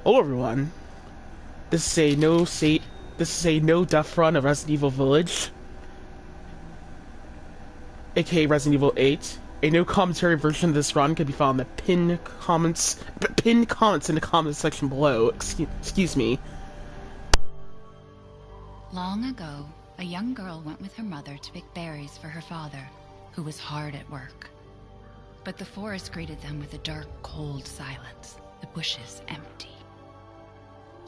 Hello everyone. This is a no death run of Resident Evil Village, aka Resident Evil 8. A no commentary version of this run can be found in the pinned comments in the comment section below. Excuse me. Long ago, a young girl went with her mother to pick berries for her father, who was hard at work. But the forest greeted them with a dark, cold silence, the bushes empty.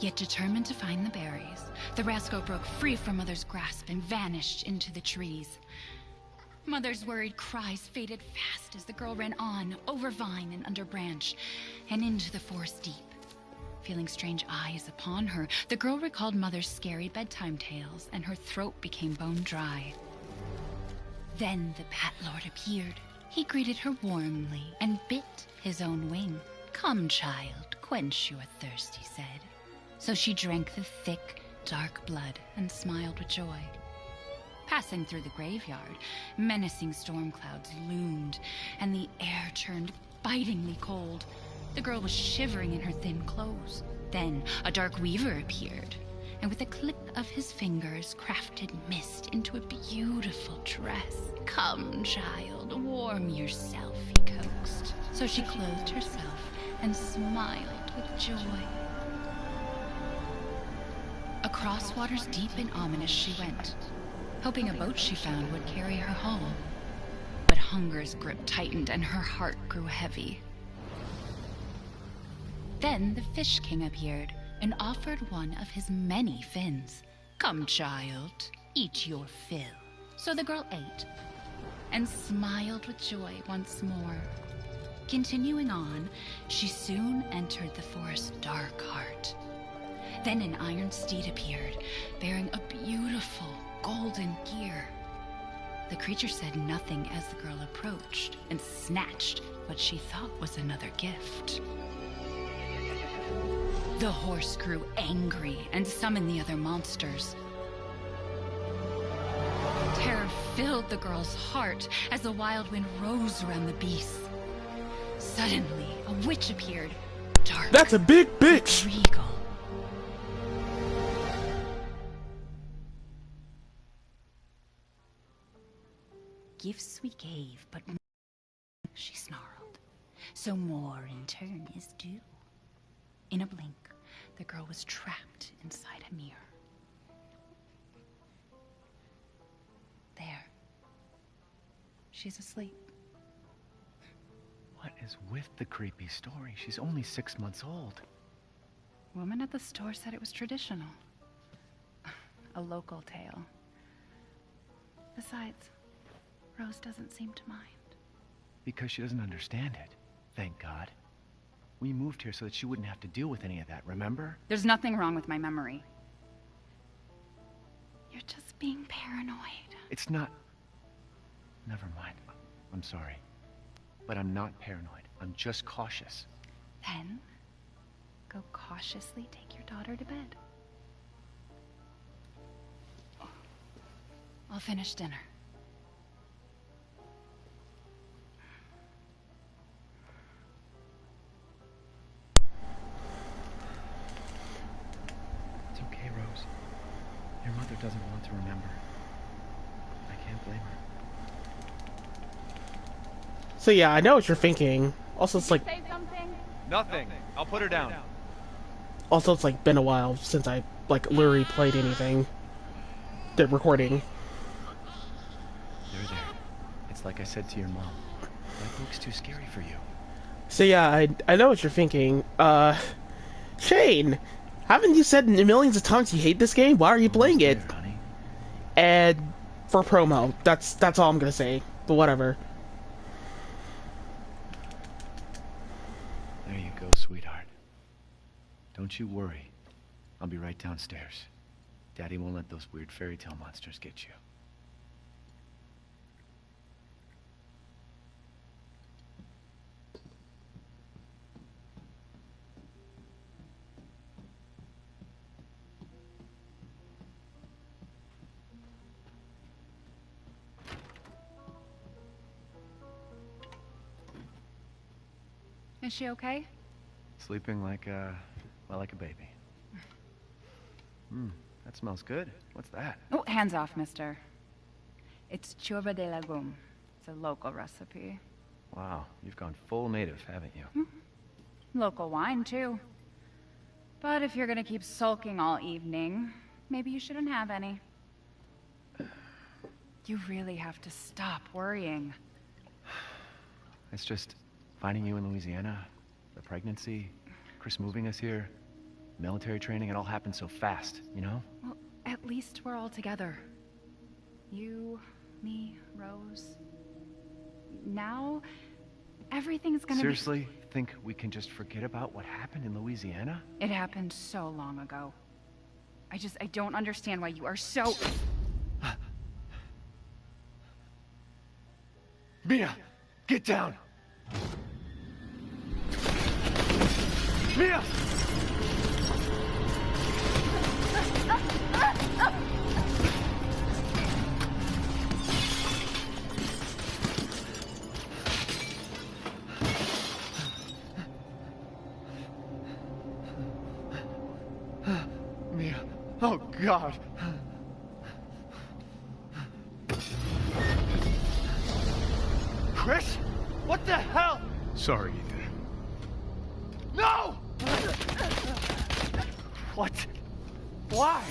Yet determined to find the berries, the rascal broke free from Mother's grasp and vanished into the trees. Mother's worried cries faded fast as the girl ran on, over vine and under branch, and into the forest deep. Feeling strange eyes upon her, the girl recalled Mother's scary bedtime tales, and her throat became bone dry. Then the Bat Lord appeared. He greeted her warmly and bit his own wing. "Come, child, quench your thirst," he said. So she drank the thick, dark blood and smiled with joy. Passing through the graveyard, menacing storm clouds loomed, and the air turned bitingly cold. The girl was shivering in her thin clothes. Then a dark weaver appeared, and with a clip of his fingers crafted mist into a beautiful dress. "Come, child, warm yourself," he coaxed. So she clothed herself and smiled with joy. Across waters deep and ominous she went, hoping a boat she found would carry her home. But hunger's grip tightened and her heart grew heavy. Then the Fish King appeared and offered one of his many fins. "Come, child, eat your fill." So the girl ate and smiled with joy once more. Continuing on, she soon entered the forest's dark heart. Then an iron steed appeared, bearing a beautiful golden gear. The creature said nothing as the girl approached and snatched what she thought was another gift. The horse grew angry and summoned the other monsters. Terror filled the girl's heart as the wild wind rose around the beasts. Suddenly, a witch appeared, dark. That's a big bitch! Regal. "Gifts we gave, but more," she snarled. "So more in turn is due." In a blink, the girl was trapped inside a mirror. There. She's asleep. What is with the creepy story? She's only 6 months old. Woman at the store said it was traditional. A local tale. Besides, Rose doesn't seem to mind. Because she doesn't understand it. Thank God. We moved here so that she wouldn't have to deal with any of that, remember? There's nothing wrong with my memory. You're just being paranoid. It's not... Never mind. I'm sorry. But I'm not paranoid. I'm just cautious. Then, go cautiously take your daughter to bed. I'll finish dinner. It's okay, Rose. Your mother doesn't want to remember. I can't blame her. So yeah, I know what you're thinking. Also, it's like Nothing. I'll put her down. been a while since I literally played anything. The recording. There. It's like I said to your mom. That book's too scary for you. So yeah, I know what you're thinking. Shane, haven't you said millions of times you hate this game? Why are you playing it? There, honey. And for promo, that's all I'm gonna say. But whatever. There you go, sweetheart. Don't you worry. I'll be right downstairs. Daddy won't let those weird fairy tale monsters get you. Is she okay? Sleeping like a Well, like a baby. That smells good. What's that? Oh, hands off, mister. It's churba de legume. It's a local recipe. Wow, you've gone full native, haven't you? Local wine, too. But if you're gonna keep sulking all evening, maybe you shouldn't have any. You really have to stop worrying. It's just finding you in Louisiana, the pregnancy, Chris moving us here, military training, it all happened so fast, you know? Well, at least we're all together. You, me, Rose. Now, everything's gonna Seriously, think we can just forget about what happened in Louisiana? It happened so long ago. I don't understand why you are so... Mia! Get down! Mia! Mia. Oh, God. Chris? What the hell? Sorry, Ethan. No! What? Why?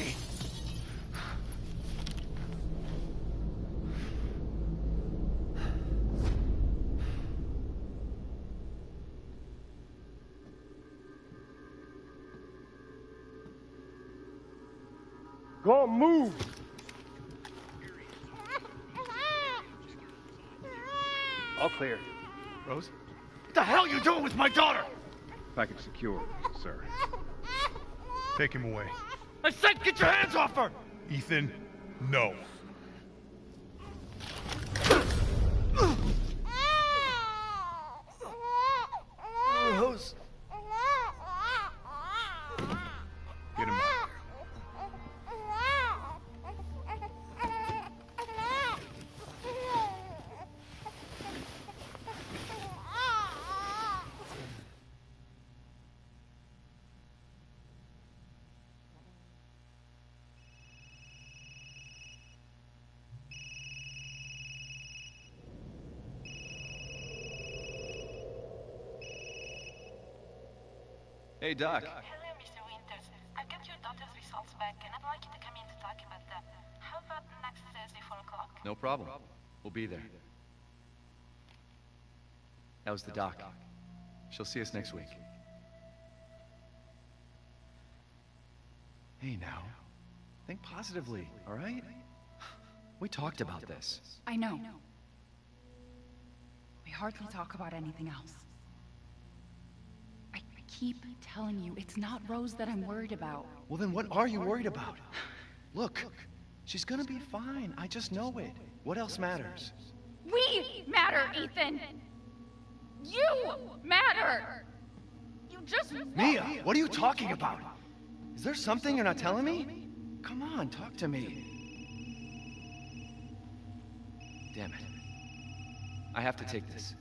Go on, move! All clear. Rose? What the hell are you doing with my daughter? Package secure, sir. Take him away. I said get your hands off her! Ethan, no. Rose. Get him out. Hey, Doc. Hello, Mr. Winters. I've got your daughter's results back, and I'd like you to come in to talk about them. How about next Thursday, 4 o'clock? No problem. We'll be there. That was the doc. She'll see us next week. Hey, now. Think positively, all right? We talked about this. I know. We hardly talk about anything else. I keep telling you, it's not Rose that I'm worried about. Well, then what are you worried about? Look, she's gonna be fine. I just know it. What else matters? We matter, Ethan! You matter! You just... Mia, what are you talking about? Is there something you're not telling me? Come on, talk to me. Damn it. I have to take this.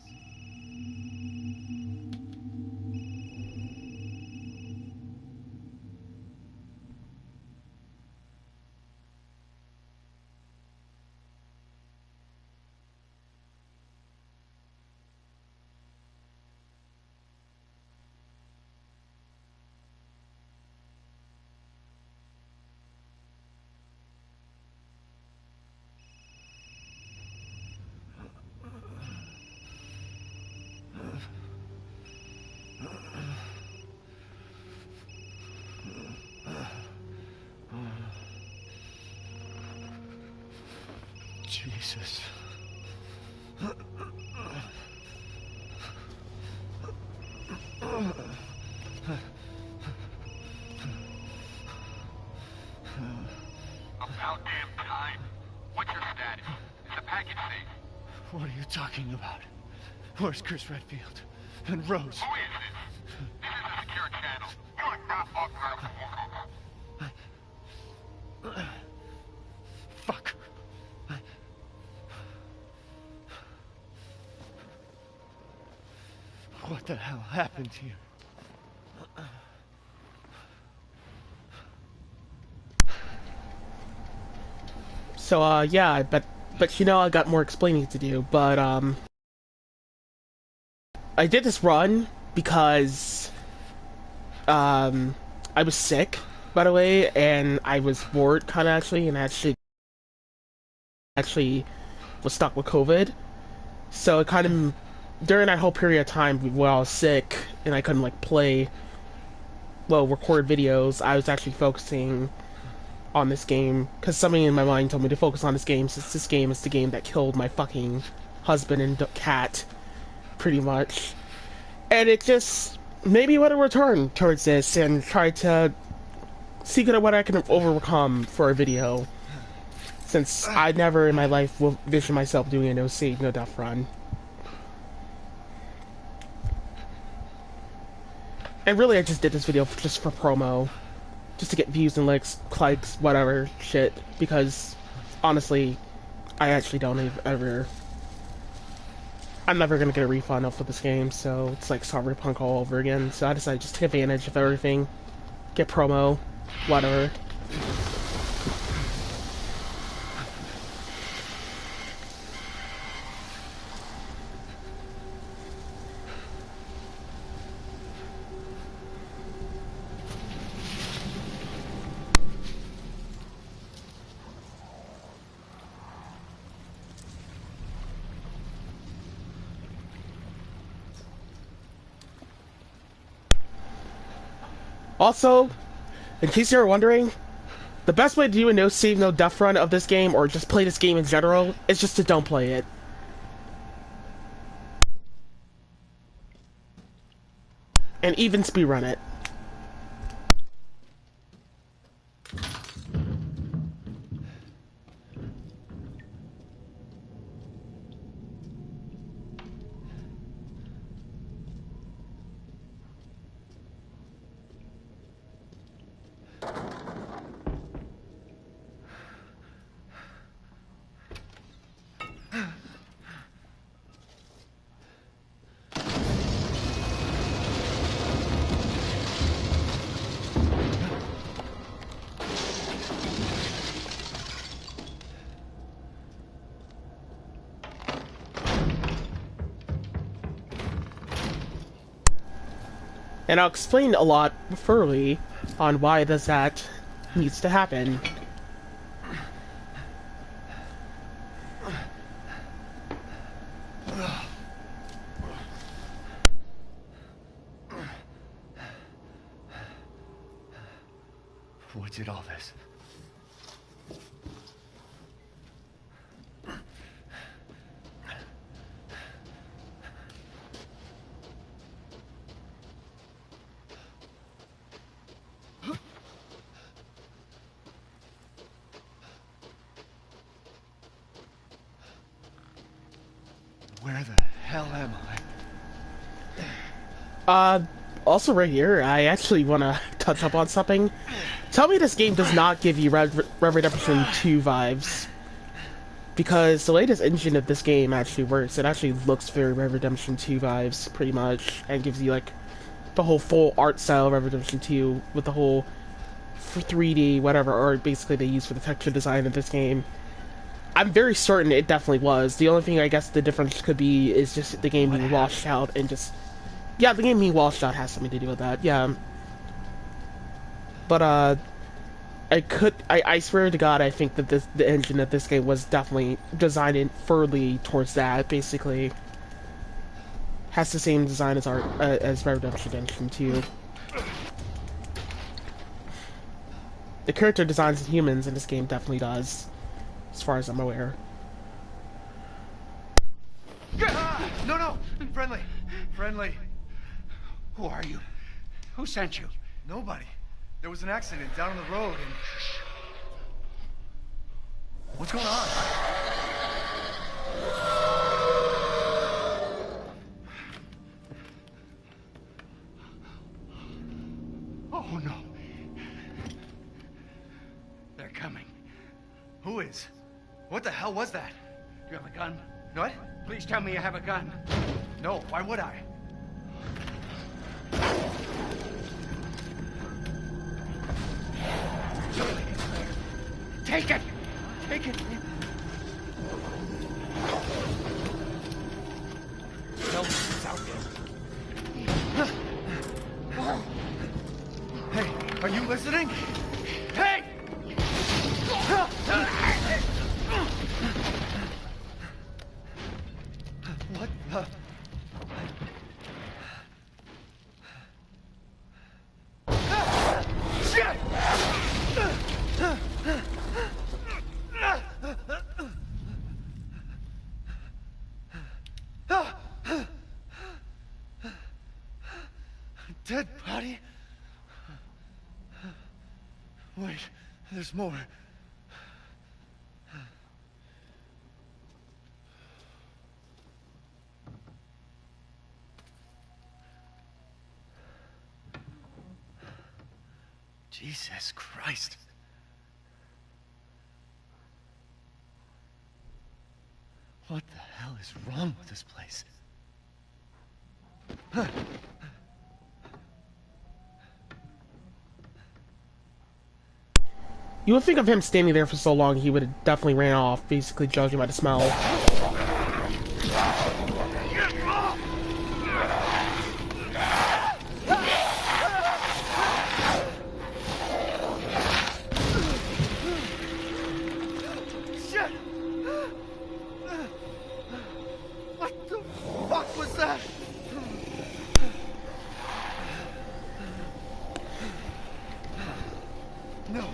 Jesus. About damn time. What's your status? Is the package safe? What are you talking about? Where's Chris Redfield? And Rose? Who is this? This is a secure channel. You are not authorized to walk over. Fuck. What the hell happened here? So, yeah, but you know, I got more explaining to do, but, I did this run because, I was sick, by the way, and I was bored, kinda, actually, and actually was stuck with COVID. So it kind of, during that whole period of time while I was sick, and I couldn't, like, record videos, I was actually focusing on this game, because something in my mind told me to focus on this game, since this game is the game that killed my fucking husband and cat, pretty much. And it just made me want to return towards this and try to see what I can overcome for a video, since I never in my life will vision myself doing a no save, no death run. And really, I just did this video just for promo. Just to get views and likes, whatever, shit. Because, honestly, I actually don't ever... I'm never gonna get a refund for this game, so it's like Cyberpunk all over again. So I decided to just take advantage of everything. Get promo, whatever. Also, in case you were wondering, the best way to do a no save, no death run of this game, or just play this game in general, is just to don't play it. And even speedrun it. And I'll explain a lot thoroughly on why that needs to happen. What did all this? Where the hell am I? Also right here, I actually want to touch up on something. Tell me this game does not give you Red Redemption 2 vibes. Because the latest engine of this game actually works. It actually looks very Red Redemption 2 vibes, pretty much. And gives you, like, the whole full art style of Red Redemption 2 with the whole 3D, whatever art basically they use for the texture design of this game. I'm very certain it definitely was. The only thing I guess the difference could be is just the game being washed out and just... Yeah, the game being washed out has something to do with that, yeah. But, I swear to God, I think that the engine of this game was definitely designed further towards that, basically. Has the same design as Red Redemption 2. The character designs of humans in this game definitely does, as far as I'm aware. No, no! Friendly! Friendly! Who are you? Who sent you? Nobody. There was an accident down on the road and... What's going on? Oh, no. They're coming. Who is? What the hell was that? Do you have a gun? What? Please tell me you have a gun. No, why would I? Take it! Take it. No, it's out there. Hey, are you listening? Hey! What the? Shit! Dead body? Wait, there's more. Jesus Christ. What the hell is wrong with this place? You would think of him standing there for so long, he would have definitely ran off, basically judging by the smell. Shit! What the fuck was that? No.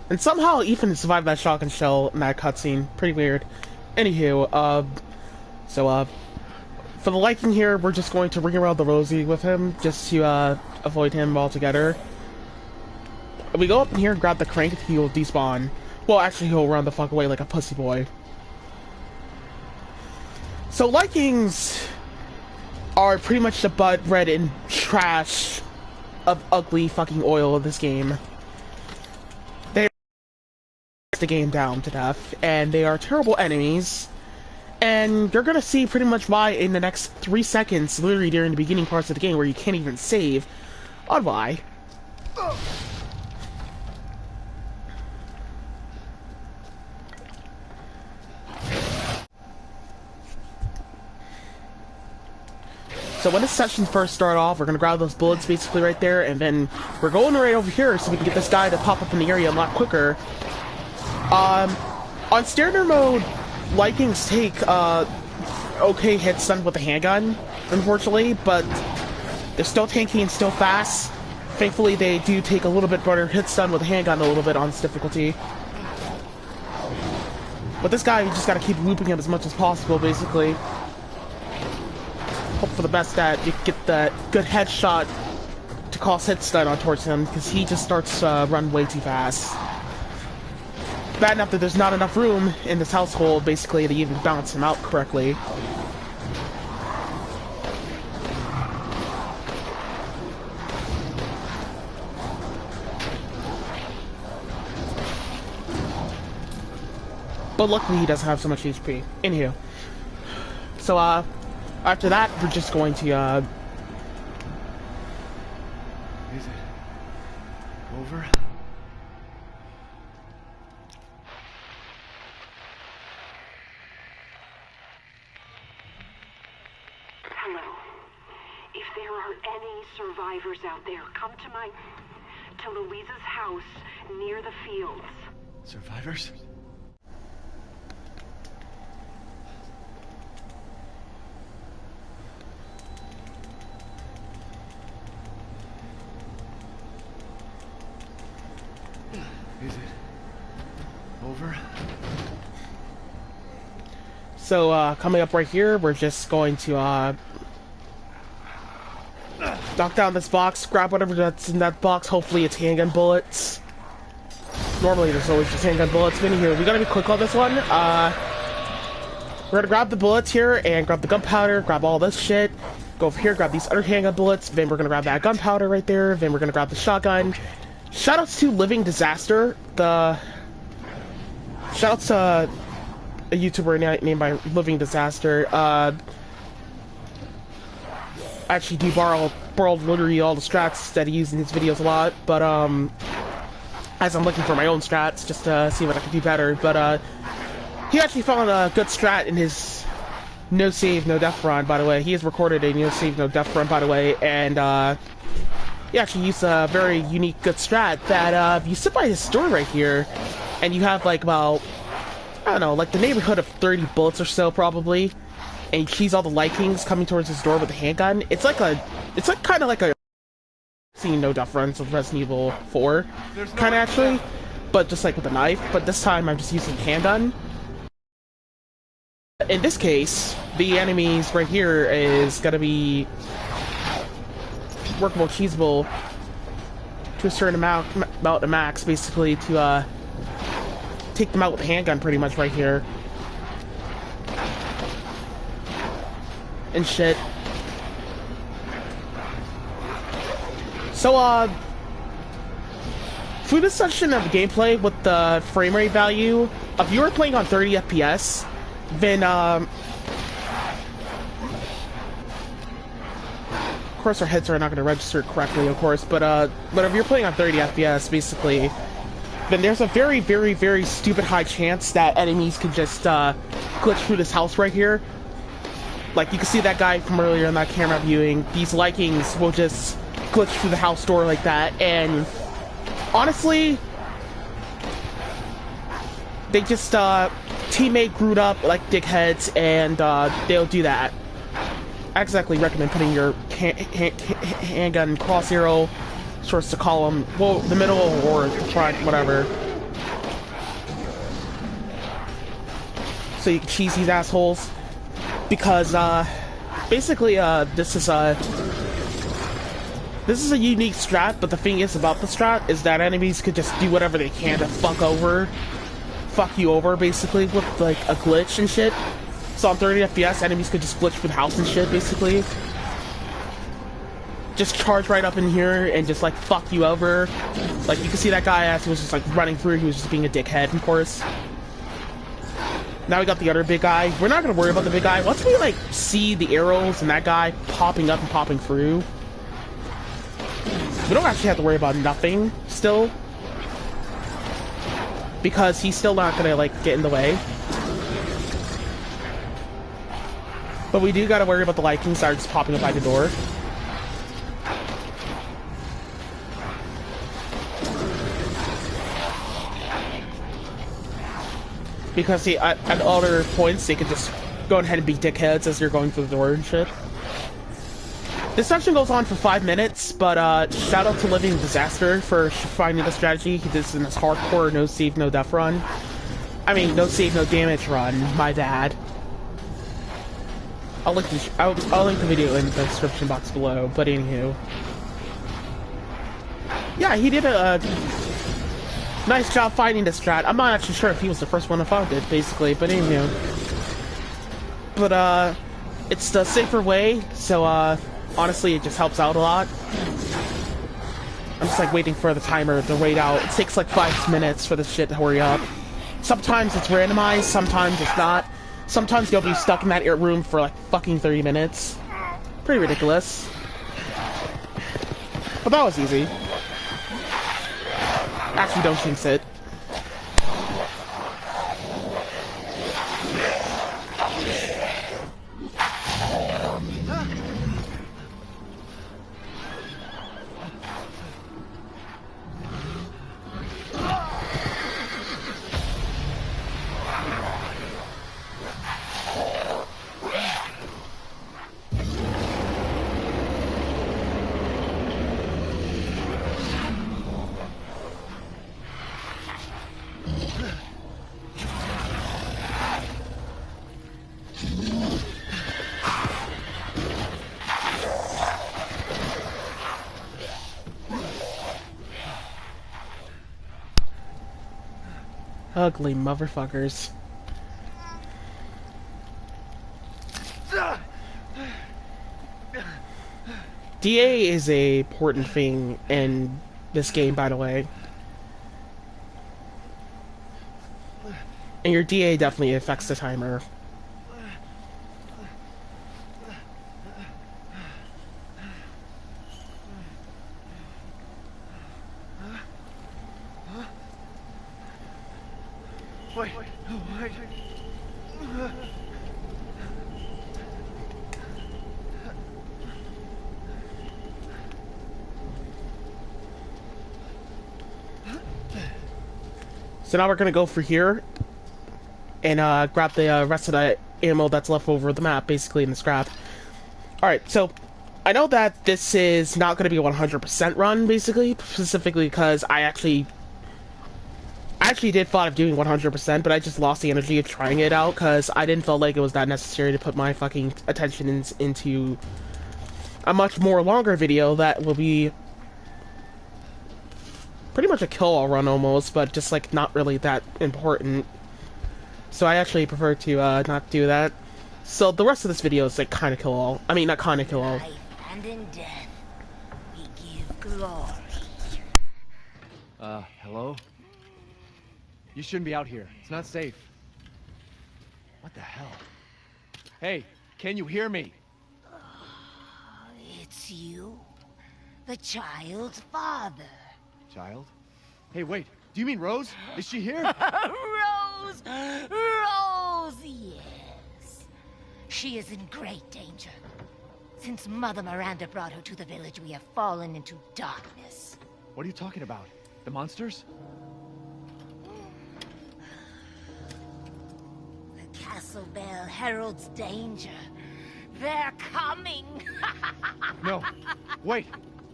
And somehow Ethan survived that shotgun shell in that cutscene. Pretty weird. Anywho, for the liking here, we're just going to ring around the rosy with him, just to, avoid him altogether. We go up in here and grab the crank, he'll despawn. Well, actually, he'll run the fuck away like a pussy boy. So, likings are pretty much the blood, red, and trash of ugly fucking oil of this game. They the game down to death, and they are terrible enemies. And you're gonna see pretty much why in the next 3 seconds, literally during the beginning parts of the game where you can't even save, on why. So when this session first starts off, we're gonna grab those bullets basically right there, and then we're going right over here so we can get this guy to pop up in the area a lot quicker. On standard mode, likings take okay hit stun with the handgun, unfortunately, but they're still tanky and still fast. Thankfully, they do take a little bit better hit stun with the handgun a little bit on this difficulty. But this guy, you just gotta keep looping him as much as possible, basically. Hope for the best that you get that good headshot to cause hit stun on towards him, because he just starts to run way too fast. Bad enough that there's not enough room in this household, basically, to even bounce him out correctly. But luckily he doesn't have so much HP. Anywho. So, after that, we're just going to, Is it over? Hello. If there are any survivors out there, come to Louisa's house near the fields. Survivors? Is it over? So, coming up right here, we're just going to, knock down this box, grab whatever that's in that box, hopefully it's handgun bullets. Normally there's always just handgun bullets, but anywho, we gotta be quick on this one. We're gonna grab the bullets here, and grab the gunpowder, grab all this shit, go over here, grab these other handgun bullets, then we're gonna grab that gunpowder right there, then we're gonna grab the shotgun. Shoutouts to Living Disaster, shoutouts to a YouTuber named by Living Disaster. actually do borrow literally all the strats that he used in his videos a lot, but as I'm looking for my own strats just to see what I can do better, but he actually found a good strat in his no save, no death run, by the way. He has recorded a no save, no death run, by the way, and he actually used a very unique, good strat that if you sit by his store right here, and you have like about, I don't know, like the neighborhood of 30 bullets or so probably, and you cheese all the Light Kings coming towards his door with a handgun, it's like kind of like a seen no death runs of Resident Evil 4, kind of actually, but just like with a knife, but this time I'm just using a handgun. In this case, the enemies right here is gonna be workable, cheesable to a certain amount of max, basically, to take them out with a handgun pretty much right here. And shit. So, for this section of the gameplay with the frame rate value, if you were playing on 30 FPS, then, of course our heads are not going to register correctly, of course, but if you're playing on 30 FPS, basically, then there's a very, very, very stupid high chance that enemies could just, glitch through this house right here. Like, you can see that guy from earlier in that camera viewing. These Light Kings will just glitch through the house door like that, and honestly, they just, teammate screwed up like dickheads, and they'll do that. I exactly recommend putting your handgun cross arrow towards the column, well, the middle or the front, whatever, so you can cheese these assholes. Because basically this is a unique strat, but the thing is about the strat is that enemies could just do whatever they can to fuck you over, basically, with like a glitch and shit. So on 30 FPS, enemies could just glitch through the house and shit, basically. Just charge right up in here and just like fuck you over. Like, you can see that guy as he was just like running through, he was just being a dickhead, of course. Now we got the other big guy. We're not gonna worry about the big guy. Once we like see the arrows and that guy popping up and popping through, we don't actually have to worry about nothing still, because he's still not gonna like get in the way. But we do gotta worry about the Light Kings that are just popping up by the door. Because see, at other points they could just go ahead and be dickheads as you're going through the door and shit. This section goes on for 5 minutes, but shout out to Living Disaster for finding the strategy. He did this in his hardcore no save, no death run. I mean, no save, no damage run. My bad. I'll link the video in the description box below. But anywho, yeah, he did a nice job finding the strat. I'm not actually sure if he was the first one to find it, basically, but anywho. But, it's the safer way, so, honestly, it just helps out a lot. I'm just, like, waiting for the timer to wait out. It takes, like, 5 minutes for this shit to hurry up. Sometimes it's randomized, sometimes it's not. Sometimes you'll be stuck in that room for, like, fucking 30 minutes. Pretty ridiculous. But that was easy. Actually, don't jinx it. Ugly motherfuckers. DA is a important thing in this game, by the way. And your DA definitely affects the timer. Wait. Wait. So now we're gonna go for here and grab the rest of the ammo that's left over the map, basically in the scrap. Alright, so I know that this is not gonna be a 100% run, basically, specifically because I actually did thought of doing 100%, but I just lost the energy of trying it out because I didn't feel like it was that necessary to put my fucking attention into a much more longer video that will be pretty much a kill-all run almost, but just like not really that important. So I actually prefer to not do that. So the rest of this video is like kind of kill-all. I mean, not kind of kill-all. Life and in death, we give glory. Hello? You shouldn't be out here. It's not safe. What the hell? Hey, can you hear me? It's you, the child's father. Child? Hey, wait. Do you mean Rose? Is she here? Rose! Rose, yes. She is in great danger. Since Mother Miranda brought her to the village, we have fallen into darkness. What are you talking about? The monsters? The castle bell heralds danger. They're coming! No. Wait.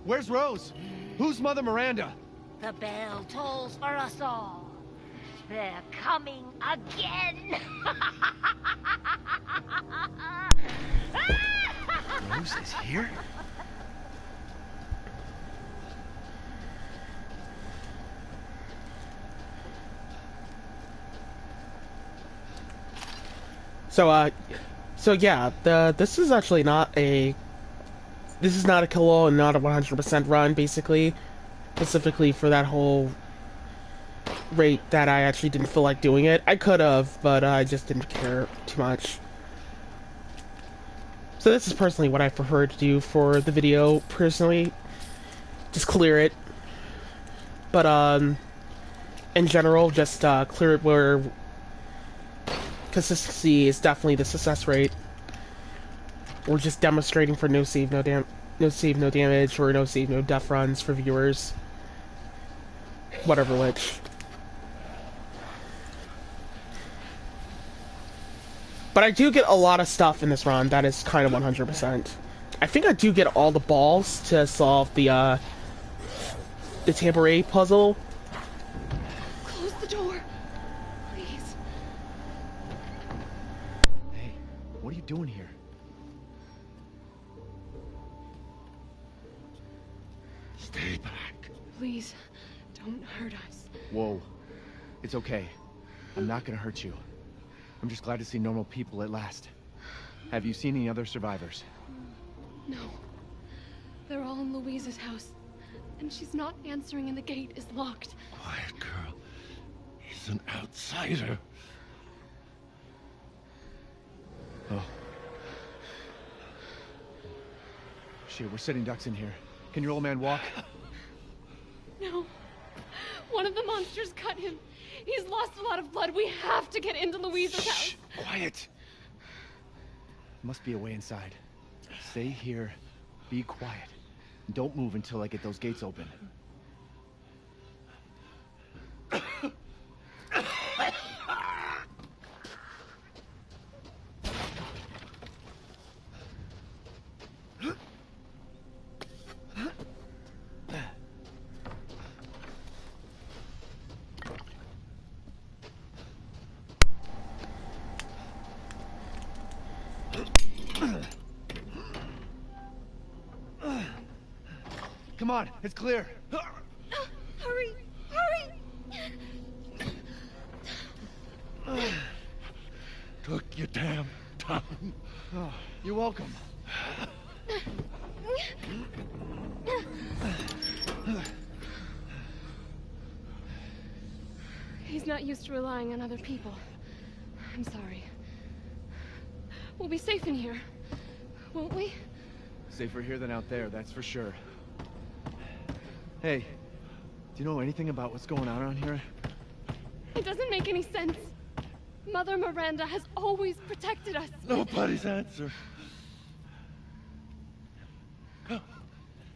Where's Rose? Who's Mother Miranda? The bell tolls for us all. They're coming again! Rose is here? So yeah, this is actually not a kill-all and not a 100% run, basically. Specifically for that whole rate that I actually didn't feel like doing it. I could have, but I just didn't care too much. So this is personally what I prefer to do for the video, personally. Just clear it. But, in general, just, clear it where consistency is definitely the success rate. We're just demonstrating for no save, no damage, or no save, no death runs for viewers. Whatever which. But I do get a lot of stuff in this run that is kind of 100%. I think I do get all the balls to solve the Tambourine puzzle. Close the door, please. Hey, what are you doing here? Stay back. Please, don't hurt us. Whoa. It's okay. I'm not gonna hurt you. I'm just glad to see normal people at last. Have you seen any other survivors? No. They're all in Louise's house. And she's not answering and the gate is locked. Quiet, girl. He's an outsider. Oh. Shit, we're sitting ducks in here. Can your old man walk? No. One of the monsters cut him. He's lost a lot of blood. We have to get into Louise's house. Quiet. Must be a way inside. Stay here. Be quiet. Don't move until I get those gates open. Come on, it's clear. Hurry! Hurry! Took your damn time. Oh, you're welcome. He's not used to relying on other people. I'm sorry. We'll be safe in here, won't we? Safer here than out there, that's for sure. Hey, do you know anything about what's going on around here? It doesn't make any sense. Mother Miranda has always protected us. Nobody's answer.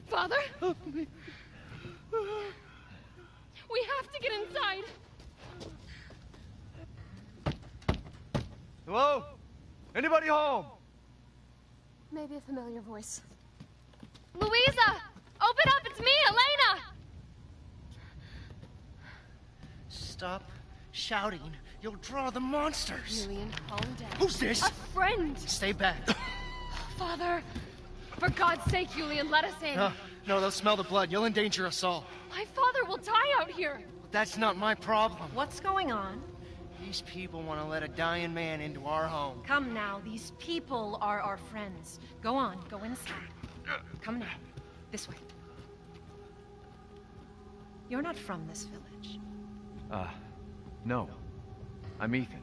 Father? We have to get inside. Hello? Anybody home? Maybe a familiar voice. Louisa! Open up! It's me, Elena! Stop shouting. You'll draw the monsters. Julian, calm down. Who's this? A friend! Stay back. Father! For God's sake, Julian, let us in. No, they'll smell the blood. You'll endanger us all. My father will die out here. That's not my problem. What's going on? These people want to let a dying man into our home. Come now, these people are our friends. Go on, go inside. Come now, this way. You're not from this village. No. I'm Ethan.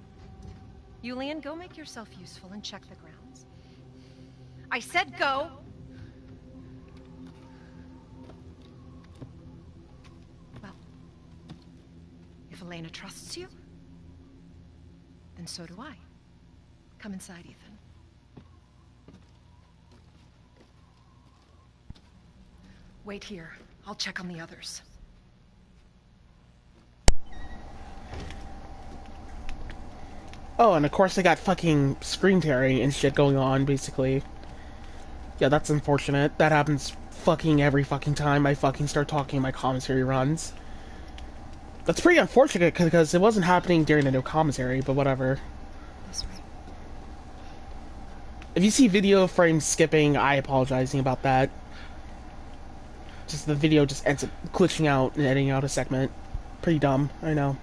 Julian, go make yourself useful and check the grounds. I said go! Well, if Elena trusts you, then so do I. Come inside, Ethan. Wait here. I'll check on the others. Oh, and of course they got fucking screen tearing and shit going on, basically. Yeah, that's unfortunate. That happens fucking every fucking time I fucking start talking in my commentary runs. That's pretty unfortunate, because it wasn't happening during the no commentary, but whatever. This way. If you see video frames skipping, I apologizing about that. Just the video just ends up glitching out and editing out a segment. Pretty dumb, I know.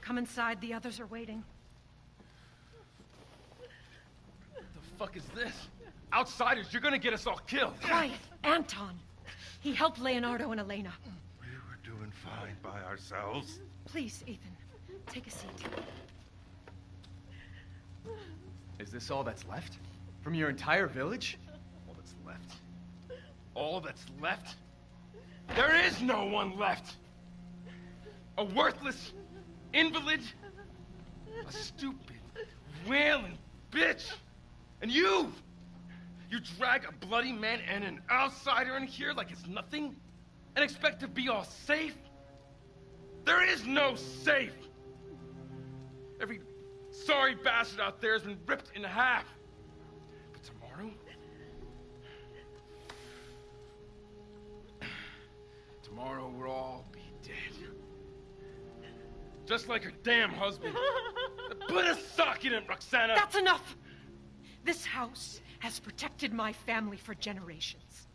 Come inside, the others are waiting. What the fuck is this? Outsiders, you're gonna get us all killed. Quiet, Anton. He helped Leonardo and Elena. We were doing fine by ourselves. Please, Ethan, take a seat. Is this all that's left? From your entire village? All that's left? All that's left? There is no one left! A worthless invalid? A stupid, wailing bitch! And you! You drag a bloody man and an outsider in here like it's nothing? And expect to be all safe? There is no safe! Every sorry bastard out there has been ripped in half. But tomorrow? Tomorrow we'll all be dead. Just like her damn husband. Put a sock in it, Roxana! That's enough! This house has protected my family for generations.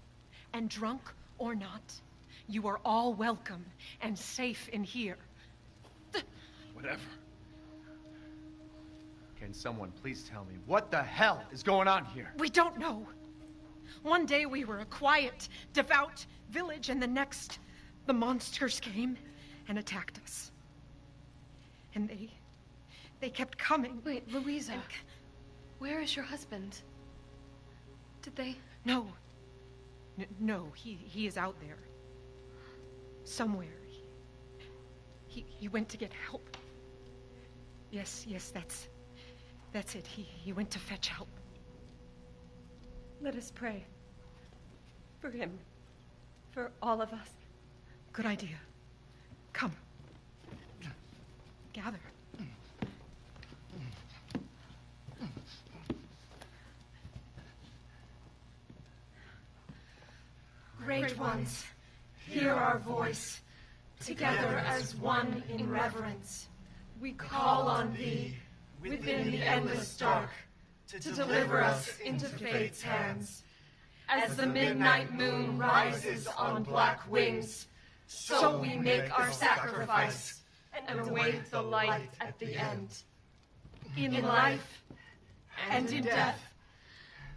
And drunk or not, you are all welcome and safe in here. Whatever. Can someone please tell me what the hell is going on here? We don't know. One day we were a quiet, devout village, and the next, the monsters came and attacked us. And they kept coming. Wait, Louisa. Where is your husband? Did they? No. No, he is out there. Somewhere. He went to get help. Yes, that's it. He went to fetch help. Let us pray. For him. For all of us. Good idea. Come. Gather. Great ones, hear our voice. Together as one in reverence, we call on thee within the endless dark to deliver us into fate's hands. As the midnight moon rises on black wings, so we make our sacrifice and await the light at the end. In life and in death,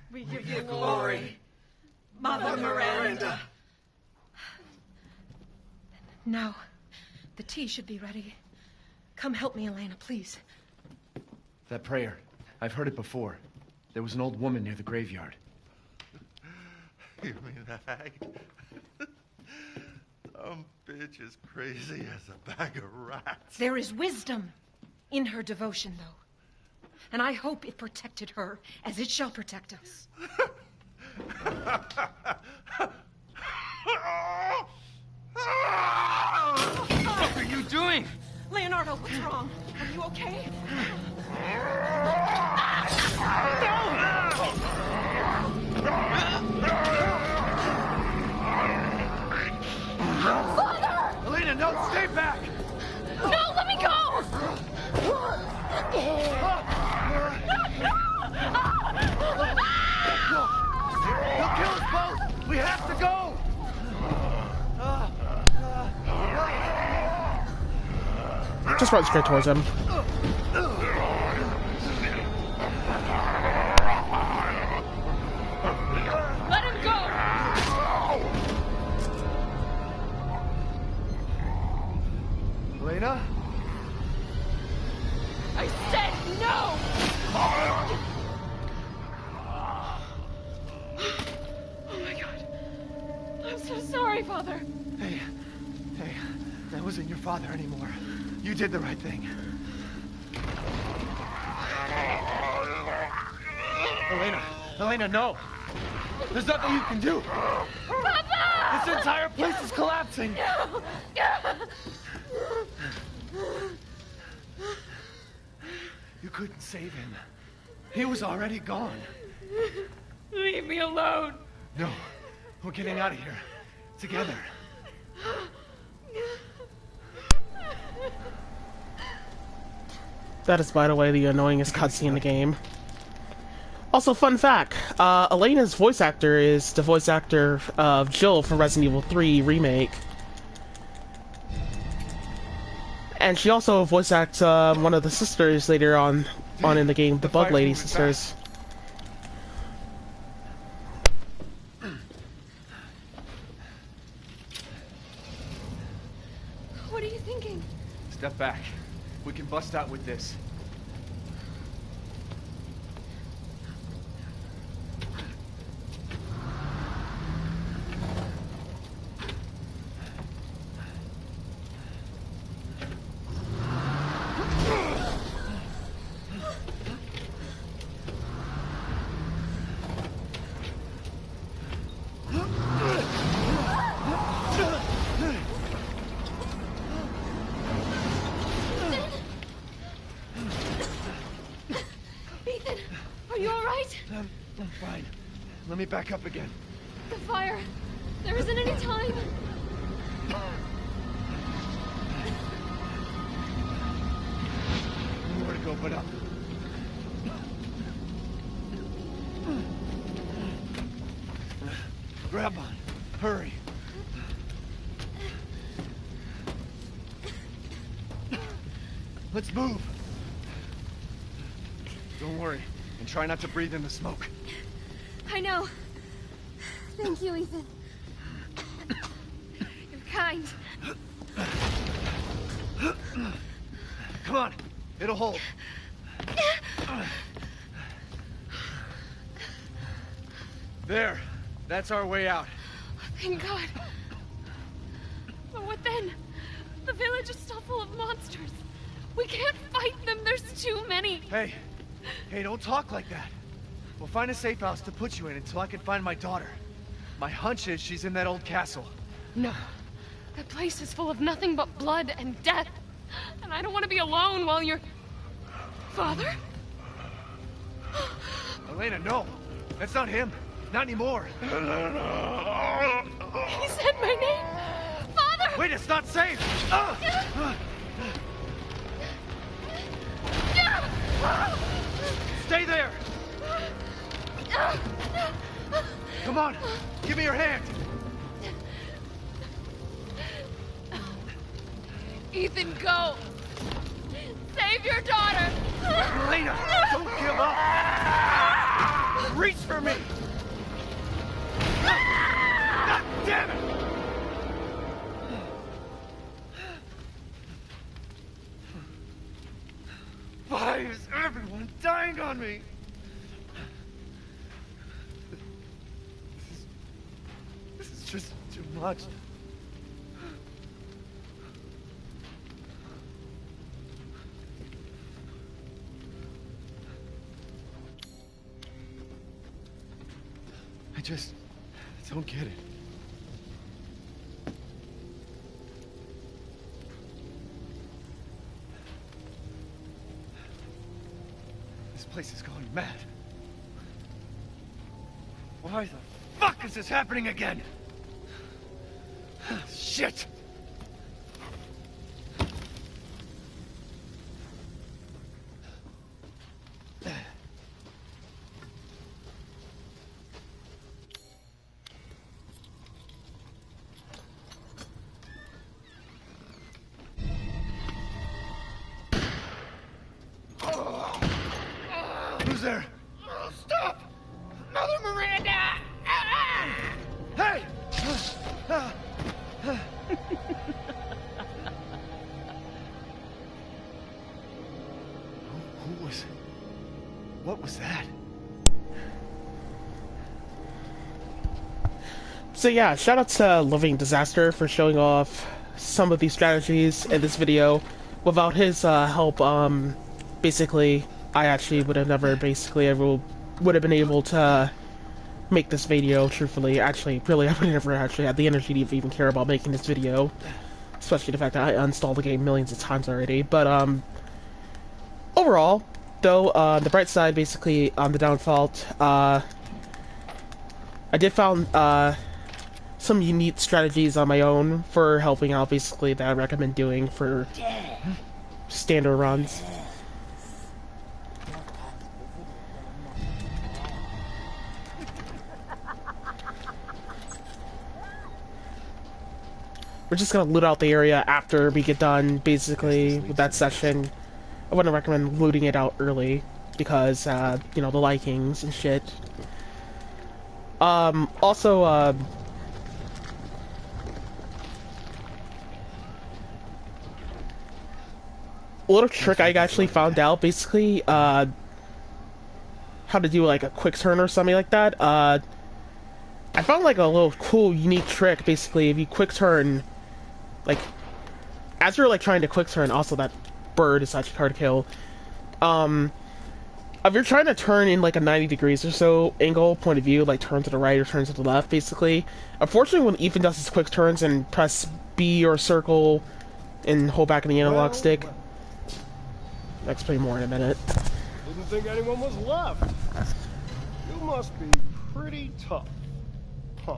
we give you glory, Mother Miranda. Now, the tea should be ready. Come help me, Elena, please. That prayer. I've heard it before. There was an old woman near the graveyard. You mean the hag? Bitch is crazy as a bag of rats. There is wisdom in her devotion, though. And I hope it protected her as it shall protect us. What are you doing? Leonardo, what's wrong? Are you okay? Father! Elena, no, stay back! No, let me go! They'll kill us both! We have to go! Just run straight towards him. Let him go! Elena? I said no! Oh my god. I'm so sorry, Father. Hey, that wasn't your father anymore. You did the right thing. Elena, no! There's nothing you can do! Papa! This entire place is collapsing! No! You couldn't save him. He was already gone. Leave me alone! No, we're getting out of here. Together. That is, by the way, the annoyingest cutscene in the game. Also, fun fact, Elena's voice actor is the voice actor of Jill from Resident Evil 3 Remake. And she also voice acts one of the sisters later on in the game, the Bug Lady sisters. What are you thinking? Step back. We can bust out with this. Ethan, are you alright? I'm fine. Let me back up again. The fire. There isn't any time. Nowhere to go but up. Grab on. Hurry. Let's move. Don't worry, and try not to breathe in the smoke. I know. Thank you, Ethan. You're kind. Come on, it'll hold. There, that's our way out. Thank God. But what then? The village is still full of monsters. We can't fight them. There's too many. Hey, don't talk like that. We'll find a safe house to put you in until I can find my daughter. My hunch is she's in that old castle. No. That place is full of nothing but blood and death. And I don't want to be alone while you're... Father? Elena, no. That's not him. Not anymore. He said my name. Father! Wait, it's not safe. Stay there. Come on. Give me your hand. Ethan, go. Save your daughter. Elena, don't give up. Reach for me. God damn it. Why is everyone dying on me? This is just too much. just don't get it. This place is going mad. Why the fuck is this happening again? Shit! Who's there? Stop! Mother Miranda! Hey! Who was... What was that? So yeah, shout out to Living Disaster for showing off some of these strategies in this video. Without his help, basically, I actually would have never would have been able to make this video, truthfully. Actually, really, I would have never actually had the energy to even care about making this video. Especially the fact that I uninstalled the game millions of times already. But, overall, though, the bright side, basically, on the downfall, I did found, some unique strategies on my own for helping out, basically, that I recommend doing for standard runs. We're just gonna loot out the area after we get done, basically, with that session. I wouldn't recommend looting it out early, because, you know, the likings and shit. Also, a little trick I actually found out, basically, how to do, like, a quick turn or something like that. I found, like, a little cool, unique trick, basically, if you quick turn, like, as you're, like, trying to quick turn, also that bird is actually hard to kill, if you're trying to turn in, like, a 90 degrees or so angle, point of view, like, turn to the right or turn to the left, basically, unfortunately, when Ethan does his quick turns and press B or circle and hold back in the analog stick, I'll explain more in a minute. Didn't think anyone was left. You must be pretty tough. Huh.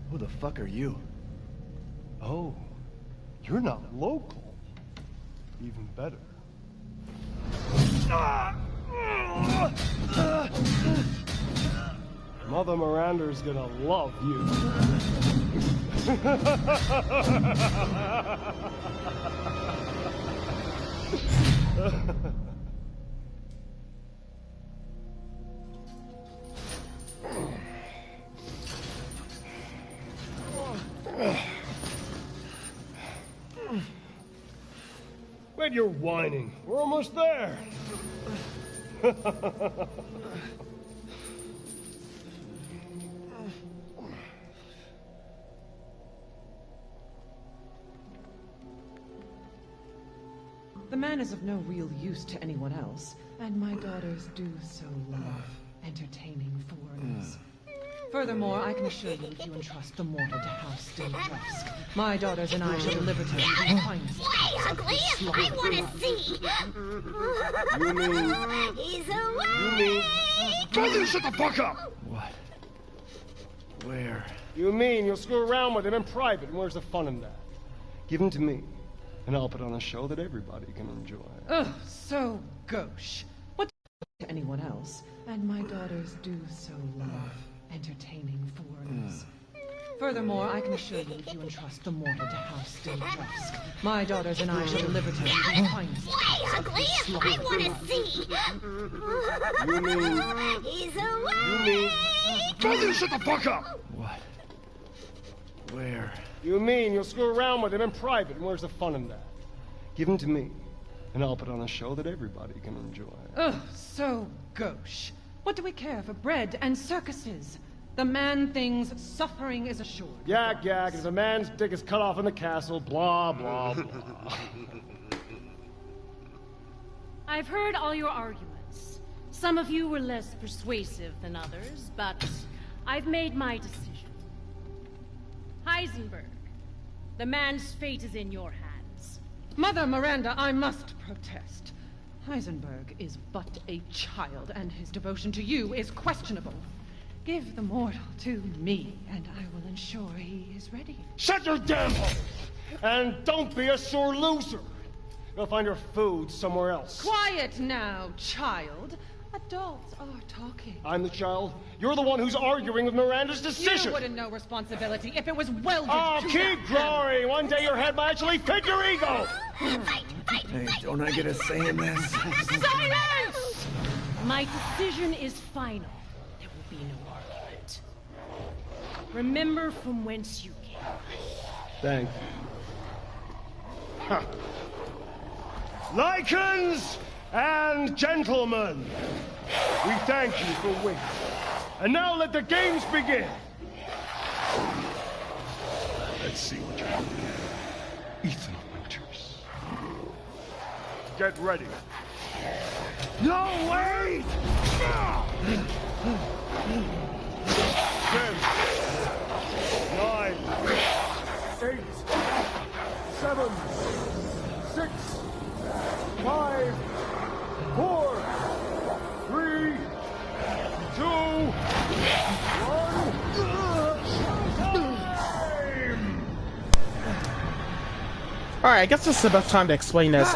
Who the fuck are you? Oh, you're not local. Even better. Mother Miranda's gonna love you. Wait, you're whining. We're almost there. The man is of no real use to anyone else, and my daughters do so love entertaining foreigners. Furthermore, I can assure you if you entrust the mortal to House Dimitrescu, my daughters and I shall deliver to you the finest. Why, ugly? I want to see. You mean... He's away. You mean... Cousin, shut the fuck up! What? Where? You mean you'll screw around with him in private, and where's the fun in that? Give him to me, and I'll put on a show that everybody can enjoy. Ugh, so gauche. What to anyone else, and my daughters do so love entertaining foreigners. Furthermore, I can assure you if you entrust the mortal to House Dimitrescu, my daughters and I shall deliver to you the finest. Why, ugly? I want to see. You mean... He's away. You mean... Cousin, shut the fuck up! What? Where? You mean you'll screw around with him in private, and where's the fun in that? Give him to me, and I'll put on a show that everybody can enjoy. Ugh, so gauche. What do we care for bread and circuses? The man thinks suffering is assured. Yak, yak, if a man's dick is cut off in the castle, blah, blah, blah. I've heard all your arguments. Some of you were less persuasive than others, but I've made my decision. Heisenberg, the man's fate is in your hands. Mother Miranda, I must protest. Heisenberg is but a child, and his devotion to you is questionable. Give the mortal to me, and I will ensure he is ready. Shut your damn hole! And don't be a sore loser! Go find your food somewhere else. Quiet now, child. Adults are talking. I'm the child. You're the one who's arguing with Miranda's decision. You wouldn't know responsibility if it was welded Oh, to keep growing! One day your head might actually fit your ego! Hey, don't I get a say in this? Silence! My decision is final. There will be no argument. Remember from whence you came. Thank you. Huh. Lycans and gentlemen, we thank you for waiting. And now let the games begin. Let's see what you're looking at. Ethan Winters. Get ready. No, wait! 10, 9, 8, 7, 6, 5, 4, 3, 2, 1. Alright, I guess this is the best time to explain this.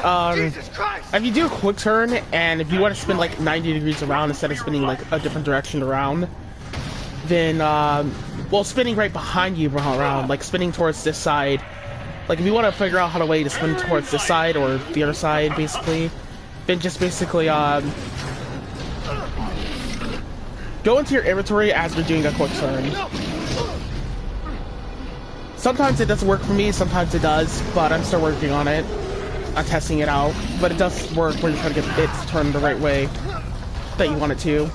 If you do a quick turn, and if you want to spin like 90 degrees around instead of spinning like a different direction around, then, well, spinning right behind you around, like spinning towards this side. Like, if you want to figure out how to way to spin towards this side or the other side, basically, then just basically, go into your inventory as you're doing a quick turn. Sometimes it doesn't work for me, sometimes it does, but I'm still working on it. I'm testing it out, but it does work when you're trying to get it to turn the right way that you want it to.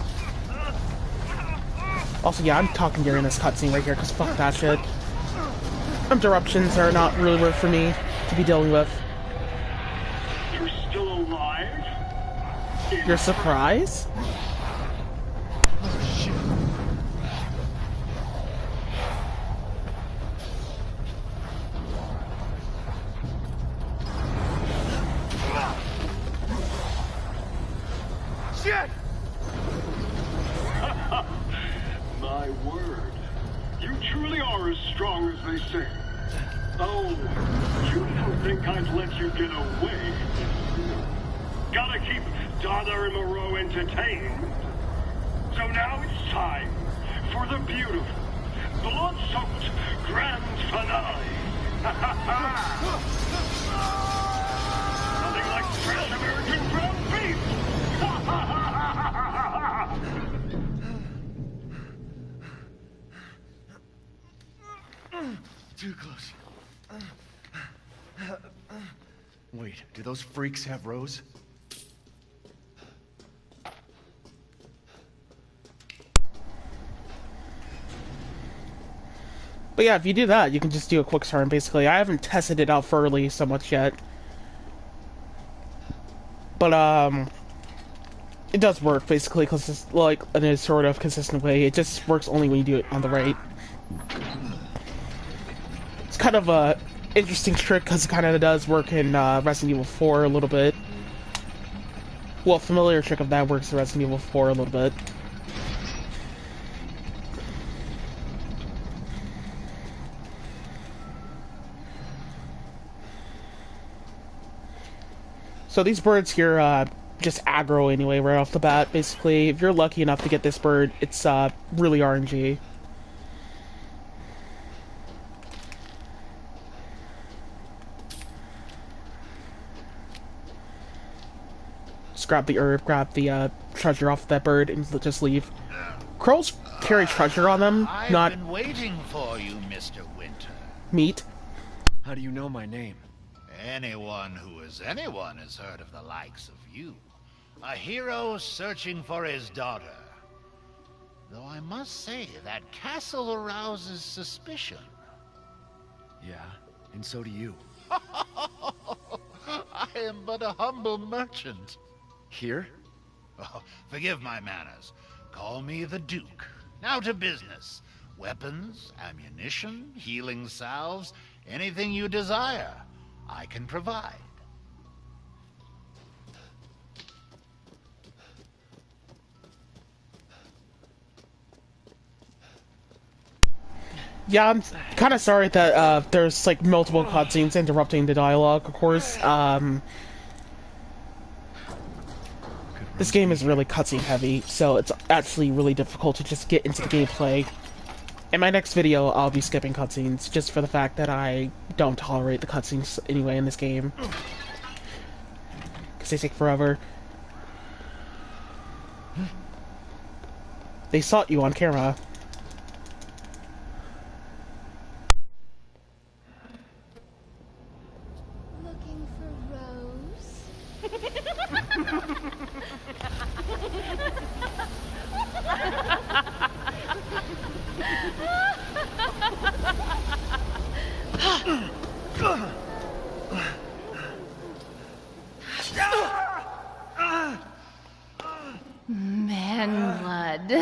Also, yeah, I'm talking during this cutscene right here, because fuck that shit. Interruptions are not really worth for me to be dealing with. You're still alive? You're surprised? Shit! My word. You truly are as strong as they say. Oh, you didn't think I'd let you get away. Gotta keep Donna and Moreau entertained. So now it's time for the beautiful, blood-soaked grand finale. Nothing like fresh American ground beef. Too close. Wait, do those freaks have Rose? But yeah, if you do that, you can just do a quick turn, basically. I haven't tested it out thoroughly so much yet. But, it does work, basically, because it's, like, in a sort of consistent way. It just works only when you do it on the right. It's kind of a interesting trick, because it kind of does work in, Resident Evil 4 a little bit. Well, a familiar trick of that works in Resident Evil 4 a little bit. So these birds here, just aggro anyway, right off the bat, basically. If you're lucky enough to get this bird, it's, really RNG. Just grab the herb, grab the, treasure off that bird, and just leave. Crows carry treasure on them, not... I've been waiting for you, Mr. Winter. meat. How do you know my name? Anyone who is anyone has heard of the likes of you. A hero searching for his daughter. Though I must say, that castle arouses suspicion. Yeah, and so do you. I am but a humble merchant. Here? Oh, forgive my manners. Call me the Duke. Now to business. Weapons, ammunition, healing salves, anything you desire, I can provide. Yeah, I'm kind of sorry that there's like multiple cutscenes interrupting the dialogue, of course. This game is really cutscene heavy, so it's actually really difficult to just get into the gameplay. In my next video, I'll be skipping cutscenes, just for the fact that I don't tolerate the cutscenes anyway in this game. Because they take forever. They sought you on camera. Looking for Rose? Man blood.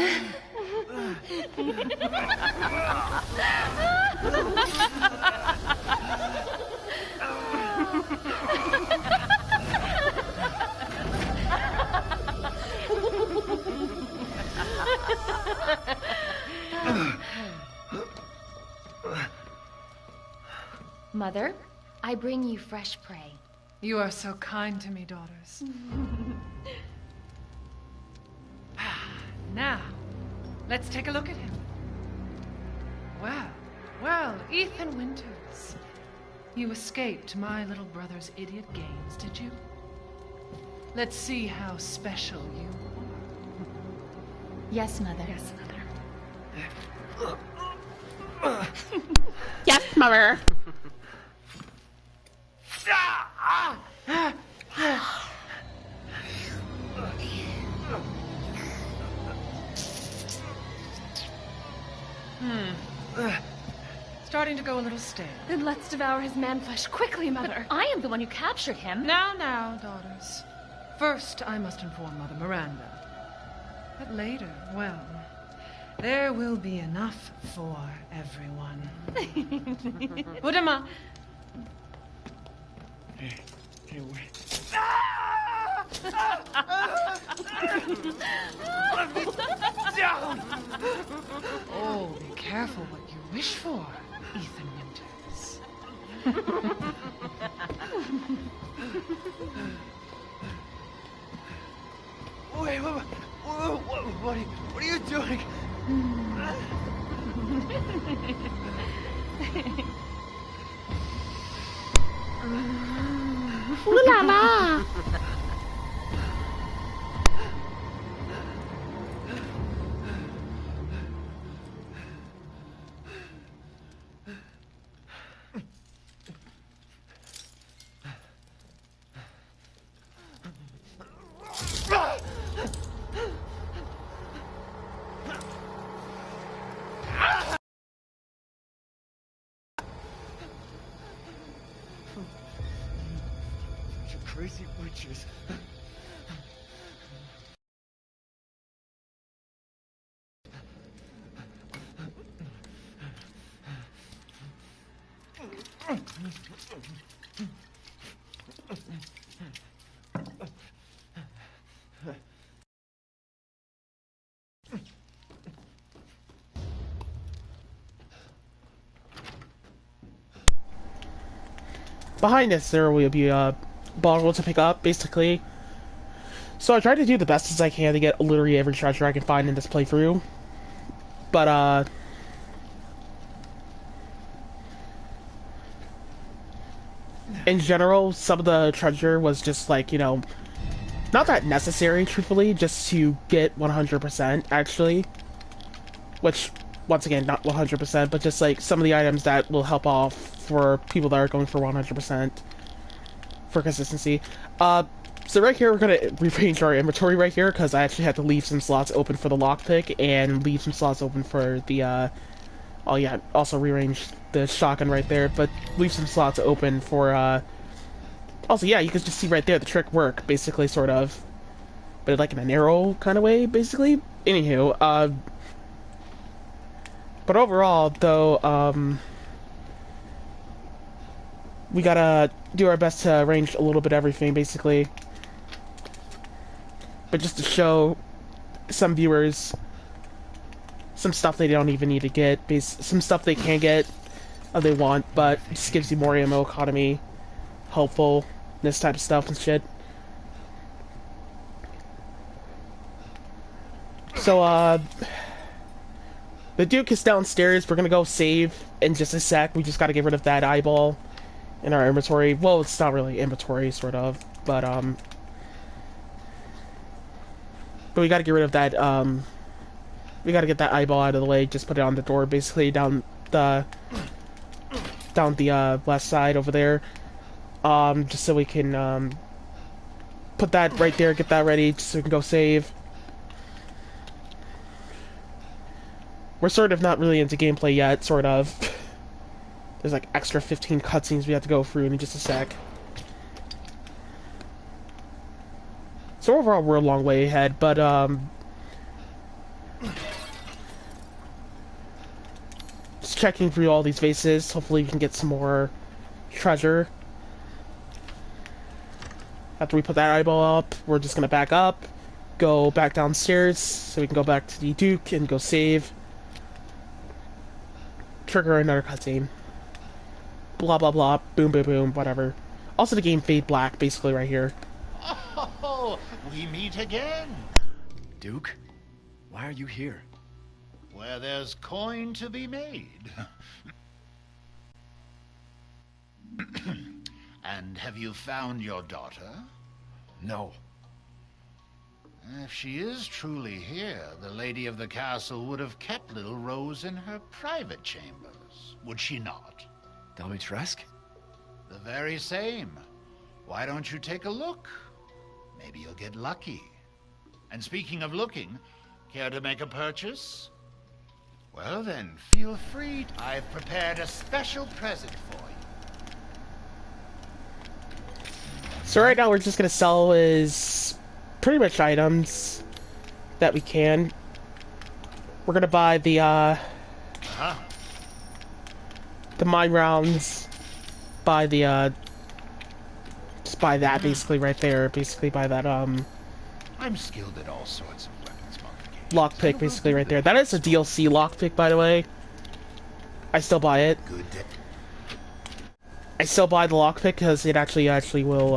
Mother, I bring you fresh prey. You are so kind to me, daughters. Now, let's take a look at him. Well, Ethan Winters. You escaped my little brother's idiot games, did you? Let's see how special you are. Yes, Mother. Yes, Mother. Yes, Mother. Starting to go a little stale. Then let's devour his man-flesh quickly, Mother. But I am the one who captured him. Now, daughters. First, I must inform Mother Miranda. But later, well, there will be enough for everyone. Udama. Let me down! Oh, be careful what you wish for, Ethan Winters. Wait, what are you doing? Ooh la la! Crazy witches. Behind us, there will be a bottle to pick up, basically. So I tried to do the best as I can to get literally every treasure I can find in this playthrough. But, in general, some of the treasure was just like, you know, not that necessary, truthfully, just to get 100%, actually. Which, once again, not 100%, but just like some of the items that will help off for people that are going for 100% for consistency. So right here, we're going to rearrange our inventory right here, because I actually had to leave some slots open for the lockpick, and leave some slots open for the, oh yeah, also rearrange the shotgun right there, but leave some slots open for, also, yeah, you can just see right there the trick work, basically, sort of. but like in a narrow kind of way, basically. Anywho, but overall, though, we gotta do our best to arrange a little bit of everything, basically. But just to show some viewers some stuff they don't even need to get, some stuff they can get if they want, but it just gives you more ammo economy, helpful, this type of stuff and shit. So, the Duke is downstairs. We're gonna go save in just a sec. We just gotta get rid of that eyeball in our inventory. Well, it's not really inventory, sort of, but we gotta get rid of that, we gotta get that eyeball out of the way, just put it on the door, basically, down the left side over there, just so we can, put that right there, get that ready, just so we can go save. We're sort of not really into gameplay yet, sort of. There's like extra 15 cutscenes we have to go through in just a sec. So overall, we're a long way ahead, but, just checking through all these vases. Hopefully we can get some more treasure. After we put that eyeball up, we're just gonna back up, go back downstairs, so we can go back to the Duke and go save. Trigger another cutscene. Blah blah blah, boom boom boom, whatever. Also the game fade black, basically right here. Oh, we meet again. Duke, why are you here? Where there's coin to be made. And have you found your daughter? No. If she is truly here, the lady of the castle would have kept little Rose in her private chambers, would she not? Dimitrescu? The very same. Why don't you take a look? Maybe you'll get lucky. And speaking of looking, care to make a purchase? Well then, feel free. I've prepared a special present for you. So right now we're just gonna sell his pretty much items that we can. We're gonna buy the mine rounds, buy the just buy that basically right there, basically buy that I'm skilled at all sorts of weapons modifications. lockpick basically right there. That is a DLC lockpick, by the way. I still buy it. Good day. I still buy the lockpick because it actually will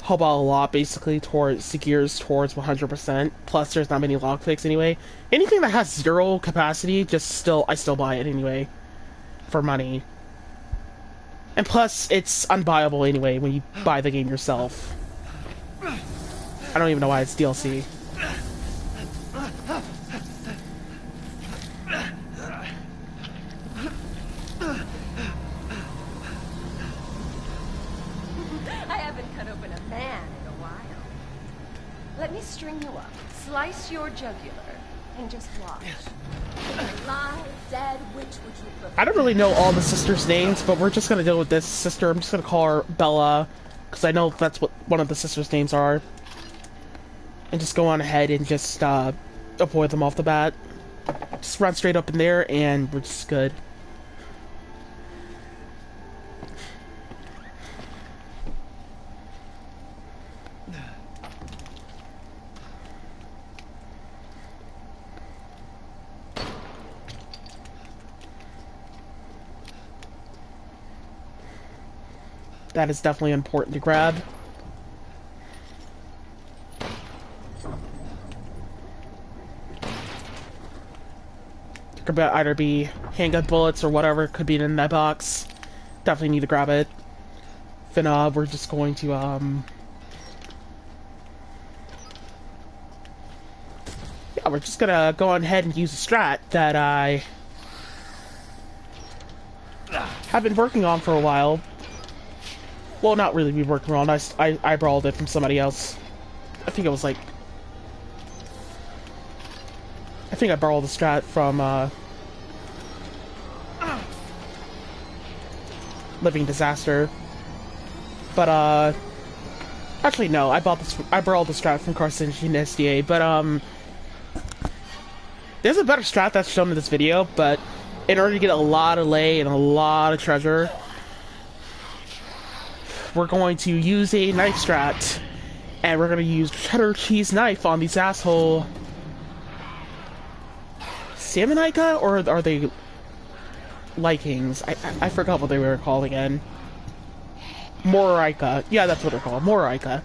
help out a lot, basically, towards the gears towards 100%. Plus, there's not many lockpicks anyway. Anything that has 0 capacity, I still buy it anyway, for money. And plus, it's unbuyable anyway when you buy the game yourself. I don't even know why it's DLC. Let me string you up, slice your jugular, and just watch. Alive, dead, which would you prefer? I don't really know all the sisters' names, but we're just gonna deal with this sister. I'm just gonna call her Bella, because I know that's what one of the sisters' names are. And just go on ahead and just avoid them off the bat. Just run straight up in there, and we're just good. That is definitely important to grab. Could either be handgun bullets or whatever could be in that box. Definitely need to grab it. Then we're just going to yeah, we're just gonna go on ahead and use a strat that I have been working on for a while. Well, not really been working on. I borrowed it from somebody else. I think it was like, I think I borrowed the strat from Living Disaster. But Actually, no. I borrowed the strat from Carcinogen SDA, but there's a better strat that's shown in this video. But in order to get a lot of lay and a lot of treasure, we're going to use a knife strat, and we're going to use cheddar cheese knife on these asshole Salmonica, or are they Likings? I forgot what they were called again. Mororika. Yeah, that's what they're called. Mororika.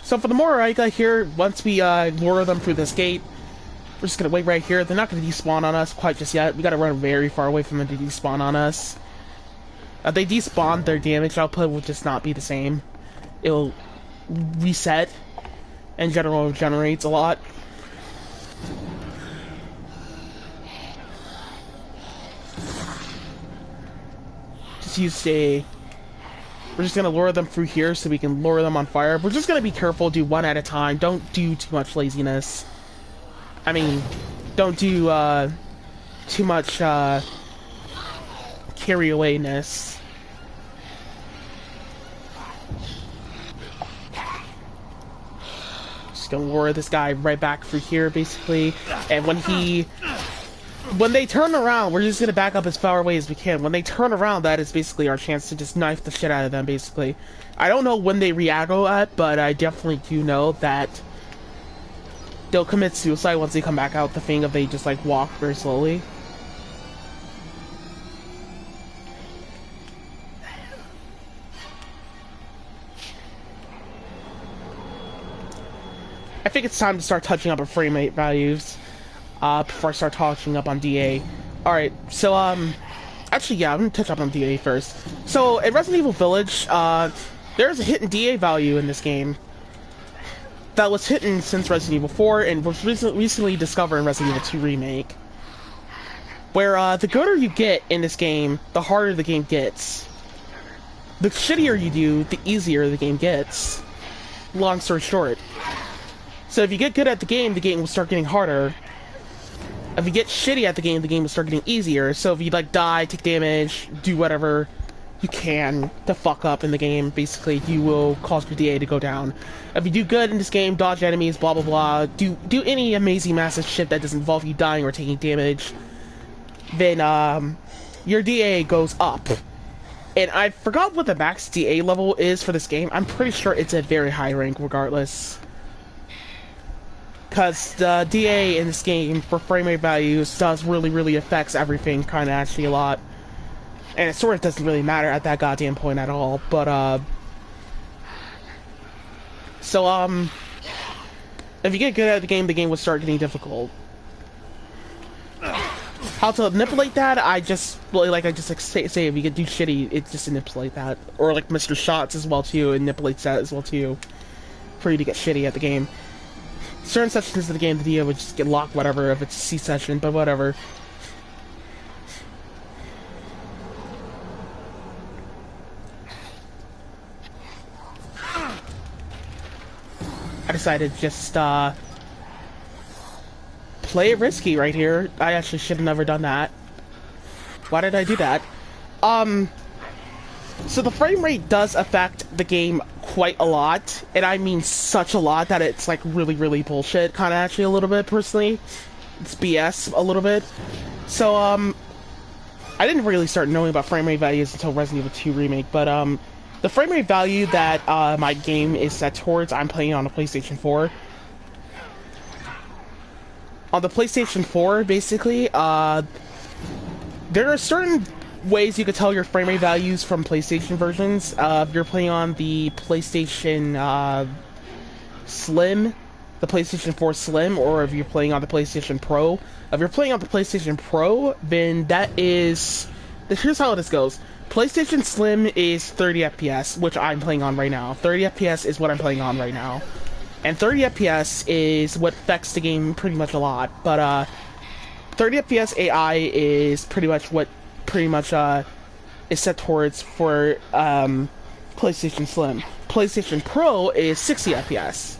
So for the Mororika here, once we lure them through this gate, we're just gonna wait right here. They're not gonna despawn on us quite just yet. We gotta run very far away from them to despawn on us. If they despawn, their damage output will just not be the same. It'll reset, and general regenerates a lot. We're just gonna lure them through here so we can lure them on fire. We're just gonna be careful, do one at a time. Don't do too much laziness. I mean, don't do too much carry awayness. Just gonna lure this guy right back through here, basically. And when they turn around, we're just gonna back up as far away as we can. When they turn around, that is basically our chance to just knife the shit out of them, basically. I don't know when they re-aggro at, but I definitely do know that they'll commit suicide once they come back out the thing if they just, like, walk very slowly. I think it's time to start touching up our frame rate values. Before I start touching up on DA. Alright, so, actually, yeah, I'm gonna touch up on DA first. So, in Resident Evil Village, there's a hidden DA value in this game that was hidden since Resident Evil 4 and was recently discovered in Resident Evil 2 Remake. Where, the gooder you get in this game, the harder the game gets. The shittier you do, the easier the game gets. Long story short. So if you get good at the game will start getting harder. If you get shitty at the game will start getting easier. So if you, like, die, take damage, do whatever you can to fuck up in the game, basically, you will cause your DA to go down. If you do good in this game, dodge enemies, blah blah blah, do any amazing massive shit that doesn't involve you dying or taking damage, then, your DA goes up. And I forgot what the max DA level is for this game. I'm pretty sure it's a very high rank regardless. Because the DA in this game for frame rate values does really affects everything kind of actually a lot. And it sort of doesn't really matter at that goddamn point at all. But, so, if you get good at the game will start getting difficult. How to manipulate that, I just say if you get do shitty, it just manipulate that. Or like Mr. Shots as well too, it manipulates that as well too. For you to get shitty at the game. Certain sections of the game, the DA would just get locked, whatever, if it's a C session, but whatever. I decided to just, play it risky right here. I actually should have never done that. Why did I do that? So the frame rate does affect the game quite a lot, and I mean such a lot that it's like really bullshit, kind of actually a little bit, personally. It's BS a little bit. So, I didn't really start knowing about frame rate values until Resident Evil 2 Remake, but, the frame rate value that, my game is set towards, I'm playing on a PlayStation 4. On the PlayStation 4, basically, there are certain ways you could tell your frame rate values from PlayStation versions. If you're playing on the PlayStation Slim, the PlayStation 4 Slim, or if you're playing on the PlayStation Pro. If you're playing on the PlayStation Pro, then that is... Here's how this goes. PlayStation Slim is 30 FPS, which I'm playing on right now. 30 FPS is what I'm playing on right now. And 30 FPS is what affects the game pretty much a lot. But 30 FPS AI is pretty much what is set towards for PlayStation Slim. PlayStation Pro is 60 FPS.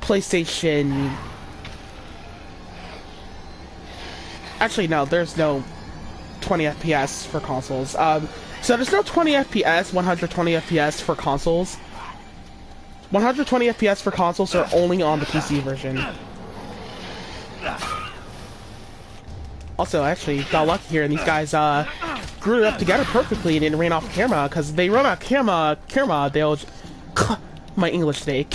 PlayStation... Actually, no, there's no 20 FPS for consoles. So there's no 20 FPS, 120 FPS for consoles. 120 FPS for consoles are only on the PC version. Also, I actually got lucky here, and these guys grew up together perfectly and didn't run off camera, because they run off camera, they'll... my English today.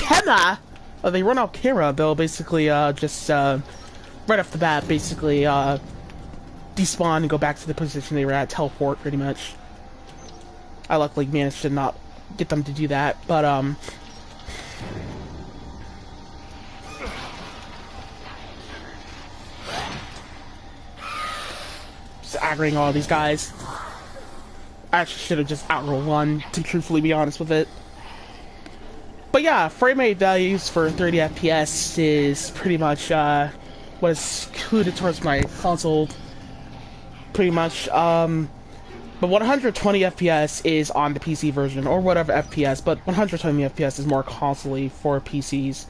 They run off camera, they'll basically just right off the bat, basically despawn and go back to the position they were at, teleport, pretty much. I luckily managed to not get them to do that, but just aggroing all these guys. I actually should have just outrolled one, to truthfully be honest with it. But yeah, frame rate values for 30 FPS is pretty much what is included towards my console. Pretty much, but 120 FPS is on the PC version, or whatever FPS, but 120 FPS is more constantly for PCs.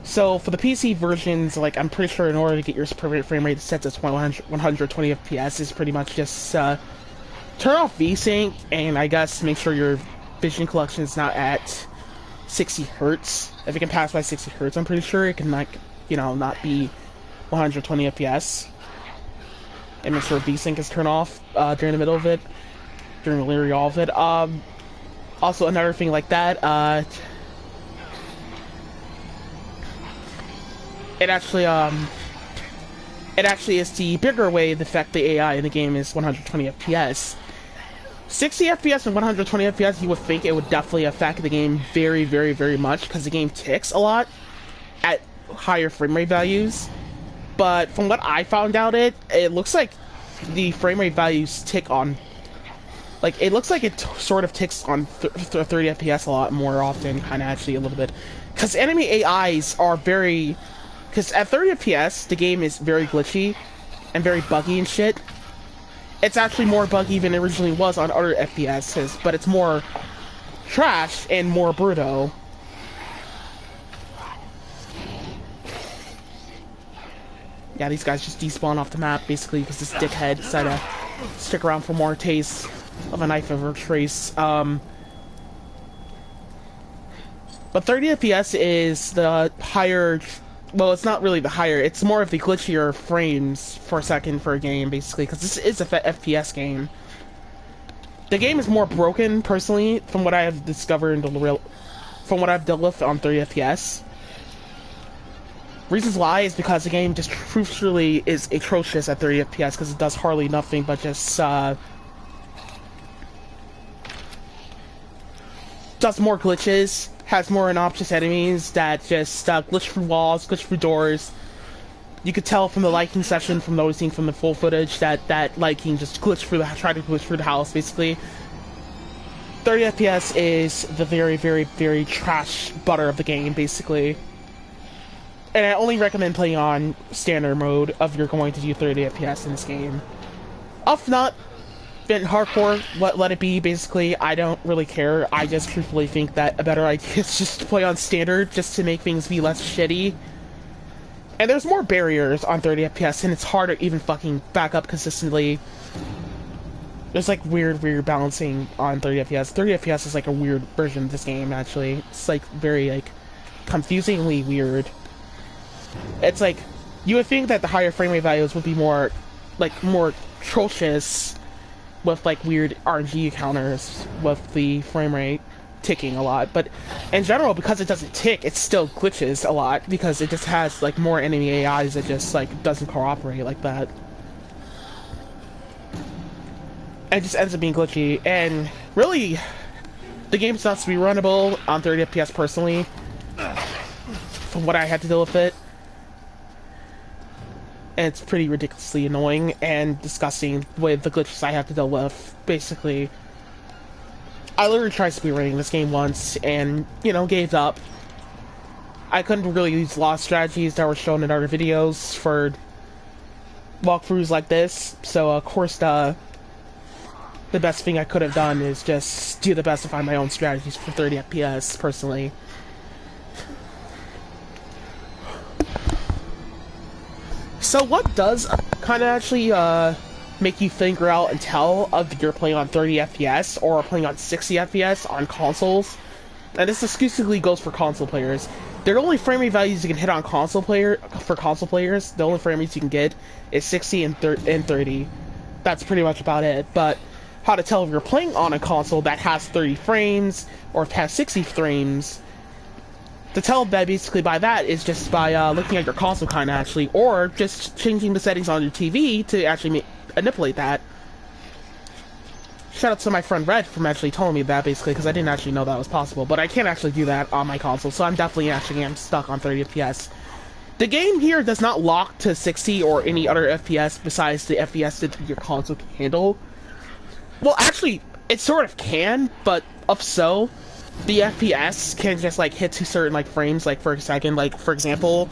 So for the PC versions, like, I'm pretty sure in order to get your frame rate set to 120 FPS is pretty much just turn off VSync, and I guess make sure your vision collection is not at 60 Hertz. If it can pass by 60 Hertz, I'm pretty sure it can, like, you know, not be 120 FPS. And make sure VSync is turned off during the middle of it, during literally all of it. Also, another thing like that, it actually is the bigger way to affect the AI in the game is 120 FPS. 60 FPS and 120 FPS, you would think it would definitely affect the game very, very, very much, because the game ticks a lot at higher frame rate values. But from what I found out, it looks like the frame rate values tick on, like, it looks like it sort of ticks on 30 FPS a lot more often, kind of actually a little bit. Because enemy AIs are very, because at 30 FPS, the game is very glitchy and very buggy and shit. It's actually more buggy than it originally was on other FPSs, but it's more trash and more brutal. Yeah, these guys just despawn off the map, basically, because this dickhead decided to stick around for more taste of a knife of a trace. But 30 FPS is the higher... Well, it's not really the higher, it's more of the glitchier frames per second for a game, basically, because this is a FPS game. The game is more broken, personally, from what I have discovered in the real... From what I've dealt with on 30 FPS. Reasons why is because the game just truthfully is atrocious at 30 FPS, because it does hardly nothing but just, does more glitches, has more innocuous enemies that just glitch through walls, glitch through doors. You could tell from the lighting session, from noticing from the full footage, that lighting just glitched through tried to glitch through the house, basically. 30 FPS is the very, very, very trash butter of the game, basically. And I only recommend playing on standard mode if you're going to do 30 FPS in this game. If not, then hardcore, let it be, basically. I don't really care. I just truthfully think that a better idea is just to play on standard, just to make things be less shitty. And there's more barriers on 30 FPS, and it's hard to even fucking back up consistently. There's like weird balancing on 30 FPS. 30 FPS is like a weird version of this game, actually. It's like very, like, confusingly weird. It's like, you would think that the higher frame rate values would be more, like, more atrocious with, like, weird RNG counters with the frame rate ticking a lot. But in general, because it doesn't tick, it still glitches a lot, because it just has, like, more enemy AIs that just, like, doesn't cooperate like that. And it just ends up being glitchy, and really, the game's not to be runnable on 30 FPS personally, from what I had to deal with it. And it's pretty ridiculously annoying and disgusting with the glitches I have to deal with, basically. I literally tried speedrunning this game once, and, you know, gave up. I couldn't really use a lot of strategies that were shown in other videos for walkthroughs like this, so of course the best thing I could have done is just do the best to find my own strategies for 30 FPS, personally. So what does kind of actually make you figure out and tell if you're playing on 30 FPS or playing on 60 FPS on consoles. And this exclusively goes for console players. The only frame rate values you can hit on console players, the only frame rates you can get is 60 and 30. That's pretty much about it. But how to tell if you're playing on a console that has 30 frames or if it has 60 frames, to tell that basically by that is just by looking at your console kind of actually, or just changing the settings on your TV to actually manipulate that. Shout out to my friend Red for actually telling me that basically, because I didn't actually know that was possible, but I can't actually do that on my console, so I'm definitely actually am stuck on 30 FPS. The game here does not lock to 60 or any other FPS besides the FPS that your console can handle. Well, actually, it sort of can, but if so, the FPS can just like hit to certain like frames, like for a second, like for example,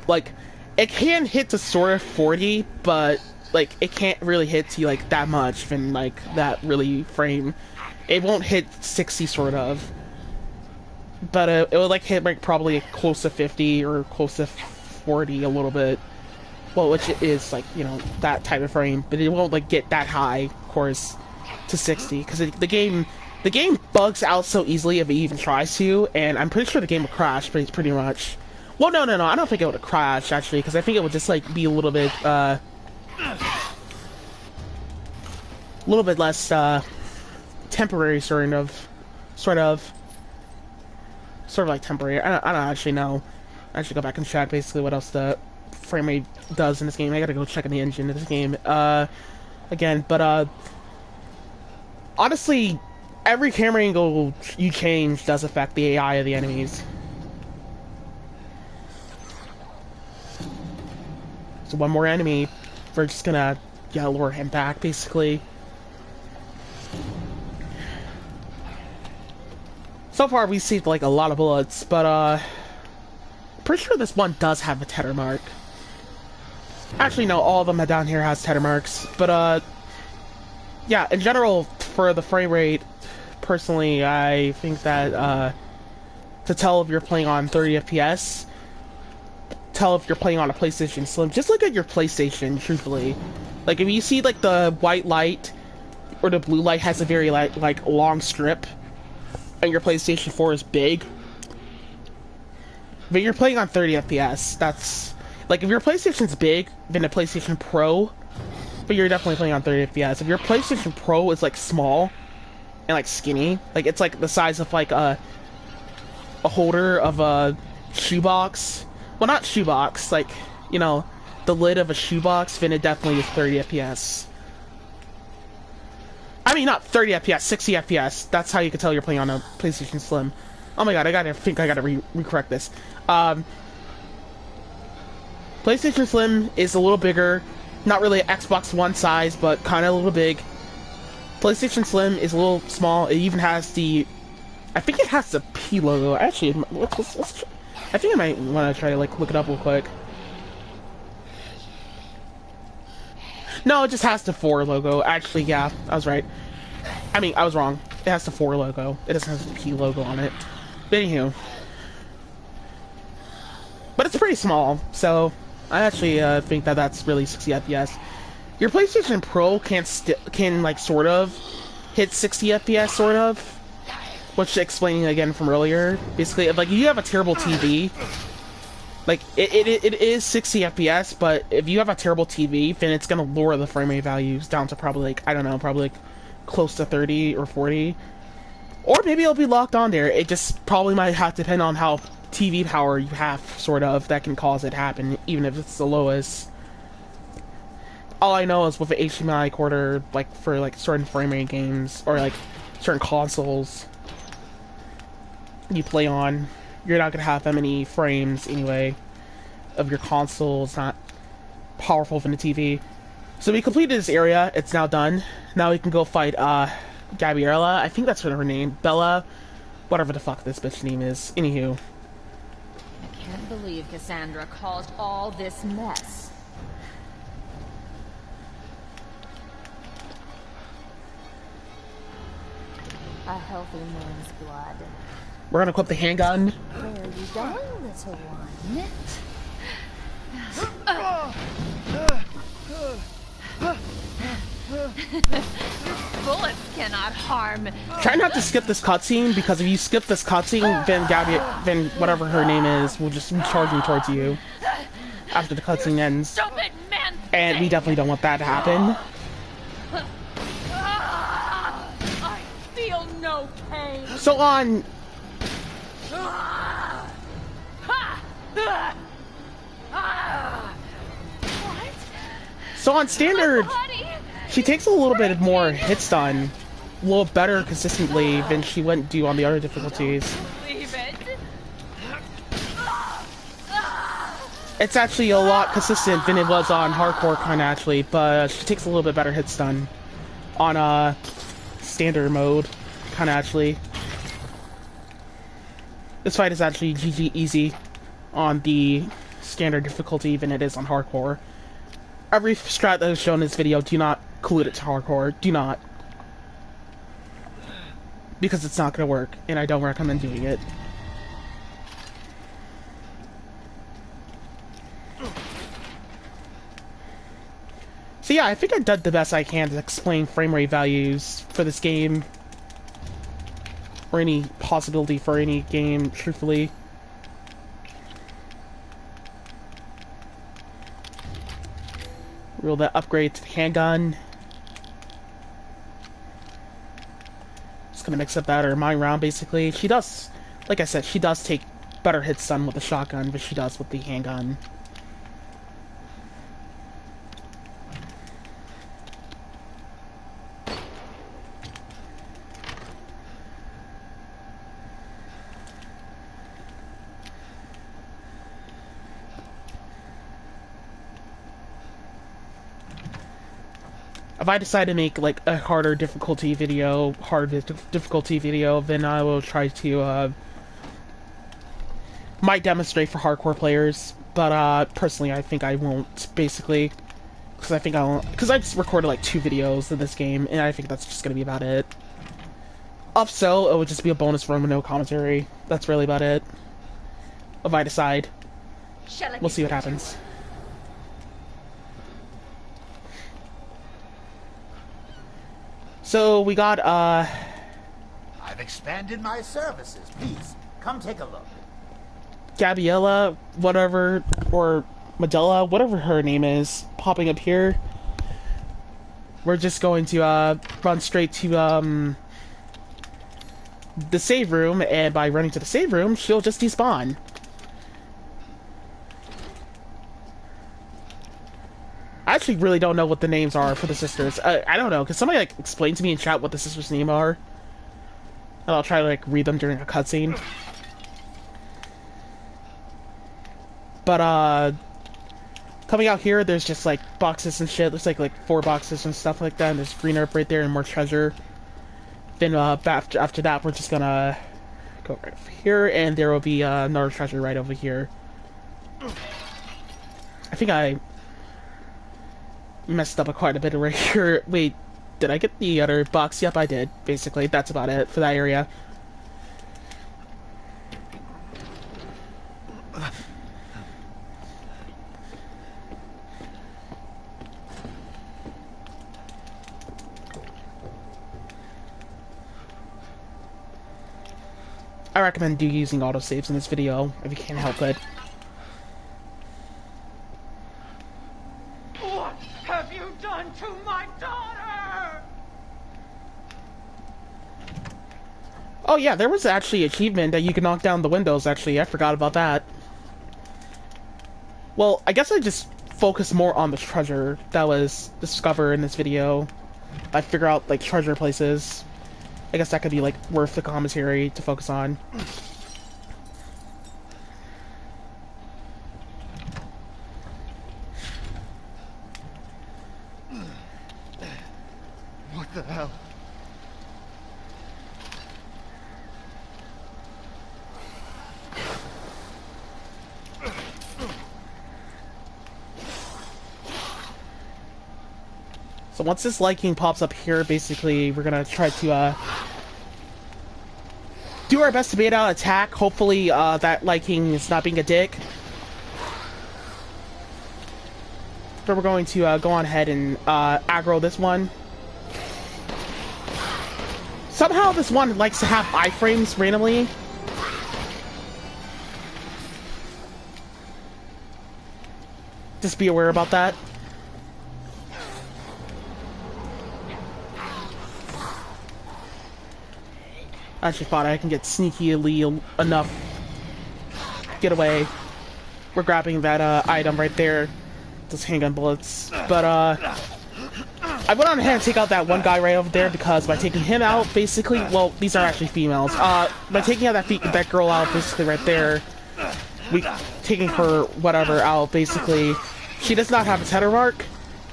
like it can hit to sort of 40, but like it can't really hit to like that much in like that really frame. It won't hit 60 sort of, but it would like hit like probably close to 50 or close to 40 a little bit. Well, which is like, you know, that type of frame, but it won't like get that high, of course, to 60 because the game bugs out so easily if it even tries to, and I'm pretty sure the game will crash pretty much. Well, no, I don't think it would crash actually, because I think it would just like be a little bit less temporary, sort of like temporary. I don't actually know. I should go back and check basically what else the frame rate does in this game. I gotta go check in the engine of this game again, but honestly, every camera angle you change does affect the AI of the enemies. So one more enemy, we're just gonna lure him back basically. So far we've seen like a lot of bullets, but pretty sure this one does have a tether mark. Actually no, all of them down here has tether marks, but yeah, in general for the frame rate, personally I think that to tell if you're playing on 30 FPS, tell if you're playing on a PlayStation Slim, just look at your PlayStation truthfully. Like if you see like the white light or the blue light has a very like long strip and your PlayStation 4 is big, but you're playing on 30 FPS, that's like if your PlayStation's big then the PlayStation Pro, but you're definitely playing on 30 FPS. If your PlayStation Pro is like small and like skinny, like it's like the size of like a holder of a shoebox, well not shoebox, like, you know, the lid of a shoebox, then it definitely is 30 FPS. I mean not 30 FPS, 60 FPS. That's how you can tell you're playing on a PlayStation Slim. Oh my god, I gotta re-correct this. PlayStation Slim is a little bigger, not really Xbox One size, but kind of a little big. PlayStation Slim is a little small. It even has the, I think it has the P logo. Actually, let's try. I think I might want to try to like look it up real quick. No, it just has the 4 logo. Actually, yeah, I was right. I mean, I was wrong. It has the 4 logo. It doesn't have the P logo on it. But anywho. But it's pretty small, so I actually think that that's really 60 FPS. Your PlayStation Pro can like sort of hit 60 FPS, sort of. Which, explaining again from earlier, basically, if like you have a terrible TV, like it is 60 FPS, but if you have a terrible TV, then it's gonna lower the frame rate values down to probably like, I don't know, probably like close to 30 or 40, or maybe it'll be locked on there. It just probably might have to depend on how TV power you have, sort of, that can cause it to happen, even if it's the lowest. All I know is with an HDMI corder, like for like certain frame rate games or like certain consoles you play on, you're not gonna have that many frames anyway of your console. It's not powerful from the TV. So we completed this area. It's now done. Now we can go fight Gabriella. I think that's her name. Bella. Whatever the fuck this bitch name is. Anywho. I can't believe Cassandra caused all this mess. A healthy man's blood. We're gonna equip the handgun. Where are you going, little one? Bullets cannot harm. Try not to skip this cutscene, because if you skip this cutscene, then whatever her name is will just be charging towards you after the cutscene ends. Stupid man! And we definitely don't want that to happen. I feel no pain. So on... What? So on standard, she takes a little bit more hit stun, a little better consistently than she wouldn't do on the other difficulties. Leave it. It's actually a lot consistent than it was on hardcore, kinda actually, but she takes a little bit better hit stun on standard mode, kinda actually. This fight is actually GG easy on the standard difficulty than it is on hardcore. Every strat that is shown in this video, do not include it to hardcore. Do not. Because it's not going to work, and I don't recommend doing it. So yeah, I think I did the best I can to explain frame rate values for this game. Or any possibility for any game, truthfully. Roll that upgrade to the handgun. Just gonna mix up that or mine round basically. She does, like I said, she does take better hit stun with the shotgun than she does with the handgun. If I decide to make like a harder difficulty video, then I will try to might demonstrate for hardcore players. But personally, I think I won't. Basically, because I've recorded like 2 videos of this game, and I think that's just gonna be about it. If so, it would just be a bonus run with no commentary. That's really about it. If I decide, we'll see what happens. So we got I've expanded my services. Please, come take a look. Gabriella, whatever, or Medella, whatever her name is, popping up here. We're just going to run straight to the save room, and by running to the save room, she'll just despawn. I actually really don't know what the names are for the sisters. I don't know. Can somebody like explain to me in chat what the sisters' names are? And I'll try to like read them during a cutscene. But coming out here, there's just like boxes and shit. Looks like 4 boxes and stuff like that. And there's green herb right there and more treasure. Then after that, we're just gonna go right over here, and there will be another treasure right over here. I think I messed up quite a bit right here. Wait, did I get the other box? Yep, I did. Basically, that's about it for that area. I recommend using autosaves in this video if you can't help it. What have you done to my daughter? Oh yeah, there was actually an achievement that you can knock down the windows, actually. I forgot about that. Well, I guess I just focused more on the treasure that was discovered in this video. I figure out, like, treasure places. I guess that could be, like, worth the commentary to focus on. What the hell? So once this liking pops up here, basically, we're gonna try to, do our best to bait out attack. Hopefully, that liking is not being a dick. But we're going to, go on ahead and, aggro this one. Somehow this one likes to have iframes randomly. Just be aware about that. I actually thought I can get sneakily enough. Get away. We're grabbing that item right there. Those handgun bullets. But I went on ahead and take out that one guy right over there because by taking him out, basically, well, these are actually females. By taking out that girl out, basically right there, taking her whatever out, basically, she does not have a tether mark,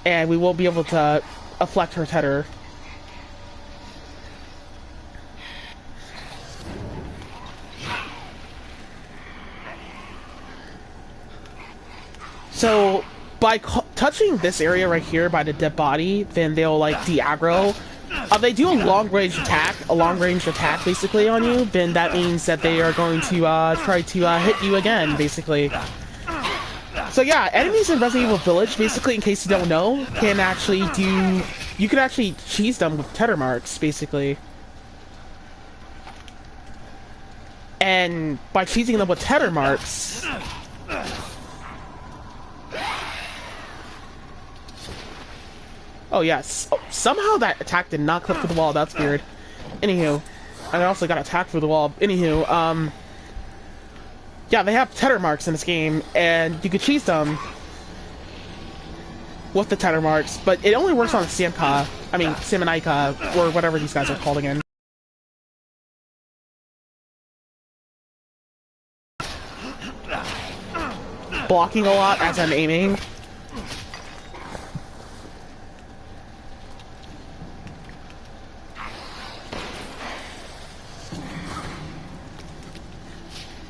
and we won't be able to affect her tether. So, by touching this area right here by the dead body, then they'll like de-aggro. They do a long-range attack basically on you, then that means that they are going to try to hit you again, basically. So yeah, enemies in Resident Evil Village, basically, in case you don't know, can actually do... You can actually cheese them with tether marks, basically. And by cheesing them with tether marks... Oh yes. Oh, somehow that attack did not clip through the wall. That's weird. Anywho, and I also got attacked through the wall. Anywho, yeah, they have tether marks in this game, and you could cheese them with the tether marks, but it only works on Samka. I mean, Simonica, or whatever these guys are called again. Blocking a lot as I'm aiming.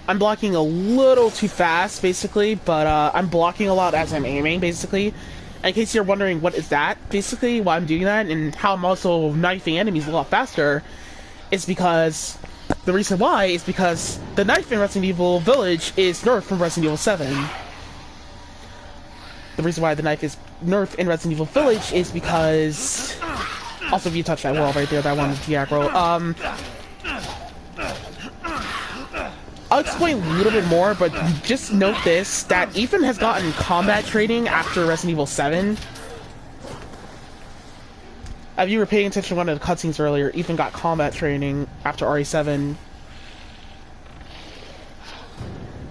I'm blocking a little too fast, basically, but I'm blocking a lot as I'm aiming, basically. And in case you're wondering what is that, basically, why I'm doing that, and how I'm also knifing enemies a lot faster, is because... The reason why is because the knife in Resident Evil Village is nerfed from Resident Evil 7. The reason why the knife is nerfed in Resident Evil Village is because... Also, if you touch that wall right there, that one is de-aggro. I'll explain a little bit more, but just note this, that Ethan has gotten combat training after Resident Evil 7. If you were paying attention to one of the cutscenes earlier, Ethan got combat training after RE7.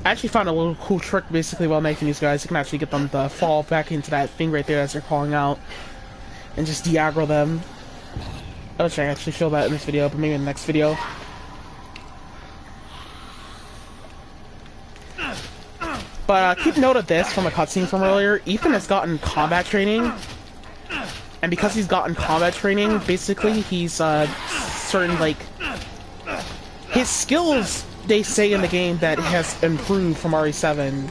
I actually found a little cool trick, basically, while making these guys. You can actually get them to fall back into that thing right there as they're calling out, and just de-aggro them. I wish I actually show that in this video, but maybe in the next video. But keep note of this from a cutscene from earlier. Ethan has gotten combat training, and because he's gotten combat training, basically he's certain like his skills. They say in the game that has improved from RE7.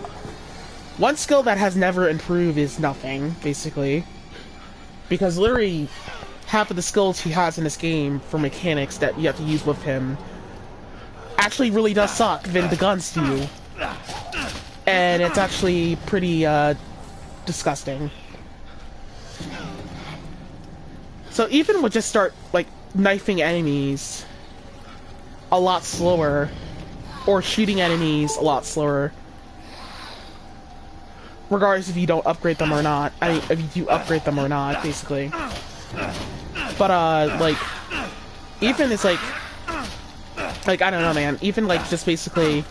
One skill that has never improved is nothing, basically, because literally half of the skills he has in this game for mechanics that you have to use with him actually really does suck than the guns do. And it's actually pretty, disgusting. So Ethan would just start, like, knifing enemies a lot slower, or shooting enemies a lot slower, regardless if you don't upgrade them or not. I mean, if you do upgrade them or not, basically. But, like, Ethan is, like, I don't know, man. Ethan, like, just basically...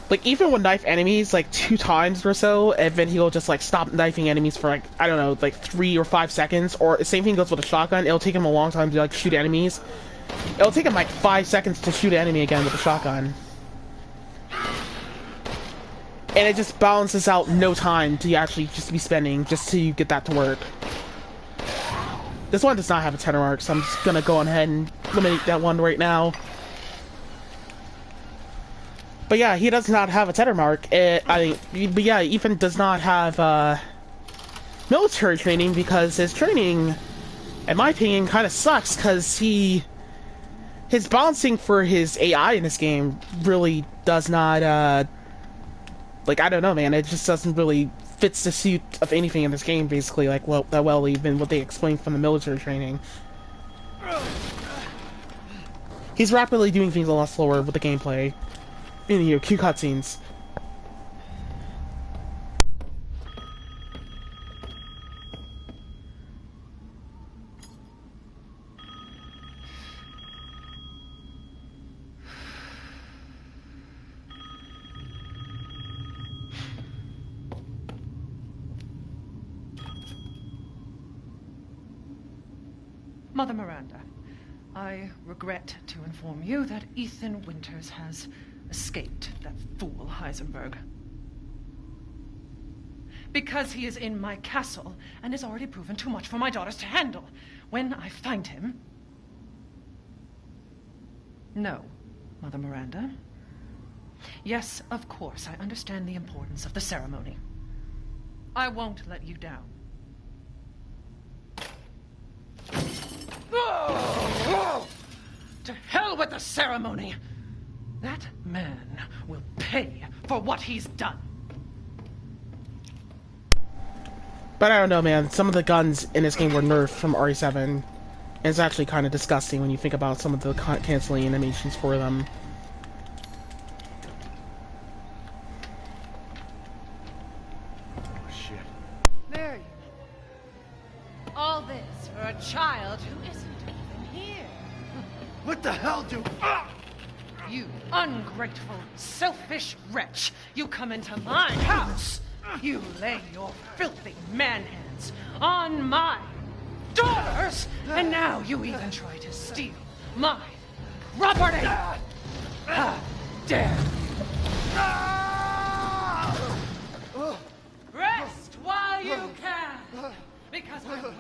Like, Ethan would knife enemies, like, 2 times or so, and then he'll just, like, stop knifing enemies for, like, I don't know, like, 3 or 5 seconds, or the same thing goes with a shotgun. It'll take him a long time to, like, shoot enemies. It'll take him, like, 5 seconds to shoot an enemy again with a shotgun. And it just balances out no time to actually just be spending just to get that to work. This one does not have a tether mark, so I'm just gonna go ahead and eliminate that one right now. But yeah, he does not have a tether mark. But yeah, Ethan does not have military training because his training, in my opinion, kind of sucks because his balancing for his AI in this game really does not, like, I don't know, man, it just doesn't really fits the suit of anything in this game, basically, like, well, even what they explained from the military training. He's rapidly doing things a lot slower with the gameplay. In cue cutscenes. Mother Miranda, I regret to inform you that Ethan Winters has escaped that fool Heisenberg. Because he is in my castle and has already proven too much for my daughters to handle. When I find him... No, Mother Miranda. Yes, of course, I understand the importance of the ceremony. I won't let you down. To hell with the ceremony! That man will pay for what he's done. But I don't know, man. Some of the guns in this game were nerfed from RE7. And it's actually kind of disgusting when you think about some of the canceling animations for them. Oh, shit. There you go. All this for a child who isn't even here. What the hell do... You ungrateful, selfish wretch! You come into my house! You lay your filthy man-hands on my daughters! And now you even try to steal my property! How dare you! Rest while you can! Because I will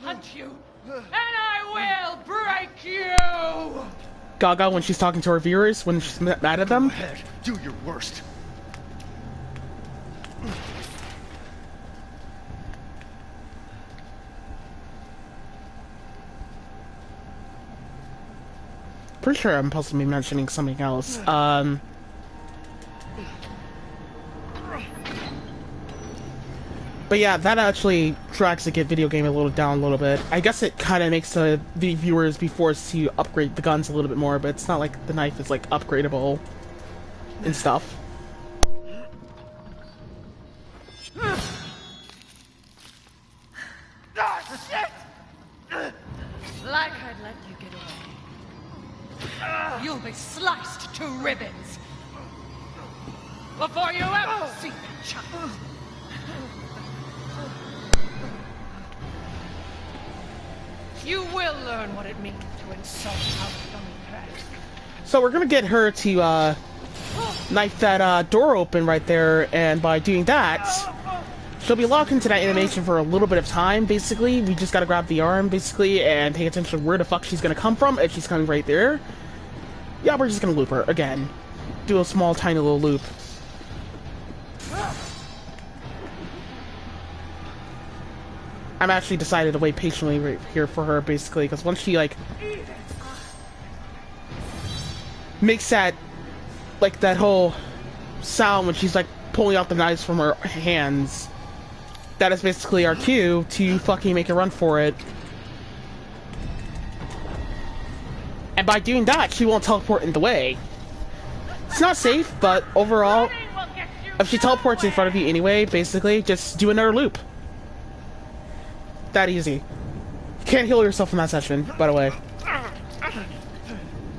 hunt you, and I will break you! Gaga, when she's talking to her viewers, when she's mad at them. Go ahead. Do your worst. Pretty sure I'm supposed to be mentioning something else. But yeah, that actually drags the video game a little down a little bit. I guess it kind of makes the viewers be forced to upgrade the guns a little bit more, but it's not like the knife is like upgradable and stuff. Like I'd let you get away. You'll be sliced to ribbons before you ever see that child. You will learn what it means to insult our democracy. So we're gonna get her to knife that door open right there, and by doing that, she'll be locked into that animation for a little bit of time. Basically, we just gotta grab the arm, basically, and pay attention to where the fuck she's gonna come from. If she's coming right there, yeah, we're just gonna loop her again. Do a small, tiny little loop. I'm actually decided to wait patiently right here for her, basically, because once she, like, makes that, like, that whole sound when she's, like, pulling out the knives from her hands, that is basically our cue to fucking make a run for it. And by doing that, she won't teleport in the way. It's not safe, but overall, if she teleports in front of you anyway, basically, just do another loop. That easy. You can't heal yourself in that session, by the way.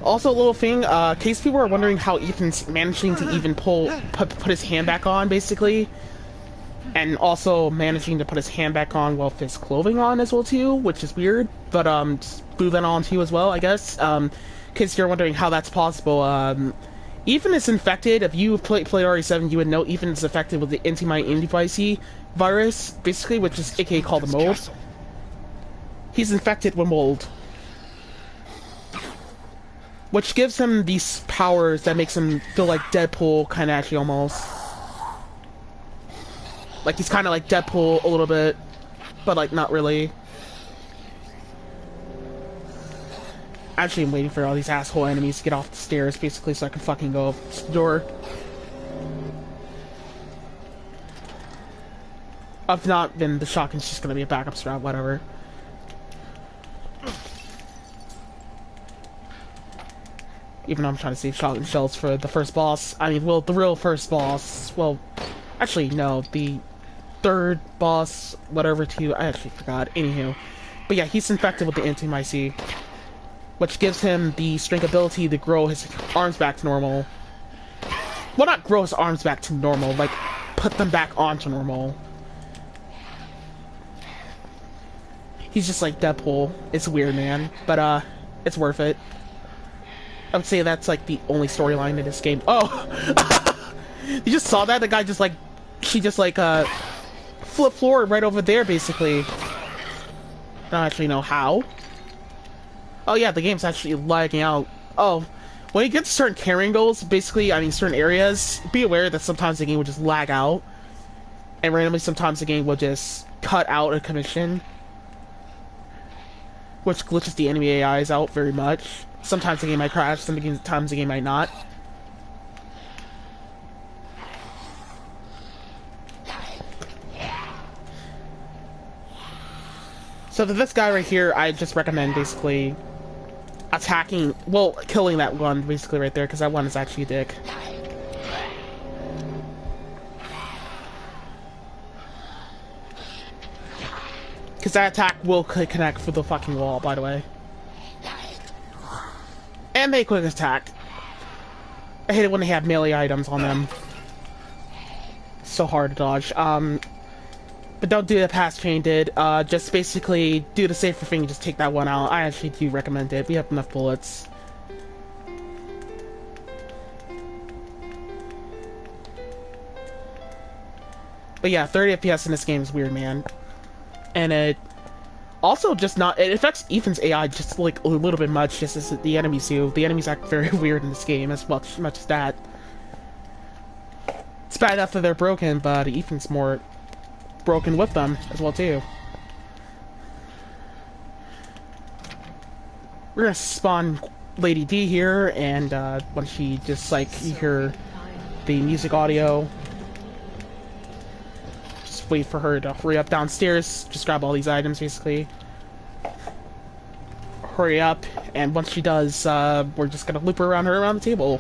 Also, a little thing, in case people are wondering how Ethan's managing to even put his hand back on, basically. And also managing to put his hand back on while with his clothing on as well, too, which is weird. But, just glue that on, too, as well, I guess. In case you're wondering how that's possible, Ethan is infected. If you played RE7, you would know Ethan is affected with the anti-antibody virus, basically, which is aka called the mold. He's infected with mold, which gives him these powers that makes him feel like Deadpool, kind of actually almost. Like he's kind of like Deadpool a little bit, but like not really. Actually, I'm waiting for all these asshole enemies to get off the stairs, basically, so I can fucking go up the door. If not, then the shotgun's just gonna be a backup strat, whatever. Even though I'm trying to save shotgun shells for the first boss. I mean, well, the real first boss. Well, actually, no, the third boss, whatever, I actually forgot. Anywho. But yeah, he's infected with the Antimycete, which gives him the strength ability to grow his arms back to normal. Well, not grow his arms back to normal, like, put them back onto normal. He's just like Deadpool. It's weird, man. But, it's worth it. I would say that's, like, the only storyline in this game. Oh! You just saw that? The guy just, like... She just, like, flipped forward right over there, basically. I don't actually know how. Oh, yeah, the game's actually lagging out. Oh, when you get to certain carrying goals, basically, I mean, certain areas, be aware that sometimes the game will just lag out. And randomly, sometimes the game will just cut out a commission. Which glitches the enemy AIs out very much. Sometimes the game might crash, sometimes the game might not. So for this guy right here, I just recommend basically attacking, well, killing that one basically right there, because that one is actually a dick. Because that attack will connect for the fucking wall, by the way. And they quick attack. I hate it when they have melee items on them. So hard to dodge. But don't do the pass chain did. Just basically do the safer thing and just take that one out. I actually do recommend it. We have enough bullets. But yeah, 30 FPS in this game is weird, man. And it also just not... It affects Ethan's AI just like a little bit much, just as the enemies do. The enemies act very weird in this game as much as that. It's bad enough that they're broken, but Ethan's more broken with them as well too. We're gonna spawn Lady D here, and when she just like you hear the music audio, just wait for her to hurry up downstairs. Just grab all these items basically. Hurry up, and once she does, we're just gonna loop her around the table.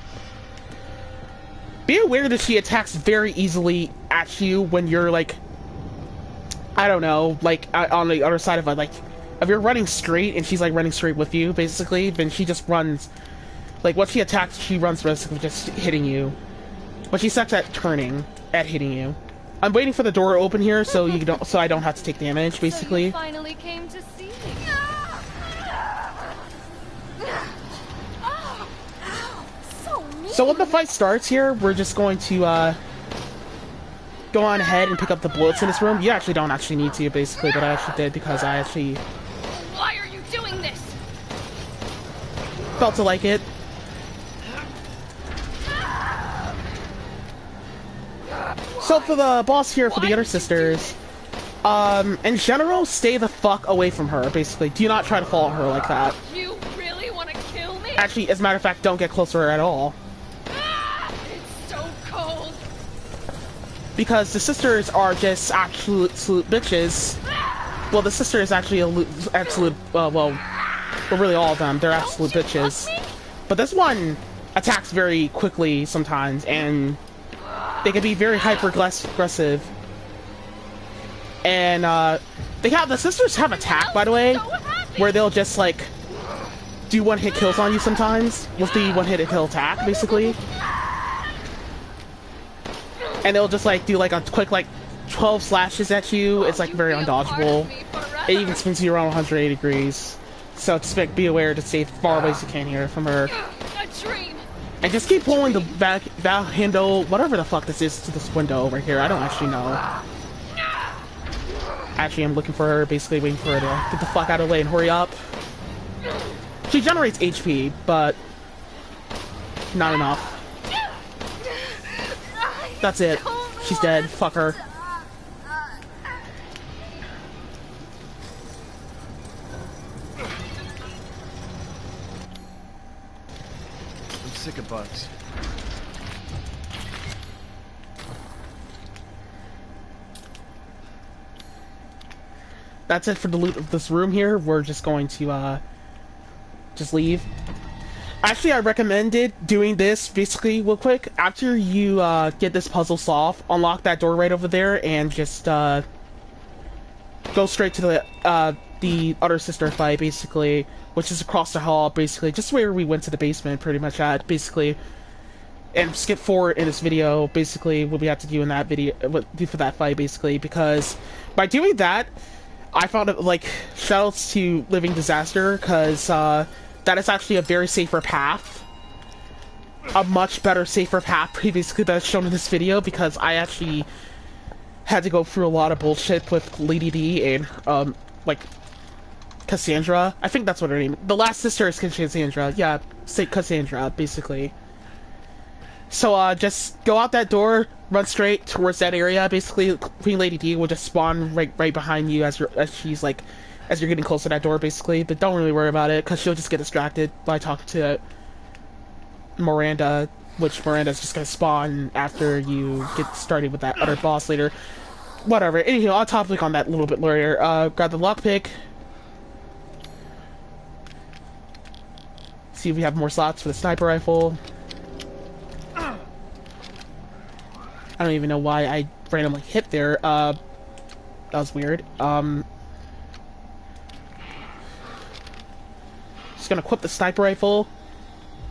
Be aware that she attacks very easily at you when you're like, I don't know, like, on the other side of it, like, if you're running straight and she's, like, running straight with you, basically, then she just runs, like, once she attacks, she runs basically just hitting you. But she sucks at turning, at hitting you. I'm waiting for the door to open here so I don't have to take damage, basically. So you finally came to see me. So when the fight starts here, we're just going to, go on ahead and pick up the bullets in this room. You actually don't actually need to, basically, but I actually did because I actually... Why are you doing this? Felt to like it. So for the boss here, for the other sisters, in general, stay the fuck away from her, basically. Do not try to follow her like that. You really want to kill me? Actually, as a matter of fact, don't get close to her at all. It's so cold. Because the sisters are just absolute bitches. Well, the sister is actually absolute, well, really all of them. They're absolute bitches. But this one attacks very quickly sometimes, and they can be very hyper-aggressive. And, the sisters have attack, by the way, where they'll just, like, do one-hit kills on you sometimes, with the one-hit kill attack, basically. And they'll just, like, do, like, a quick, like, 12 slashes at you. It's, like, very undodgeable. It even spins you around 180 degrees. So just, like, be aware to stay as far away as you can here from her. And just keep pulling the back handle, whatever the fuck this is, to this window over here. I don't actually know. Actually, I'm looking for her, basically waiting for her to get the fuck out of the way and hurry up. She generates HP, but not enough. That's it. She's dead. Fuck her. I'm sick of bugs. That's it for the loot of this room here. We're just going to, just leave. Actually, I recommended doing this basically real quick. After you get this puzzle solved, unlock that door right over there and just go straight to the other sister fight, basically, which is across the hall, basically, just where we went to the basement, pretty much at, basically. And skip forward in this video, basically, what we have to do in that video, do for that fight, basically, because by doing that, I found it, like, shoutouts to Living Disaster, because, that is actually a very safer path. A much better, safer path previously that's shown in this video, because I actually had to go through a lot of bullshit with Lady D and, like, Cassandra. I think that's what her name is. The last sister is Cassandra. Yeah, say Cassandra, basically. So, just go out that door, run straight towards that area. Basically, Queen Lady D will just spawn right behind you as you're getting close to that door, basically. But don't really worry about it, because she'll just get distracted by talking to Miranda, which Miranda's just gonna spawn after you get started with that other boss later. Whatever. Anyhow, I'll topic on that a little bit later. Grab the lockpick. See if we have more slots for the sniper rifle. I don't even know why I randomly hit there. That was weird. Just gonna equip the sniper rifle.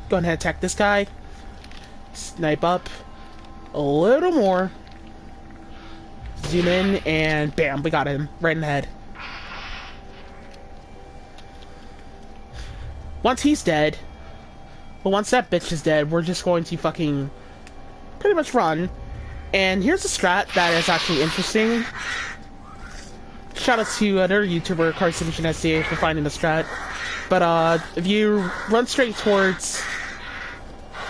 Go ahead and attack this guy. Snipe up. A little more. Zoom in, and bam, we got him. Right in the head. Once he's dead, well, once that bitch is dead, we're just going to fucking pretty much run. And here's a strat that is actually interesting. Shout out to another YouTuber, Carson SCA, for finding the strat. But if you run straight towards,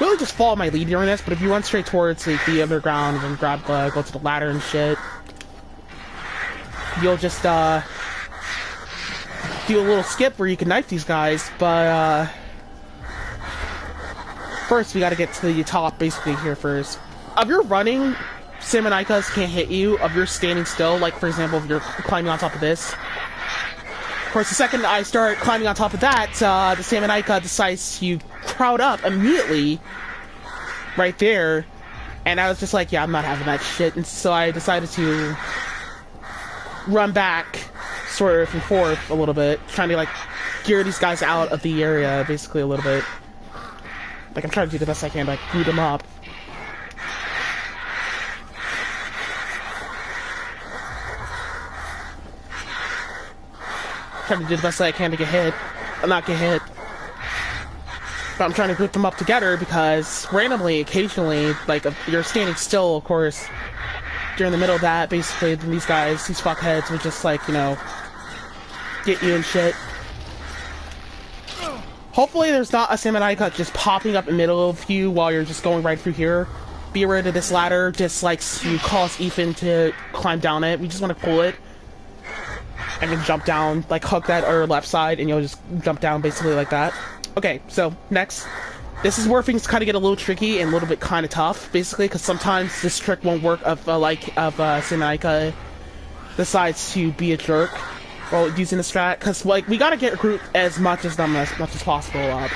really just follow my lead during this, but if you run straight towards like the underground and go to the ladder and shit, you'll just do a little skip where you can knife these guys, but first we gotta get to the top basically here first. If you're running, Sam and Ikas can't hit you. If you're standing still, like for example, if you're climbing on top of this. Of course, the second I start climbing on top of that, the Sam and Ikas decides to crowd up immediately right there. And I was just like, yeah, I'm not having that shit. And so I decided to run back, sort of and forth a little bit, trying to like gear these guys out of the area, basically a little bit. Like I'm trying to do the best I can to like boot them up. Trying to do the best I can to get hit, not get hit. But I'm trying to group them up together because randomly, occasionally, like if you're standing still, of course, during the middle of that, basically, then these guys, these fuckheads would just like, you know, get you and shit. Hopefully there's not a Samurai Cut just popping up in the middle of you while you're just going right through here. Be aware that this ladder just likes to cause Ethan to climb down it. We just want to pull it. And then jump down, like hook that or left side, and you'll just jump down basically like that. Okay, so next. This is where things kind of get a little tricky and a little bit kind of tough, basically, because sometimes this trick won't work if Sinaika decides to be a jerk while using the strat, because like we gotta get a group as much as possible up.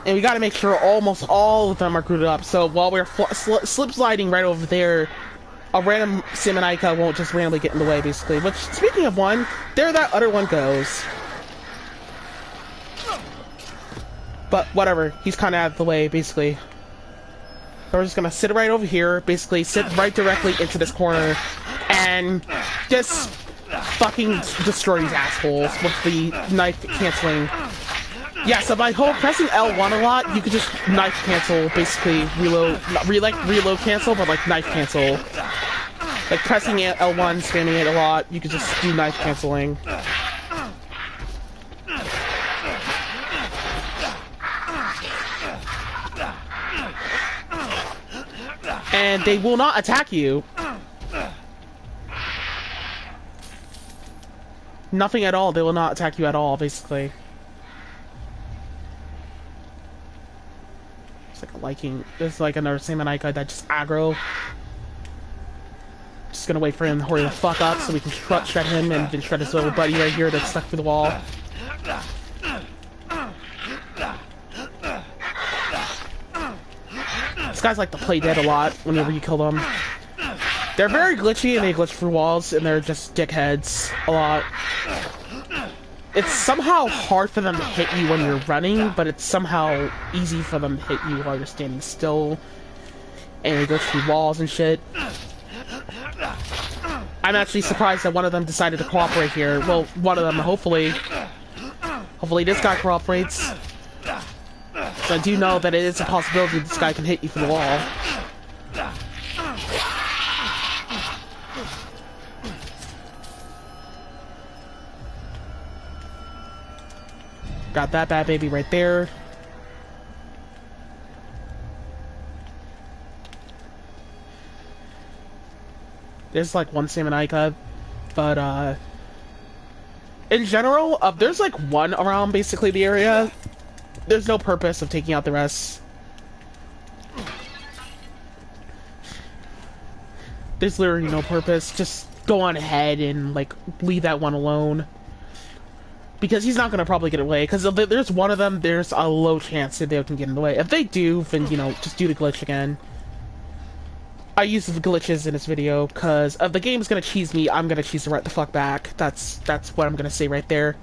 And we gotta make sure almost all of them are grouped up, so while we're slip sliding right over there, a random Simonika won't just randomly get in the way, basically. Which, speaking of one, there that other one goes. But whatever, he's kind of out of the way, basically. So we're just gonna sit right over here, basically sit right directly into this corner, and just fucking destroy these assholes with the knife canceling. Yeah, so by pressing L1 a lot, you could just knife cancel, basically reload, reload cancel, but like knife cancel. Like pressing L1, spamming it a lot, you could just do knife canceling. And they will not attack you. Nothing at all, they will not attack you at all, basically. It's like a liking. There's like another Samurai that just aggro. Just gonna wait for him to hurry the fuck up so we can shred him and then shred his little buddy right here that's stuck to the wall. guys like to play dead a lot whenever you kill them. They're very glitchy and they glitch through walls and they're just dickheads a lot. It's somehow hard for them to hit you when you're running, but it's somehow easy for them to hit you while you're standing still. And they glitch through walls and shit. I'm actually surprised that one of them decided to cooperate here. Well, one of them, hopefully. Hopefully this guy cooperates. So I do know that it is a possibility this guy can hit you from the wall. Got that bad baby right there. There's like one Salmonica, but in general, there's like one around basically the area. There's no purpose of taking out the rest. There's literally no purpose. Just go on ahead and like leave that one alone. Because he's not gonna probably get away. Because if there's one of them, there's a low chance that they can get in the way. If they do, then you know, just do the glitch again. I use the glitches in this video because if the game's gonna cheese me, I'm gonna cheese it right the fuck back. That's what I'm gonna say right there.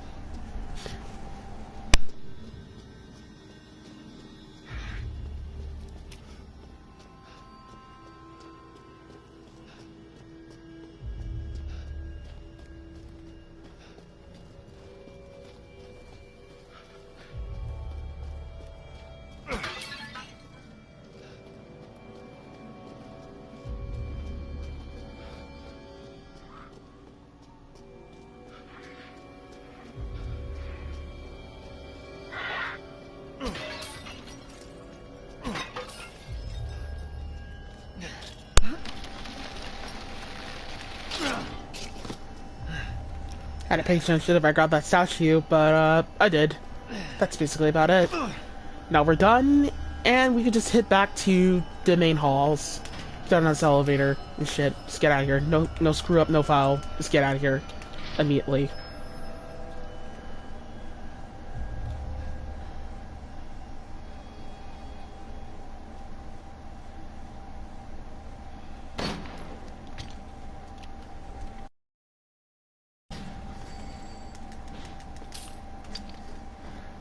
Had to pay attention if I grabbed that statue, but I did. That's basically about it. Now we're done, and we can just hit back to the main halls. Down on this elevator and shit. Just get out of here. No screw up, no foul. Just get out of here immediately.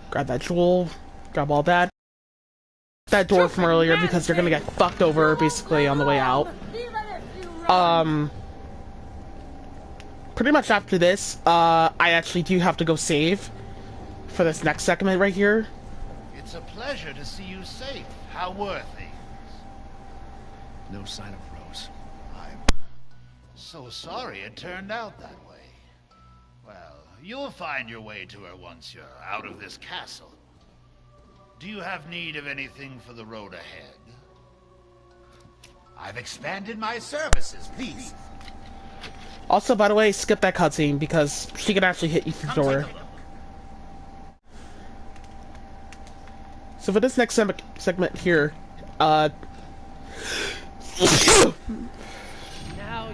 Grab that jewel, grab all that. That door from earlier because they're gonna get fucked over basically on the way out. Pretty much after this, I actually do have to go save for this next segment right here. It's a pleasure to see you safe. How were things? No sign of Rose. I'm so sorry it turned out that way. Well, you'll find your way to her once you're out of this castle. Do you have need of anything for the road ahead? I've expanded my services, please. Also, by the way, skip that cutscene because she can actually hit you through the door. So for this next segment here, Now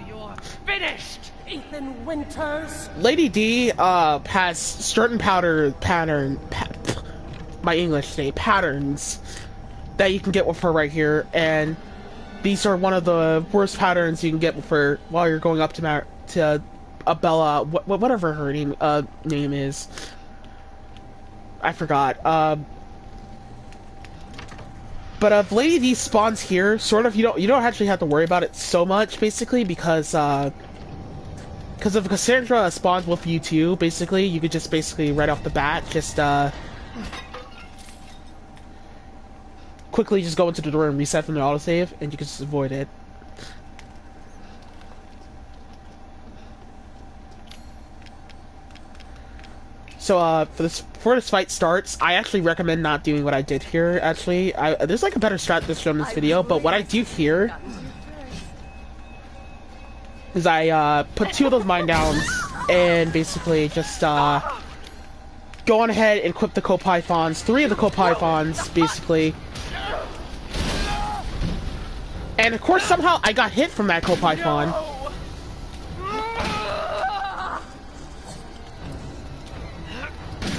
you're finished, Ethan Winters. Lady D has certain patterns that you can get with her right here, and these are one of the worst patterns you can get with her while you're going up to Abella, whatever her name is. I forgot. But if Lady D spawns here, sort of, you don't actually have to worry about it so much, basically, because if Cassandra spawns with you too, basically, you could just basically right off the bat just quickly just go into the door and reset from the autosave, and you can just avoid it. So before this fight starts, I actually recommend not doing what I did here. Actually, there's like a better strat that's shown in this video, but what I do here is I put 2 of those mine downs and basically just go on ahead and equip the Copythons, 3 of the Copythons basically. And of course somehow I got hit from that Copython.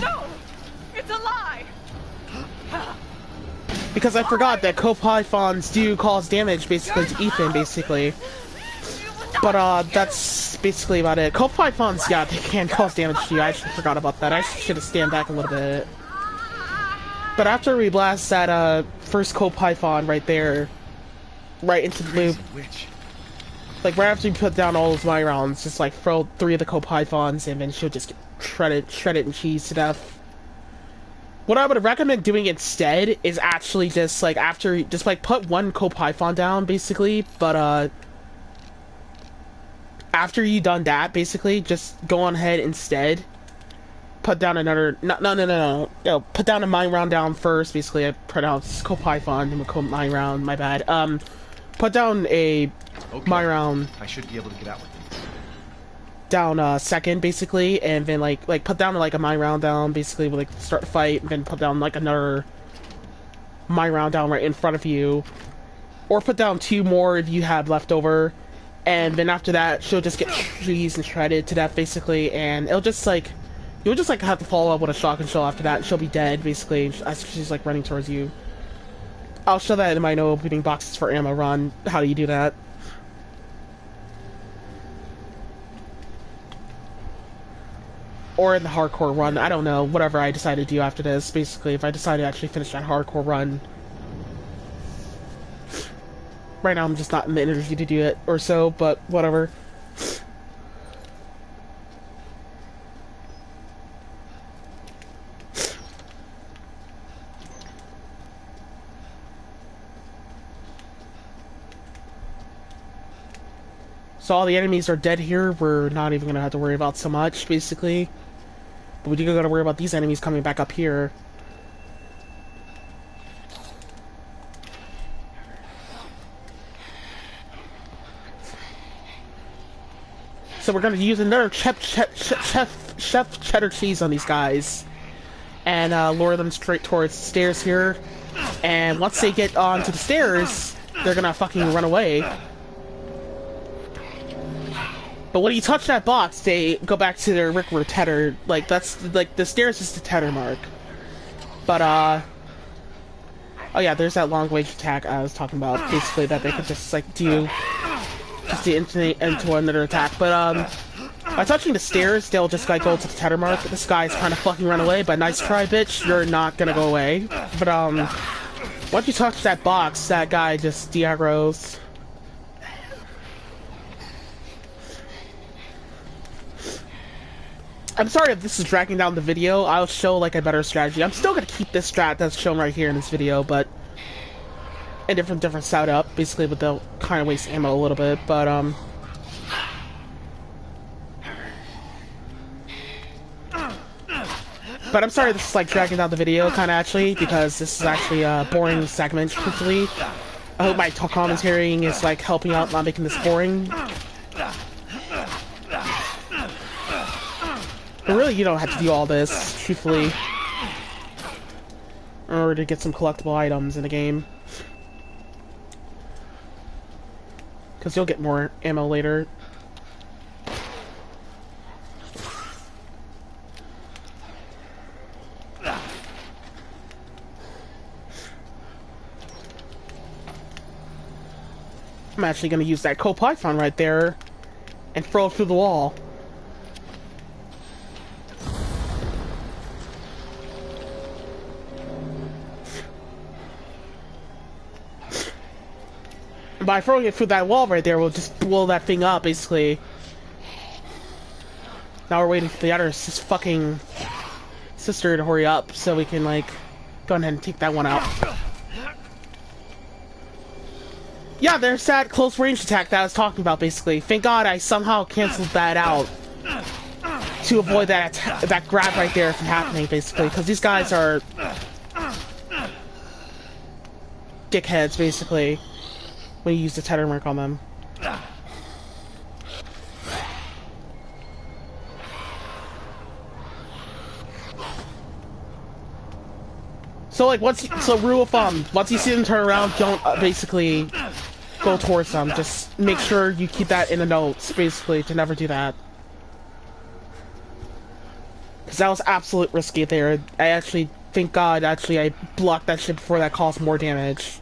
No! It's a lie! Because I forgot that co-pythons do cause damage, basically, to Ethan, basically. But, that's basically about it. Co-pythons, yeah, they can cause damage to you. I actually forgot about that. I should have stand back a little bit. But after we blast that, first co-python right there, right into the loop, like, right after you put down all of my rounds, just, like, throw 3 of the co-pythons, and then she'll just get shredded and cheese to death. What I would recommend doing instead is actually just, like, just, like, put 1 co-python down, basically, but, after you done that, basically, just go on ahead instead, put down another, no, put down a mine round down first, basically. I pronounced co-python and mine round, my bad. Put down a mine round. I should be able to get out with these. Down second, basically, and then like put down like a mine round down, basically, like start the fight, and then put down like another mine round down right in front of you, or put down 2 more if you have left over, and then after that she'll just get cheesed and shredded to death, basically, and it'll just like you'll just like have to follow up with a shotgun shell after that, and she'll be dead, basically, as she's like running towards you. I'll show that in my no opening boxes for ammo run. How do you do that? Or in the hardcore run, I don't know, whatever I decide to do after this, basically, if I decide to actually finish that hardcore run. Right now I'm just not in the energy to do it, or so, but whatever. So all the enemies are dead here, we're not even gonna have to worry about so much, basically. But we do gotta worry about these enemies coming back up here. So we're gonna use another chef cheddar cheese on these guys, and lure them straight towards the stairs here. And once they get onto the stairs, they're gonna fucking run away. But when you touch that box, they go back to their regular tether. Like, that's, like, the stairs is the tether mark. But, oh yeah, there's that long-range attack I was talking about. Basically, that they could just, like, do into another attack. But, by touching the stairs, they'll just, like, go to the tether mark. This guy's trying to fucking run away, but nice try, bitch. You're not gonna go away. But, once you touch that box, that guy just de-aggroes. I'm sorry if this is dragging down the video. I'll show like a better strategy. I'm still gonna keep this strat that's shown right here in this video, but a different setup, basically, but they'll kind of waste ammo a little bit. But I'm sorry this is like dragging down the video, kind of actually, because this is actually a boring segment, truthfully. I hope my commentary is like helping out, not making this boring. But really, you don't have to do all this, truthfully, in order to get some collectible items in the game. Because you'll get more ammo later. I'm actually going to use that co-python right there and throw it through the wall. By throwing it through that wall right there, we'll just blow that thing up, basically. Now we're waiting for the other fucking sister to hurry up so we can, like, go ahead and take that one out. Yeah, there's that close range attack that I was talking about, basically. Thank God I somehow canceled that out to avoid that grab right there from happening, basically. Because these guys are dickheads, basically, when you use the tether mark on them. So, like, rule of thumb, once you see them turn around, don't basically go towards them. Just make sure you keep that in the notes, basically, to never do that. Because that was absolute risky there. I actually Thank God, actually, I blocked that shit before that caused more damage.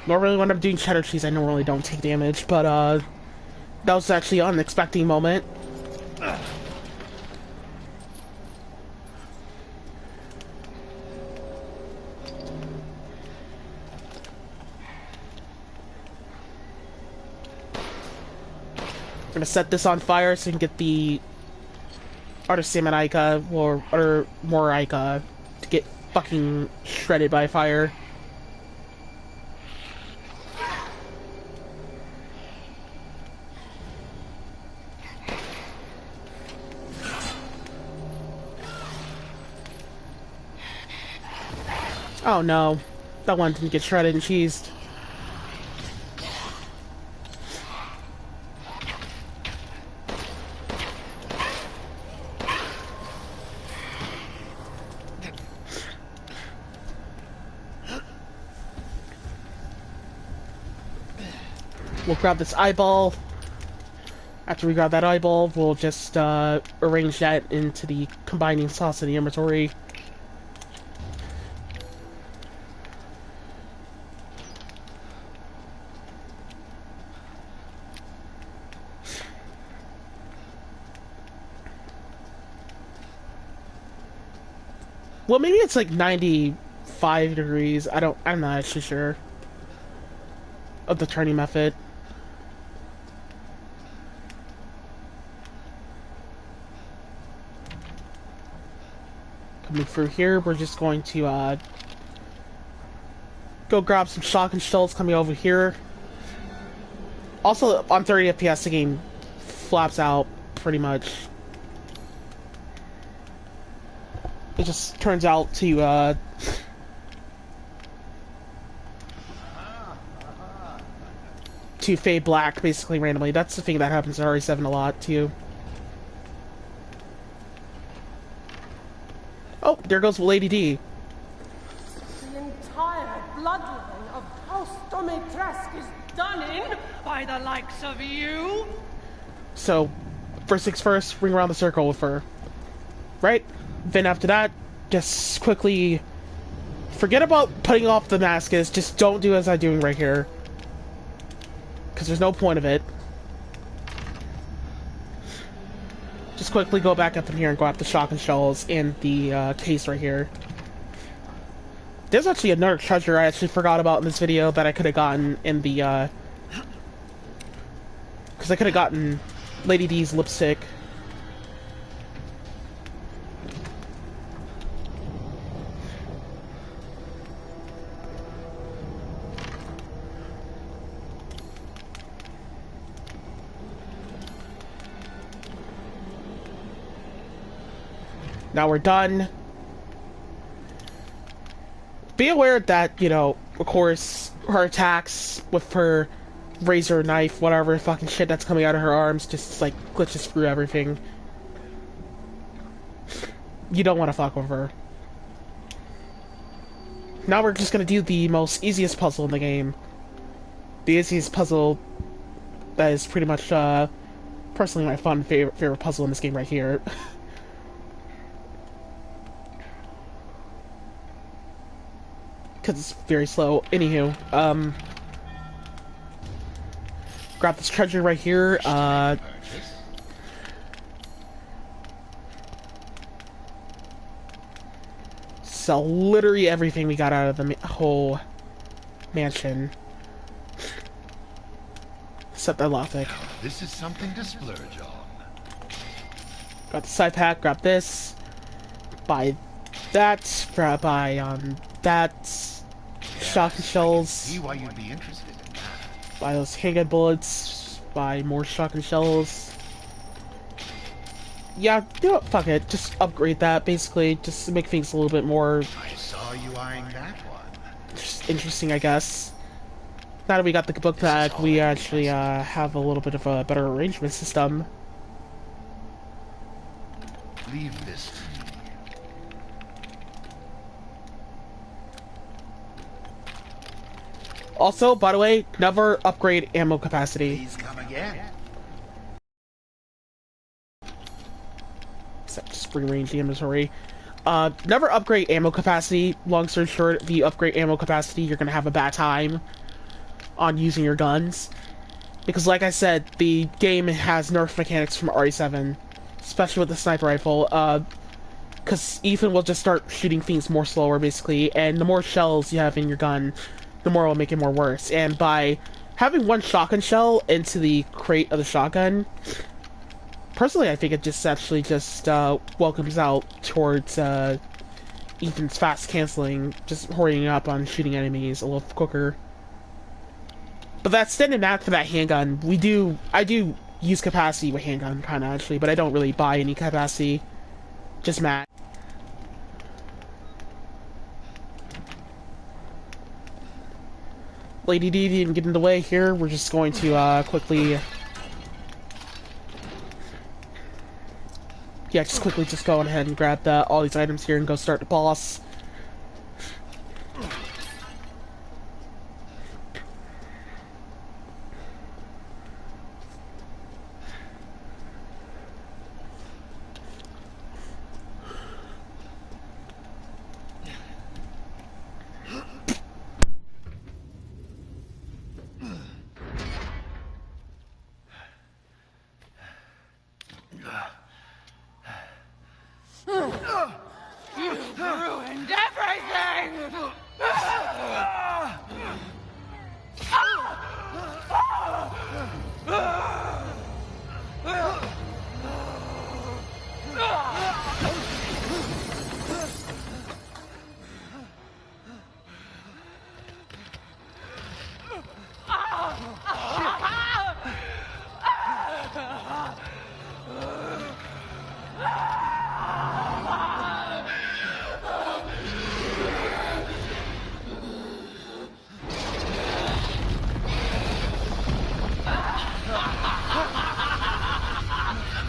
Normally when I'm doing cheddar cheese, I normally don't take damage, but, that was actually an unexpected moment. I'm gonna set this on fire so we can get the Artisaman Ica, or more Ica, to get fucking shredded by fire. Oh no, that one didn't get shredded and cheesed. We'll grab this eyeball. After we grab that eyeball, we'll just arrange that into the combining sauce in the inventory. Well, maybe it's like 95 degrees. I'm not actually sure of the turning method. Coming through here, we're just going to go grab some shotgun shells coming over here. Also, on 30 FPS, the game flaps out pretty much. It just turns out to fade black basically randomly. That's the thing that happens in RE7 a lot too. Oh, there goes Lady D. The entire bloodline of House Dimitrescu is done in by the likes of you. So, first things first, ring around the circle with her. Right? Then after that, just quickly forget about putting off the Damascus. Just don't do as I'm doing right here, because there's no point of it. Just quickly go back up in here and grab the shotgun shells and the case right here. There's actually another treasure I actually forgot about in this video that I could have gotten in the because I could have gotten Lady D's lipstick. Now we're done. Be aware that, you know, of course, her attacks with her razor, knife, whatever fucking shit that's coming out of her arms just, like, glitches through everything. You don't want to fuck with her. Now we're just gonna do the most easiest puzzle in the game. The easiest puzzle that is pretty much, personally my favorite puzzle in this game right here. Because it's very slow. Anywho, grab this treasure right here. Sell literally everything we got out of the whole mansion. Except that lockpick. This is something to splurge on. Got the side pack, grab this. Buy that, buy that. Shotgun shells. See why you'd be interested in that. Buy those handgun bullets. Buy more shotgun shells. Yeah, you know what, fuck it. Just upgrade that, basically, just to make things a little bit more... I saw you eyeing that one. Just interesting, I guess. Now that we got the book bag, we actually have a little bit of a better arrangement system. Leave this to me. Also, by the way, never upgrade ammo capacity. Please come again. except spring range inventory. Never upgrade ammo capacity. Long story short, if you upgrade ammo capacity, you're gonna have a bad time on using your guns. Because like I said, the game has nerf mechanics from RE7, especially with the sniper rifle, because Ethan will just start shooting things more slower, basically, and the more shells you have in your gun, the more it will make it more worse. And by having one shotgun shell into the crate of the shotgun, personally, I think it just actually just welcomes out towards Ethan's fast canceling, just hurrying up on shooting enemies a little quicker. But that's standing back for that handgun. I do use capacity with handgun, kinda actually, but I don't really buy any capacity. Just Matt. Lady D didn't get in the way here. We're just going to quickly... Yeah, just quickly just go ahead and grab all these items here and go start the boss. You've ruined everything!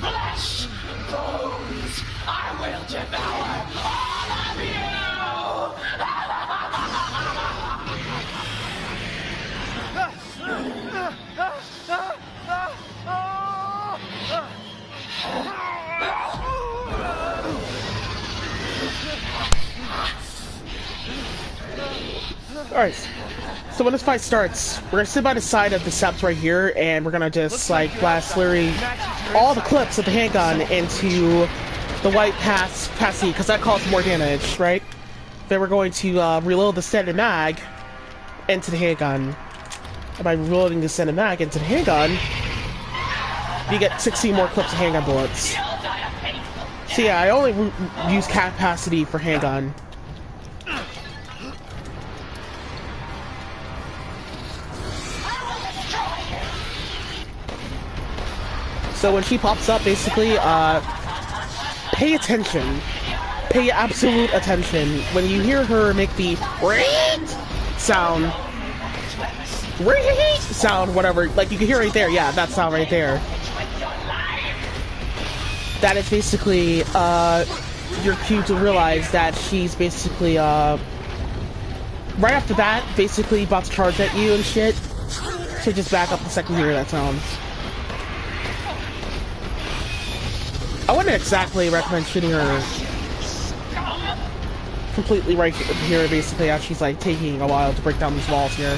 Flesh, bones, I will devour all of you! Alright, so when this fight starts, we're gonna sit by the side of the steps right here, and we're gonna just, like, blast literally all the clips of the handgun into the white passy, because that causes more damage, right? Then we're going to reload the standard mag into the handgun. And by reloading the standard mag into the handgun, you get 16 more clips of handgun bullets. So yeah, I only use capacity for handgun. So when she pops up, basically, pay attention. Pay absolute attention. When you hear her make the sound, whatever, like you can hear right there, yeah, that sound right there. That is basically, your cue to realize that she's basically, right after that, basically about to charge at you and shit. So just back up the second you hear that sound. I wouldn't exactly recommend shooting her completely right here, basically, as she's like taking a while to break down these walls here.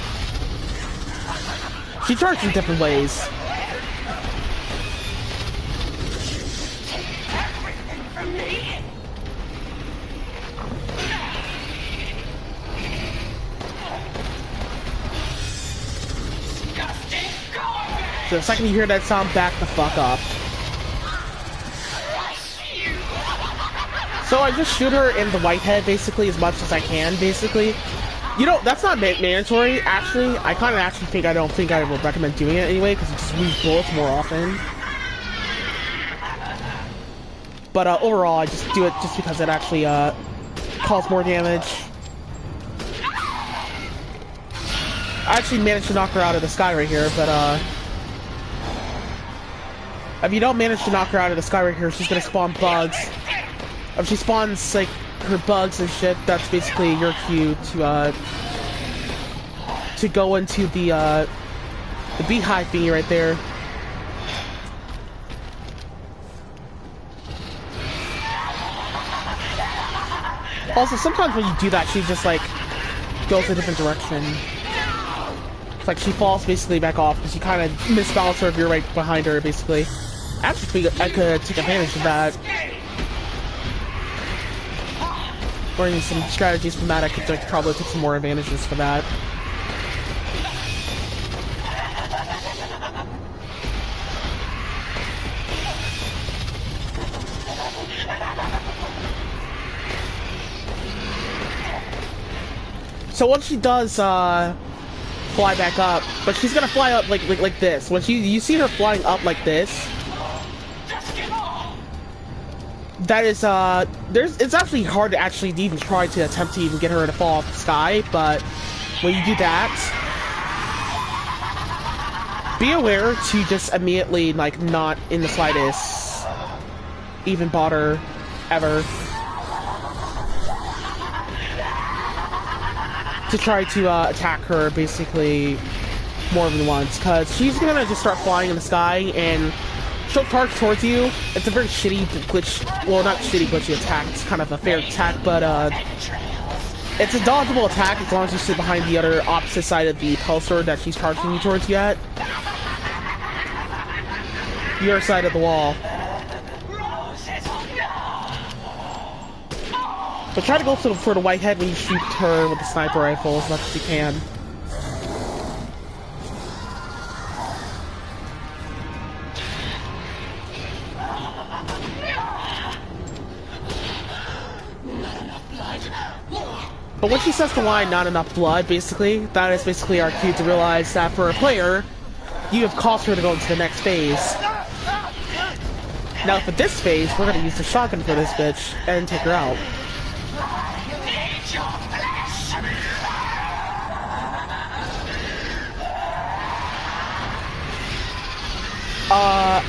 She charges in different ways. So the second you hear that sound, back the fuck up. So I just shoot her in the white head, basically, as much as I can, basically. You know, that's not mandatory, actually. I kind of actually think I would recommend doing it anyway, because it just moves bullets more often. But overall, I just do it just because it actually causes more damage. I actually managed to knock her out of the sky right here, but if you don't manage to knock her out of the sky right here, she's gonna spawn bugs. If she spawns, like, her bugs and shit, that's basically your cue to go into the beehive thingy right there. Also, sometimes when you do that, she just, like, goes a different direction. It's like she falls basically back off because you kind of misbalance her if you're right behind her, basically. Actually, I could take advantage of that. Learning some strategies from that, I could like, probably take some more advantages for that. So once she does fly back up, but she's gonna fly up like this. When you see her flying up like this, that is it's actually hard to actually even try to attempt to even get her to fall off the sky. But when you do that, be aware to just immediately like not in the slightest even bother ever to try to attack her basically more than once, because she's gonna just start flying in the sky and she'll charge towards you. It's a very shitty glitch, well not shitty glitchy attack, it's kind of a fair attack, but it's a dodgeable attack as long as you sit behind the other opposite side of the pulsar that she's charging you towards you at. Your side of the wall. But try to go for the white head when you shoot her with the sniper rifle as much as you can. But when she says the line, not enough blood, basically, that is basically our cue to realize that for a player, you have caused her to go into the next phase. Now for this phase, we're gonna use the shotgun for this bitch and take her out.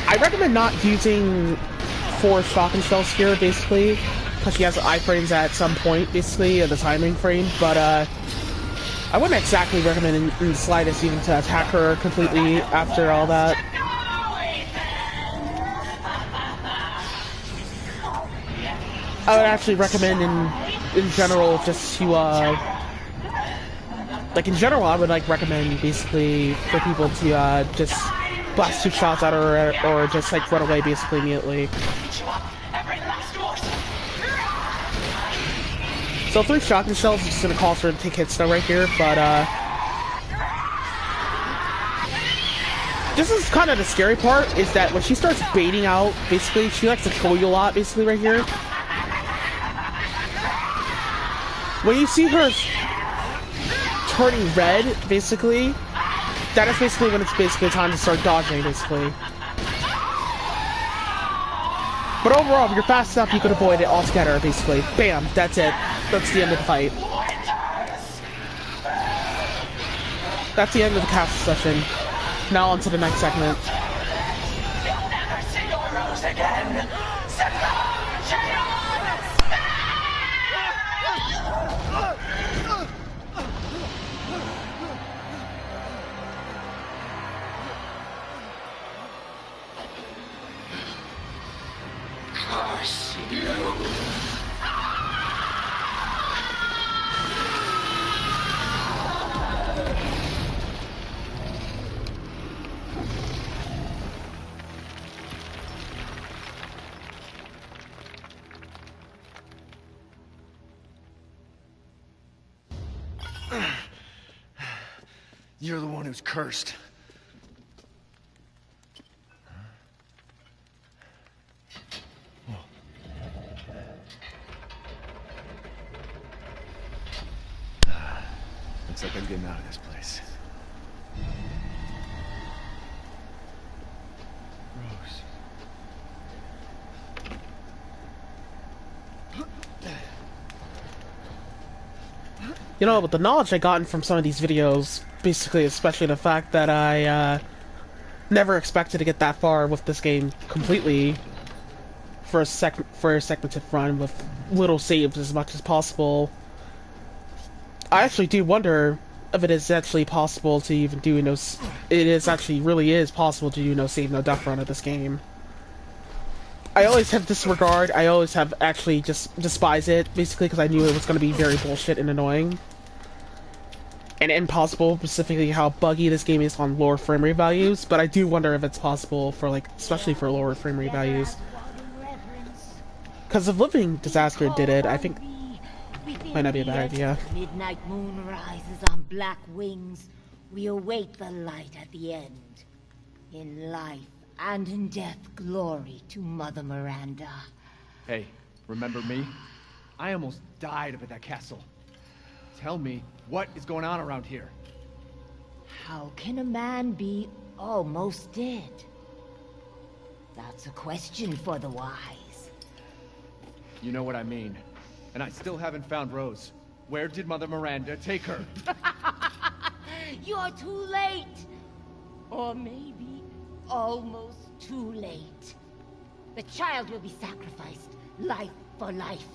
I recommend not using 4 shotgun shells here, basically, because she has iframes at some point, basically, at the timing frame, but, I wouldn't exactly recommend in the slightest even to attack her completely after all that. I would actually recommend in general just to, like, in general, I would, like, recommend, basically, for people to, just blast 2 shots at her, or just, like, run away, basically, immediately. So 3 shotgun shells is just gonna cause her to take hits now right here, but, this is kind of the scary part, is that when she starts baiting out, basically, she likes to kill you a lot, basically, right here. When you see her turning red, basically, that is basically when it's basically time to start dodging, basically. But overall, if you're fast enough, you can avoid it altogether, basically. Bam, that's it. That's the end of the fight. That's the end of the castle session. Now on to the next segment. You'll never see your Rose again. Curse you. You're the one who's cursed. Looks like I'm getting out of this place. Rose. You know, with the knowledge I gotten from some of these videos, basically, especially the fact that I, never expected to get that far with this game completely for a segmented run with little saves as much as possible. I actually do wonder if it is actually possible to even do no... It is actually really is possible to do no save, no death run of this game. I always have disregard. I always have actually just despise it, basically, because I knew it was going to be very bullshit and annoying. And impossible, specifically how buggy this game is on lower frame rate values, but I do wonder if it's possible for, like, especially for lower frame rate values. Because if Living Disaster did it, I think might not be a bad idea. Midnight moon rises on black wings. We await the light at the end. In life and in death, glory to Mother Miranda. Hey, remember me? I almost died up at that castle. Tell me, what is going on around here? How can a man be almost dead? That's a question for the wise. You know what I mean. And I still haven't found Rose. Where did Mother Miranda take her? You're too late. Or maybe almost too late. The child will be sacrificed, life for life.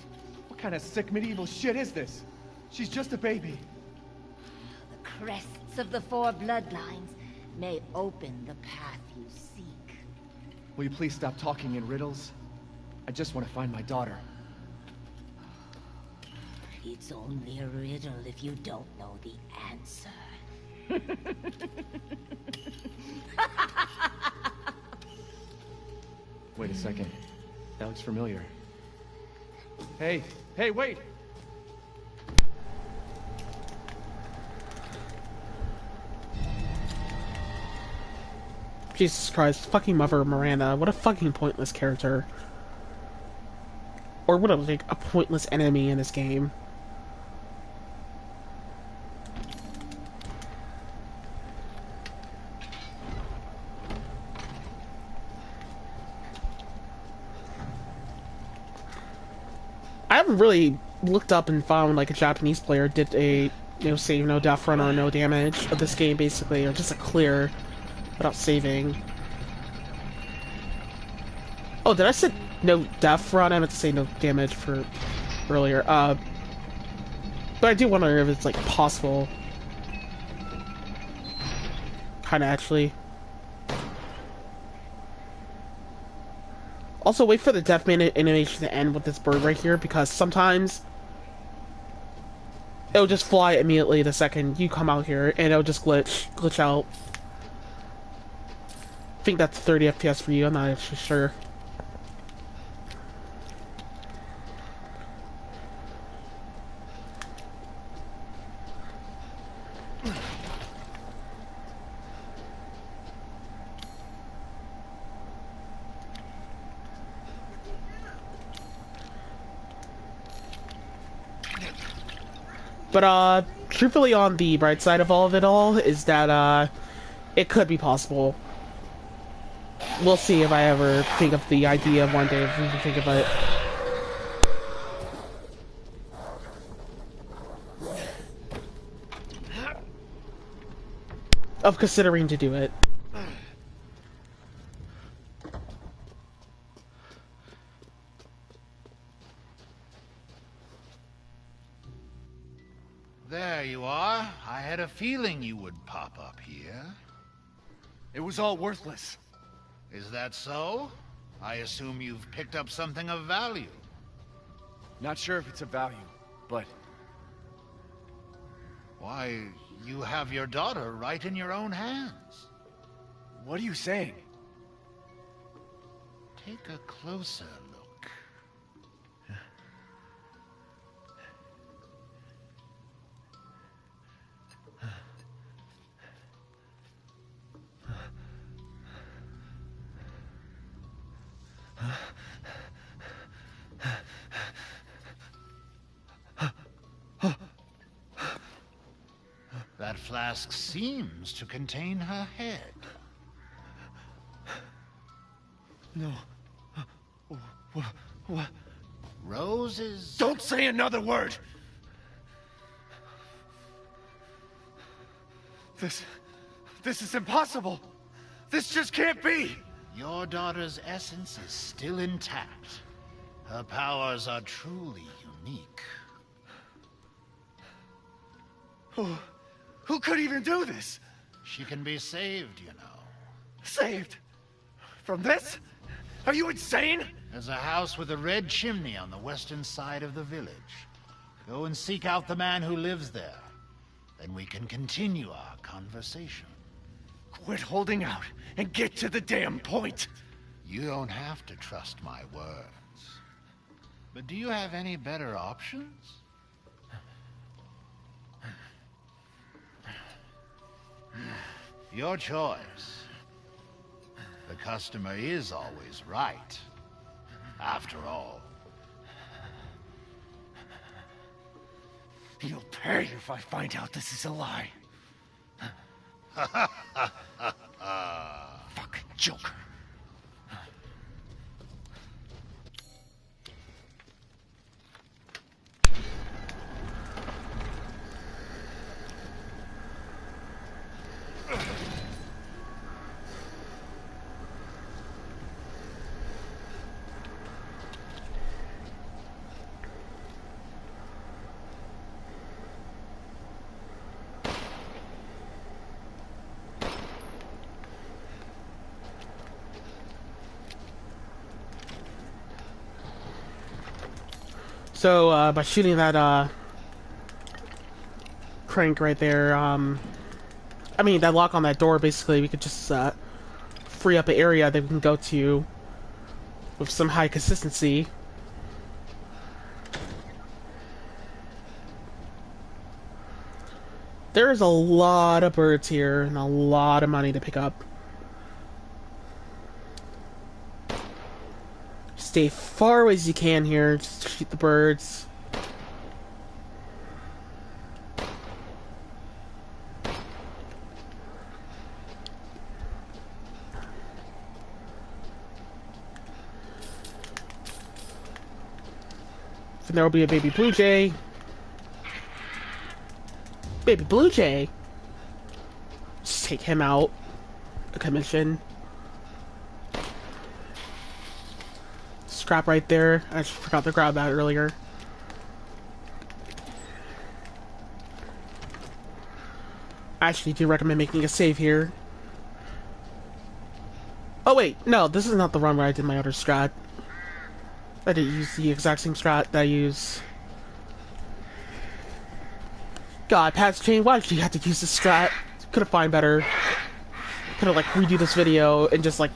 What kind of sick medieval shit is this? She's just a baby. The crests of the 4 bloodlines may open the path you seek. Will you please stop talking in riddles? I just want to find my daughter. It's only a riddle if you don't know the answer. Wait a second. That looks familiar. Hey, wait! Jesus Christ, fucking Mother Miranda, what a fucking pointless character. Or what a, like, a pointless enemy in this game. I haven't really looked up and found like a Japanese player did a save no death run or no damage of this game basically, or just a clear without saving. Oh, did I say no death run? I meant to say no damage for earlier. But I do wonder if it's like possible. Kinda actually. Also, wait for the death animation to end with this bird right here, because sometimes it'll just fly immediately the second you come out here, and it'll just glitch out. I think that's 30 FPS for you, I'm not actually sure. But, truthfully, on the bright side of all of it all, is that, it could be possible. We'll see if I ever think of the idea one day, if we can think of it. Of considering to do it. There you are. I had a feeling you would pop up here. It was all worthless. Is that so? I assume you've picked up something of value. Not sure if it's of value, but... Why, you have your daughter right in your own hands. What are you saying? Take a closer look. That flask seems to contain her head. No. What? Rose is... Don't say another word! This is impossible! This just can't be! Your daughter's essence is still intact. Her powers are truly unique. Who could even do this? She can be saved, you know. Saved? From this? Are you insane? There's a house with a red chimney on the western side of the village. Go and seek out the man who lives there. Then we can continue our conversation. Quit holding out and get to the damn point! You don't have to trust my words. But do you have any better options? Your choice. The customer is always right. After all. You'll pay if I find out this is a lie. Fucking Joker. So, by shooting that, crank right there, I mean, that lock on that door, basically, we could just, free up an area that we can go to with some high consistency. There's a lot of birds here, and a lot of money to pick up. Stay far away as you can here, just shoot the birds. And there will be a baby blue jay. Baby blue jay! Just take him out. A commission. Scrap right there. I just forgot to grab that earlier. I actually do recommend making a save here. Oh wait, no, this is not the run where I did my other strat. I didn't use the exact same strat that I use. God, Pat's Chain, why did you have to use this strat? Could've found better. Could've like redo this video and just like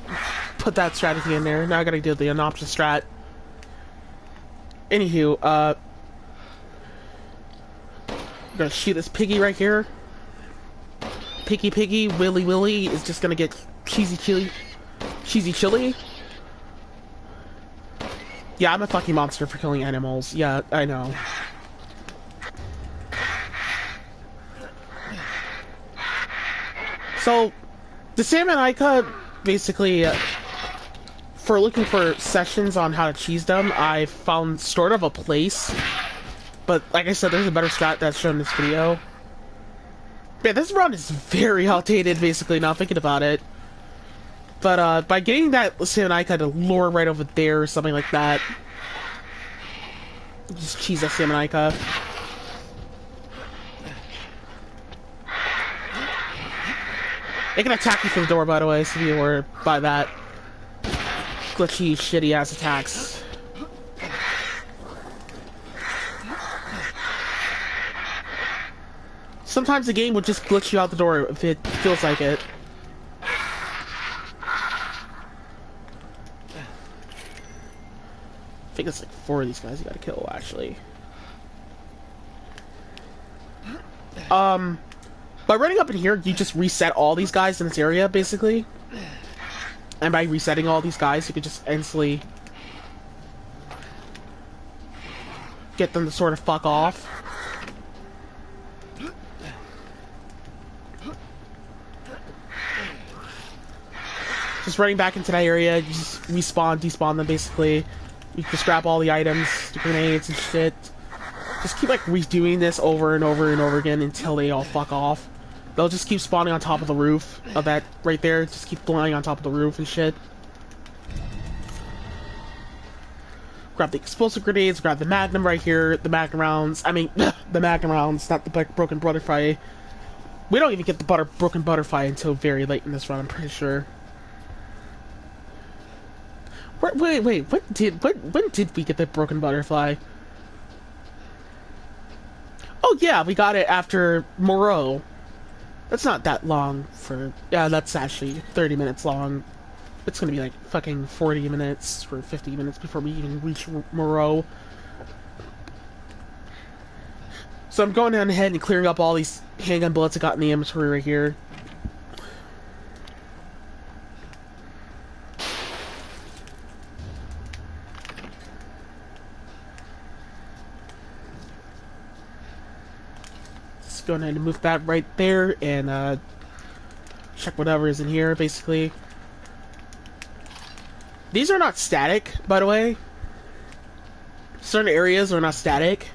put that strategy in there. Now I gotta do the Anopsis strat. Anywho, I'm gonna shoot this piggy right here. Piggy, Willy is just gonna get cheesy chili. Yeah, I'm a fucking monster for killing animals. Yeah, I know. So, the Salmon Ica, basically, for looking for sessions on how to cheese them, I found sort of a place. But, like I said, there's a better strat that's shown in this video. Man, this run is very outdated, basically, now thinking about it. But, by getting that Salmon Ica to lure right over there or something like that, just cheese that Salmon Ica. It can attack you through the door, by the way, so you were by that. Glitchy, shitty-ass attacks. Sometimes the game will just glitch you out the door if it feels like it. I think it's like 4 of these guys you gotta kill, actually. By running up in here, you just reset all these guys in this area, basically. And by resetting all these guys, you could just instantly get them to sort of fuck off. Just running back into that area, you just respawn, despawn them, basically. You just grab all the items, the grenades and shit. Just keep, like, redoing this over and over and over again until they all fuck off. They'll just keep spawning on top of the roof of that right there. Just keep flying on top of the roof and shit. Grab the explosive grenades, grab the magnum right here, the magnum rounds. I mean, the magnum rounds, not the broken butterfly. We don't even get the broken butterfly until very late in this run, I'm pretty sure. Wait. When did we get the broken butterfly? Oh yeah, we got it after Moreau. That's not that long for... Yeah, that's actually 30 minutes long. It's gonna be like fucking 40 minutes or 50 minutes before we even reach Moreau. So I'm going down ahead and clearing up all these handgun bullets I got in the inventory right here. Just going ahead and move that right there and check whatever is in here, basically. These are not static, by the way. Certain areas are not static.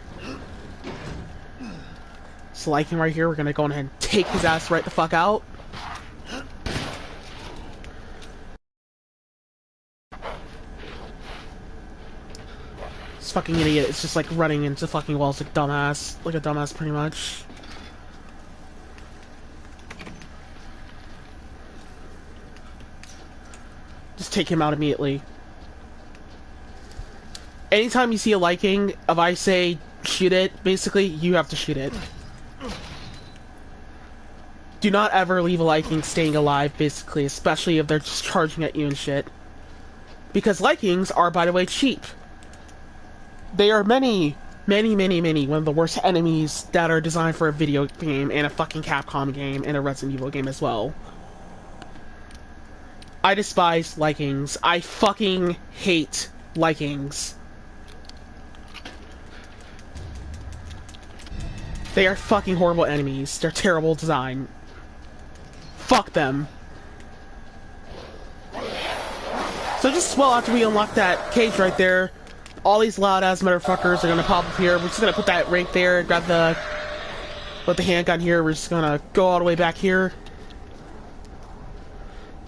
So like him right here, we're gonna go ahead and take his ass right the fuck out. This fucking idiot is just like running into fucking walls like dumbass. Like a dumbass pretty much. Just take him out immediately. Anytime you see a liking, if I say shoot it, basically, you have to shoot it. Do not ever leave a liking staying alive, basically, especially if they're just charging at you and shit. Because likings are, by the way, cheap. They are many, one of the worst enemies that are designed for a video game and a fucking Capcom game and a Resident Evil game as well. I despise likings. I fucking hate likings. They are fucking horrible enemies. They're terrible design. Fuck them. So just well after we unlock that cage right there, all these loud ass motherfuckers are gonna pop up here. We're just gonna put that right there, grab the with the handgun here. We're just gonna go all the way back here.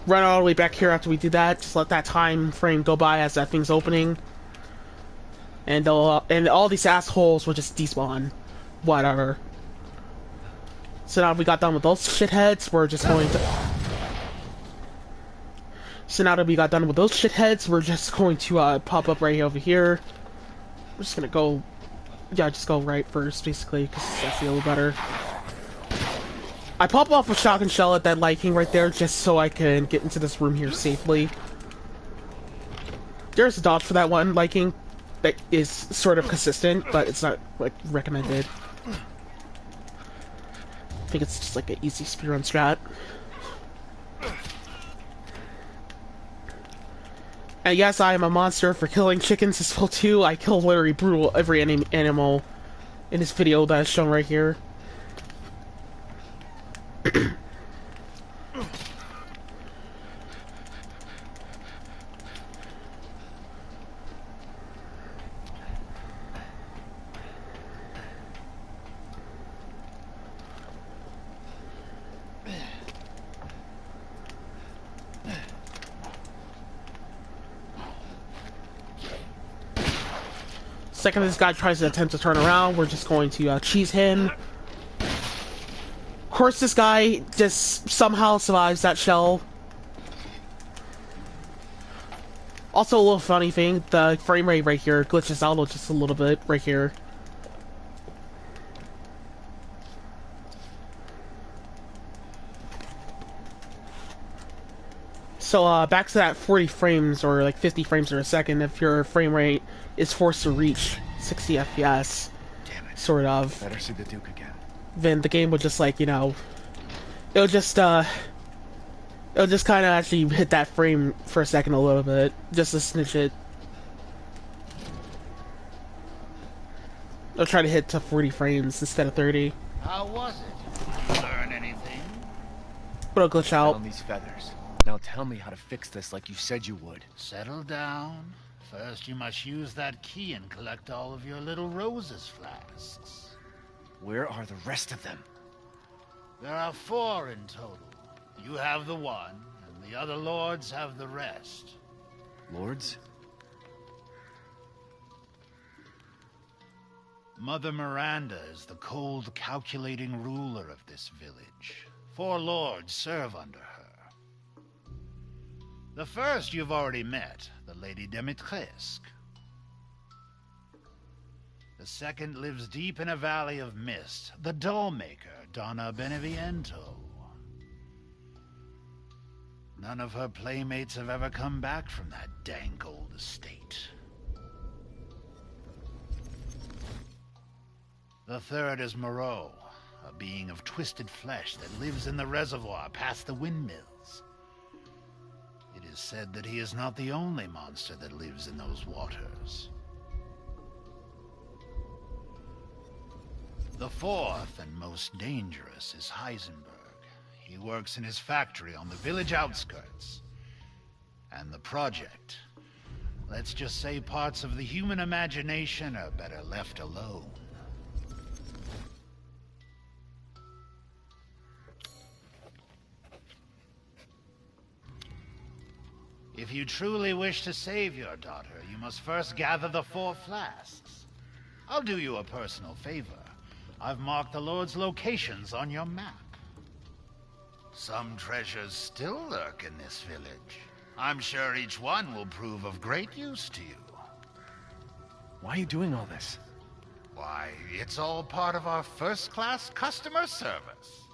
Run all the way back here after we do that. Just let that time frame go by as that thing's opening. And all these assholes will just despawn. Whatever. So now we got done with those shitheads, we're just going to... So now that we got done with those shitheads, we're just going to pop up right over here. We're just gonna go... Yeah, just go right first, basically, because I feel better. I pop off a shotgun shell at that liking right there, just so I can get into this room here safely. There's a dodge for that one liking that is sort of consistent, but it's not, like, recommended. I think it's just like an easy speedrun strat. And yes, I am a monster for killing chickens as well too. I kill literally brutal every animal in this video that is shown right here. Second this guy tries to attempt to turn around, we're just going to cheese him. Of course this guy just somehow survives that shell. Also a little funny thing, the frame rate right here glitches out just a little bit right here. So back to that 40 frames or like 50 frames per second if your frame rate is forced to reach 60 FPS. Damn it. Sort of. Better see the Duke again. Then the game would just like, you know, it'll just kind of actually hit that frame for a second a little bit, just to snitch it. I'll try to hit to 40 frames instead of 30. How was it? Did you learn anything? But it'll glitch out. Found these feathers. Now tell me how to fix this like you said you would. Settle down. First, you must use that key and collect all of your little roses flasks. Where are the rest of them? There are 4 in total. You have the one, and the other lords have the rest. Lords? Mother Miranda is the cold, calculating ruler of this village. 4 lords serve under her. The first you've already met, the Lady Dimitrescu. The second lives deep in a valley of mist, the doll-maker, Donna Beneviento. None of her playmates have ever come back from that dank old estate. The third is Moreau, a being of twisted flesh that lives in the reservoir past the windmills. It is said that he is not the only monster that lives in those waters. The fourth and most dangerous is Heisenberg. He works in his factory on the village outskirts. And the project, let's just say parts of the human imagination are better left alone. If you truly wish to save your daughter, you must first gather the 4 flasks. I'll do you a personal favor. I've marked the Lord's locations on your map. Some treasures still lurk in this village. I'm sure each one will prove of great use to you. Why are you doing all this? Why, it's all part of our first-class customer service.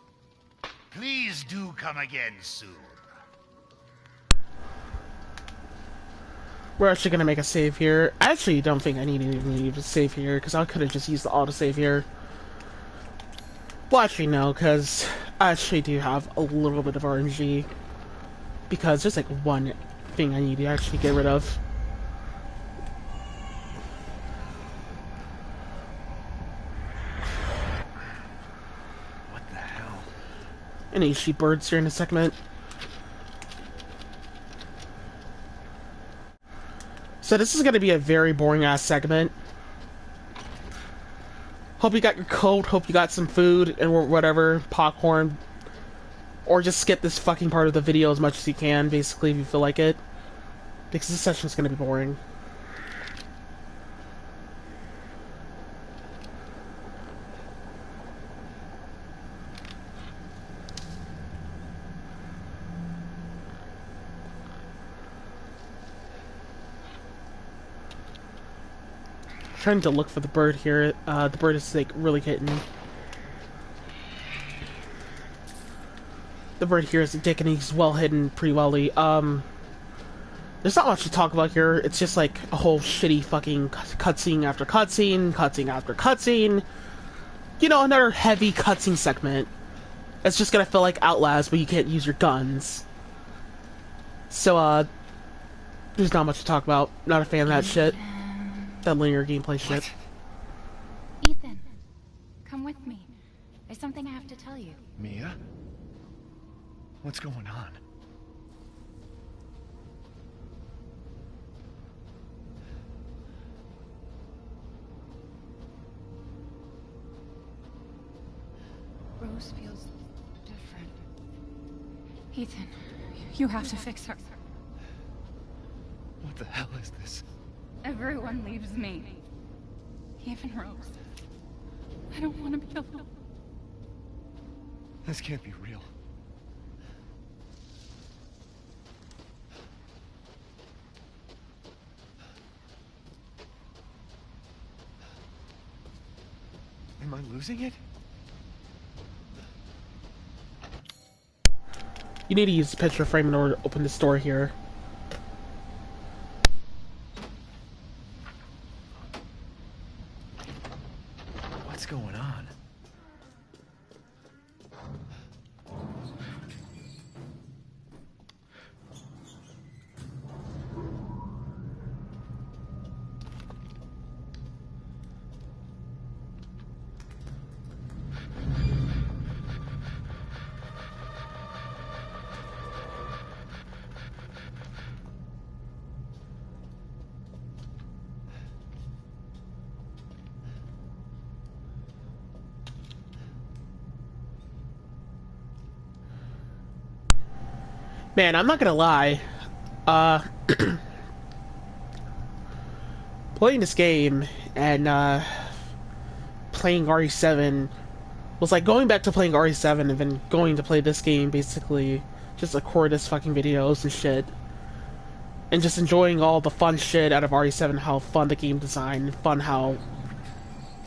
Please do come again soon. We're actually gonna make a save here. I actually don't think I need to save here, because I could have just used the autosave here. Well, actually, no, because I actually do have a little bit of RNG. Because there's like one thing I need to actually get rid of. What the hell? And HG birds here in a segment. So this is going to be a very boring ass segment. Hope you got your coat, hope you got some food and whatever, popcorn. Or just skip this fucking part of the video as much as you can, basically, if you feel like it. Because this session is going to be boring. Trying to look for the bird here. The bird is like really hitting. The bird here is a dick and he's well hidden pretty wellly. There's not much to talk about here. It's just like a whole shitty fucking cutscene after cutscene, cutscene after cutscene. You know, another heavy cutscene segment. It's just gonna feel like Outlast, but you can't use your guns. So, there's not much to talk about. Not a fan of that shit. That linear gameplay shit. Ethan, come with me. There's something I have to tell you. Mia? What's going on? Rose feels different. Ethan, you have to fix her. What the hell is this? Everyone leaves me. Even Rose. I don't want to be alone. This can't be real. Am I losing it? You need to use the picture frame in order to open this door here. What's going on? Man, I'm not gonna lie. Playing this game and playing RE7 was like going back to playing RE7 and then going to play this game, basically just record this fucking videos and shit. and just enjoying all the fun shit out of RE7, how fun the game design, fun how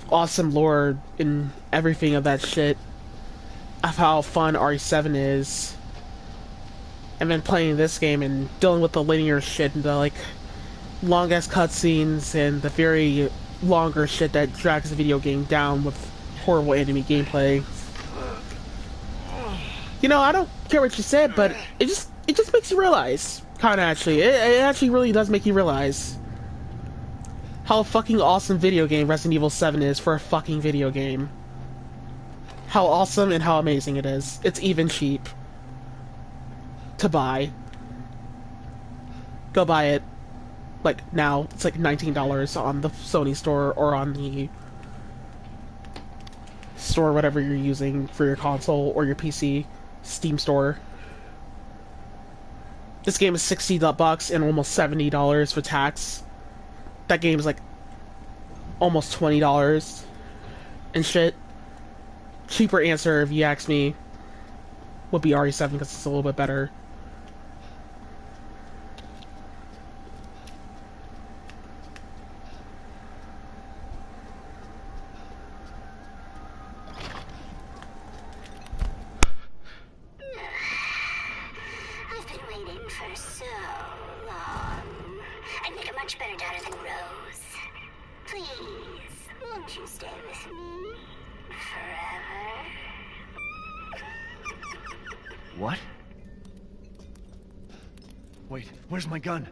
awesome lore and everything of that shit, of how fun RE7 is, and then playing this game and dealing with the linear shit and the like long ass cutscenes and the very longer shit that drags the video game down with horrible enemy gameplay. You know, I don't care what you said, but it just makes you realize, kinda actually, it actually really does make you realize how fucking awesome video game Resident Evil 7 is for a fucking video game. How awesome and how amazing it is. It's even cheap to buy. Go buy it. Like, now. It's like $19 on the Sony store or on the store, whatever you're using for your console or your PC. Steam store. This game is $60 and almost $70 for tax. That game is like almost $20 and shit. Cheaper answer, if you ask me, would be RE7 because it's a little bit better. I've been waiting for so long. I'd make a much better daughter than Rose. Please, won't you stay with me forever? What? Wait, where's my gun?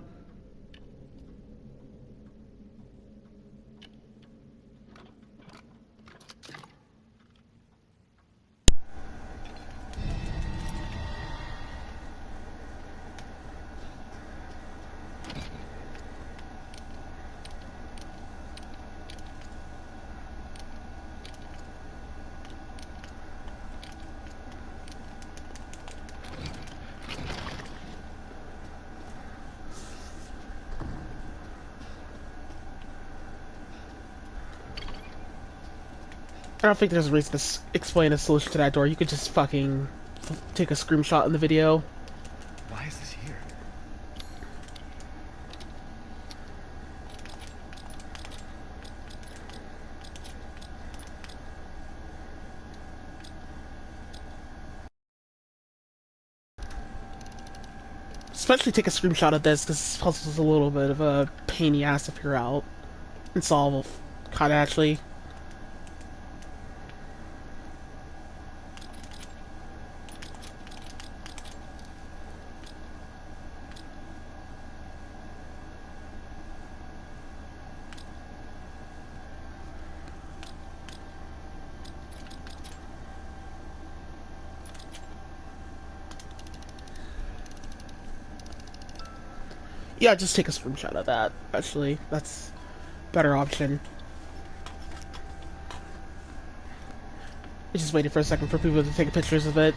I don't think there's a reason to explain a solution to that door. You could just fucking take a screenshot in the video. Why is this here? Especially take a screenshot of this, because this puzzle's a little bit of a pain in the ass to figure out and solve, kinda actually. Yeah, just take a screenshot of that, actually. That's a better option. I just waited for a second for people to take pictures of it.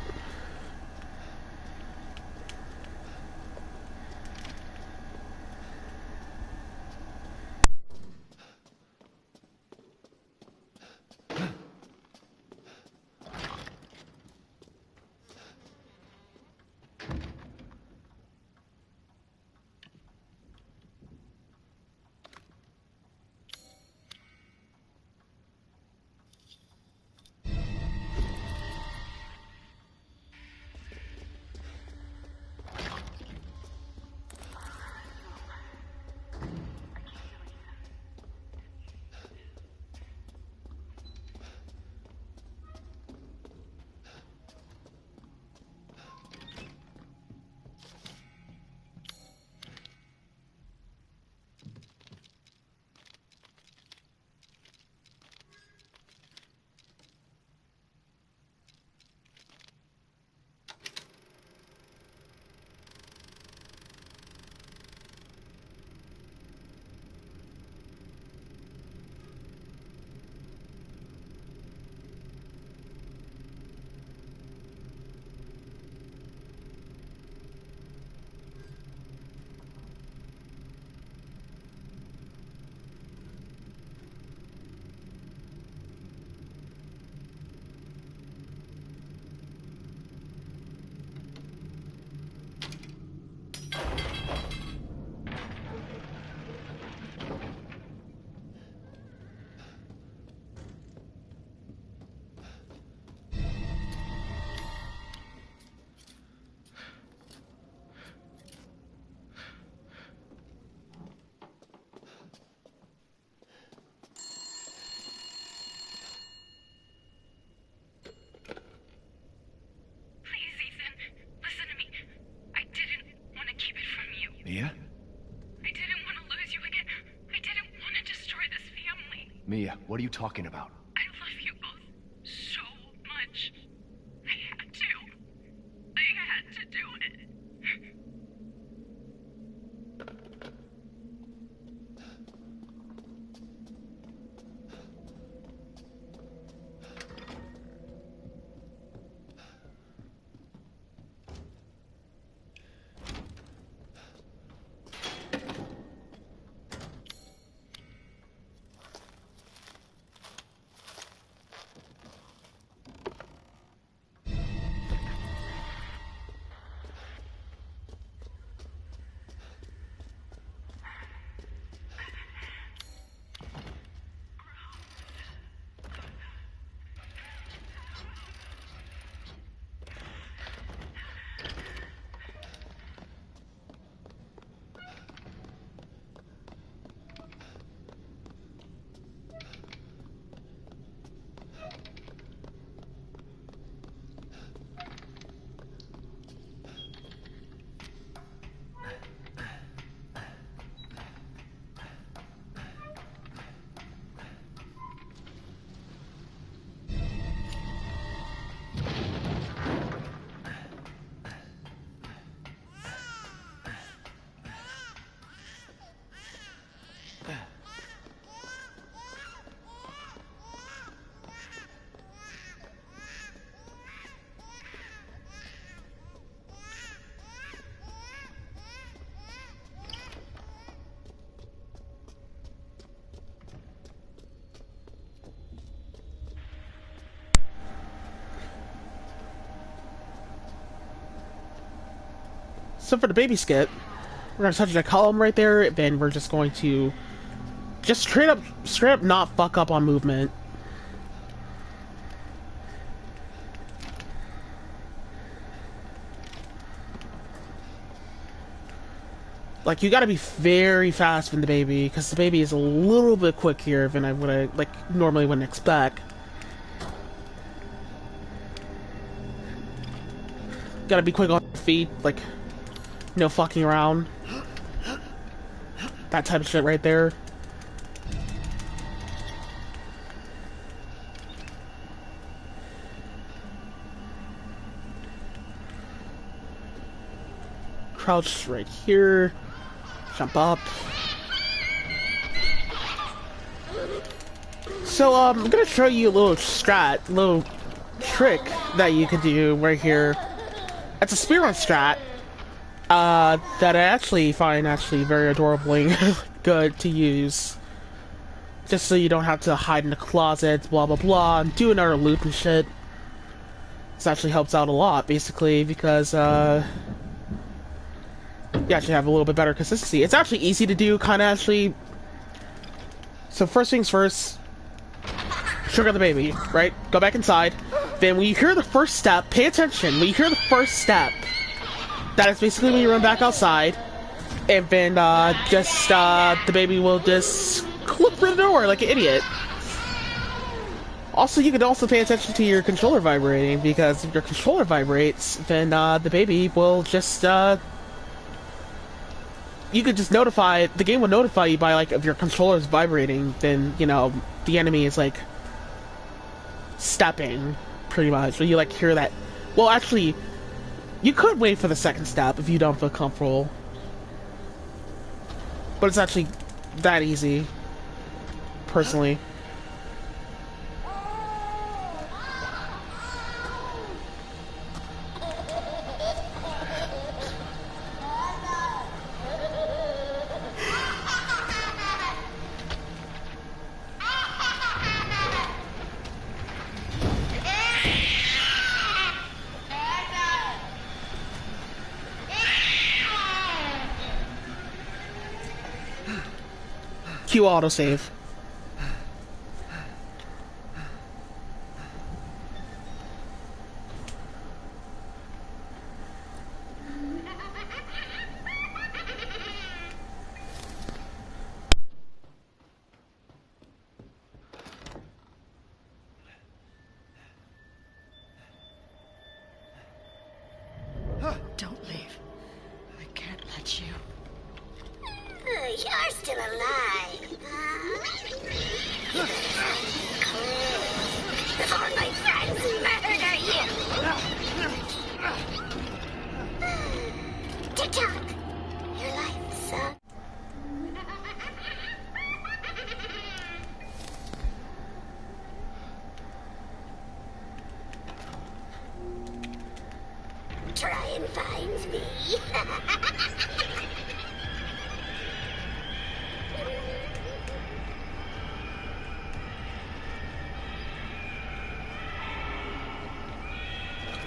Mia, what are you talking about? I love you both so much. I had to. I had to do it. So for the baby skit, we're gonna touch that column right there, then we're just going to just straight up not fuck up on movement. Like, you gotta be very fast with the baby, because the baby is a little bit quicker than I would, normally wouldn't expect. Gotta be quick on your feet, like, no fucking around. That type of shit right there. Crouch right here. Jump up. So, I'm gonna show you a little little trick that you can do right here. It's a speedrun strat. That I actually find very adorably good to use. Just so you don't have to hide in the closet, blah blah blah, and do another loop and shit. This actually helps out a lot, basically, because, you actually have a little bit better consistency. It's actually easy to do, actually. So first things first, sugar the baby, right? Go back inside. Then when you hear the first step, pay attention. When you hear the first step, that is basically when you run back outside, and then the baby will just clip through the door like an idiot. Also, you can also pay attention to your controller vibrating, because if your controller vibrates, then the baby will just you could just notify, the game will notify you by, if your controller is vibrating, then, the enemy is, stepping, pretty much. So you, hear that. Well, actually, you could wait for the second step if you don't feel comfortable. But it's actually that easy, personally. Q autosave. Don't leave. I can't let you. You're still alive, huh? find me.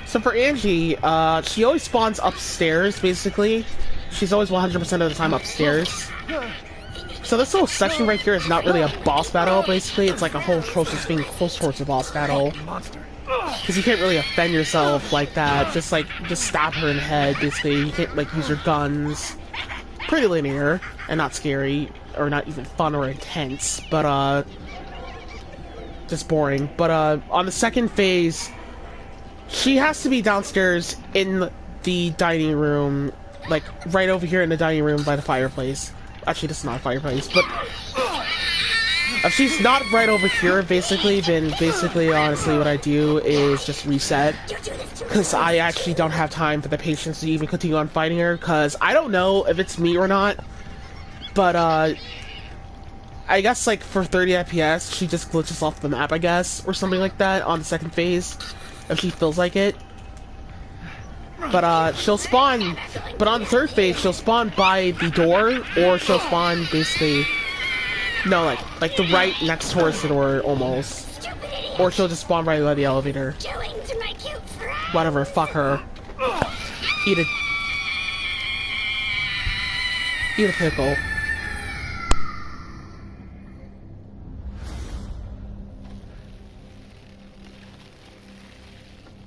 So for Angie, she always spawns upstairs, basically. She's always 100% of the time upstairs. So this little section right here is not really a boss battle, basically. It's like a whole closest being close towards a boss battle. Because you can't really offend yourself like that. Just stab her in the head, basically. You can't, like, use your guns. Pretty linear, and not scary, or not even fun or intense, but, just boring. But, on the second phase, she has to be downstairs in the dining room, like, right over here in the dining room by the fireplace. Actually, this is not a fireplace, but if she's not right over here, basically, then basically, honestly, what I do is just reset. Because I actually don't have time for the patience to even continue on fighting her, because I don't know if it's me or not, but, I guess, like, for 30 FPS, she just glitches off the map, I guess, or something like that on the second phase, if she feels like it. But, she'll spawn, but on the third phase, she'll spawn by the door, or she'll spawn, basically, no, like the right next towards the door, almost. Or she'll just spawn right by the elevator. Whatever, fuck her. Eat a pickle.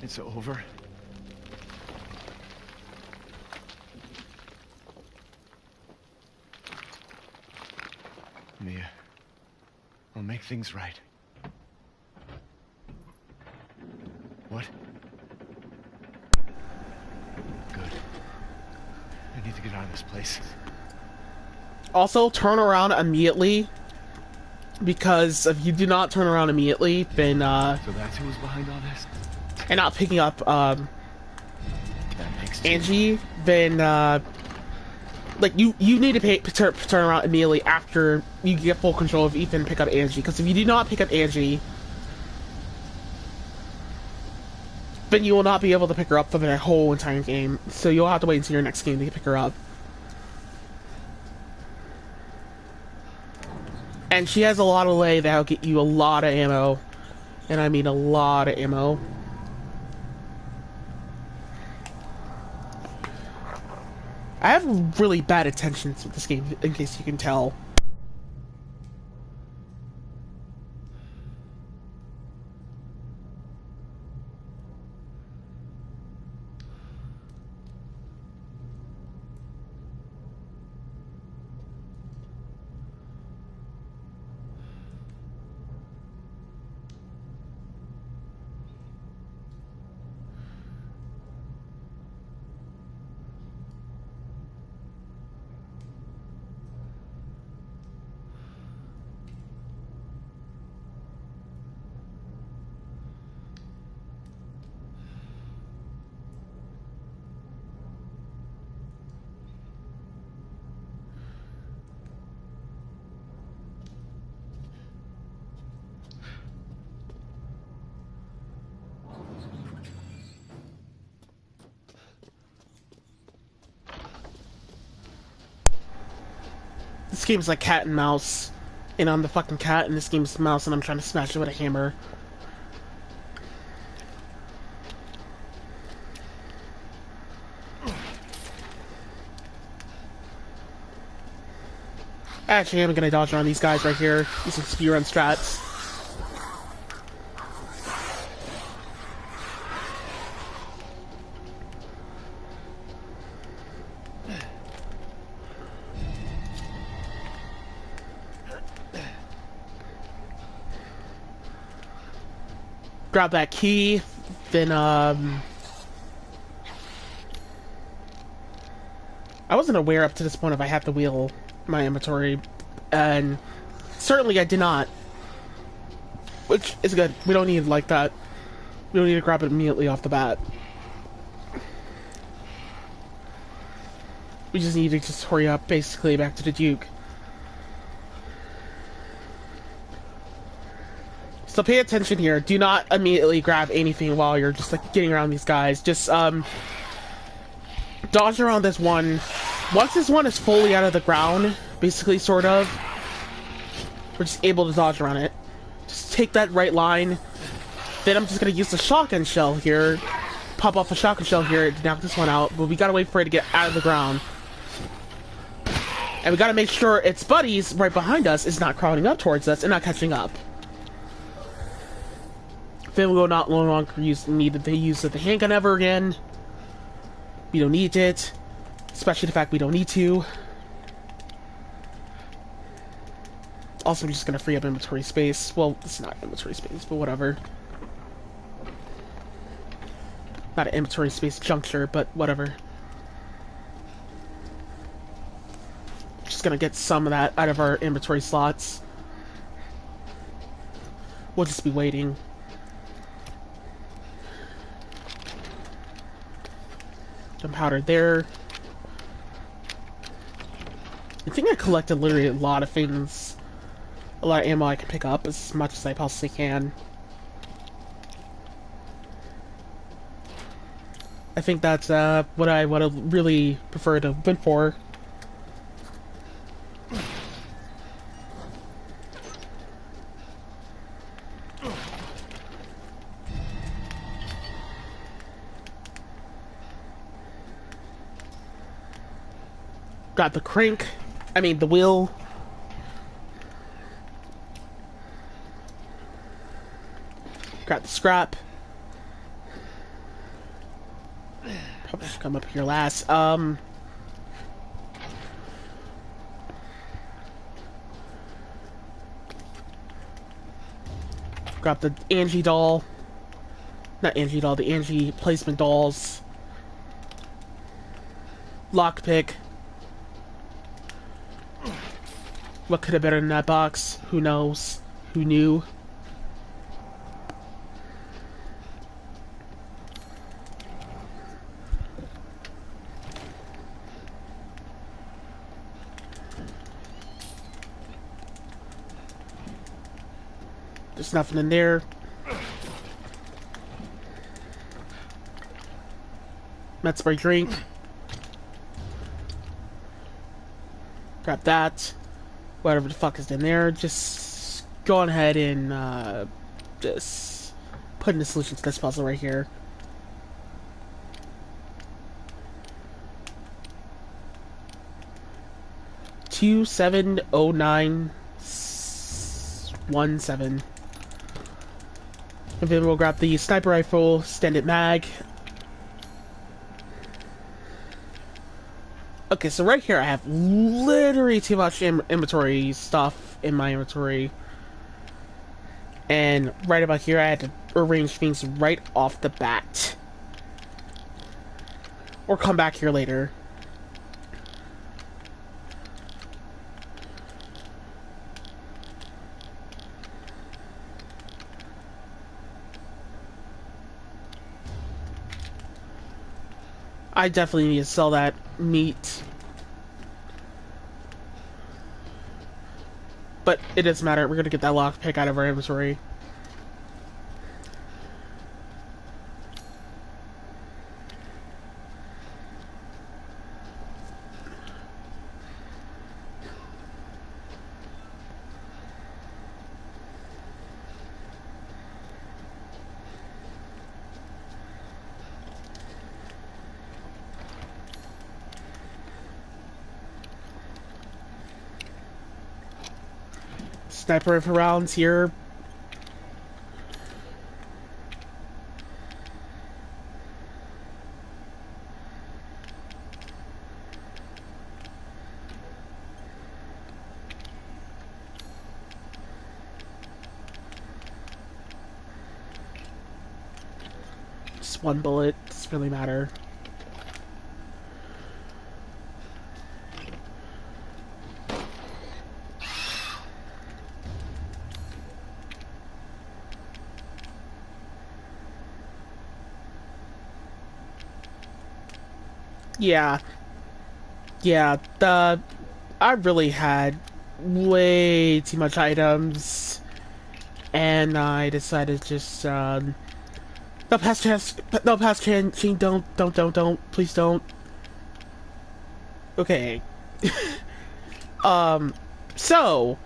It's over. Mia, I'll make things right. What? Good. I need to get out of this place. Also, turn around immediately. Because if you do not turn around immediately, then, So that's who was behind all this? and not picking up, Angie, then, like, you need to turn around immediately after you get full control of Ethan and pick up Angie. Because if you do not pick up Angie, then you will not be able to pick her up for the whole entire game. So you'll have to wait until your next game to pick her up. And she has a lot of lay that'll get you a lot of ammo. And I mean a lot of ammo. I have really bad intentions with this game, in case you can tell. This game's like cat and mouse, and I'm the fucking cat, and this game's the mouse, and I'm trying to smash it with a hammer. Actually, I'm gonna dodge around these guys right here. These are speedrun strats. Grab that key, then, I wasn't aware up to this point if I had to wheel my inventory, and certainly I did not. Which is good. We don't need it like that. We don't need to grab it immediately off the bat. We just need to just hurry up, basically, back to the Duke. So pay attention here. Do not immediately grab anything while you're just like getting around these guys. Just dodge around this one. Once this one is fully out of the ground, basically, sort of, we're just able to dodge around it. Just take that right line. Then I'm just gonna use the shotgun shell here. Pop off a shotgun shell here to knock this one out. But we gotta wait for it to get out of the ground. And we gotta make sure its buddies right behind us is not crowding up towards us and not catching up. Then we will no longer need to use the handgun ever again. We don't need it. Especially the fact we don't need to. Also, I'm just gonna free up inventory space. Well, it's not inventory space, but whatever. Not an inventory space juncture, but whatever. Just gonna get some of that out of our inventory slots. We'll just be waiting. Gunpowder there. I think I collected literally a lot of things. A lot of ammo I can pick up as much as I possibly can. I think that's what I would have really preferred to have been for. Got the crank. I mean, the wheel. Got the scrap. Probably should come up here last. Got the Angie doll. Not Angie doll, the Angie placement dolls. Lockpick. What could have been in that box? Who knows? Who knew? There's nothing in there. Med spray drink. Grab that. Whatever the fuck is in there. Just go on ahead and just put in the solution to this puzzle right here. $270917. And then we'll grab the sniper rifle, extended mag. Okay, so right here I have literally too much inventory stuff in my inventory. And right about here I had to arrange things right off the bat. Or come back here later. I definitely need to sell that meat. But it doesn't matter, we're gonna get that lockpick out of our inventory. Sniper rifle rounds here. Just one bullet, doesn't really matter. Yeah, I really had way too much items, and I decided just, no, Pastor Sheen, don't, please don't. Okay. So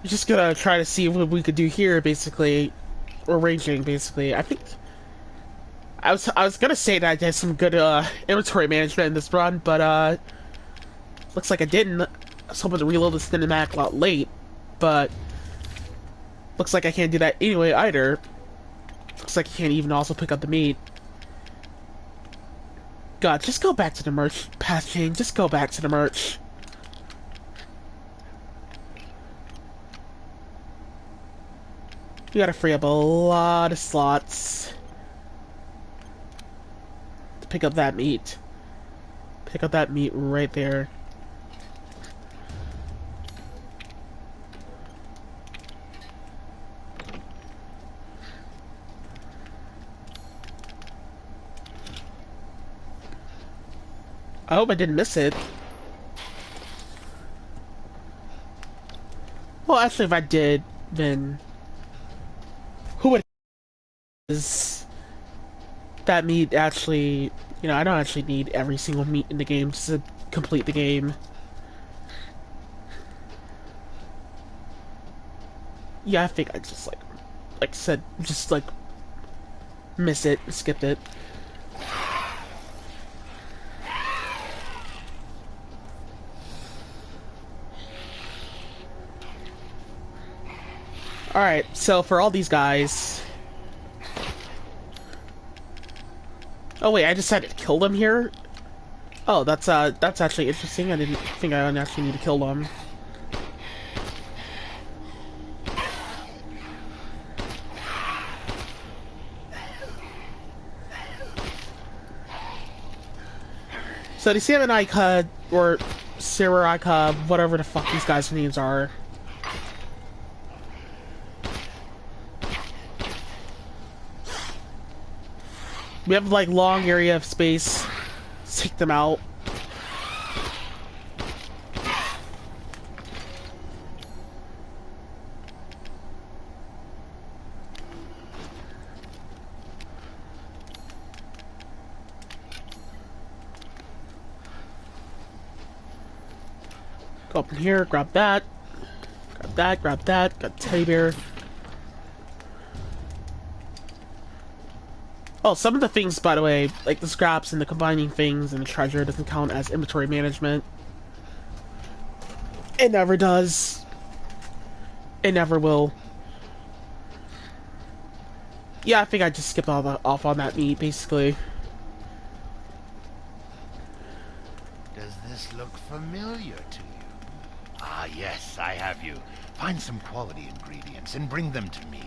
just gonna try to see what we could do here, basically, or ranging, basically. I think I was gonna say that I did some good inventory management in this run, but looks like I didn't. I was hoping to reload the cinematic a lot late, but looks like I can't do that anyway either. Looks like I can't even also pick up the meat. God, just go back to the merch path chain. Just go back to the merch. You gotta free up a lot of slots to pick up that meat. Pick up that meat right there. I hope I didn't miss it. Well, actually, if I did, then who would is that meat actually? You know, I don't actually need every single meat in the game just to complete the game. Yeah, I think I just like I said, just like miss it, skip it. Alright, so for all these guys... Oh wait, I decided to kill them here? Oh, that's actually interesting. I didn't think I would actually need to kill them. So the Samurai, or Samurai, whatever the fuck these guys' names are. We have like long area of space. Let's take them out. Go up in here, grab that. Grab that, grab that. Got teddy bear. Oh, some of the things, by the way, like the scraps and the combining things and the treasure doesn't count as inventory management. It never does. It never will. Yeah, I think I just skipped off on that meat, basically. Does this look familiar to you? Ah, yes, I have you. Find some quality ingredients and bring them to me.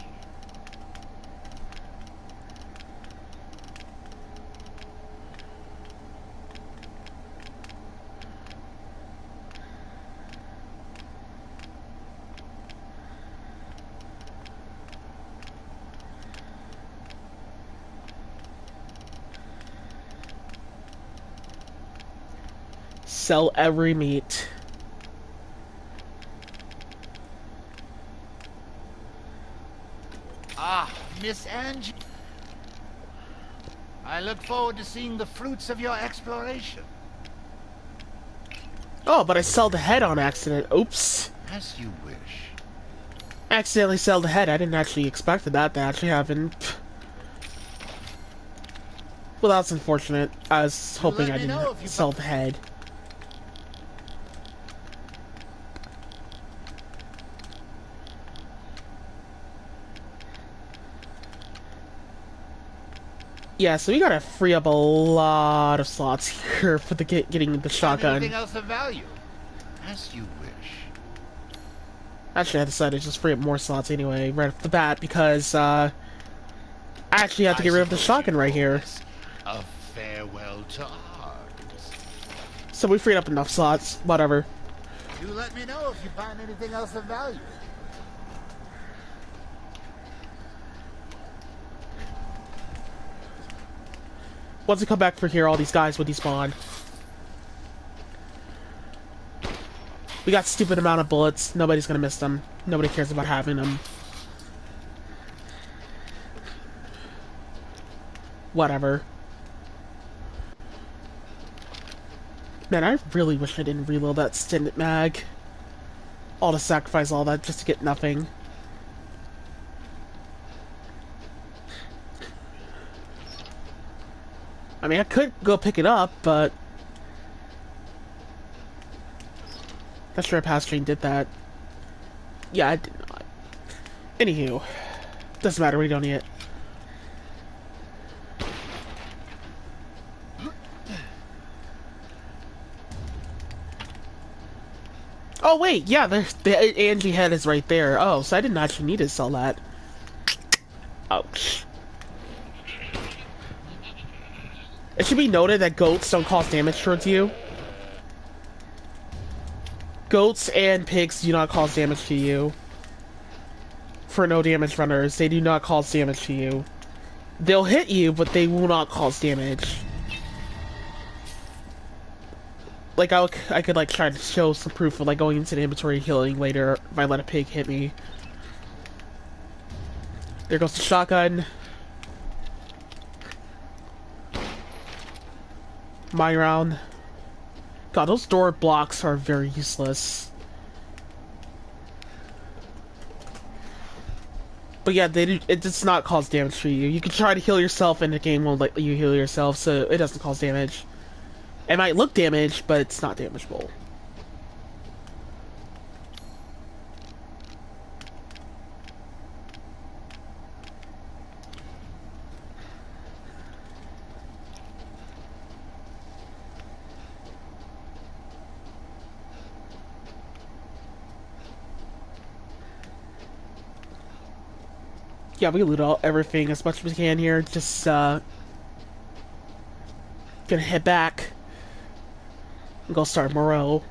Sell every meat. Ah, Miss Angie. I look forward to seeing the fruits of your exploration. Oh, but I sold the head on accident. Oops. As you wish. Accidentally sold the head. I didn't actually expect that to actually happen. Well, that's unfortunate. I was hoping I didn't sell the head. Yeah, so we gotta free up a lot of slots here for the getting the shotgun. Anything else of value? As you wish. Actually, I decided to just free up more slots anyway, right off the bat, because I actually have to get rid of the shotgun right here. A farewell to arms. So we freed up enough slots, whatever. You let me know if you find anything else of value. Once we come back for here, all these guys will despawn. We got stupid amount of bullets. Nobody's gonna miss them. Nobody cares about having them. Whatever. Man, I really wish I didn't reload that Stint mag. All to sacrifice all that just to get nothing. I mean, I could go pick it up, but... Not sure if Past Train did that. Yeah, I did not. Anywho. Doesn't matter, we don't need it. Oh wait, yeah, the Angie head is right there. Oh, so I didn't actually need to sell that. Ouch. It should be noted that goats don't cause damage towards you. Goats and pigs do not cause damage to you. For no damage runners, they do not cause damage to you. They'll hit you, but they will not cause damage. Like, I could, like, try to show some proof of, like, going into the inventory healing later if I let a pig hit me. There goes the shotgun. My round. God, those door blocks are very useless. But yeah, it does not cause damage for you. You can try to heal yourself and the game won't let you heal yourself, so it doesn't cause damage. It might look damaged, but it's not damageable. Yeah, we loot everything as much as we can here. Just, gonna head back. Go start Moreau.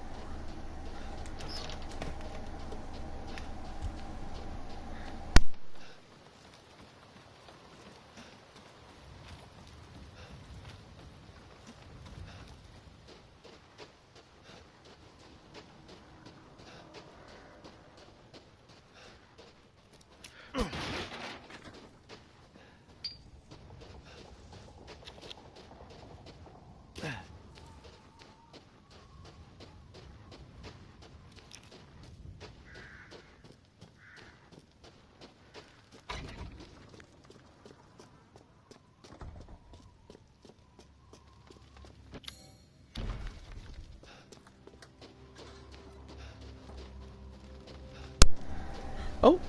Oh!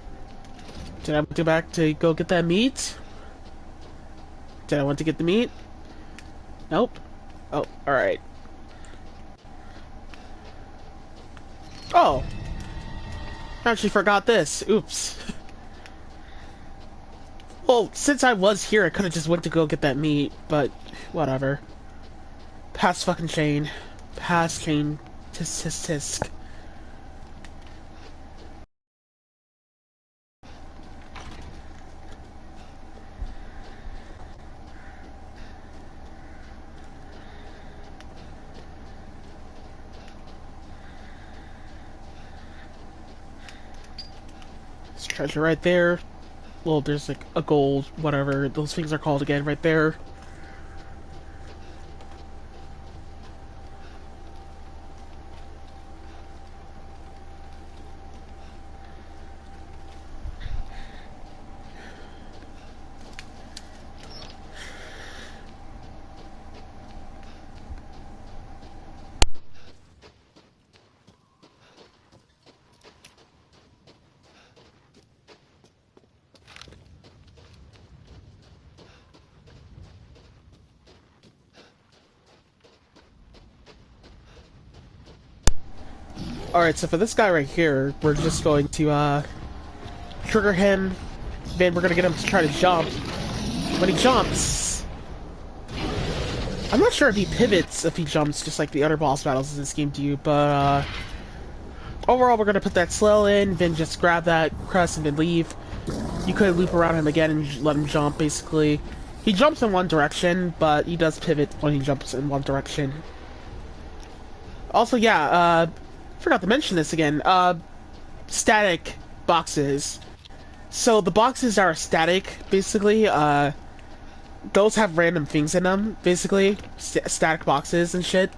Did I go back to go get that meat? Did I want to get the meat? Nope. Oh, alright. Oh! I actually forgot this. Oops. Well, since I was here, I could've just went to go get that meat, but whatever. Pass fucking chain. Pass chain. Tisk tisk tisk. Treasure right there. Well, there's like a gold, whatever those things are called again, right there. Alright, so for this guy right here, we're just going to, trigger him, then we're gonna get him to try to jump. When he jumps... I'm not sure if he pivots if he jumps, just like the other boss battles in this game do, but, overall we're gonna put that slow in, then just grab that crest and then leave. You could loop around him again and let him jump, basically. He jumps in one direction, but he does pivot when he jumps in one direction. Also, yeah, forgot to mention this again, static boxes. So the boxes are static, basically, those have random things in them, basically, static boxes and shit.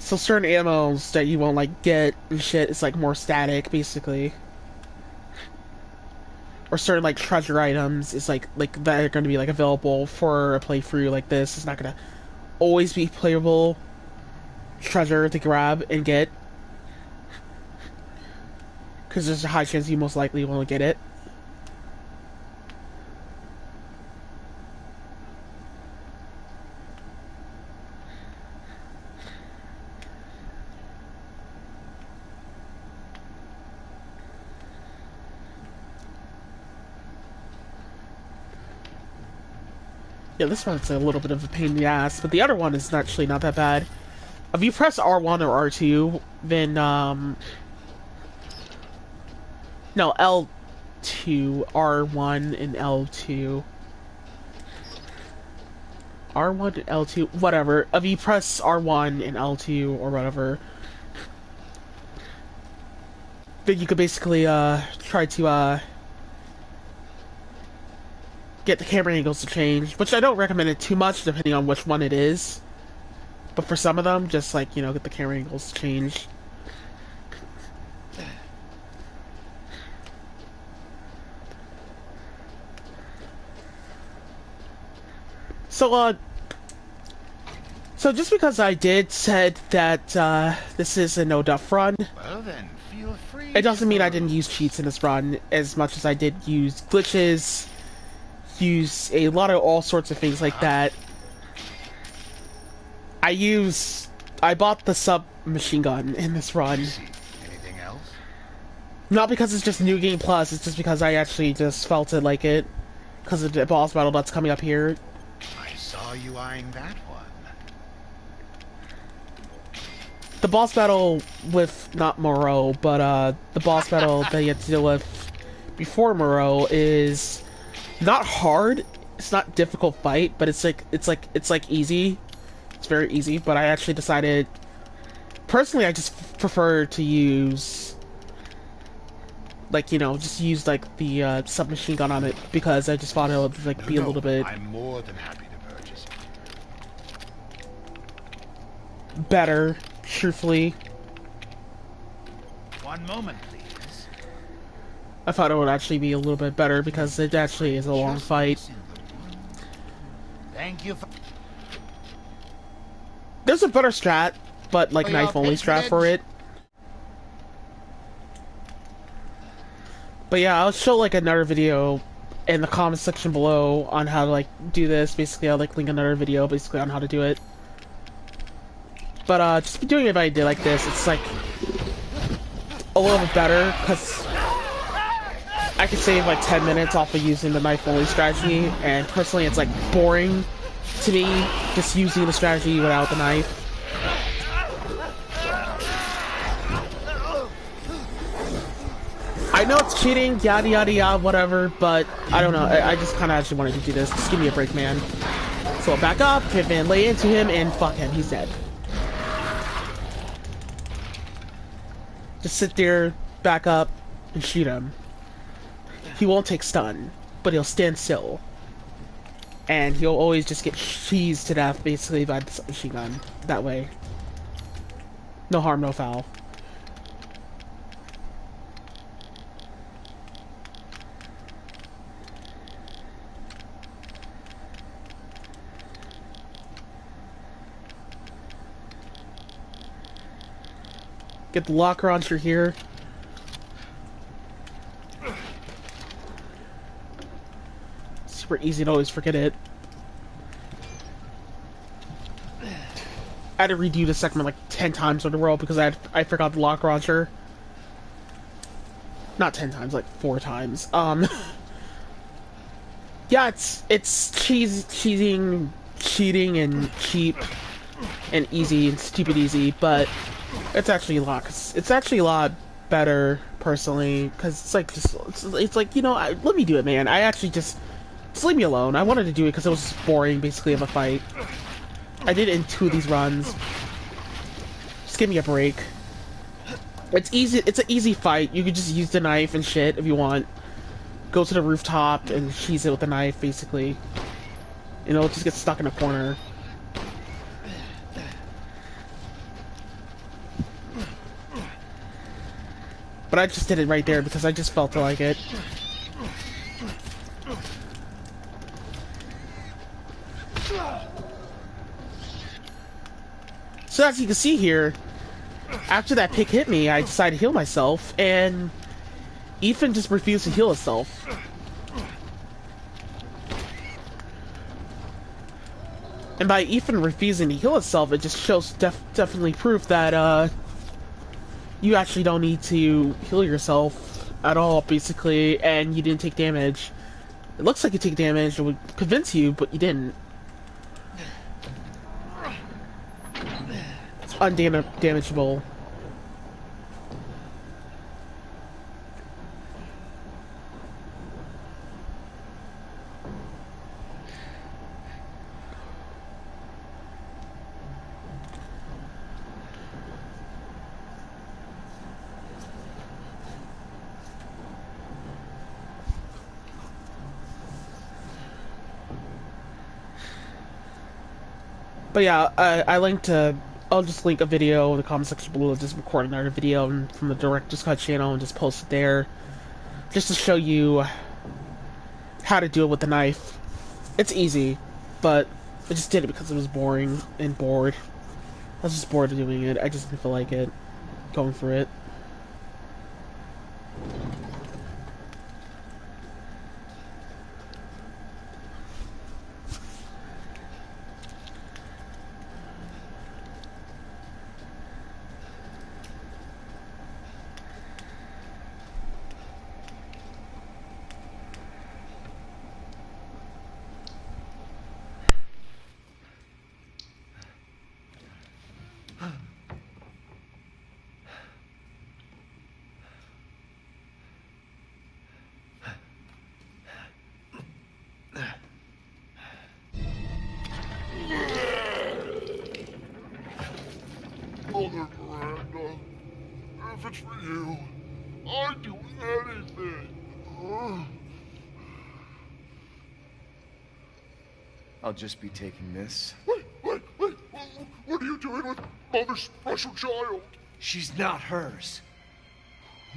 So certain ammos that you won't like get and shit is like more static, basically. Or certain like treasure items is like that are going to be like available for a playthrough like this. It's not going to always be playable treasure to grab and get, because there's a high chance you most likely won't get it. Yeah, this one's a little bit of a pain in the ass, but the other one is actually not that bad. If you press R1 or R2, then, no, L2, R1 and L2. R1 and L2, whatever. If you press R1 and L2 or whatever, then you could basically, try to, get the camera angles to change, which I don't recommend it too much depending on which one it is. But for some of them, just like, you know, get the camera angles to change. So just because I did said that, this is a no-duff run, Well then, feel free. it doesn't mean I didn't use cheats in this run as much as I did use glitches, use a lot of all sorts of things like that. I bought the submachine gun in this run. Anything else? Not because it's just New Game Plus, it's just because I actually just felt it like it. Because of the boss battle that's coming up here. I saw you eyeing that one. The boss battle with, not Moreau, but the boss battle that you have to deal with before Moreau is not hard. It's not difficult fight, but it's like easy. It's very easy, but I actually decided, personally, I just prefer to use, like, you know, just use like the submachine gun on it, because I just thought it would like be a little bit I'm more than happy to purchase it. better, truthfully. One moment, please. I thought it would actually be a little bit better because it actually is a long fight. Thank you for... There's a better strat, but like knife-only strat for it. But yeah, I'll show like another video in the comment section below on how to like do this. Basically, I'll like link another video basically on how to do it. But just doing it if I did like this, it's like a little bit better because I could save like 10 minutes off of using the knife-only strategy, and personally it's like boring to me just using the strategy without the knife. I know it's cheating, yada yada yada, whatever, but I don't know, I just kind of actually wanted to do this. Just give me a break, man. So I'll back up, and lay into him, and fuck him, he's dead. Just sit there, back up, and shoot him. He won't take stun, but he'll stand still. And he'll always just get cheesed to death, basically, by the submachine gun. That way. No harm, no foul. Get the locker launcher here. Super easy to always forget it. I had to redo the segment like 10 times in a row because I forgot the locker launcher. Not 10 times, like 4 times. Yeah, it's cheating and cheap and easy and stupid easy, but it's actually a lot better personally, because it's like it's like, you know, let me do it, man. I actually just leave me alone. I wanted to do it because it was boring, basically, of a fight. I did it in 2 of these runs. Just give me a break. It's easy. It's an easy fight. You could just use the knife and shit if you want. Go to the rooftop and cheese it with the knife, basically. You know, just get stuck in a corner. But I just did it right there because I just felt like it. So as you can see here, after that pick hit me, I decided to heal myself, and Ethan just refused to heal himself. And by Ethan refusing to heal himself, it just shows definitely proof that you actually don't need to heal yourself at all, basically, and you didn't take damage. It looks like you take damage, it would convince you, but you didn't. It's undamageable. But yeah, I'll just link a video in the comment section below, just record another video from the Director's Cut channel and just post it there. Just to show you how to do it with the knife. It's easy, but I just did it because it was boring and bored. I was just bored of doing it. I just didn't feel like it, going for it. Mother Miranda, if it's for you, I'd do anything. I'll just be taking this. Wait, what are you doing with Mother's special child? She's not hers.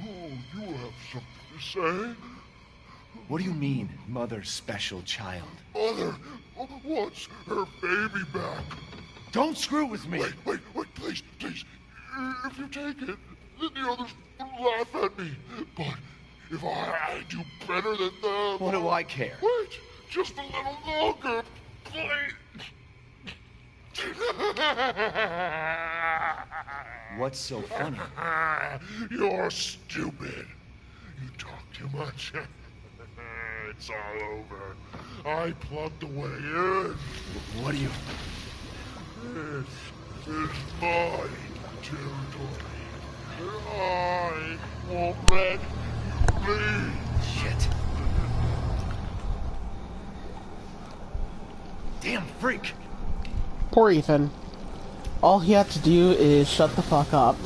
Oh, you have something to say? What do you mean, Mother's special child? Mother wants her baby back. Don't screw with me! Wait, please. If you take it, then the others will laugh at me. But if I do better than them... What do I care? Wait, just a little longer, please. What's so funny? You're stupid. You talk too much. It's all over. I plugged the way in. What do you... This is my territory. I won't let you leave. Shit. Damn freak. Poor Ethan. All he had to do is shut the fuck up.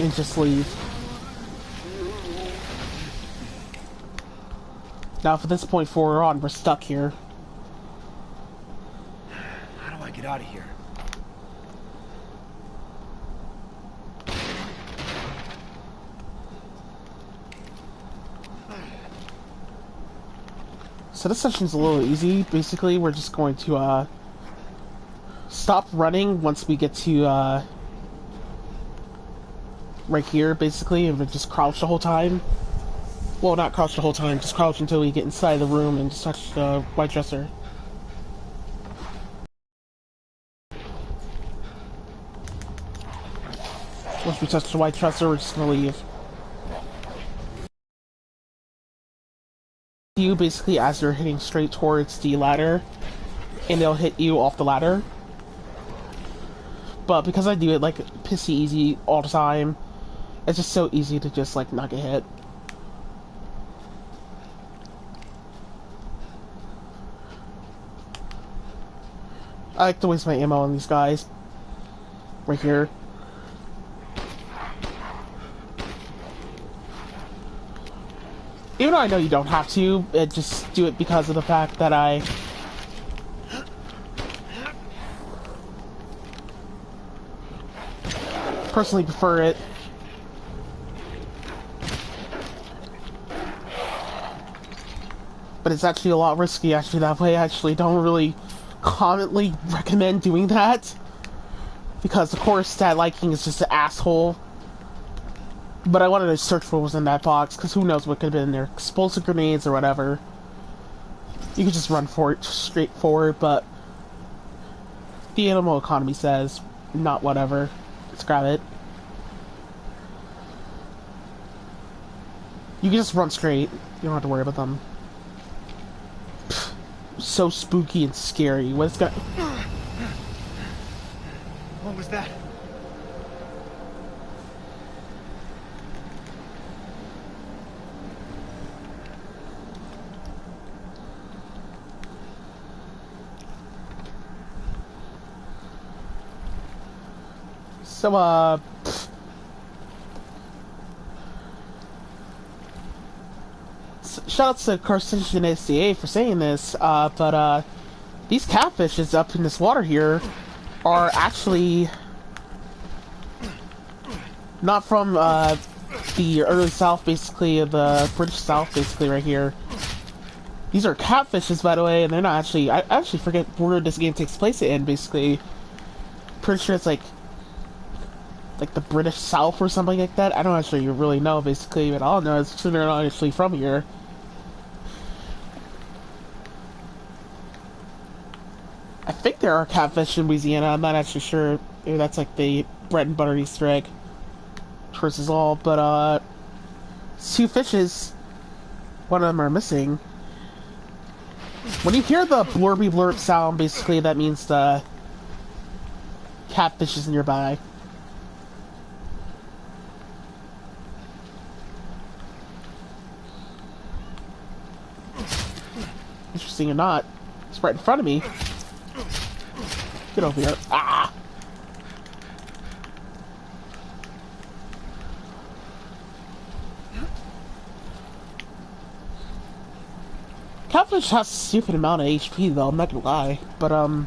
And just leave. Now, from this point forward on, we're stuck here. How do I get out of here? So this session's a little easy. Basically, we're just going to stop running once we get to right here, basically, and we just crouch the whole time. Well, not crouch the whole time, just crouch until we get inside the room and just touch the white dresser. Once we touch the white dresser, we're just gonna leave. You basically as you're hitting straight towards the ladder, and they'll hit you off the ladder. But because I do it like pissy easy all the time, it's just so easy to just like not get hit. I like to waste my ammo on these guys. Right here. Even though I know you don't have to, just do it because of the fact that personally prefer it. But it's actually a lot risky, actually, that way. I actually don't really commonly recommend doing that. Because, of course, that Liking is just an asshole. But I wanted to search for what was in that box, because who knows what could have been in there. Explosive grenades or whatever. You could just run for it straight forward, but the animal economy says, not whatever. Let's grab it. You can just run straight. You don't have to worry about them. Pfft, so spooky and scary. What's gonna... What was that? So, shout out to Carcinogen SCA for saying this, but, these catfishes up in this water here are actually not from, the early South, basically, the British South, basically, right here. These are catfishes, by the way, and they're not actually, I actually forget where this game takes place in, basically. Pretty sure it's like the British South or something like that. I don't actually really know, basically, but all I know is they're not actually from here. I think there are catfish in Louisiana. I'm not actually sure. Maybe that's like the bread and butter Easter egg versus all, but two fishes. One of them are missing. When you hear the blurby blurb sound, basically that means the catfish is nearby. Interesting or not, it's right in front of me. Get over here. Ah! Catfish has a stupid amount of HP though, I'm not gonna lie. But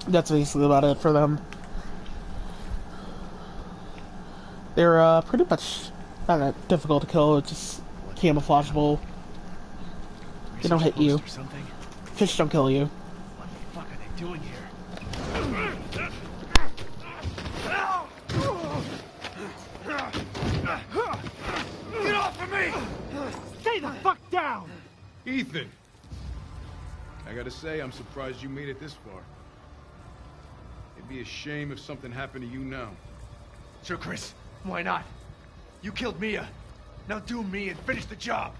that's basically about it for them. They're pretty much not that difficult to kill, it's just camouflageable. They don't hit you. Fish don't kill you. What the fuck are they doing here? Get off of me! Stay the fuck down! Ethan! I gotta say, I'm surprised you made it this far. It'd be a shame if something happened to you now. Sure, Chris. Why not? You killed Mia. Now do me and finish the job.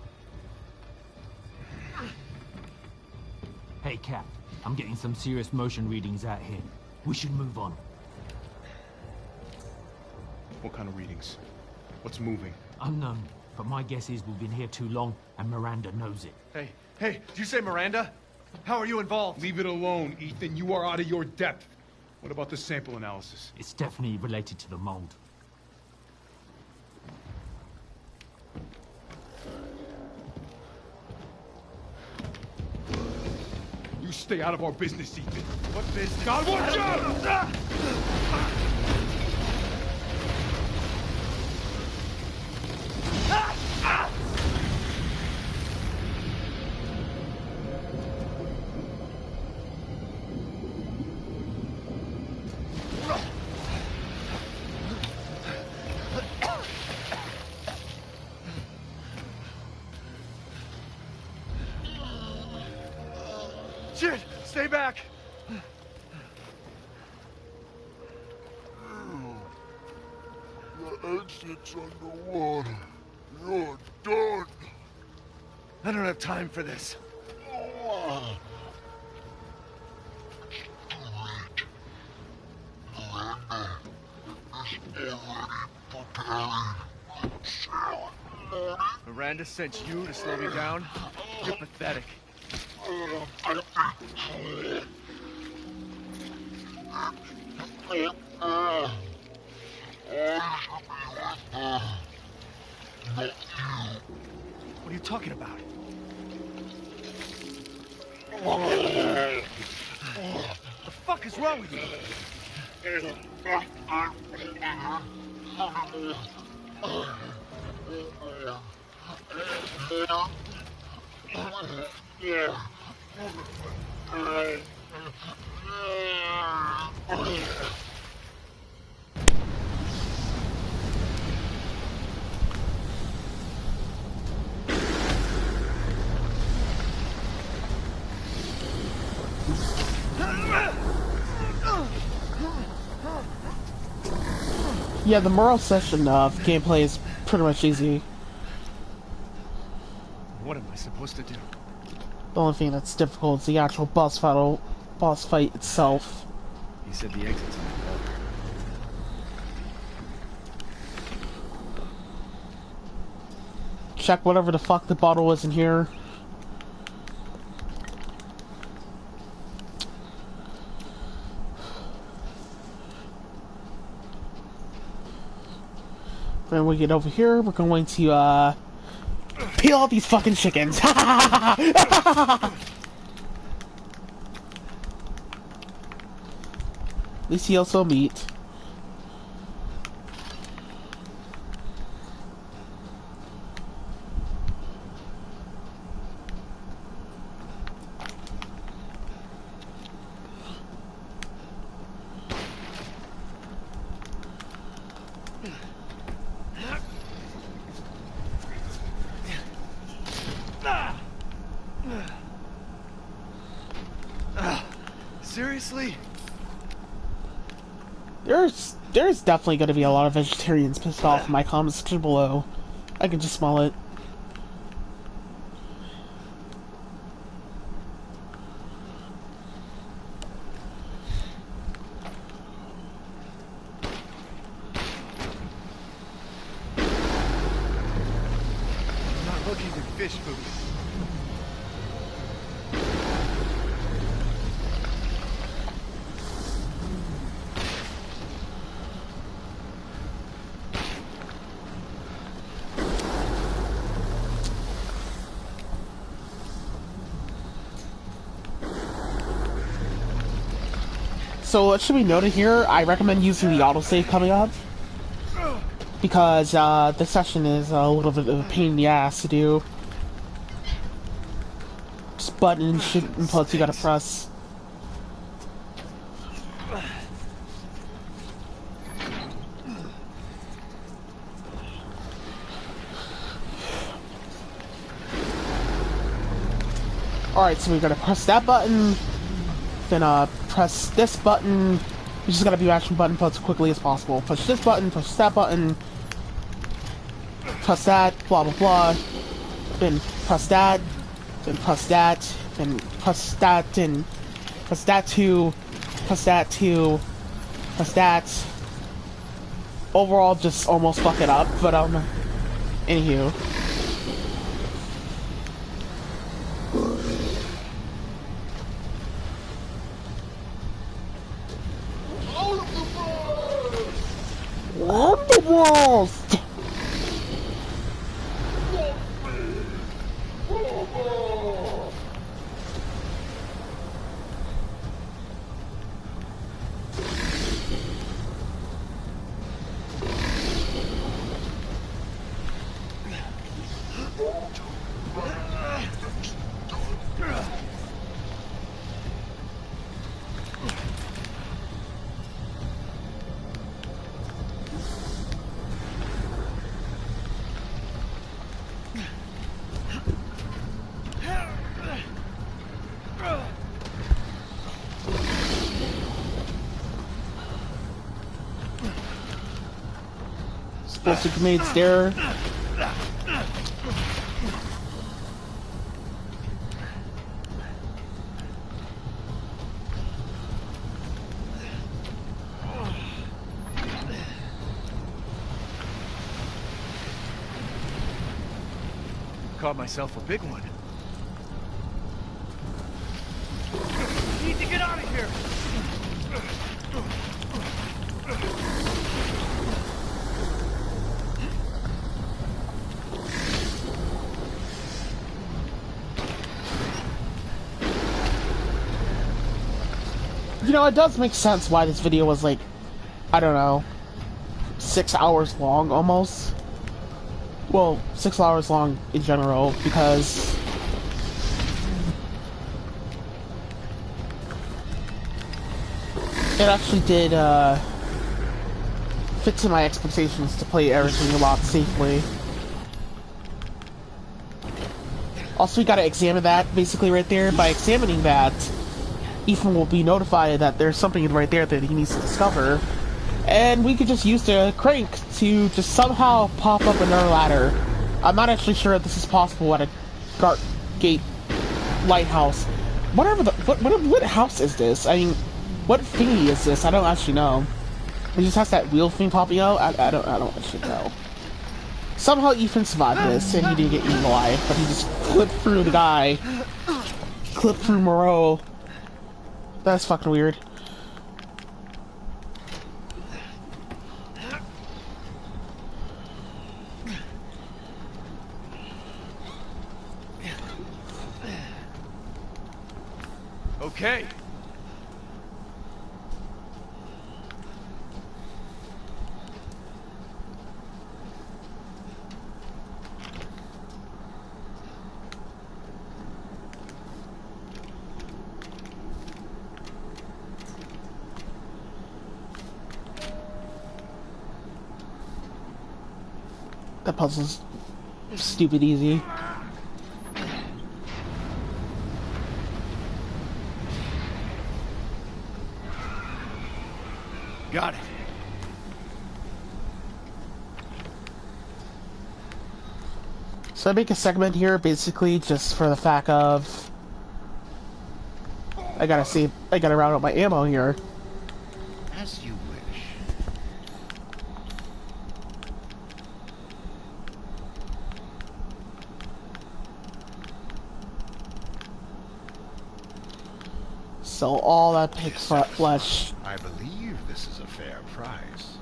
Hey, Cap. I'm getting some serious motion readings out here. We should move on. What kind of readings? What's moving? Unknown, but my guess is we've been here too long, and Miranda knows it. Hey, did you say Miranda? How are you involved? Leave it alone, Ethan. You are out of your depth. What about the sample analysis? It's definitely related to the mold. You stay out of our business, Ethan. What business? God, watch out! Shit! Stay back! The exit's underwater. You're done. I don't have time for this. Miranda sent you to slow me down? You're pathetic. What are you talking about? What the fuck is wrong with you? Yeah, the Morrow session of gameplay is pretty much easy. What am I supposed to do? The only thing that's difficult is the actual boss fight itself. He said the exit's on the water. Check whatever the fuck the bottle was in here. When we get over here, we're going to, peel all these fucking chickens. At least he also meat. Seriously? There's definitely going to be a lot of vegetarians pissed off in my comment section below. I can just smell it. I'm not looking for fish food. So it should be noted here, I recommend using the autosave coming up, because this session is a little bit of a pain in the ass to do. Just button and shit inputs you gotta press. Alright, so we gotta press that button, then press this button. You just gotta be mashing button inputs as quickly as possible. Push this button, push that button, press that, blah blah blah. Then press that, then press that, then press that, and press that too, press that too, press that. Overall, just almost fuck it up, but anywho. I'm the worst! Supposed to commit stare. Caught myself a big one. Need to get out of here! You know, it does make sense why this video was like, I don't know, 6 hours long, almost. Well, 6 hours long in general, because it actually did, fit to my expectations to play everything a lot safely. Also, we gotta examine that, basically, right there. By examining that, Ethan will be notified that there's something right there that he needs to discover. And we could just use the crank to just somehow pop up another ladder. I'm not actually sure if this is possible at a Gate lighthouse. Whatever the... What house is this? I mean, what thingy is this? I don't actually know. It just has that wheel thing popping out? I don't actually know. Somehow Ethan survived this, and he didn't get eaten alive, but he just clipped through the guy. Clipped through Moreau. That's fucking weird. Okay. That puzzle's stupid easy. Got it. So I make a segment here basically just for the fact of I gotta round up my ammo here. As you wish. Sell all that pig flesh. I believe this is a fair price.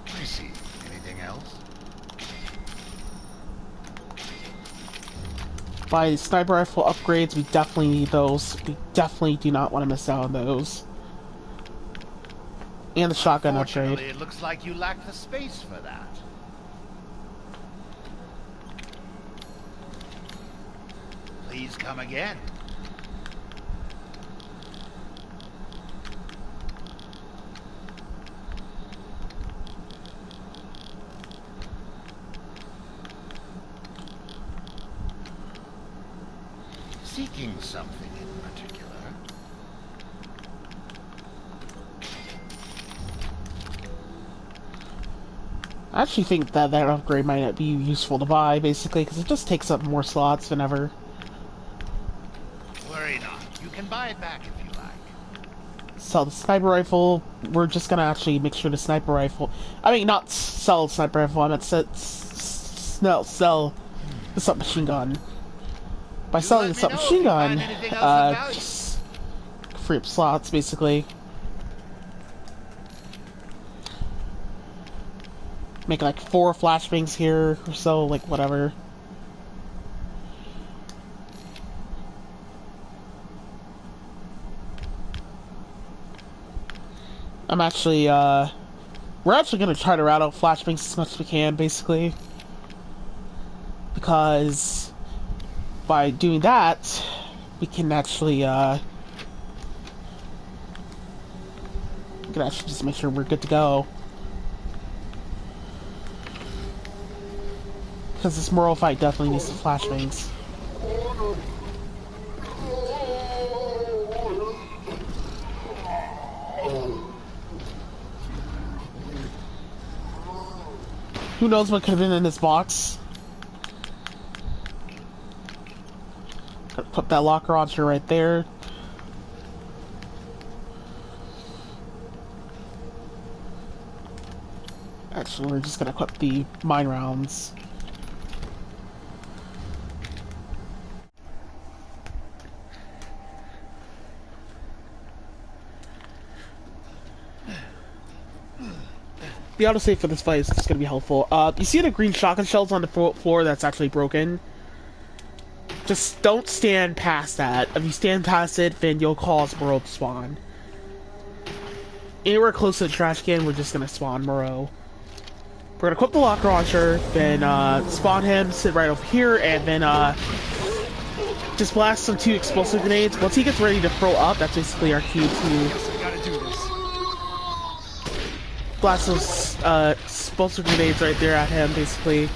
I see. Anything else? Buy sniper rifle upgrades, we definitely need those. We definitely do not want to miss out on those. And the shotgun upgrade. It looks like you lack the space for that. Please come again. Seeking something in particular. I actually think that upgrade might not be useful to buy, basically, because it just takes up more slots than ever. Worry not. You can buy it back if you like. Sell the sniper rifle. We're just gonna actually make sure the sniper rifle... I mean, not sell the sniper rifle, I meant sell the submachine gun. By selling the submachine gun, just free up slots, basically. Make like 4 flashbangs here or so, like whatever. I'm actually, we're actually gonna try to route out flashbangs as much as we can, basically. Because by doing that, we can actually, just make sure we're good to go. Because this Moreau fight definitely needs some flashbangs. Who knows what could have been in this box? Gotta put that locker launcher right there. Actually, we're just gonna equip the mine rounds. The autosave for this fight is just going to be helpful. You see the green shotgun shells on the floor that's actually broken? Just don't stand past that. If you stand past it, then you'll cause Moreau to spawn. Anywhere close to the trash can, we're just gonna spawn Moreau. We're gonna equip the locker launcher, then spawn him, sit right over here, and then just blast some 2 explosive grenades. Once he gets ready to throw up, that's basically our cue to blast those explosive grenades right there at him, basically.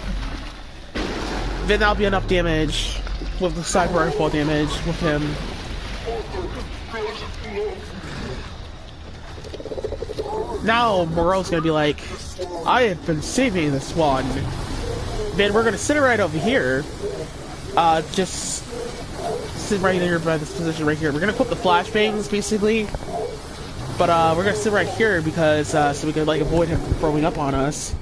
Then that'll be enough damage with the sniper rifle damage with him. Now Moreau's gonna be like, I have been saving this one. Then we're gonna sit it right over here. Just sit right here by this position right here. We're gonna put the flashbangs basically, but we're gonna sit right here because so we can like avoid him from throwing up on us.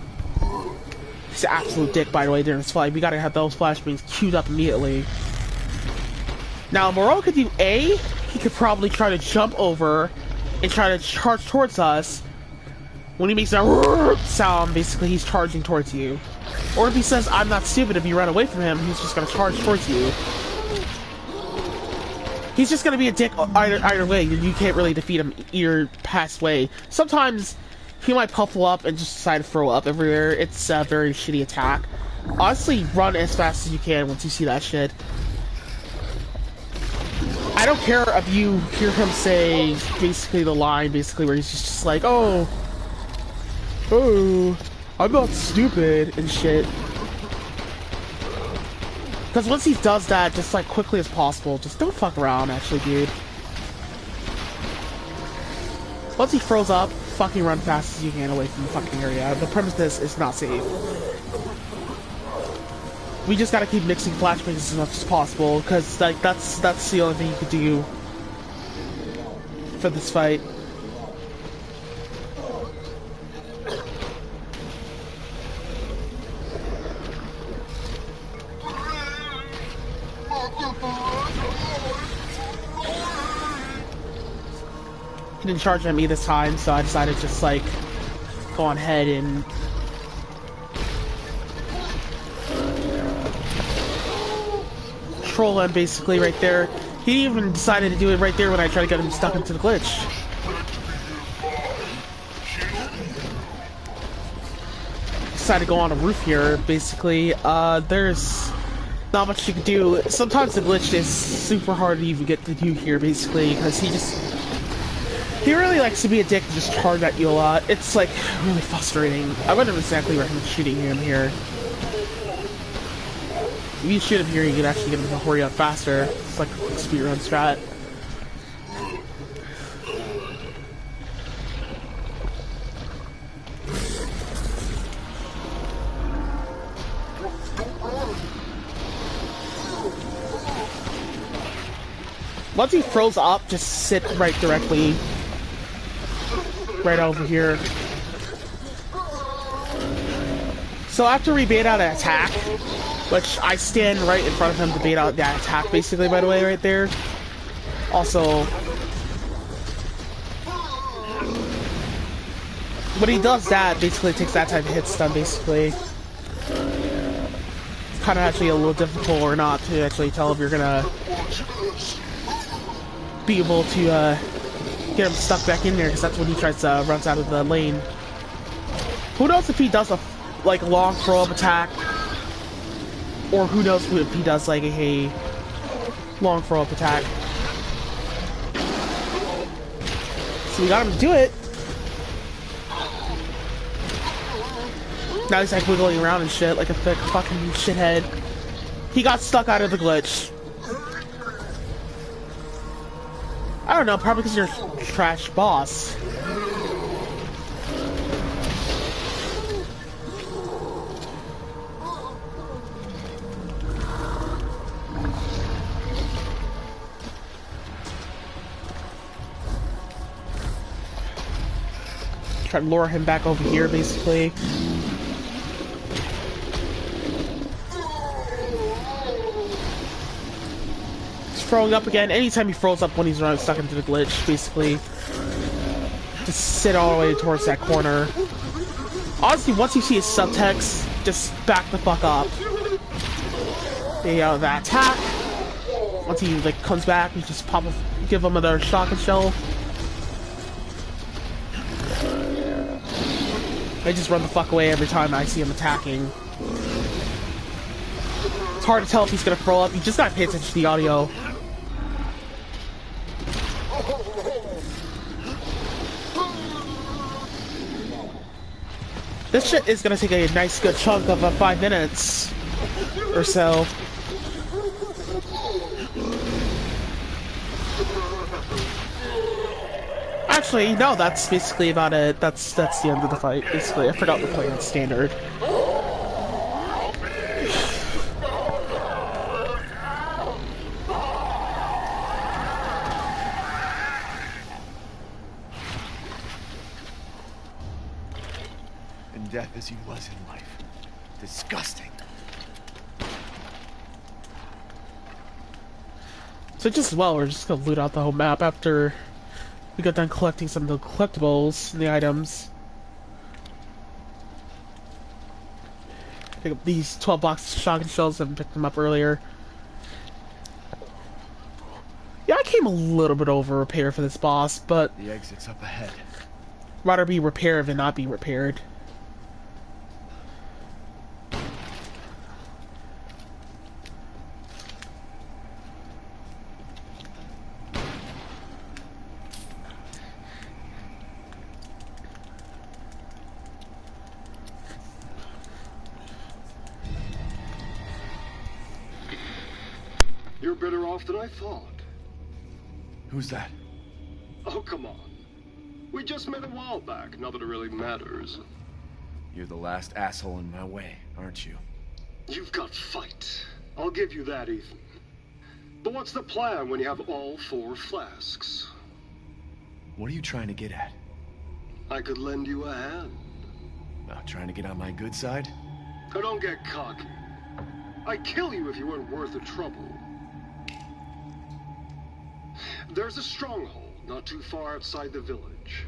He's an absolute dick, by the way, during this fight. We gotta have those flashbangs queued up immediately. Now Moreau could do A. He could probably try to jump over and try to charge towards us. When he makes that sound, basically he's charging towards you. Or if he says, I'm not stupid, if you run away from him, he's just gonna charge towards you. He's just gonna be a dick either way. You can't really defeat him either past way. Sometimes he might puffle up and just decide to throw up everywhere. It's a very shitty attack. Honestly, run as fast as you can once you see that shit. I don't care if you hear him say basically the line basically where he's just like, oh, I'm not stupid and shit. Because once he does that, just like quickly as possible, just don't fuck around actually, dude. Once he throws up, fucking run fast as you can away from the fucking area. The premise of this is not safe. We just gotta keep mixing flashbangs as much as possible, because like that's the only thing you could do for this fight. He didn't charge at me this time, so I decided to just like go on ahead and troll him basically right there. He even decided to do it right there when I tried to get him stuck into the glitch. Decided to go on a roof here, basically. There's not much you can do. Sometimes the glitch is super hard to even get to do here, basically, because he really likes to be a dick and just charge at you a lot. It's like really frustrating. I wouldn't exactly recommend shooting him here. If you shoot him here, you can actually get him to hurry up faster. It's like a quick speedrun strat. Once he throws up, just sit right directly right over here. So after we bait out an attack, which I stand right in front of him to bait out that attack, basically, by the way, right there. Also, when he does that, basically takes that type of hit stun, basically. It's kind of actually a little difficult or not to actually tell if you're gonna be able to get him stuck back in there, because that's when he tries to runs out of the lane. Who knows if he does a like long throw-up attack, or who knows if he does like a long throw-up attack. So we got him to do it. Now he's like wiggling around and shit like a thick fucking shithead. He got stuck out of the glitch. I don't know, probably because you're a trash boss. Try to lure him back over here, basically. He's throwing up again. Anytime he throws up when he's stuck into the glitch, basically. Just sit all the way towards that corner. Honestly, once you see his subtext, just back the fuck up. They that attack. Once he like comes back, we just give him another shotgun shell. I just run the fuck away every time I see him attacking. It's hard to tell if he's gonna throw up. You just gotta pay attention to the audio. This shit is gonna take a nice good chunk of 5 minutes or so. Actually, no, that's basically about it. That's the end of the fight, basically. I forgot we're playing on standard. And death as he was in life. Disgusting. So just as well, we're just gonna loot out the whole map after we got done collecting some of the collectibles and the items. Pick up these 12 boxes of shotgun shells and picked them up earlier. Yeah, I came a little bit over repair for this boss, but The exit's up ahead. rather be repaired than not be repaired. You're better off than I thought. Who's that? Oh, come on. We just met a while back, not that it really matters. You're the last asshole in my way, aren't you? You've got fight. I'll give you that, Ethan. But what's the plan when you have all 4 flasks? What are you trying to get at? I could lend you a hand. Trying to get on my good side? Now don't get cocky. I'd kill you if you weren't worth the trouble. There's a stronghold not too far outside the village.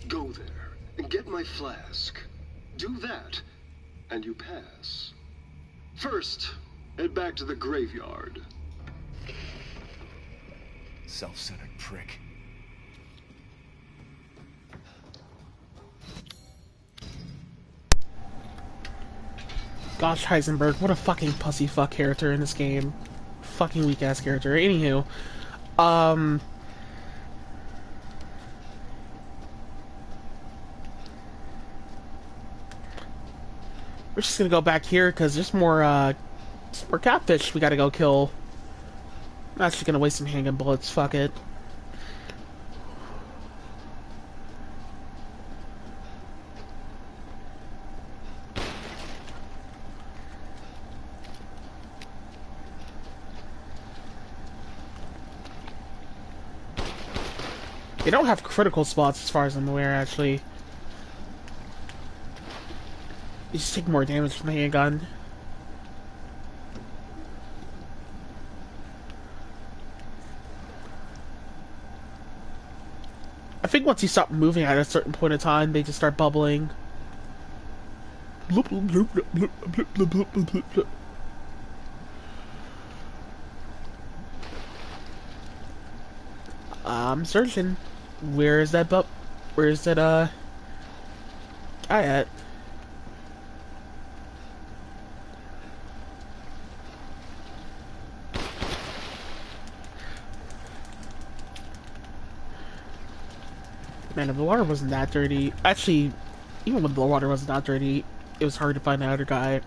Go there and get my flask. Do that, and you pass. First, head back to the graveyard. Self-centered prick. Gosh, Heisenberg, what a fucking pussy fuck character in this game. Fucking weak ass character. Anywho, we're just gonna go back here because there's more catfish we gotta go kill. I'm actually gonna waste some handgun bullets. Fuck it. They don't have critical spots as far as I'm aware, actually. You just take more damage from the handgun. I think once you stop moving at a certain point in time, they just start bubbling. Bloop, bloop, bloop, bloop, bloop, bloop, bloop, bloop, bloop, bloop. I'm searching. Where is that guy at? Man, if the water wasn't that dirty... Actually, even when the water wasn't that dirty, it was hard to find that other guy.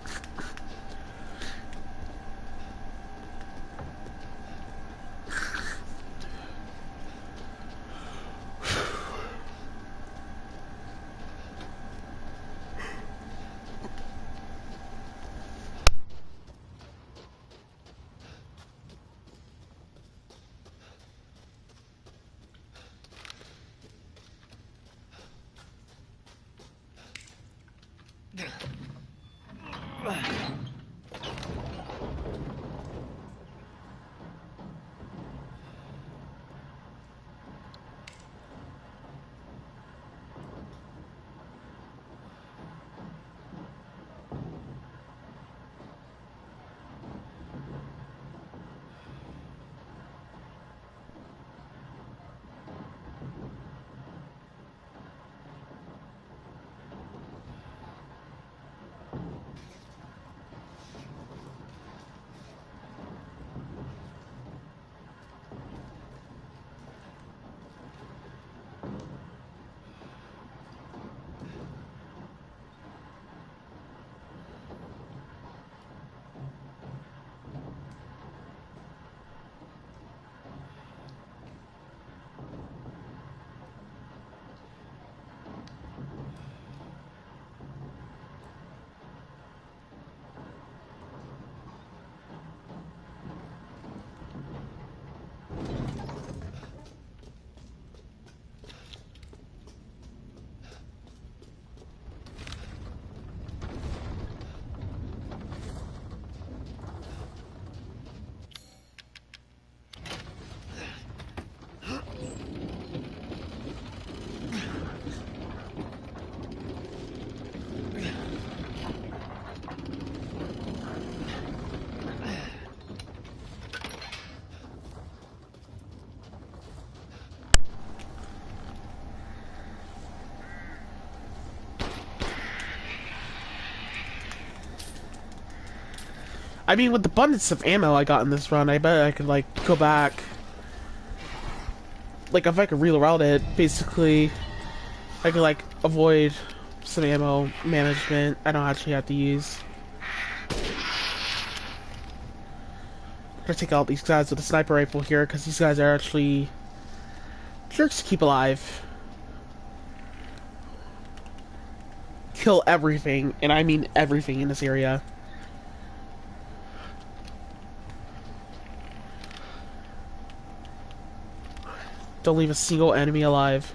I mean, with the abundance of ammo I got in this run, I bet I could, like, go back. Like, if I could reroute it, basically, I could, like, avoid some ammo management I don't actually have to use. I'm gonna take out these guys with a sniper rifle here, because these guys are actually jerks to keep alive. Kill everything, and I mean everything in this area. Don't leave a single enemy alive.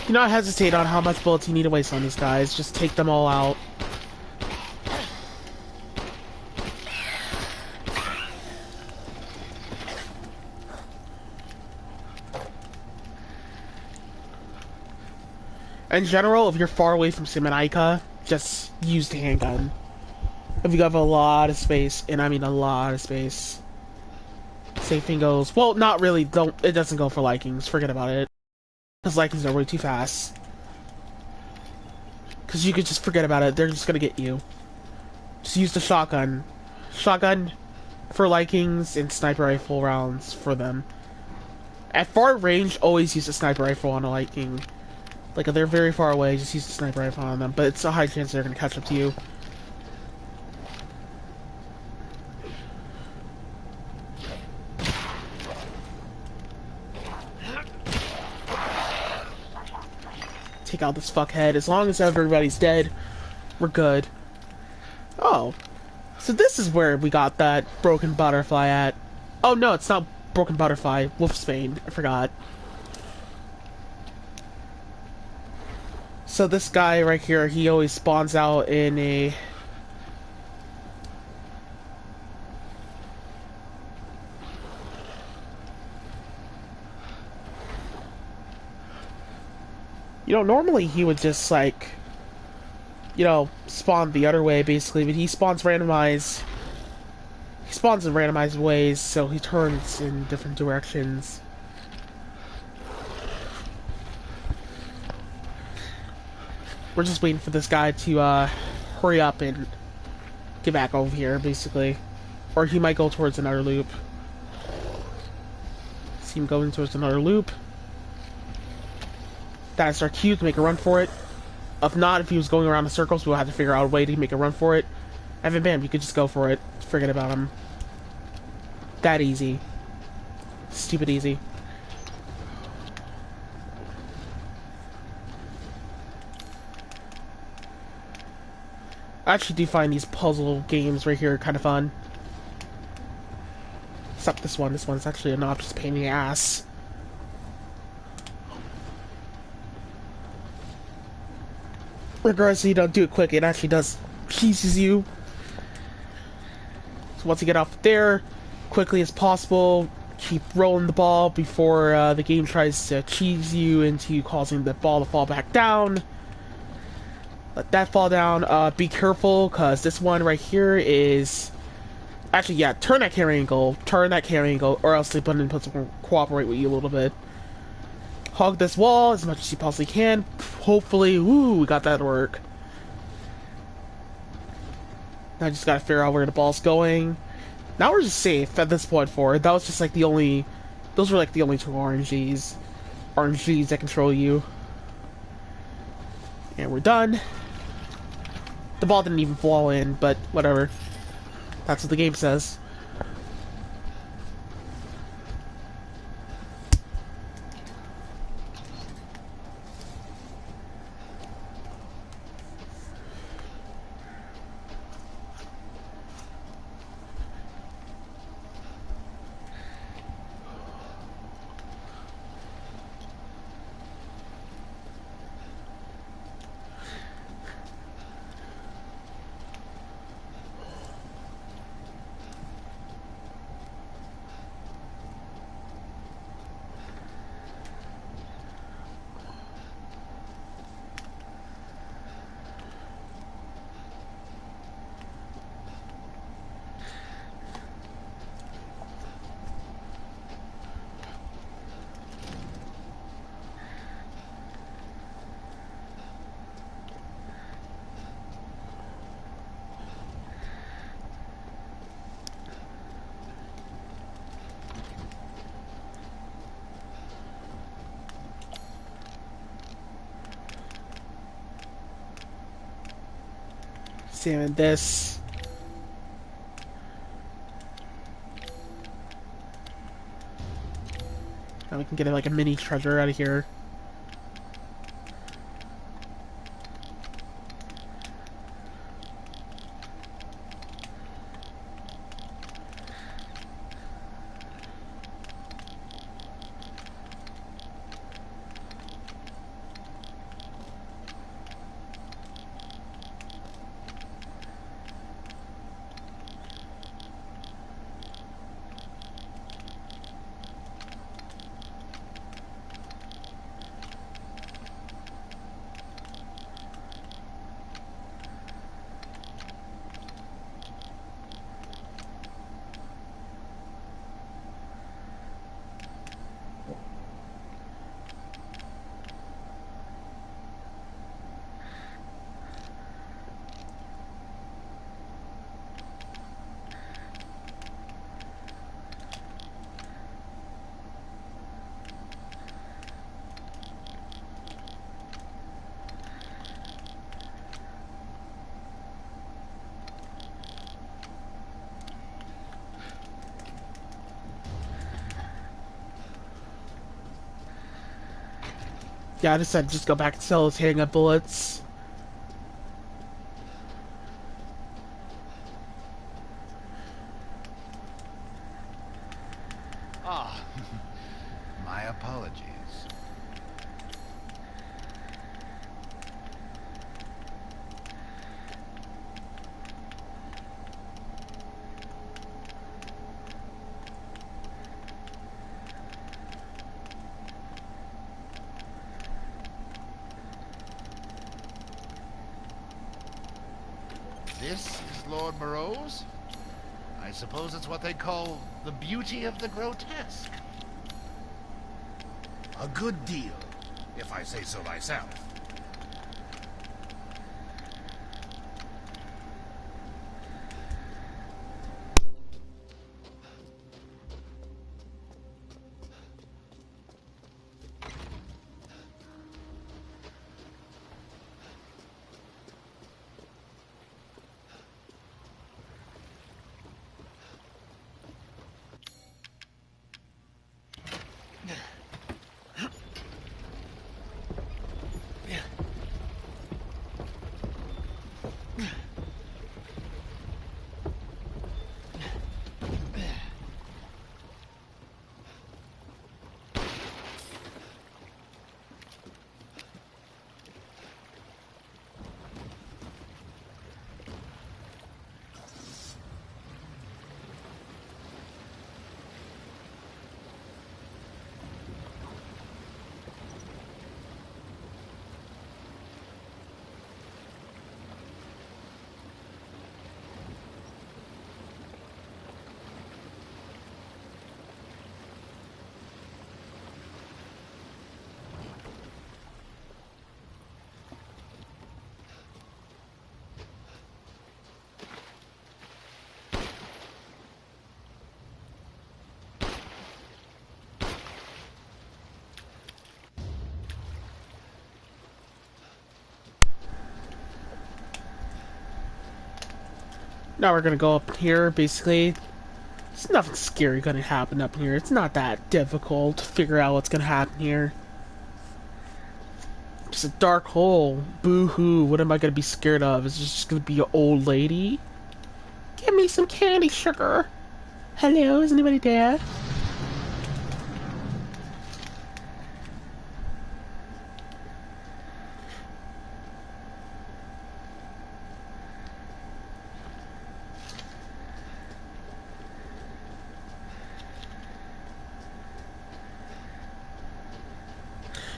Do not hesitate on how much bullets you need to waste on these guys. Just take them all out. In general, if you're far away from Cyrenaica, just use the handgun. If you have a lot of space, and I mean a lot of space. Same thing goes, well, not really, it doesn't go for Likings, forget about it. Because Likings are way too fast. Because you could just forget about it, they're just gonna get you. Just use the shotgun. Shotgun for Likings and sniper rifle rounds for them. At far range, always use a sniper rifle on a Liking. Like, if they're very far away, just use the sniper rifle on them, but it's a high chance they're gonna catch up to you. Take out this fuckhead. As long as everybody's dead, we're good. Oh. So this is where we got that broken butterfly at. Oh no, it's not broken butterfly. Wolfsbane. I forgot. So this guy right here, he always spawns out in a... You know, normally he would just, like, you know, spawn the other way, basically, but he spawns randomized. He spawns in randomized ways, so he turns in different directions. We're just waiting for this guy to, hurry up and get back over here, basically. Or he might go towards another loop. See him going towards another loop. That's our cue to make a run for it. If not, if he was going around in circles, we'll have to figure out a way to make a run for it. Evan Bam, you could just go for it. Forget about him. That easy. Stupid easy. I actually do find these puzzle games right here kind of fun. Except this one. This one's actually an obvious pain in the ass. Regardless, you don't do it quick, it actually does cheeses you. So once you get off there, quickly as possible, keep rolling the ball before the game tries to cheese you into causing the ball to fall back down. Let that fall down. Be careful, because this one right here is... Actually, yeah, turn that carry angle, or else the button will cooperate with you a little bit. Hog this wall as much as you possibly can. Hopefully, woo, we got that to work. Now I just gotta figure out where the ball's going. Now we're just safe at this point forward. That was just like the only... Those were like the only two RNGs. RNGs that control you. And we're done. The ball didn't even fall in, but whatever. That's what the game says. Examine this. Now we can get like a mini treasure out of here. Yeah, I just said just go back and sell his handgun bullets. Ah, my apologies. This is Lord Moreau's? I suppose it's what they call the beauty of the grotesque. A good deal, if I say so myself. Now we're gonna go up here, basically. There's nothing scary gonna happen up here. It's not that difficult to figure out what's gonna happen here. Just a dark hole. Boo-hoo. What am I gonna be scared of? Is this just gonna be an old lady? Give me some candy sugar. Hello, is anybody there?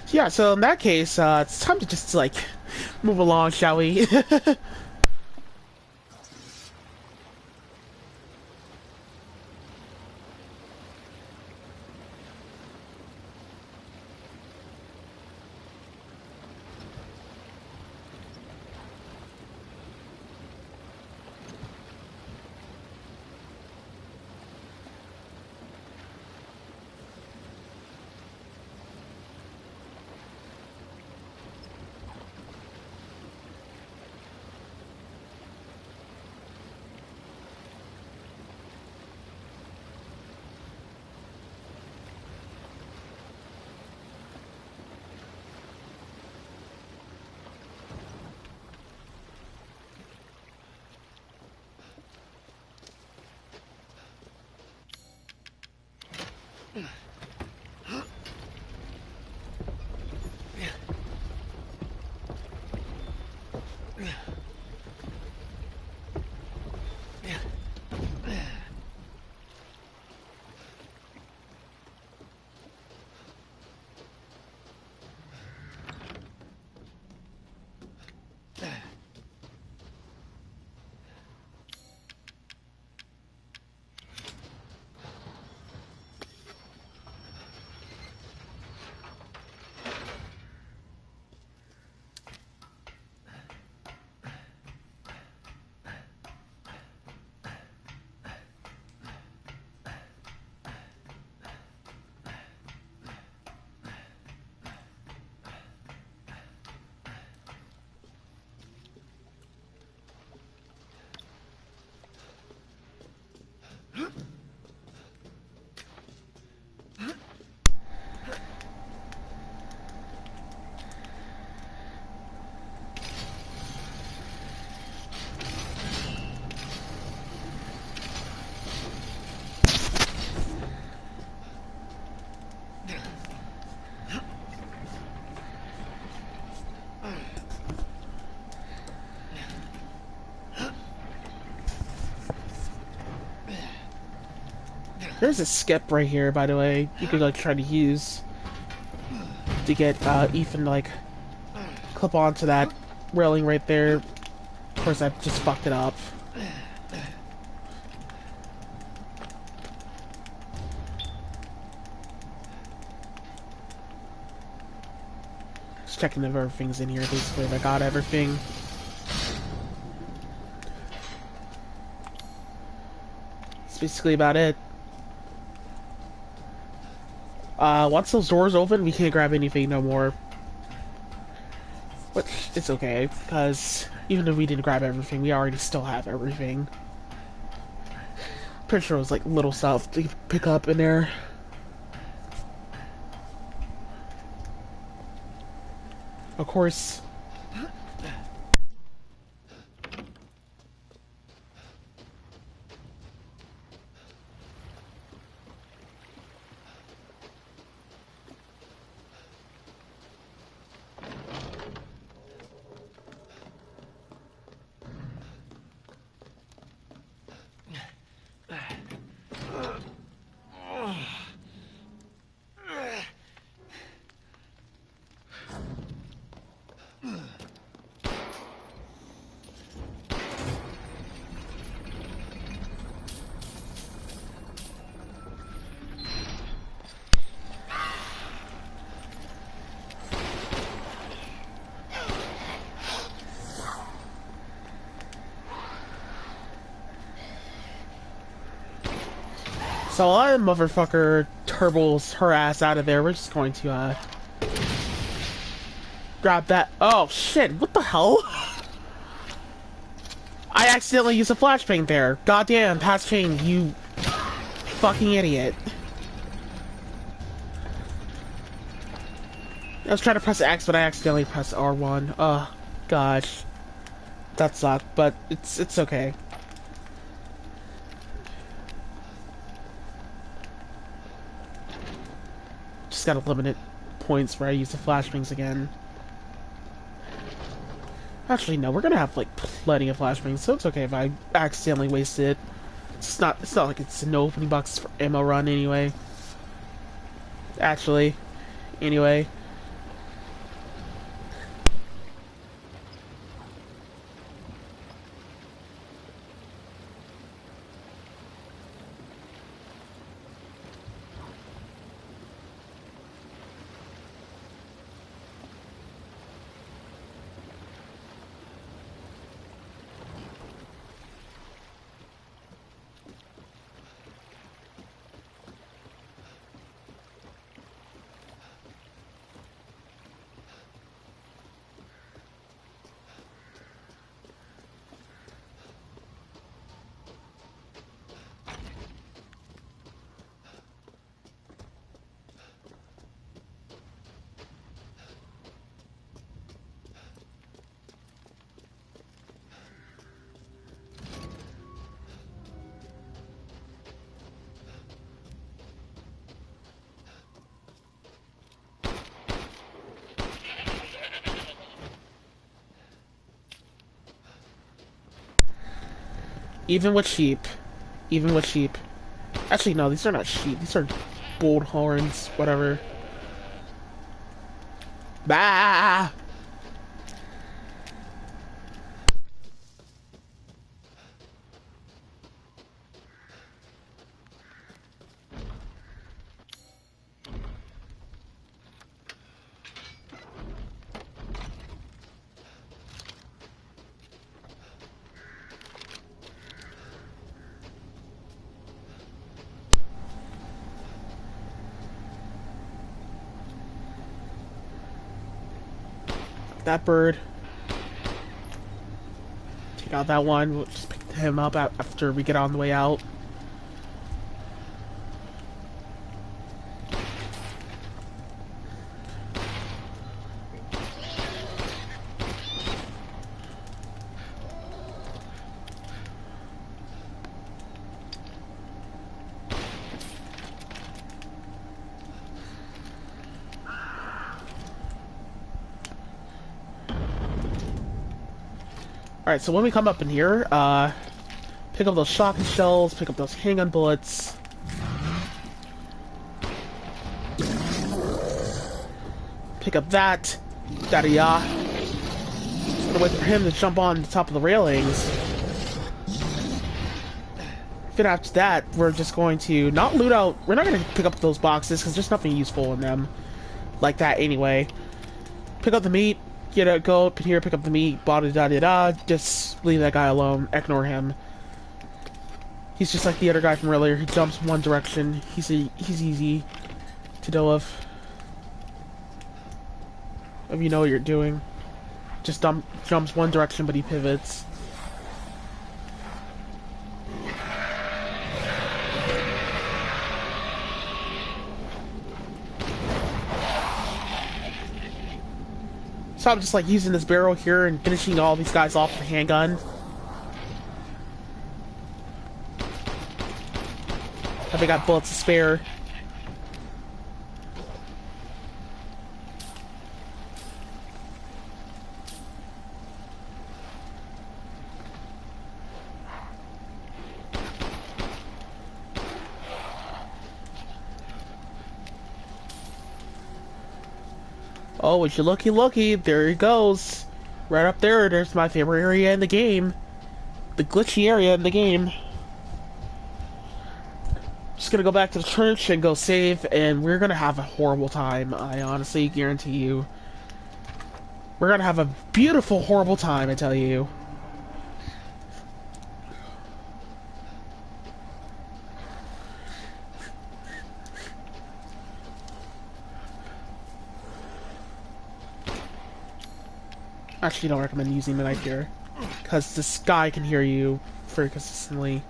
Yeah, so in that case, it's time to just, like, move along, shall we? There's a skip right here, by the way, you could like try to use to get Ethan to like clip onto that railing right there. Of course, I just fucked it up. Just checking if everything's in here, basically, if I got everything. That's basically about it. Once those doors open, we can't grab anything no more. But it's okay, because even if we didn't grab everything, we already still have everything. Pretty sure it was like little stuff to pick up in there. Of course. So while that motherfucker turbos her ass out of there, we're just going to, grab that. Oh shit, what the hell? I accidentally used a flashbang there. Goddamn, pass chain, you fucking idiot. I was trying to press X, but I accidentally pressed R1. Oh, gosh. That sucked, but it's okay. Just gotta limit points where I use the flashbangs again. Actually, no, we're gonna have, like, plenty of flashbangs, so it's okay if I accidentally waste it. It's not like it's no opening box for ammo run anyway. Actually, anyway. Even with sheep. Even with sheep. Actually, no, these are not sheep. These are bull horns. Whatever. Bah! That bird. Take out that one. We'll just pick him up after we get on the way out. Alright, so when we come up in here, pick up those shotgun shells, pick up those handgun bullets. Pick up that. Da-da-ya. Just gonna wait for him to jump on the top of the railings. Then after that, we're just going to not loot out. We're not gonna pick up those boxes because there's nothing useful in them. Like that anyway. Pick up the meat. Go up in here, pick up the meat, da-da-da-da-da, just leave that guy alone, ignore him. He's just like the other guy from earlier, he jumps one direction, he's easy to deal with. If you know what you're doing. Just jumps one direction, but he pivots. So I'm just like using this barrel here and finishing all these guys off with a handgun. Have they got bullets to spare? Oh, would you looky, there he goes. Right up there, there's my favorite area in the game. The glitchy area in the game. Just gonna go back to the church and go save, and we're gonna have a horrible time, I honestly guarantee you. We're gonna have a beautiful, horrible time, I tell you. Actually, don't recommend using the knife here. because this guy can hear you very consistently.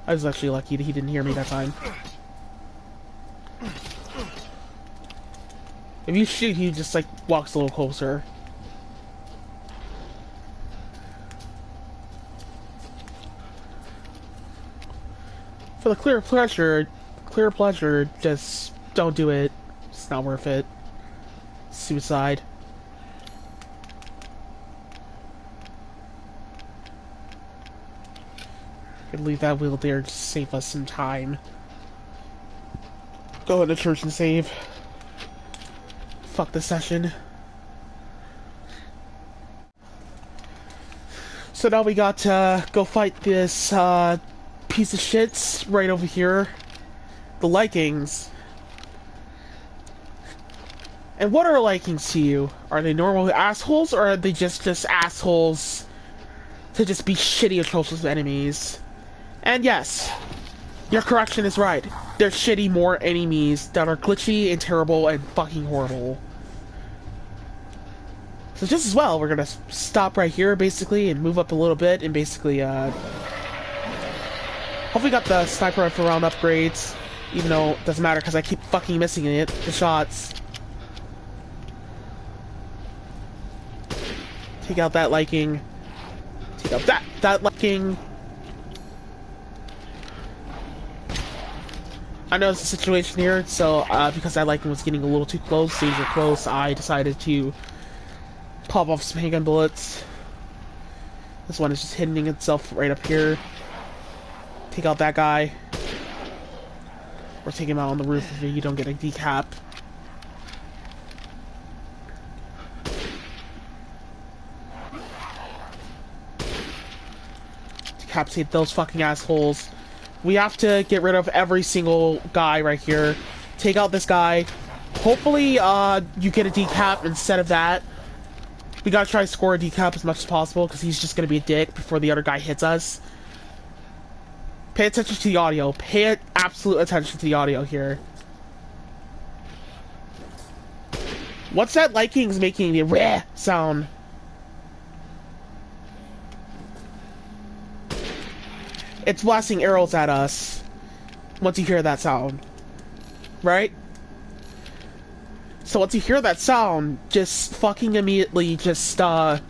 I was actually lucky that he didn't hear me that time. If you shoot, he just like walks a little closer. For the clear pleasure, just don't do it. It's not worth it. Suicide. Could leave that wheel there to save us some time. Go into church and save. Fuck the session. So now we got to go fight this piece of shits right over here. The Likings. And what are Likings to you? Are they normal assholes, or are they just assholes to just be shitty, atrocious enemies? And yes, your correction is right. They're shitty more enemies that are glitchy and terrible and fucking horrible. So just as well, we're gonna stop right here, basically, and move up a little bit, and basically, hopefully got the sniper rifle round upgrades, even though it doesn't matter because I keep fucking missing it, the shots. Take out that Liking. Take out that Liking. I know it's a situation here, so because that Liking was getting a little too close, danger close, I decided to pop off some handgun bullets. This one is just hitting itself right up here. Take out that guy. Or take him out on the roof if you don't get a decap. Decapitate those fucking assholes. We have to get rid of every single guy right here. Take out this guy. Hopefully, you get a decap instead of that. We gotta try to score a decap as much as possible, because he's just gonna be a dick before the other guy hits us. Pay attention to the audio. Pay absolute attention to the audio here. What's that Liking's making the reh sound? It's blasting arrows at us once you hear that sound, right? So once you hear that sound, just fucking immediately just do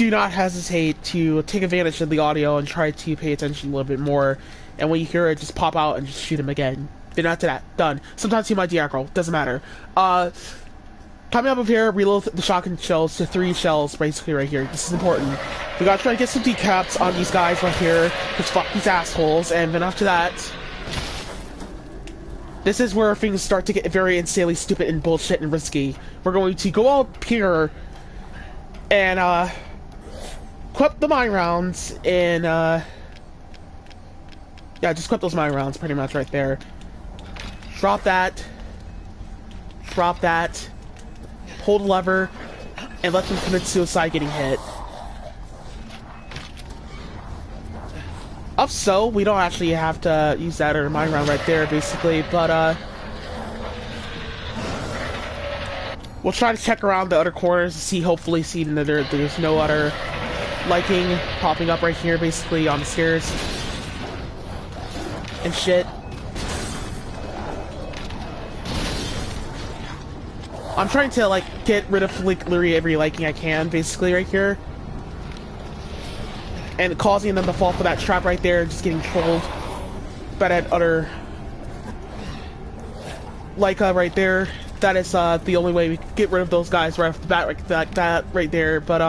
not hesitate to take advantage of the audio and try to pay attention a little bit more. And when you hear it, just pop out and just shoot him again. Then after that, done. Sometimes he might de-aggro, doesn't matter. Coming up here, reload the shotgun shells to 3 shells, basically right here. This is important. We gotta try to get some decaps on these guys right here, because fuck these assholes. And then after that, this is where things start to get very insanely stupid and bullshit and risky. We're going to go up here and equip the mine rounds and yeah, just equip those mine rounds pretty much right there. Drop that. Drop that. Hold the lever and let them commit suicide getting hit. Up so, we don't actually have to use that or mine round right there, basically, but, we'll try to check around the other corners to see, hopefully, see that there's no other Liking popping up right here, basically, on the stairs. And shit. I'm trying to, like, get rid of literally every Liking I can, basically, right here. And causing them to fall for that trap right there, just getting trolled by that other Leica right there. That is the only way we can get rid of those guys right off the bat, like that right there. But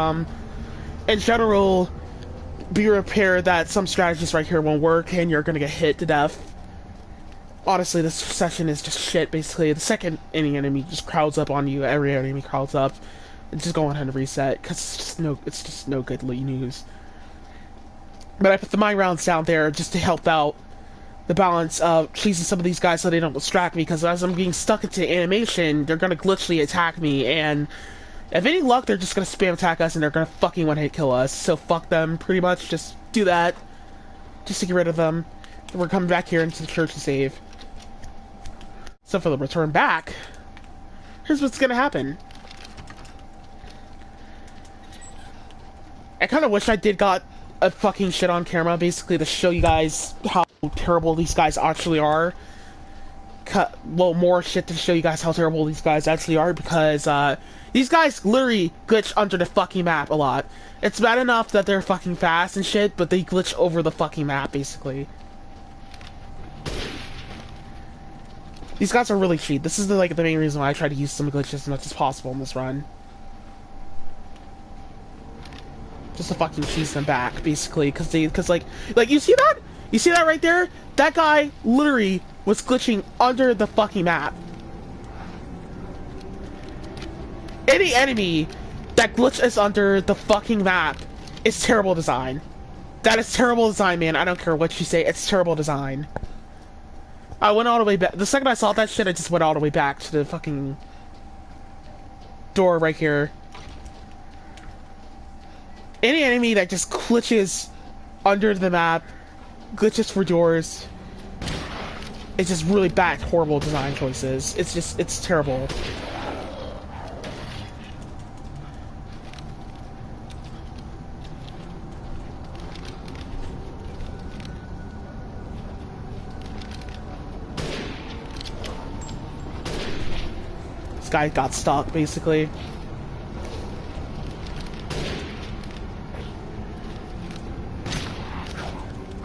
in general, be prepared that some strategies right here won't work and you're gonna get hit to death. Honestly, this session is just shit, basically. The second any enemy just crowds up on you, every enemy crowds up, and just go ahead and reset, because it's just no good news. But I put the mine rounds down there just to help out the balance of chasing some of these guys so they don't distract me, because as I'm being stuck into animation, they're gonna glitchly attack me, and if any luck, they're just gonna spam attack us and they're gonna fucking one-hit kill us. So fuck them, pretty much. Just do that, just to get rid of them. And we're coming back here into the church to save. So for the return back, here's what's gonna happen. kind of wish I did got a fucking shit on camera, basically, to show you guys how terrible these guys actually are. Well, more shit to show you guys how terrible these guys actually are, because, these guys literally glitch under the fucking map a lot. It's bad enough that they're fucking fast and shit, but they glitch over the fucking map, basically. These guys are really cheap. This is the main reason why I try to use some glitches as much as possible in this run. Just to fucking cheese them back, basically, because you see that? You see that right there? That guy literally was glitching under the fucking map. Any enemy that glitches under the fucking map is terrible design. That is terrible design, man. I don't care what you say. It's terrible design. I went all the way back. The second I saw that shit, I just went all the way back to the fucking door right here. Any enemy that just glitches under the map, glitches for doors, it's just really bad, horrible design choices. It's terrible. This guy got stuck, basically.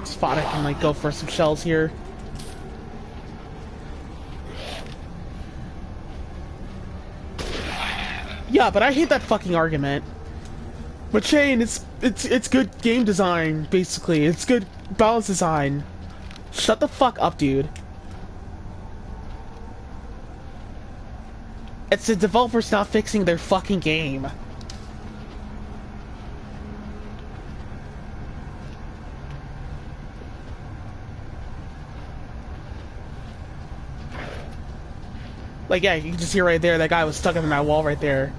Spot I can go for some shells here. Yeah, but I hate that fucking argument. But Shane, it's good game design, basically. It's good balance design. Shut the fuck up, dude. It's the developers not fixing their fucking game. Yeah, you can just hear right there, that guy was stuck in that wall right there.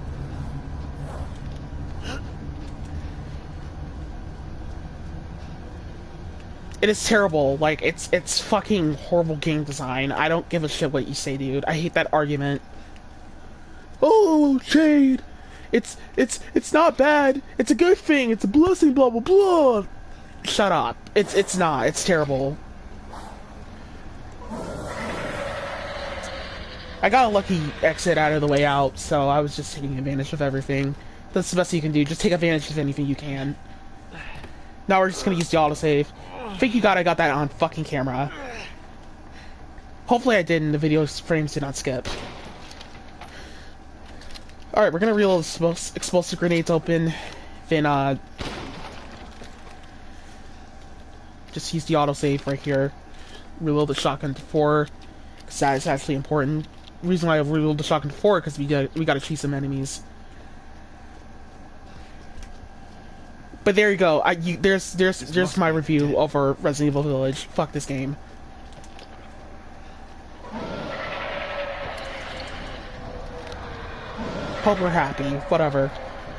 It is terrible. It's fucking horrible game design. I don't give a shit what you say, dude. I hate that argument. Oh, Shade! It's not bad. It's a good thing. It's a blessing, blah, blah, blah. Shut up. It's not. It's terrible. I got a lucky exit out of the way out, so I was just taking advantage of everything. That's the best you can do. Just take advantage of anything you can. Now we're just gonna use the autosave. Thank you God I got that on fucking camera. Hopefully I did and the video frames did not skip. Alright, we're gonna reload the explosive grenades open. Then, just use the autosave right here. Reload the shotgun to 4, because that is actually important. The reason why I reload the shotgun to 4 because we gotta chase some enemies. But there you go. There's my review over Resident Evil Village. Fuck this game. Hope we're happy. Whatever.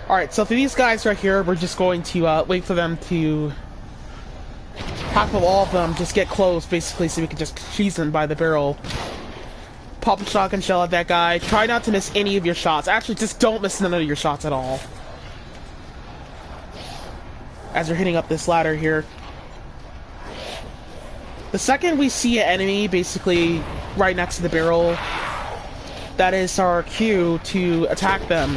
Alright, so for these guys right here, we're just going to wait for them to... half of all of them just get close, basically, so we can just cheese them by the barrel. Pop a shotgun shell at that guy. Try not to miss any of your shots. Actually, just don't miss none of your shots at all. As we're hitting up this ladder here. The second we see an enemy, basically, right next to the barrel, that is our cue to attack them.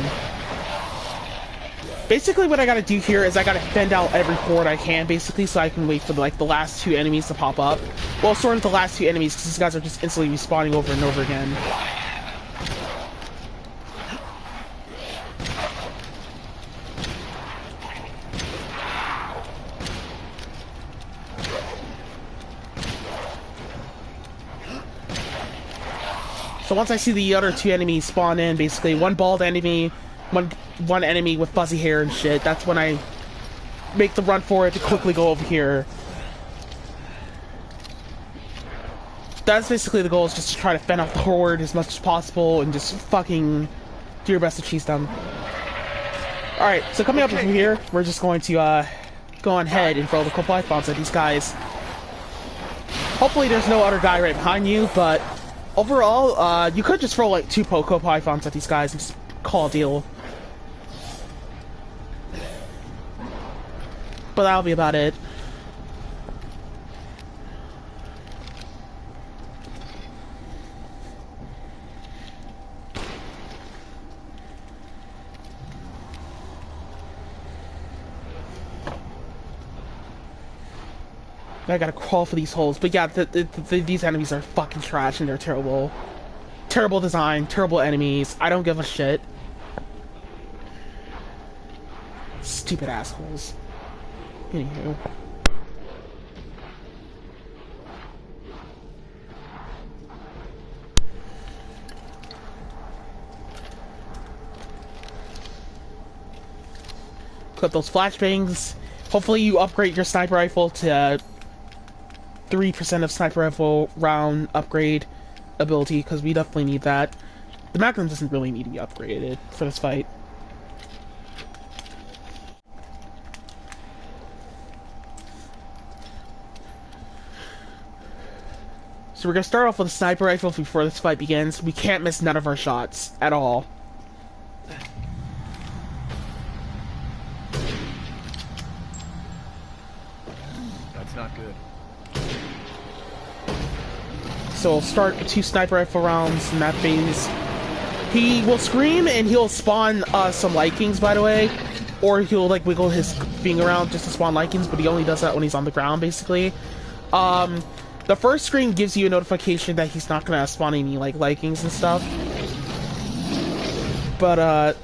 Basically, what I gotta do here is I gotta fend out every horde I can, basically, so I can wait for, the last 2 enemies to pop up. Well, sort of the last 2 enemies, because these guys are just instantly respawning over and over again. So once I see the other 2 enemies spawn in, basically, one bald enemy, one enemy with fuzzy hair and shit, that's when I make the run for it to quickly go over here. That's basically the goal, is just to try to fend off the horde as much as possible and just fucking do your best to cheese them. Alright, so coming up over here, we're just going to go on ahead and throw the Kopite bombs at these guys. Hopefully there's no other guy right behind you, but overall, you could just throw 2 Kopite bombs at these guys and just call a deal. but that'll be about it. I gotta crawl for these holes, but yeah, these enemies are fucking trash and they're terrible. Terrible design, terrible enemies. I don't give a shit. Stupid assholes. Anywho. Clip those flashbangs. Hopefully you upgrade your sniper rifle to 3% of sniper rifle round upgrade ability, because we definitely need that. The Magnum doesn't really need to be upgraded for this fight. So we're gonna start off with a sniper rifle before this fight begins. We can't miss none of our shots at all. That's not good. So we'll start with 2 sniper rifle rounds in that phase. He will scream and he'll spawn some Likings, by the way. Or he'll like wiggle his finger around just to spawn Likings, but he only does that when he's on the ground, basically. The first screen gives you a notification that he's not gonna spawn any like Likings and stuff. But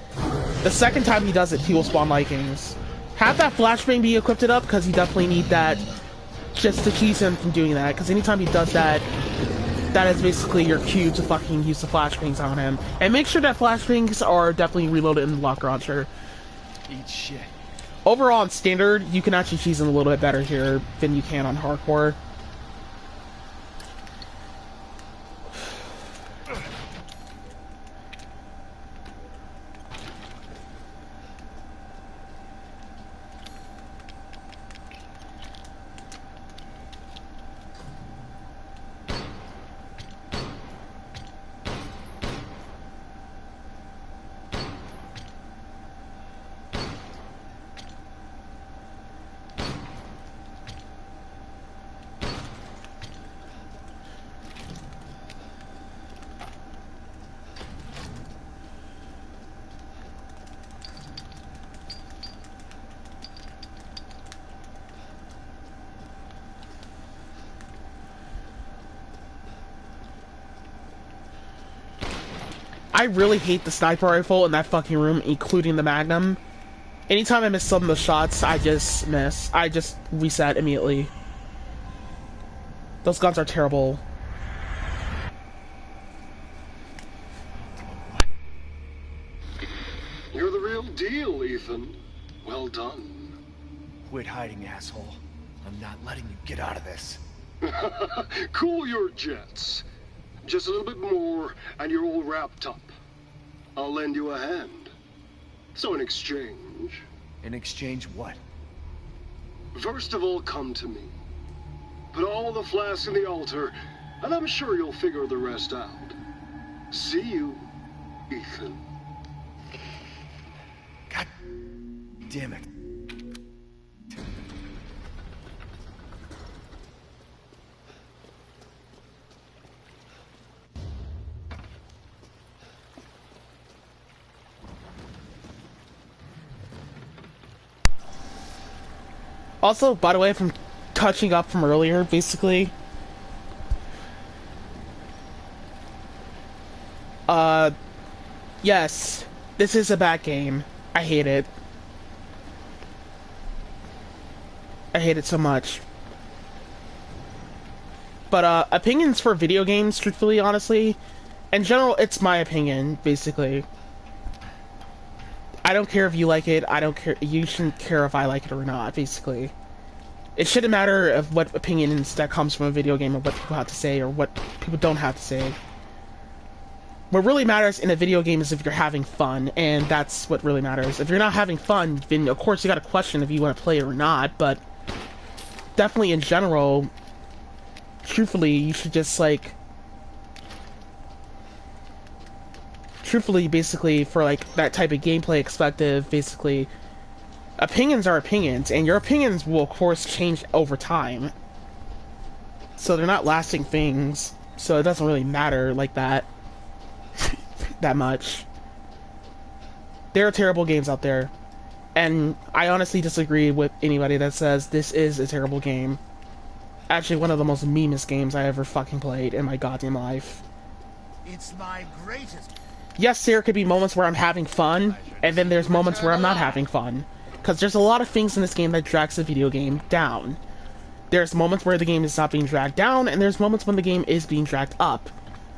the second time he does it, he will spawn Likings. Have that flashbang be equipped up, because he definitely need that just to keep him from doing that, because anytime he does that, that is basically your cue to fucking use the flashbangs on him. And make sure that flashbangs are definitely reloaded in the locker launcher. Eat shit. Overall, on standard, you can actually cheese him a little bit better here than you can on hardcore. I really hate the sniper rifle in that fucking room, including the Magnum. Anytime I miss some of the shots, I just miss. I just reset immediately. Those guns are terrible. You're the real deal, Ethan. Well done. Quit hiding, asshole. I'm not letting you get out of this. Cool your jets. Just a little bit more, and you're all wrapped up. I'll lend you a hand. So in exchange... In exchange what? First of all, come to me. Put all the flasks in the altar, and I'm sure you'll figure the rest out. See you, Ethan. God damn it. Also, by the way, from touching up from earlier, basically, yes, this is a bad game. I hate it. I hate it so much. But, opinions for video games, truthfully, honestly, in general, it's my opinion, basically. I don't care if you like it, I don't care, you shouldn't care if I like it or not, basically. It shouldn't matter of what opinions that comes from a video game or what people have to say or what people don't have to say. What really matters in a video game is if you're having fun, and that's what really matters. If you're not having fun, then of course you gotta question if you want to play it or not, but definitely in general, truthfully, you should just like... Truthfully, basically, for like that type of gameplay perspective, basically, Opinions are opinions, and your opinions will, of course, change over time. So they're not lasting things, so it doesn't really matter like that. That much. There are terrible games out there, and I honestly disagree with anybody that says this is a terrible game. Actually, one of the most memest games I ever fucking played in my goddamn life. It's my greatest. Yes, there could be moments where I'm having fun, and then there's moments where I'm not having fun. Because there's a lot of things in this game that drags the video game down. There's moments where the game is not being dragged down, and there's moments when the game is being dragged up.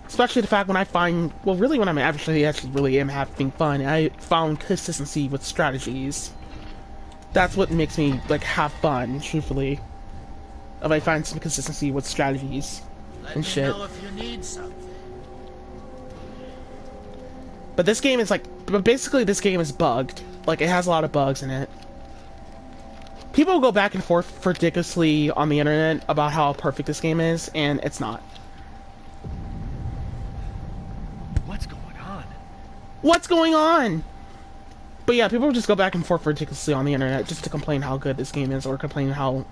Especially the fact when I find, well, really when I'm actually really am having fun, I found consistency with strategies. That's what makes me, like, have fun, truthfully. If I find some consistency with strategies and shit. Let me know if you need something. But this game is, like, basically this game is bugged. Like, it has a lot of bugs in it. People go back and forth ridiculously on the internet about how perfect this game is, and it's not. What's going on? What's going on? But yeah, people just go back and forth ridiculously on the internet just to complain how good this game is, or complain how...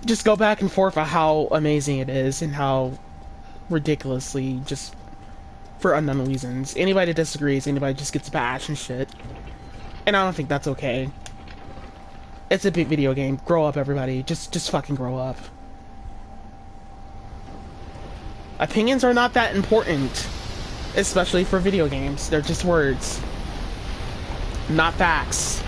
Just go back and forth about how amazing it is, and how ridiculously just... For unknown reasons. Anybody that disagrees, anybody just gets bashed and shit. And I don't think that's okay. It's a big video game. Grow up, everybody. Just fucking grow up. Opinions are not that important. Especially for video games. They're just words. Not facts.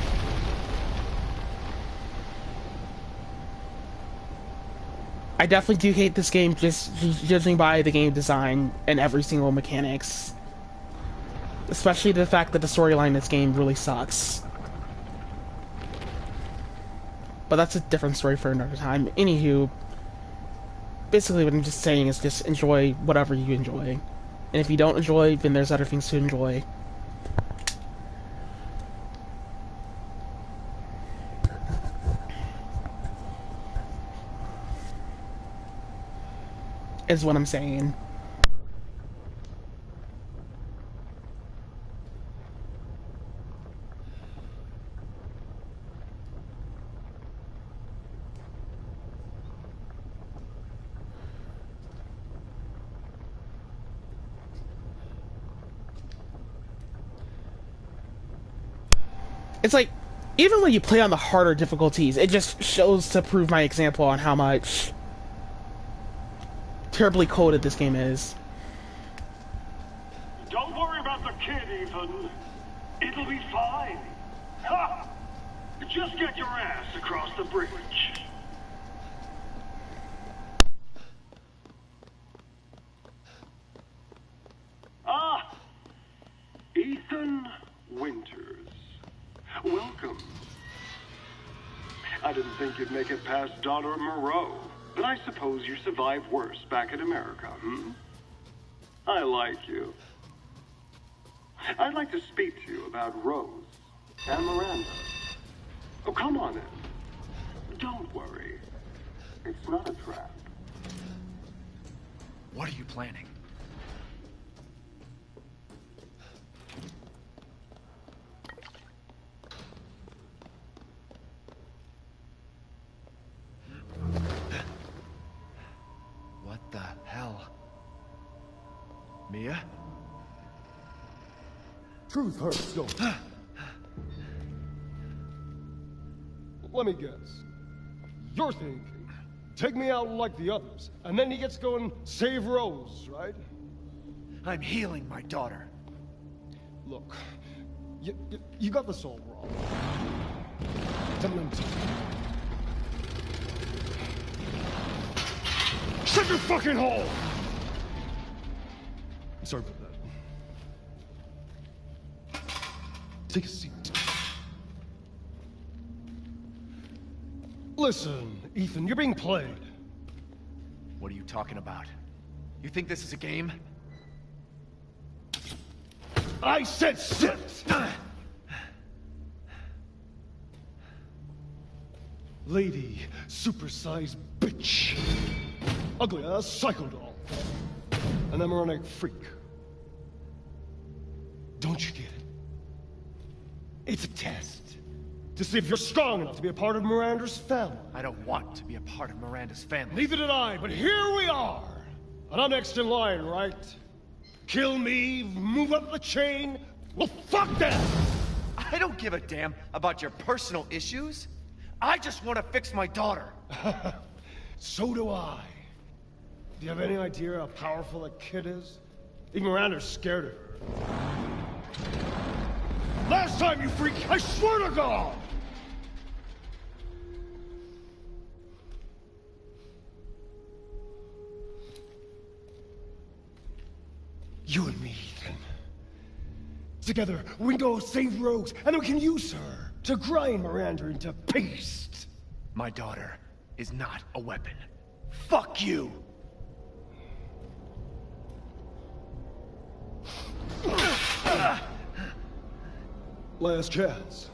I definitely do hate this game just judging by the game design and every single mechanics. Especially the fact that the storyline in this game really sucks. But that's a different story for another time. Anywho, basically what I'm just saying is just enjoy whatever you enjoy. And if you don't enjoy, then there's other things to enjoy. Is what I'm saying. It's like, even when you play on the harder difficulties, it just shows to prove my example on how much terribly coded this game is. Don't worry about the kid, Ethan. It'll be fine. Ha! Just get your ass across the bridge. Ah! Ethan Winters. Welcome. I didn't think you'd make it past Daughter Moreau. But I suppose you survived worse back in America, hmm? I like you. I'd like to speak to you about Rose and Miranda. Oh, come on in. Don't worry. It's not a trap. What are you planning? What the hell? Mia? Truth hurts, don't it? Let me guess. You're thinking, take me out like the others, and then he gets to go and save Rose, right? I'm healing my daughter. Look, you got this all wrong. Dementi. Shut your fucking hole! Sorry about that. Take a seat. Listen, Ethan, you're being played. What are you talking about? You think this is a game? I said sit! Lady, supersized bitch. Ugly ass psycho doll. An embryonic freak. Don't you get it? It's a test. To see if you're strong enough to be a part of Miranda's family. I don't want to be a part of Miranda's family. Neither did I, but here we are. And I'm next in line, right? Kill me, move up the chain. Well, fuck that! I don't give a damn about your personal issues. I just want to fix my daughter. So do I. Do you have any idea how powerful that kid is? Even Miranda's scared of her. Last time, you freak, I swear to God! You and me, Ethan. Together, we can go save Rose, and then we can use her to grind Miranda into paste. My daughter is not a weapon. Fuck you! Last chance.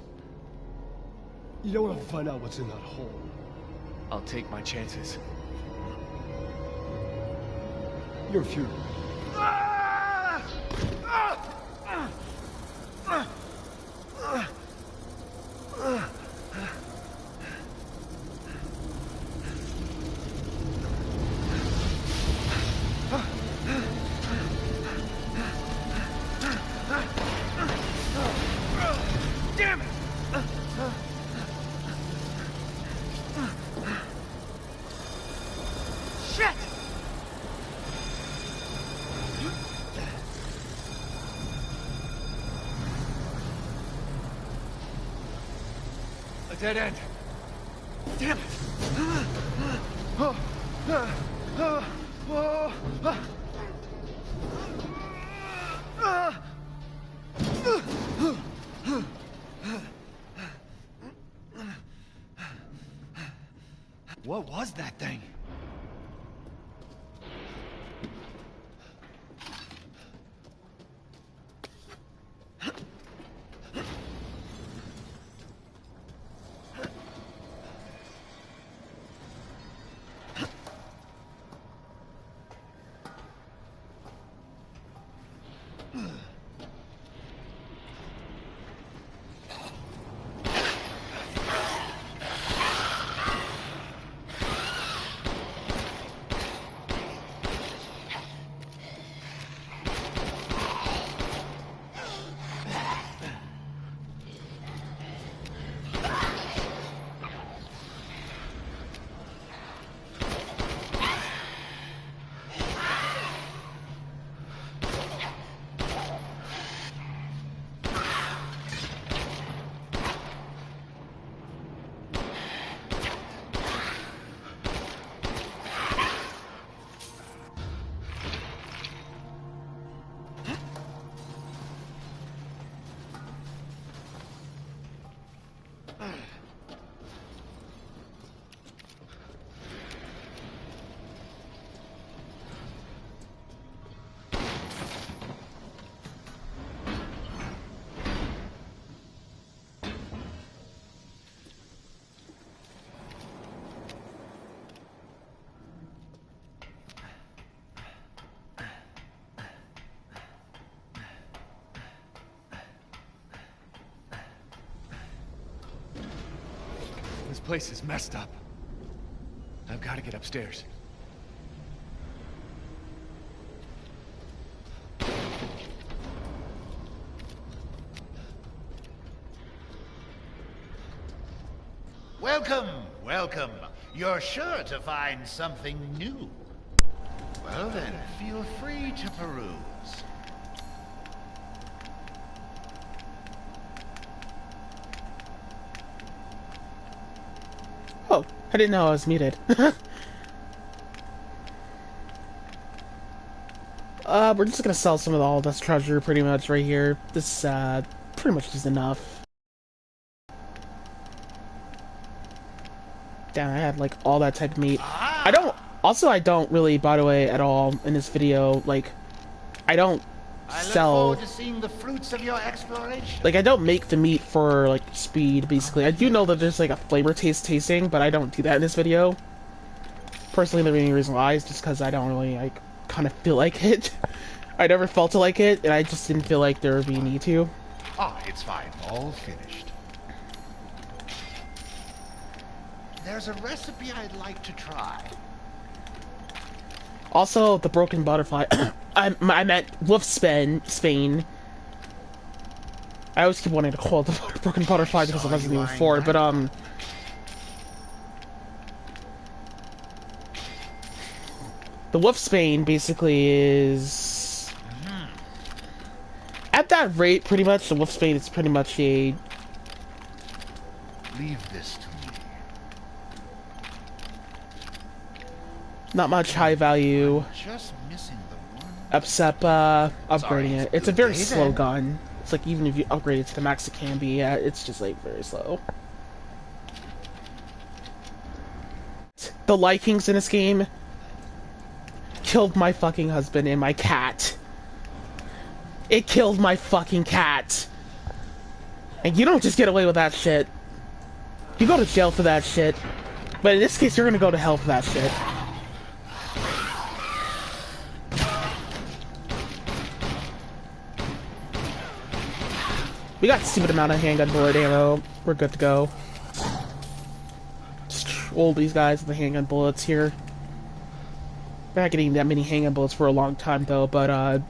You don't want to find out what's in that hole. I'll take my chances. You're futile. Damn it! Shit! A dead end. Damn it! What was that thing? This place is messed up. I've got to get upstairs. Welcome, welcome. You're sure to find something new. Well then, feel free to peruse. Oh, I didn't know I was muted. We're just gonna sell some of all this treasure pretty much right here. This, pretty much is enough. Damn, I had, like, all that type of meat. I don't really, by the way, at all in this video, like, I don't sell... I look forward to seeing the fruits of your exploration. Like, I don't make the meat for, like, speed, basically. I do know that there's, like, a flavor tasting, but I don't do that in this video. Personally, the main reason why is just because I don't really, like, kind of feel like it. I never felt to like it, and I just didn't feel like there would be a need to. Ah, it's fine. All finished. there's a recipe I'd like to try. Also, the broken butterfly. I meant Wolfsbane. I always keep wanting to call it the broken butterfly because of Resident Evil 4, but the Wolfsbane basically is at that rate. Pretty much, the Wolfsbane is pretty much a. Leave this to me. Not much high value. Just missing the one. Except upgrading it. It's a very slow gun. It's like even if you upgrade it to the max it can be, it's just like very slow. The Likings in this game killed my fucking husband and my cat. It killed my fucking cat. And you don't just get away with that shit. You go to jail for that shit. But in this case, you're gonna go to hell for that shit. We got a stupid amount of handgun bullet ammo. We're good to go. Just roll these guys with the handgun bullets here. We're not getting that many handgun bullets for a long time though, but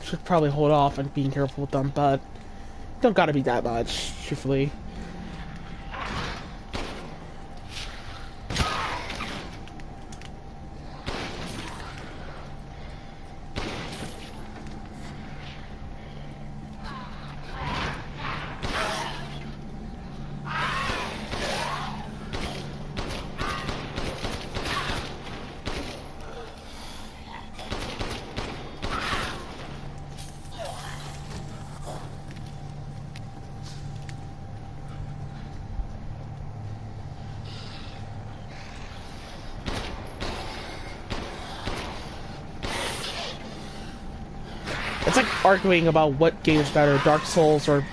should probably hold off on being careful with them, but don't gotta be that much, truthfully. It's like arguing about what game is better, Dark Souls or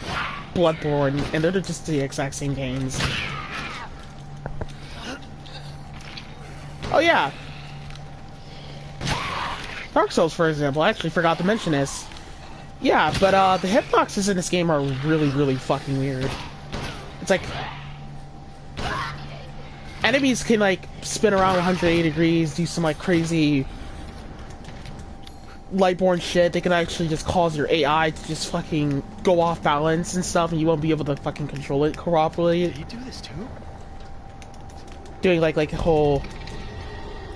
Bloodborne, and they're just the exact same games. Oh yeah! Dark Souls, for example, I actually forgot to mention this. Yeah, but the hitboxes in this game are really, really fucking weird. It's like... enemies can like spin around 180 degrees, do some like crazy... Lightborn shit. They can actually just cause your AI to just fucking go off balance and stuff, and you won't be able to fucking control it properly. Do you do this too? Doing like a whole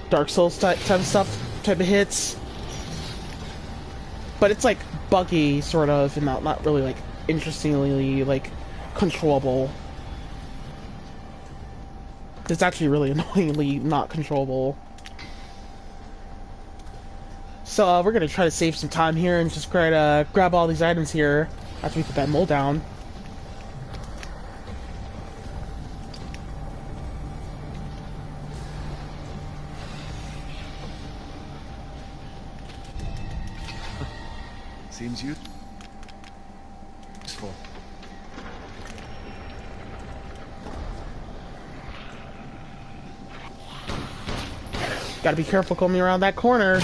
Dark Souls type of stuff, type of hits. But it's like buggy, sort of, and not really like interestingly like controllable. It's actually really annoyingly not controllable. So we're gonna try to save some time here and just try to grab all these items here after we put that mole down. Seems useful. Gotta be careful coming around that corner.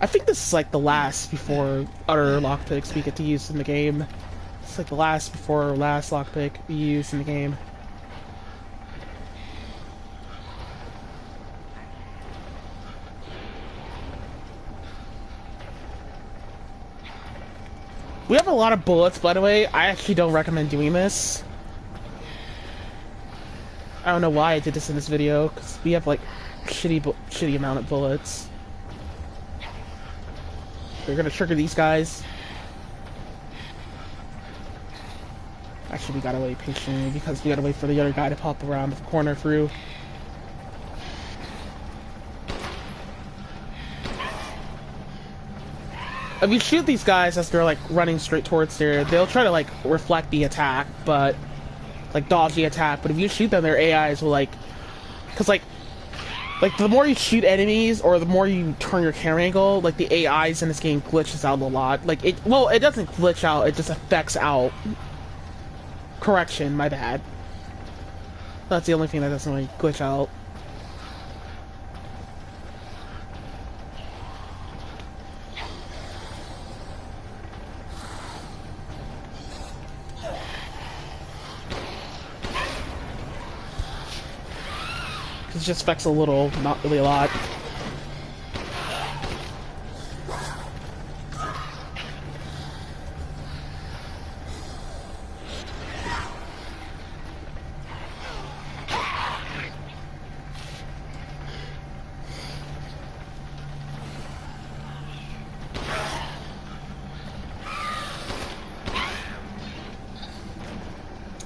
I think this is like the last before other lockpicks we get to use in the game. It's like the last before last lockpick we use in the game. We have a lot of bullets, by the way. I actually don't recommend doing this. I don't know why I did this in this video, because we have like shitty amount of bullets. We're gonna trigger these guys. Actually, we gotta wait patiently because we gotta wait for the other guy to pop around the corner through. If you shoot these guys as they're like running straight towards there, they'll try to like reflect the attack, but like dodge the attack. But if you shoot them, their AIs will like, cause like the more you shoot enemies or the more you turn your camera angle, like the AIs in this game glitches out a lot. Like it doesn't glitch out, it just affects out. Correction, my bad. That's the only thing that doesn't really glitch out. It just affects a little, not really a lot.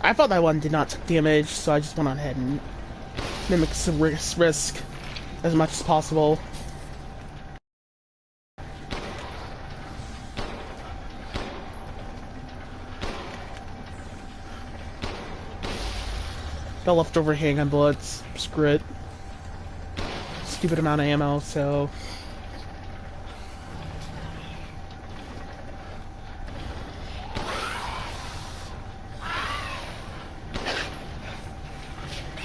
I thought that one did not take damage, so I just went on ahead and mimicked some risk as much as possible. Got leftover handgun bullets. Screw it. Stupid amount of ammo, so...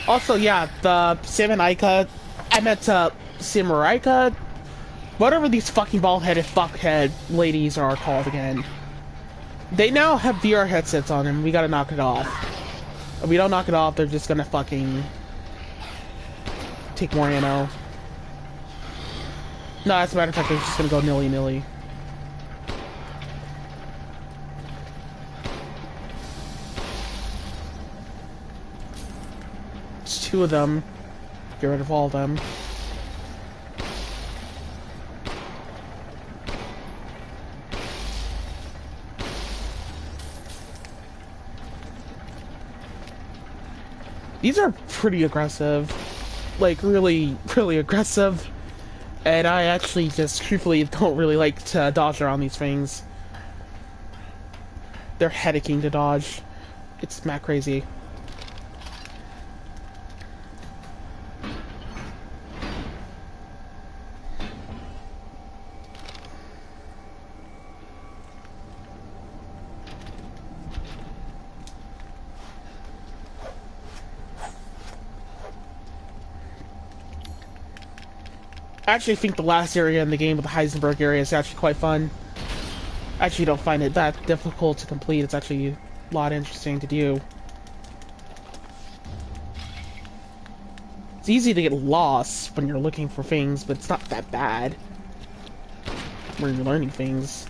Also, yeah, the Samuraika, Samuraika, whatever these fucking bald-headed fuckhead ladies are called again. They now have VR headsets on and we gotta knock it off. If we don't knock it off, they're just gonna fucking take more ammo. No, as a matter of fact, they're just gonna go nilly-nilly. Two of them. Get rid of all of them. These are pretty aggressive. Like, really, really aggressive. And I actually just truthfully don't really like to dodge around these things. They're headaching to dodge. It's mad crazy. I actually think the last area in the game with the Heisenberg area is actually quite fun. I actually don't find it that difficult to complete. It's actually a lot interesting to do. It's easy to get lost when you're looking for things, but it's not that bad when you're learning things.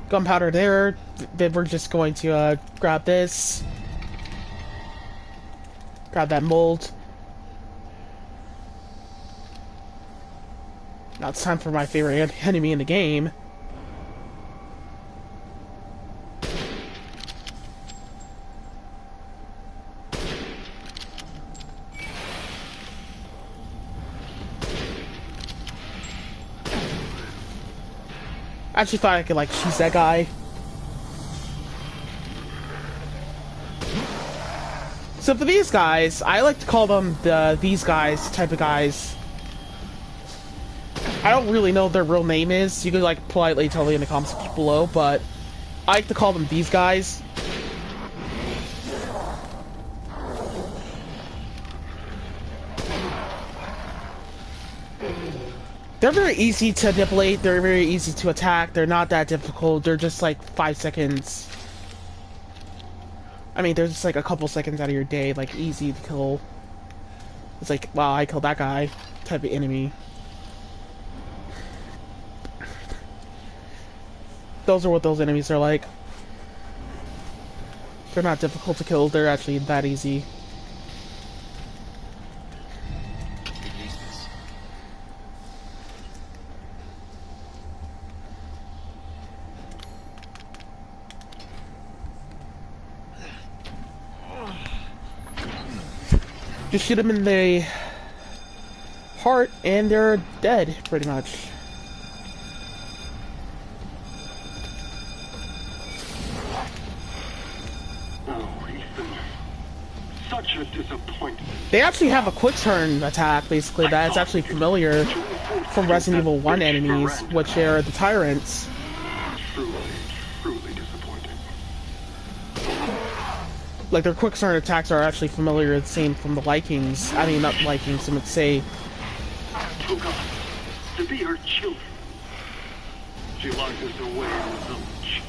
Gunpowder there. Then we're just going to grab this. Grab that mold. Now it's time for my favorite enemy in the game. I actually thought I could, like, choose that guy. So for these guys, I like to call them these guys type of guys. I don't really know what their real name is. You could, like, politely tell me in the comments below, but I like to call them these guys. They're very easy to manipulate, they're very easy to attack, they're not that difficult, they're just like 5 seconds. I mean, they're just like a couple seconds out of your day, like easy to kill. It's like, wow, I killed that guy type of enemy. Those are what those enemies are like. They're not difficult to kill, they're actually that easy. Just shoot them in the heart and they're dead, pretty much. Oh, Ethan. Such a disappointment. They actually have a quick turn attack, basically, that's actually familiar from Resident Evil 1 enemies, which are the Tyrants. Truly, truly disappointing. like their quick start attacks are actually familiar, the same from the Vikings. I mean, not Vikings, I would say. Took us to be her children. She locked us away in the village.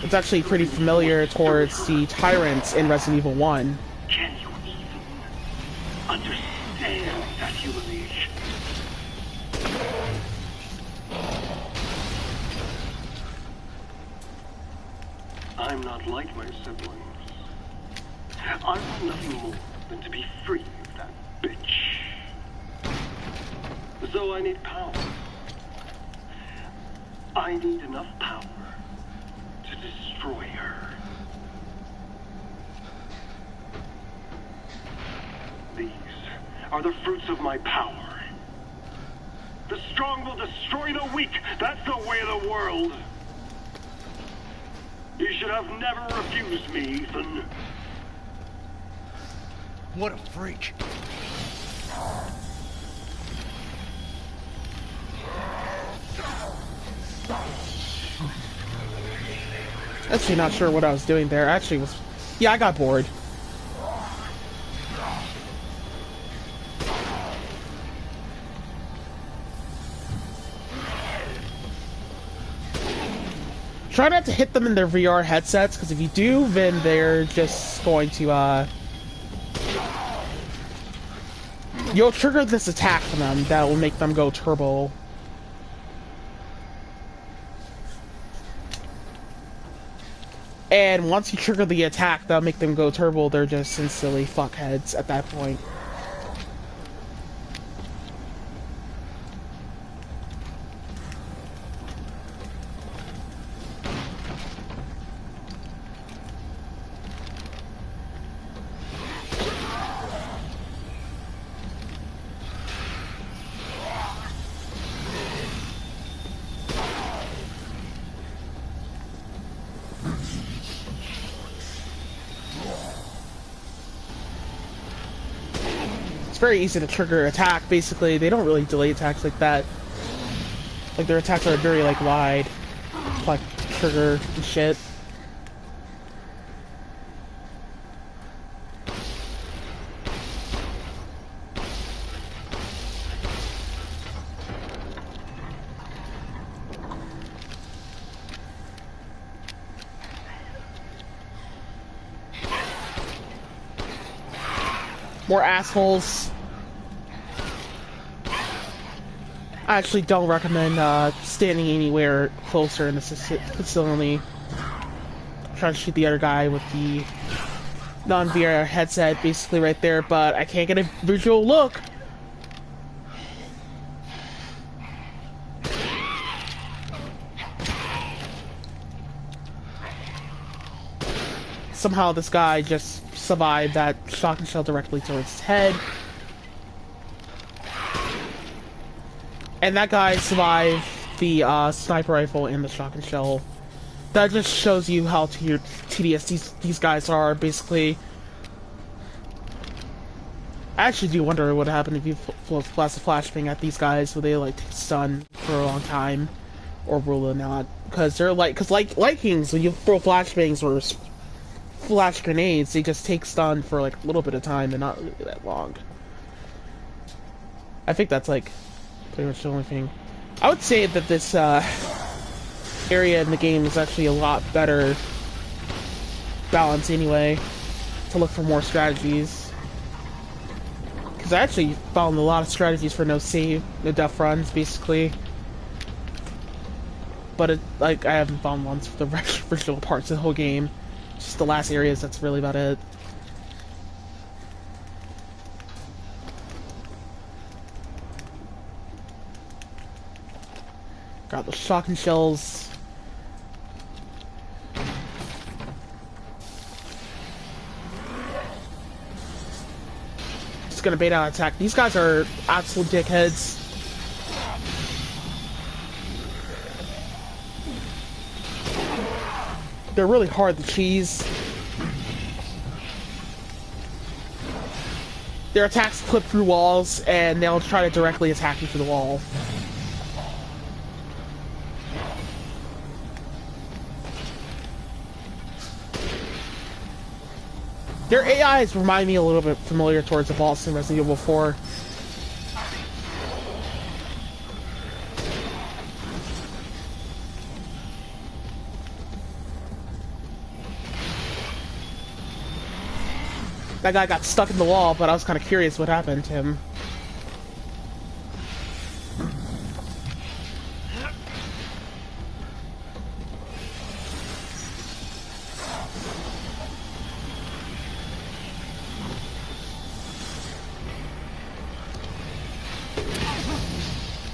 It's actually pretty familiar towards the tyrants in Resident Evil 1. Can you even understand that humiliation? I'm not like my siblings. I want nothing more than to be free of that bitch. So I need power. I need enough power to destroy her. These are the fruits of my power. The strong will destroy the weak. That's the way of the world. You should have never refused me, Ethan. What a freak. Actually not sure what I was doing there. Actually was... Yeah, I got bored. Try not to hit them in their VR headsets, because if you do, then they're just going to, you'll trigger this attack from them that will make them go turbo. And once you trigger the attack that'll make them go turbo, they're just instantly fuckheads at that point. It's very easy to trigger attack. Basically, they don't really delay attacks like that. Like, their attacks are very, like, wide. Like, trigger and shit. More assholes. I actually don't recommend standing anywhere closer in this facility. Trying to shoot the other guy with the non-VR headset basically right there, but I can't get a visual look. Somehow this guy just survived that shotgun shell directly towards his head. And that guy survived the sniper rifle and the shotgun shell. That just shows you how tedious these guys are, basically. I actually do wonder what would happen if you blast a flashbang at these guys. Would they, like, stun for a long time? Or will they not? Because they're like... Because like Kings, when you throw flashbangs or flash grenades, they just take stun for, like, a little bit of time and not really that long. I think that's, like, pretty much the only thing. I would say that this, area in the game is actually a lot better balanced anyway, to look for more strategies. Because I actually found a lot of strategies for no save, no death runs, basically. But it, like, I haven't found ones for the original parts of the whole game. Just the last areas, that's really about it. Got the shotgun shells. Just gonna bait out attack. These guys are absolute dickheads. They're really hard to cheese. Their attacks clip through walls, and they'll try to directly attack you through the wall. Their AIs remind me a little bit familiar towards the boss in Resident Evil 4. That guy got stuck in the wall, but I was kind of curious what happened to him.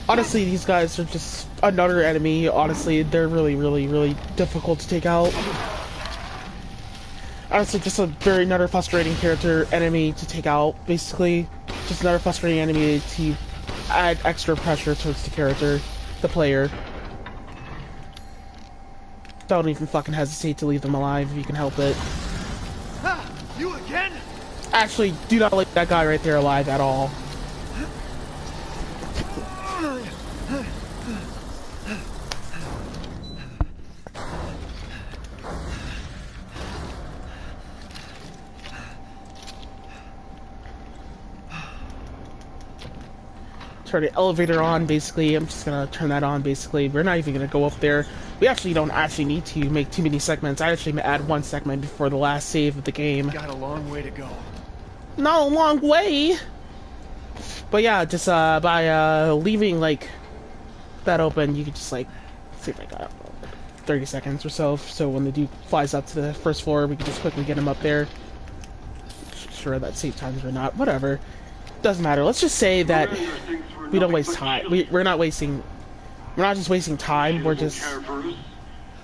Honestly, these guys are just another enemy. Honestly, they're really, really, really difficult to take out. Honestly, just another frustrating enemy to take out, basically. Just another frustrating enemy to add extra pressure towards the character, the player. Don't even fucking hesitate to leave them alive if you can help it. Ah, you again? Actually, do not leave that guy right there alive at all. Turn the elevator on, basically. I'm just gonna turn that on, basically. We're not even gonna go up there. We actually don't need to make too many segments. I actually add one segment before the last save of the game. Got a long way to go. Not a long way! But yeah, just by leaving, like, that open, you could just, like, see if I got 30 seconds or so. So when the dude flies up to the first floor, we can just quickly get him up there. Sure, that save times or not. Whatever. Doesn't matter. Let's just say that we don't waste time. We're not just wasting time, we're just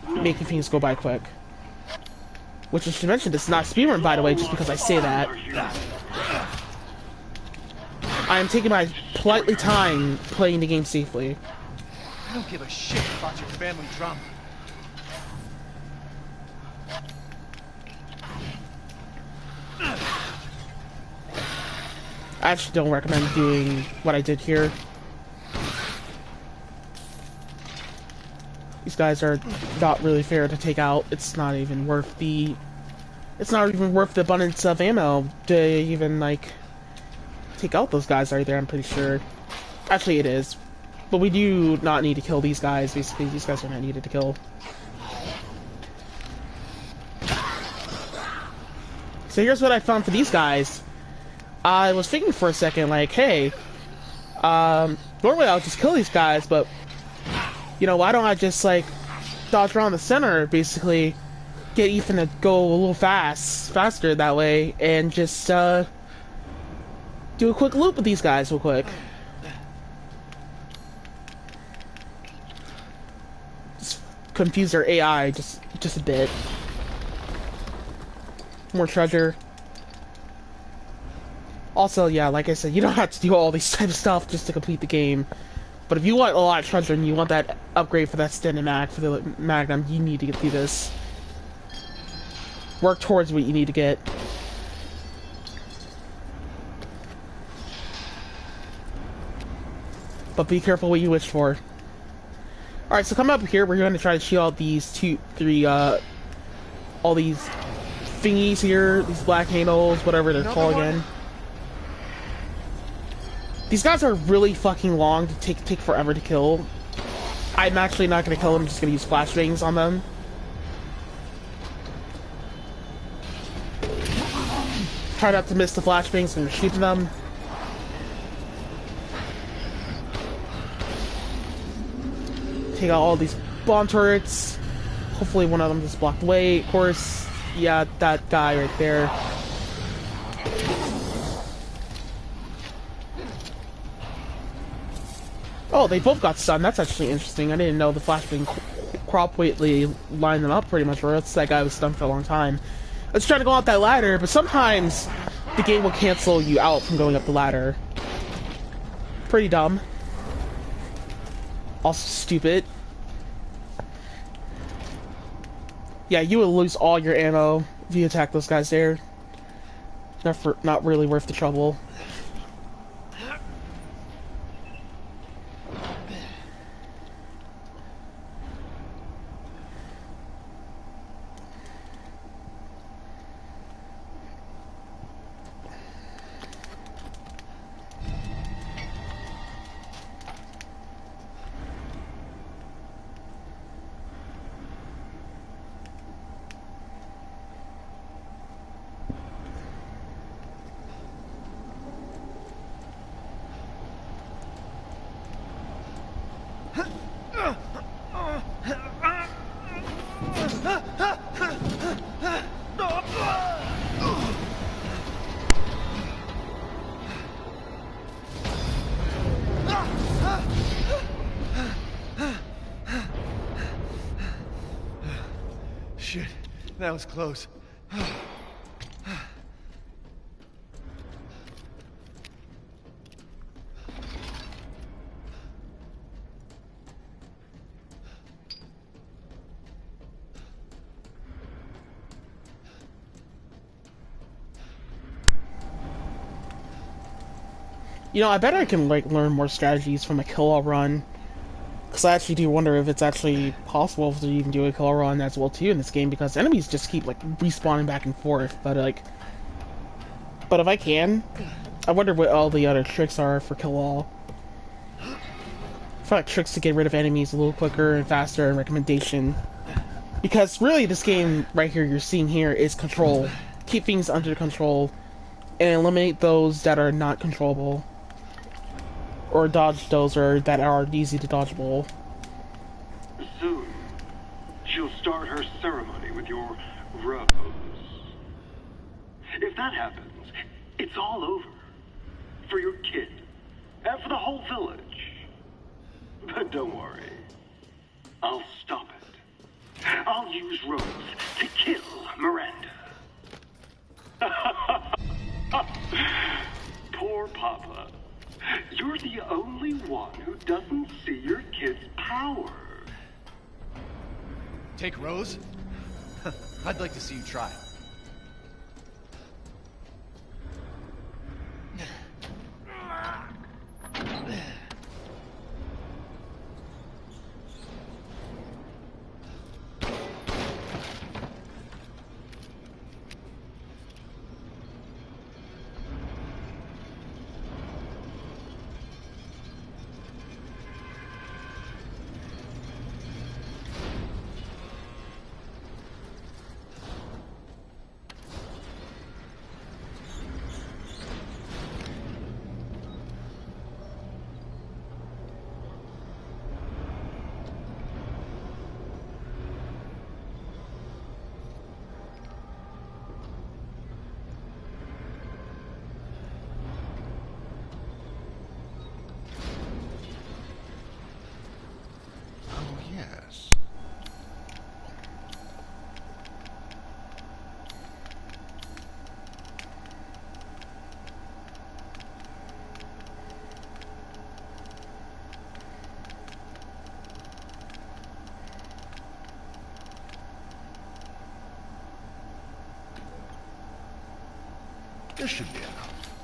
making things go by quick. Which I should mention, this is not speedrun, by the way, just because I say that. I am taking my politely time playing the game safely. I don't give a shit about your family drama. I actually don't recommend doing what I did here. These guys are not really fair to take out. It's not even worth the abundance of ammo to even, like, take out those guys right there, I'm pretty sure. Actually, it is. But we do not need to kill these guys. Basically, these guys are not needed to kill. So here's what I found for these guys. I was thinking for a second, like, hey, normally I'll just kill these guys, but, you know, why don't I just, like, dodge around the center, basically, get Ethan to go a little faster that way, and just, do a quick loop with these guys real quick. Just confuse their AI just a bit. More treasure. Also, yeah, like I said, you don't have to do all these type of stuff just to complete the game. But if you want a lot of treasure and you want that upgrade for that standard mag, for the Magnum, you need to get through this. Work towards what you need to get. But be careful what you wish for. Alright, so come up here, we're going to try to shoot out these all these thingies here, these black handles, whatever they're called again. These guys are really fucking long to take forever to kill. I'm actually not going to kill them, I'm just going to use flashbangs on them. Try not to miss the flashbangs when you're shooting them. Take out all these bomb turrets. Hopefully one of them just blocked away. Of course, yeah, that guy right there. Oh, they both got stunned. That's actually interesting. I didn't know the flashbang completely lined them up pretty much, or else that guy was stunned for a long time. I was trying to go up that ladder, but sometimes the game will cancel you out from going up the ladder. Pretty dumb. Also stupid. Yeah, you will lose all your ammo if you attack those guys there. Not really worth the trouble. Shit, that was close. You know, I bet I can, like, learn more strategies from a kill-all run. Because I actually do wonder if it's actually possible to even do a kill-all run as well, too, in this game, because enemies just keep, like, respawning back and forth, but, like... But if I can, I wonder what all the other tricks are for kill-all. I feel like tricks to get rid of enemies a little quicker and faster and recommendation. Because, really, this game right here you're seeing here is control. Keep things under control, and eliminate those that are not controllable. Or dodge those that are easy to dodgeable. Soon, she'll start her ceremony with your rose. If that happens, it's all over. For your kid. And for the whole village. But don't worry. I'll stop it. I'll use Rose to kill Miranda. Poor Papa. You're the only one who doesn't see your kid's power. Take Rose? I'd like to see you try. This should be enough.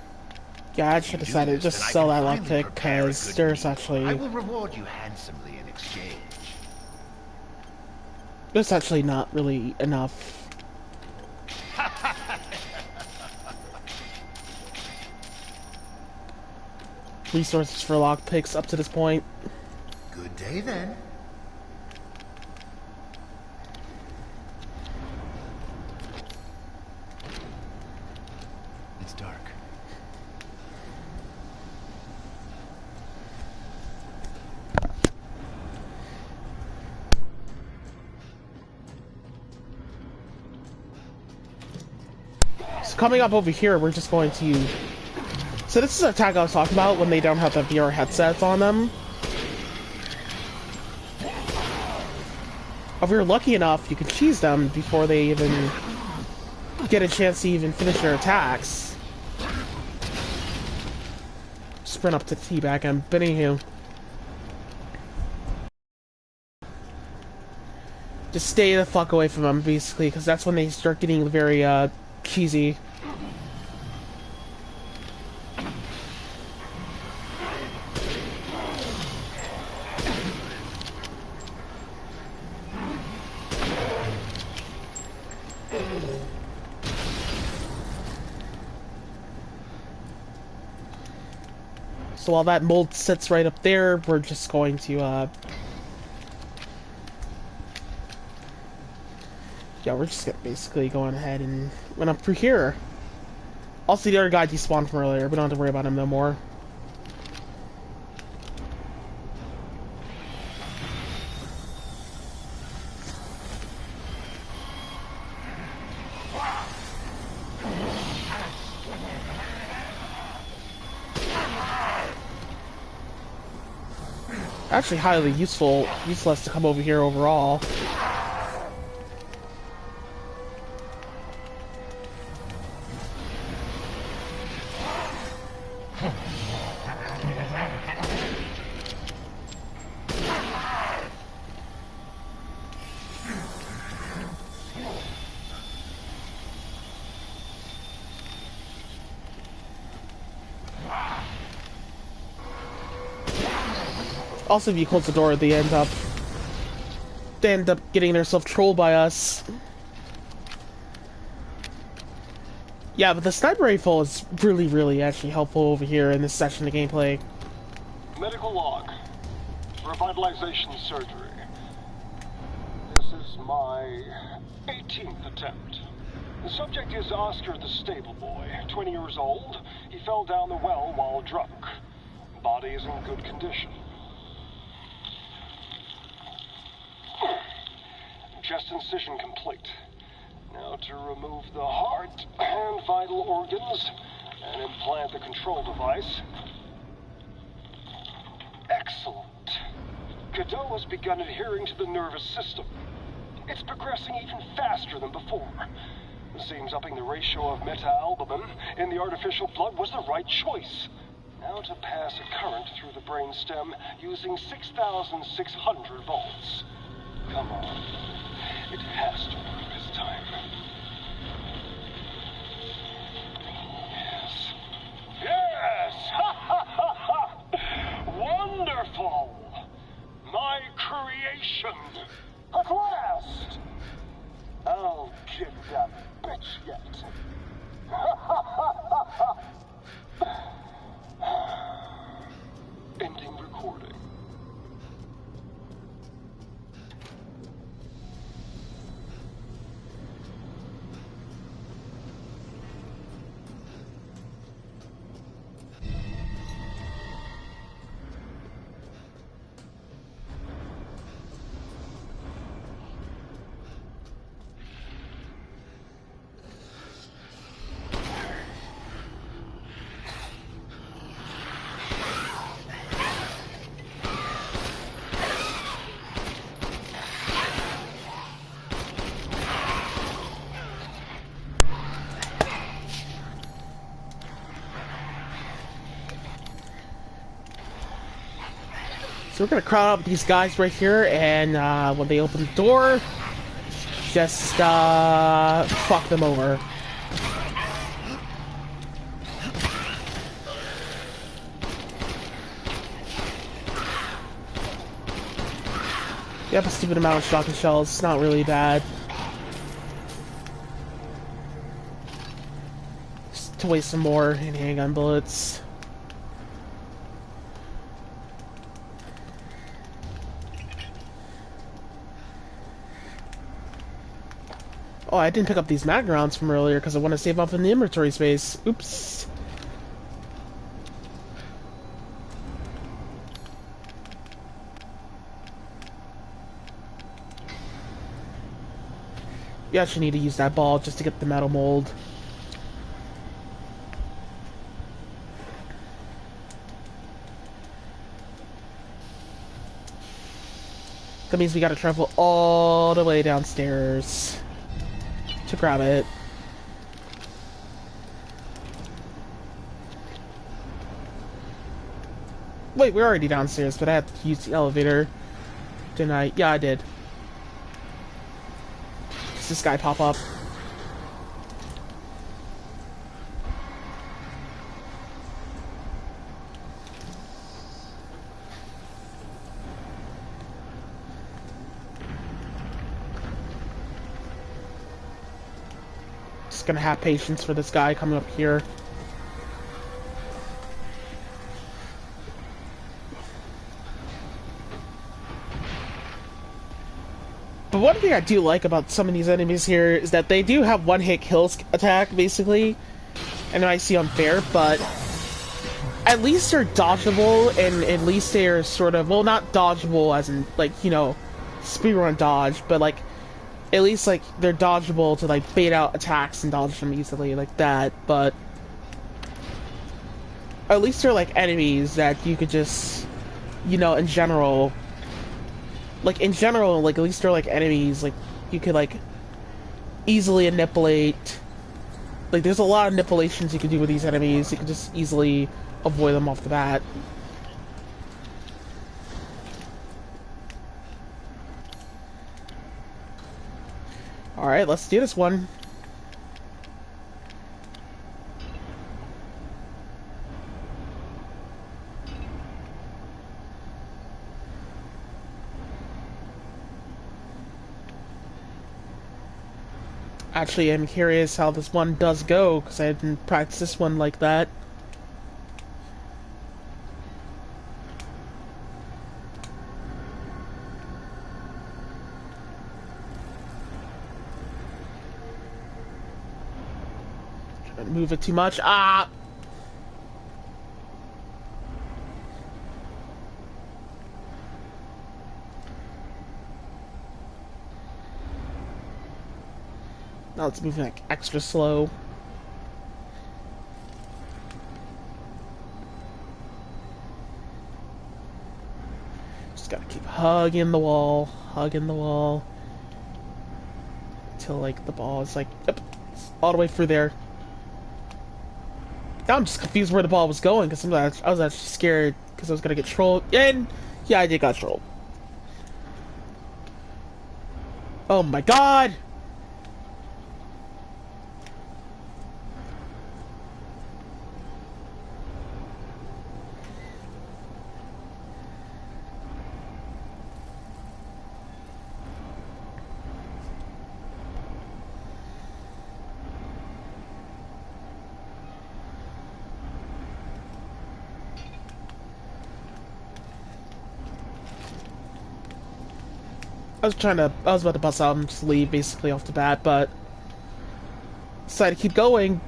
Yeah, I should have decided to just sell that lockpick, because there's actually... I will reward you handsomely in exchange. There's actually not really enough. Resources for lockpicks up to this point. Good day then. It's dark. So coming up over here, we're just going to... So this is the attack I was talking about when they don't have the VR headsets on them. If you're lucky enough, you can cheese them before they even get a chance to even finish their attacks. Sprint up to teabag him, but anywho. Just stay the fuck away from them, basically, because that's when they start getting very, cheesy. So while that mold sits right up there, we're just going to, yeah, we're just basically going ahead and run up through here. Also, the other guy despawned from earlier. We don't have to worry about him no more. Actually highly useless to come over here overall. Also, if you close the door, they end up getting themselves trolled by us. Yeah, but the sniper rifle is really actually helpful over here in this section of gameplay. Medical log. Revitalization surgery. This is my 18th attempt. The subject is Oscar the stable boy, 20 years old. He fell down the well while drunk. Body is in good condition. Chest incision complete. Now to remove the heart and vital organs and implant the control device. Excellent. Godot has begun adhering to the nervous system. It's progressing even faster than before. It seems upping the ratio of meta-albumin in the artificial blood was the right choice. Now to pass a current through the brainstem using 6,600 volts. Come on. It has to work this time. Yes. Yes! Ha ha ha ha! Wonderful! My creation! At last! I'll get that bitch yet. Ha ha ha ha ha! Ending recording. So we're gonna crowd up these guys right here, and when they open the door, just fuck them over. You have a stupid amount of shotgun shells. It's not really bad. Just to waste some more in handgun bullets. Oh, I didn't pick up these mag rounds from earlier because I want to save up in the inventory space. Oops. You actually need to use that ball just to get the metal mold. That means we gotta travel all the way downstairs to grab it. Wait, we're already downstairs, but I had to use the elevator. Didn't I? Yeah, I did. Does this guy pop up? Just gonna have patience for this guy coming up here. But one thing I do like about some of these enemies here is that they do have one-hit kills attack, basically. I know I see unfair, but at least they're dodgeable, and at least they're sort of, well, not dodgeable as in, like, you know, speedrun dodge, but, like, at least, like, they're dodgeable to, like, bait out attacks and dodge them easily, like that, but at least they're, like, enemies that you could just you know, in general, like at least they're like enemies, like you could like easily manipulate. Like there's a lot of manipulations you can do with these enemies. You can just easily avoid them off the bat. All right, let's do this one. Actually, I'm curious how this one does go, because I didn't practice this one like that. Trying to move it too much. Ah! Now it's moving like extra slow. Just gotta keep hugging the wall, until like the ball is like, yep, all the way through there. Now I'm just confused where the ball was going, because I was actually scared because I was gonna get trolled. And yeah, I did got trolled. Oh my god! I was about to bust out and just leave basically off the bat, but decided to keep going.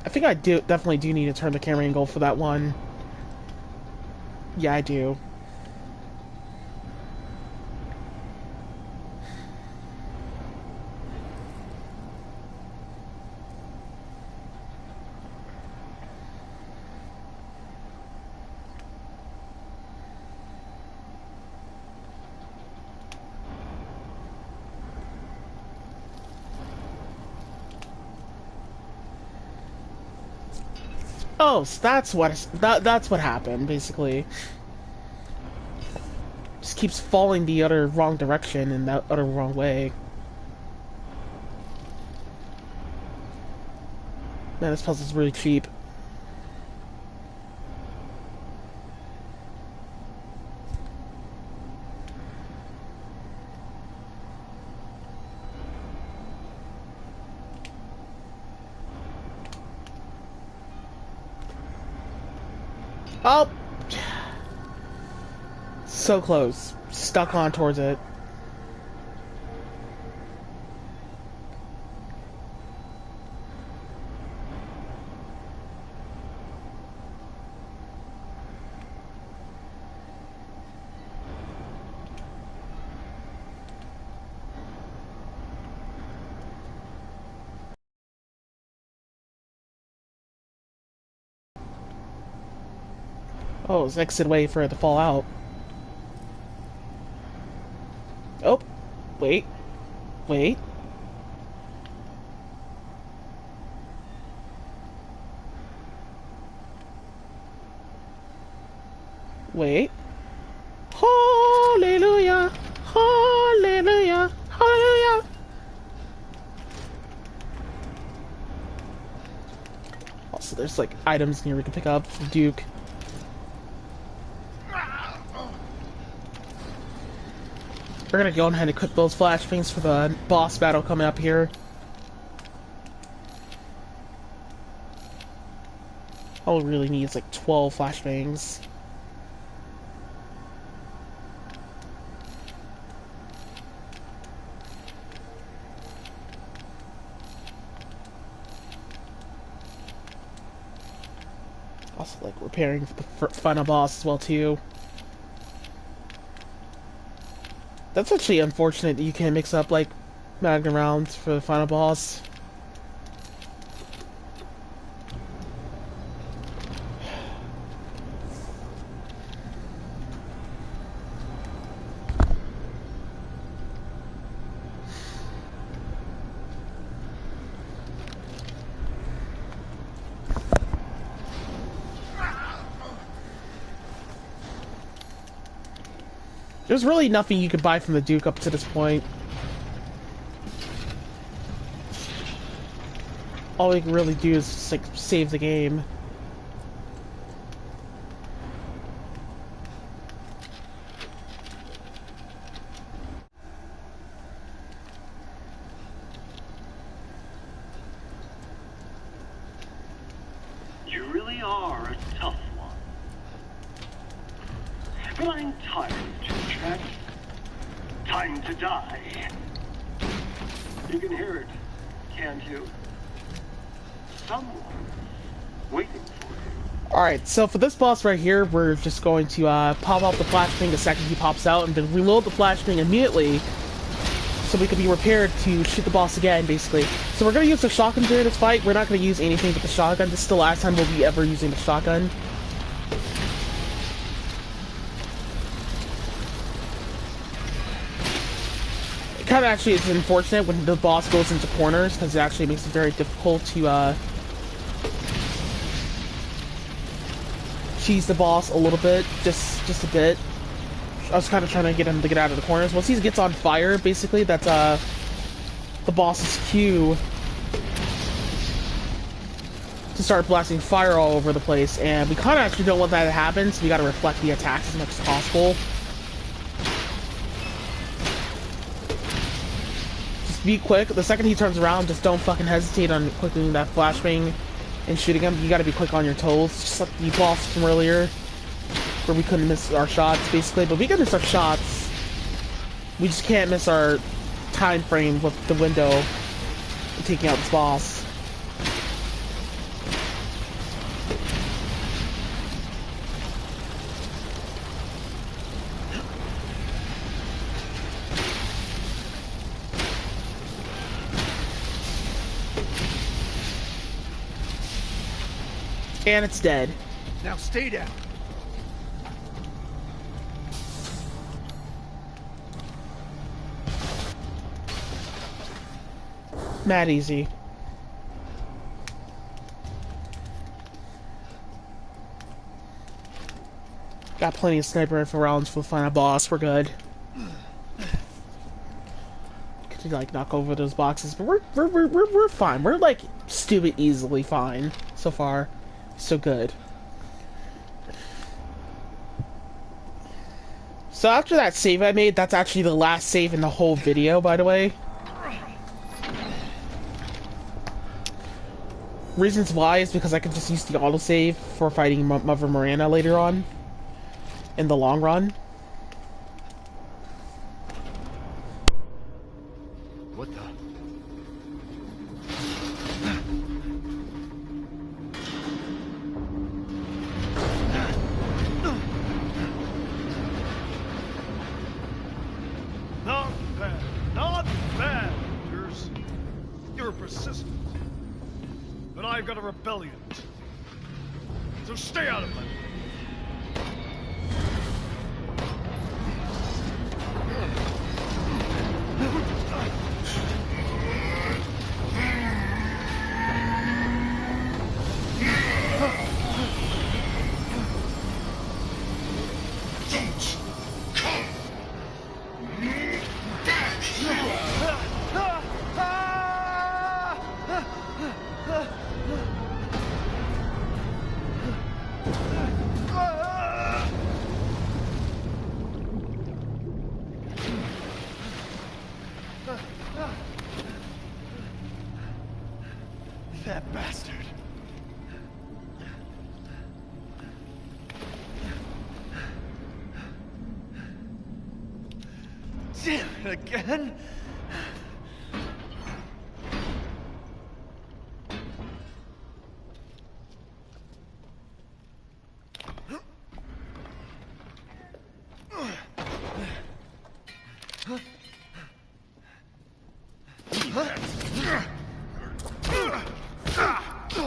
I think I definitely do need to turn the camera angle for that one. Yeah, I do. Oh, so that's what happened, basically. Just keeps falling the other wrong direction in that other wrong way. Man, this puzzle's really cheap. Oh! So close. Stuck on towards it. Oh, it's exit way for it to fall out. Oh, wait. Wait. Wait. Hallelujah! Hallelujah! Hallelujah! Also, there's like items here we can pick up from Duke. We're gonna go ahead and equip those flashbangs for the boss battle coming up here. All we really need is like 12 flashbangs. Also, like, repairing for the final boss as well, too. That's actually unfortunate that you can't mix up, like, Magnum rounds for the final boss. There's really nothing you could buy from the Duke up to this point. All we can really do is just, like, save the game. You really are a tough one. But I'm tired of chit-chat. Time to die. You can hear it, can't you? Someone waiting for you. Alright, so for this boss right here, we're just going to pop out the flashbang the second he pops out, and then reload the flashbang immediately, so we can be prepared to shoot the boss again, basically. So we're going to use the shotgun during this fight. We're not going to use anything but the shotgun. This is the last time we'll be ever using the shotgun. It kind of actually is unfortunate when the boss goes into corners, because it actually makes it very difficult to cheese the boss a little bit, just a bit. I was kind of trying to get him to get out of the corners. Once he gets on fire, basically, that's the boss's cue to start blasting fire all over the place, and we kind of actually don't want that to happen, so we got to reflect the attacks as much as possible. Just be quick. The second he turns around, just don't fucking hesitate on clicking that flashbang and shooting him. You got to be quick on your toes, just like the boss from earlier, where we couldn't miss our shots, basically. But we can miss our shots. We just can't miss our time frame with the window of taking out this boss. And it's dead. Now stay down. Mad easy. Got plenty of sniper rifle rounds for the final boss. We're good. Could like knock over those boxes, but we're fine. We're like stupid easily fine so far. So good. So after that save I made, that's actually the last save in the whole video, by the way. Reasons why is because I can just use the autosave for fighting Mother Miranda later on, in the long run. What the? Not bad. Not bad. You're persistent. But I've got a rebellion. So stay out of my way. That bastard. Damn it again.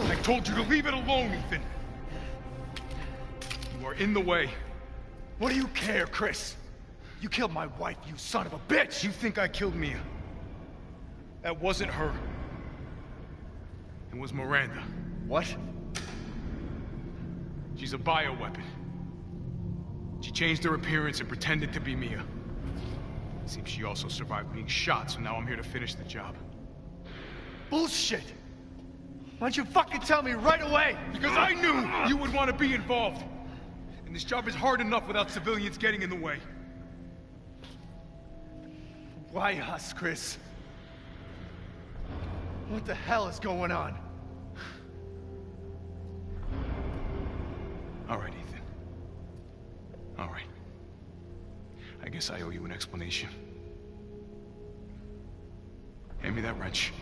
alone! I told you to leave it alone, Ethan! You are in the way. What do you care, Chris? You killed my wife, you son of a bitch! You think I killed Mia? That wasn't her. It was Miranda. What? She's a bioweapon. She changed her appearance and pretended to be Mia. Seems she also survived being shot, so now I'm here to finish the job. Bullshit! Why don't you fucking tell me right away? Because I knew you would want to be involved. And this job is hard enough without civilians getting in the way. Why us, Chris? What the hell is going on? All right, Ethan. All right. I guess I owe you an explanation. Hand me that wrench.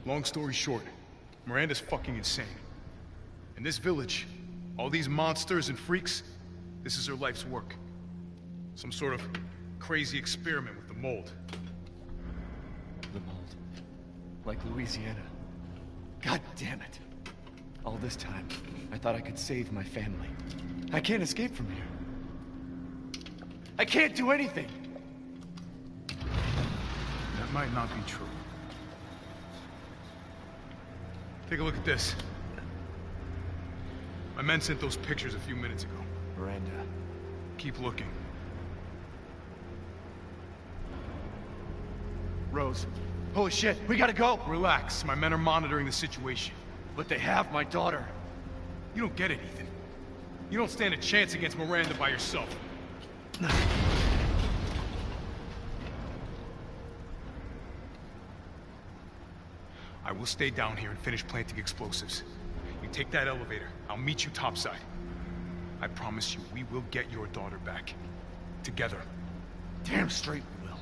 Long story short, Miranda's fucking insane. In this village, all these monsters and freaks, this is her life's work. Some sort of crazy experiment with the mold. The mold. Like Louisiana. God damn it. All this time, I thought I could save my family. I can't escape from here. I can't do anything! That might not be true. Take a look at this. My men sent those pictures a few minutes ago. Miranda. Keep looking. Rose. Holy shit, we gotta go! Relax, my men are monitoring the situation. But they have my daughter. You don't get it, Ethan. You don't stand a chance against Miranda by yourself. I will stay down here and finish planting explosives. You take that elevator, I'll meet you topside. I promise you, we will get your daughter back. Together. Damn straight we will.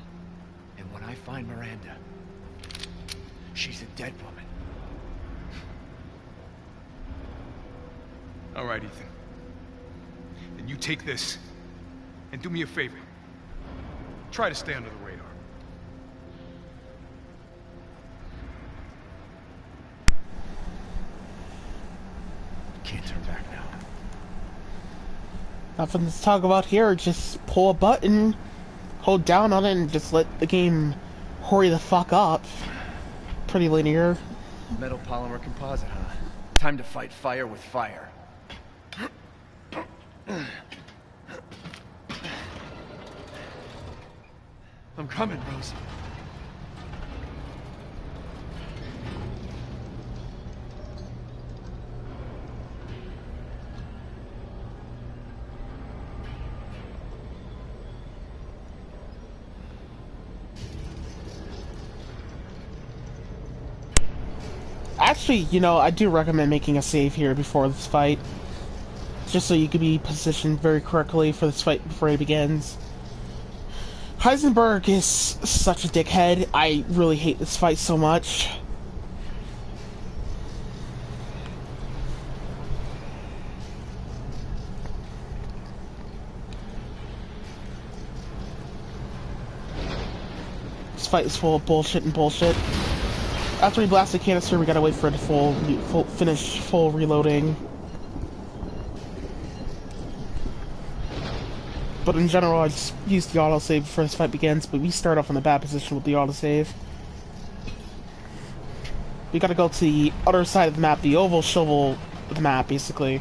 And when I find Miranda, she's a dead woman. All right, Ethan. Then you take this, and do me a favor. Try to stay under the radar. Can't turn back now. Nothing to talk about here, just pull a button, hold down on it, and just let the game hurry the fuck up. Pretty linear. Metal polymer composite, huh? Time to fight fire with fire. I'm coming, Rose. Actually, you know, I do recommend making a save here before this fight. Just so you can be positioned very correctly for this fight before it begins. Heisenberg is such a dickhead. I really hate this fight so much. This fight is full of bullshit and bullshit. After we blast the canister, we gotta wait for it to finish full reloading. But in general, I just use the autosave before this fight begins, but we start off in a bad position with the autosave. We gotta go to the other side of the map, the oval shovel of the map, basically.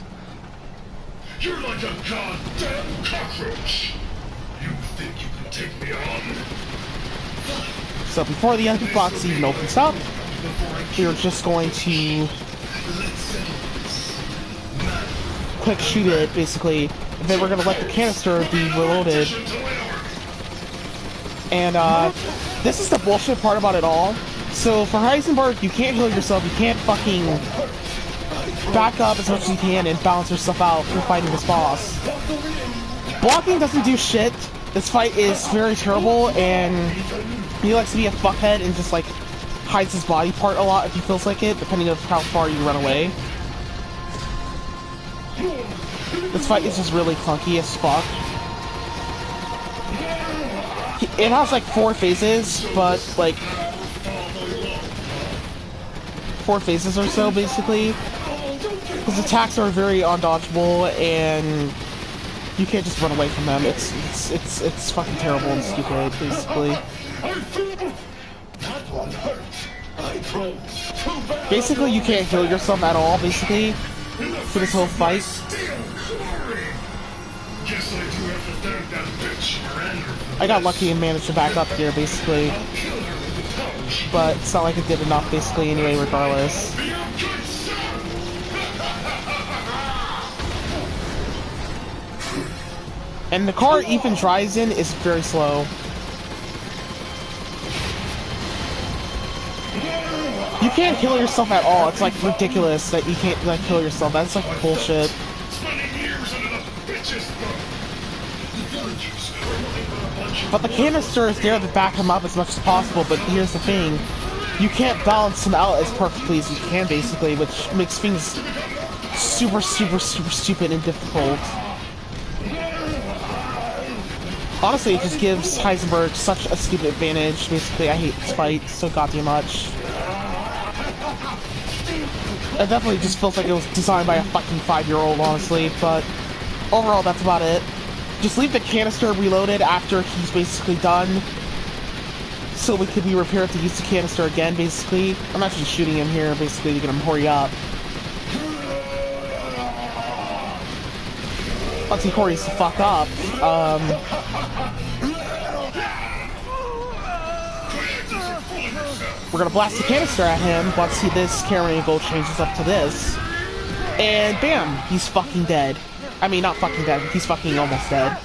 You're like a goddamn cockroach! You think you can take me on? So before the enemy box even opens up, we're just going to quick shoot it, basically. And then we're going to let the canister be reloaded. And this is the bullshit part about it all. So for Heisenberg, you can't heal yourself, you can't fucking back up as much as you can and balance yourself out for fighting this boss. Blocking doesn't do shit. This fight is very terrible, and he likes to be a fuckhead and just like hides his body part a lot if he feels like it, depending on how far you run away. This fight is just really clunky as fuck. It has like 4 phases, but like 4 phases or so basically. His attacks are very undodgeable, and you can't just run away from them. It's fucking terrible and stupid, basically. Basically, you can't heal yourself at all, basically, for this whole fight. I got lucky and managed to back up here, basically. But it's not like it did enough, basically, anyway, regardless. And the car Ethan drives in is very slow. You can't kill yourself at all. It's like ridiculous that you can't like kill yourself. That's like bullshit. But the canister is there to back him up as much as possible, but here's the thing. You can't balance him out as perfectly as you can, basically, which makes things super, super, super stupid and difficult. Honestly, it just gives Heisenberg such a stupid advantage. Basically, I hate this fight so goddamn much. It definitely just feels like it was designed by a fucking 5-year-old, honestly, but overall, that's about it. Just leave the canister reloaded after he's basically done, so we could be prepared to use the canister again, basically. I'm actually shooting him here, basically, to get him hurry up. Once he hurries the fuck up, we're gonna blast the canister at him once this camera angle changes up to this. And bam, he's fucking dead. I mean, not fucking dead, he's fucking almost dead.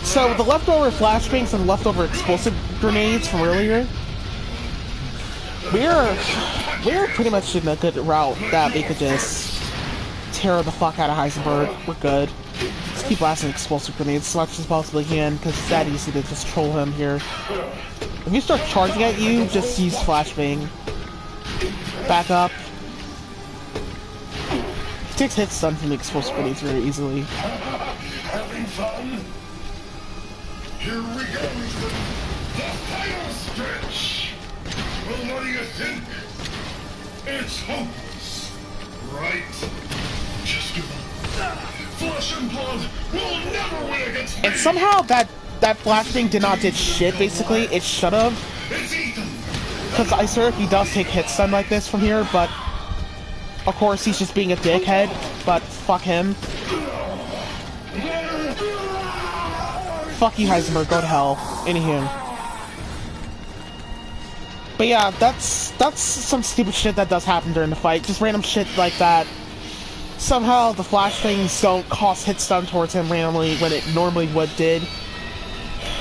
So, the leftover flashbangs and leftover explosive grenades from earlier, we're pretty much in a good route that we could just tear the fuck out of Heisenberg. We're good. Just keep blasting explosive grenades as much as possibly can, because it's that easy to just troll him here. If you start charging at you, just use flashbang. Back up. He takes hit stun from the explosive grenades very easily. Having fun? Here we go, Ethan. The final stretch. Well, what do you think? It's hopeless, right? Just give up. Flesh and blood will never win against me. And somehow that flashbang did not did shit, basically. It should've. Because I swear if he does take hit stun like this from here, but of course he's just being a dickhead, but fuck him. Fuck you, Heisenberg, go to hell. Anywho. But yeah, that's some stupid shit that does happen during the fight. Just random shit like that. Somehow the flashbangs don't cost hit stun towards him randomly when it normally would did.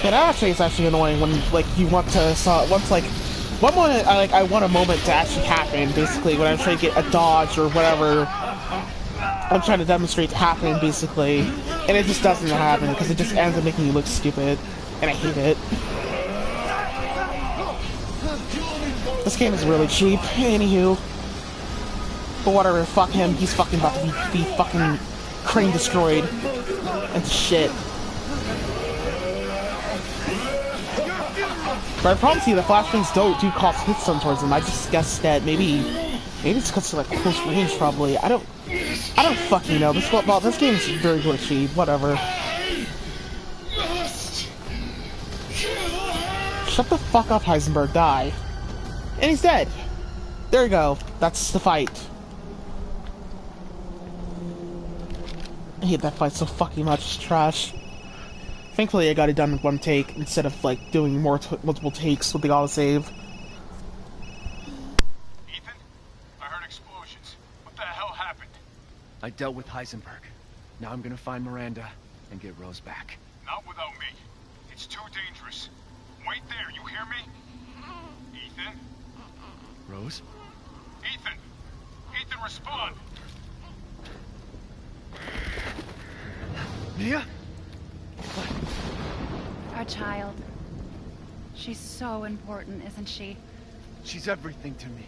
And that actually is actually annoying when like you want to once like one moment I want a moment to actually happen, basically, when I'm trying to get a dodge or whatever I'm trying to demonstrate to happen, basically, and it just doesn't happen because it just ends up making you look stupid, and I hate it. This game is really cheap, anywho. But whatever, fuck him, he's fucking about to be fucking crane destroyed and shit. But I promise you, the flashbangs do cost hit stun towards him. I just guessed that maybe it's because of like close range, probably. I don't fucking know. This game is very glitchy. Whatever. Shut the fuck up, Heisenberg. Die. And he's dead. There you go. That's the fight. I hate that fight so fucking much. It's trash. Thankfully, I got it done in one take instead of like doing multiple takes with the autosave. Ethan, I heard explosions. What the hell happened? I dealt with Heisenberg. Now I'm gonna find Miranda and get Rose back. Not without me. It's too dangerous. Wait there, you hear me? Ethan? Rose? Ethan! Ethan, respond! Mia? Our child. She's so important, isn't she? She's everything to me.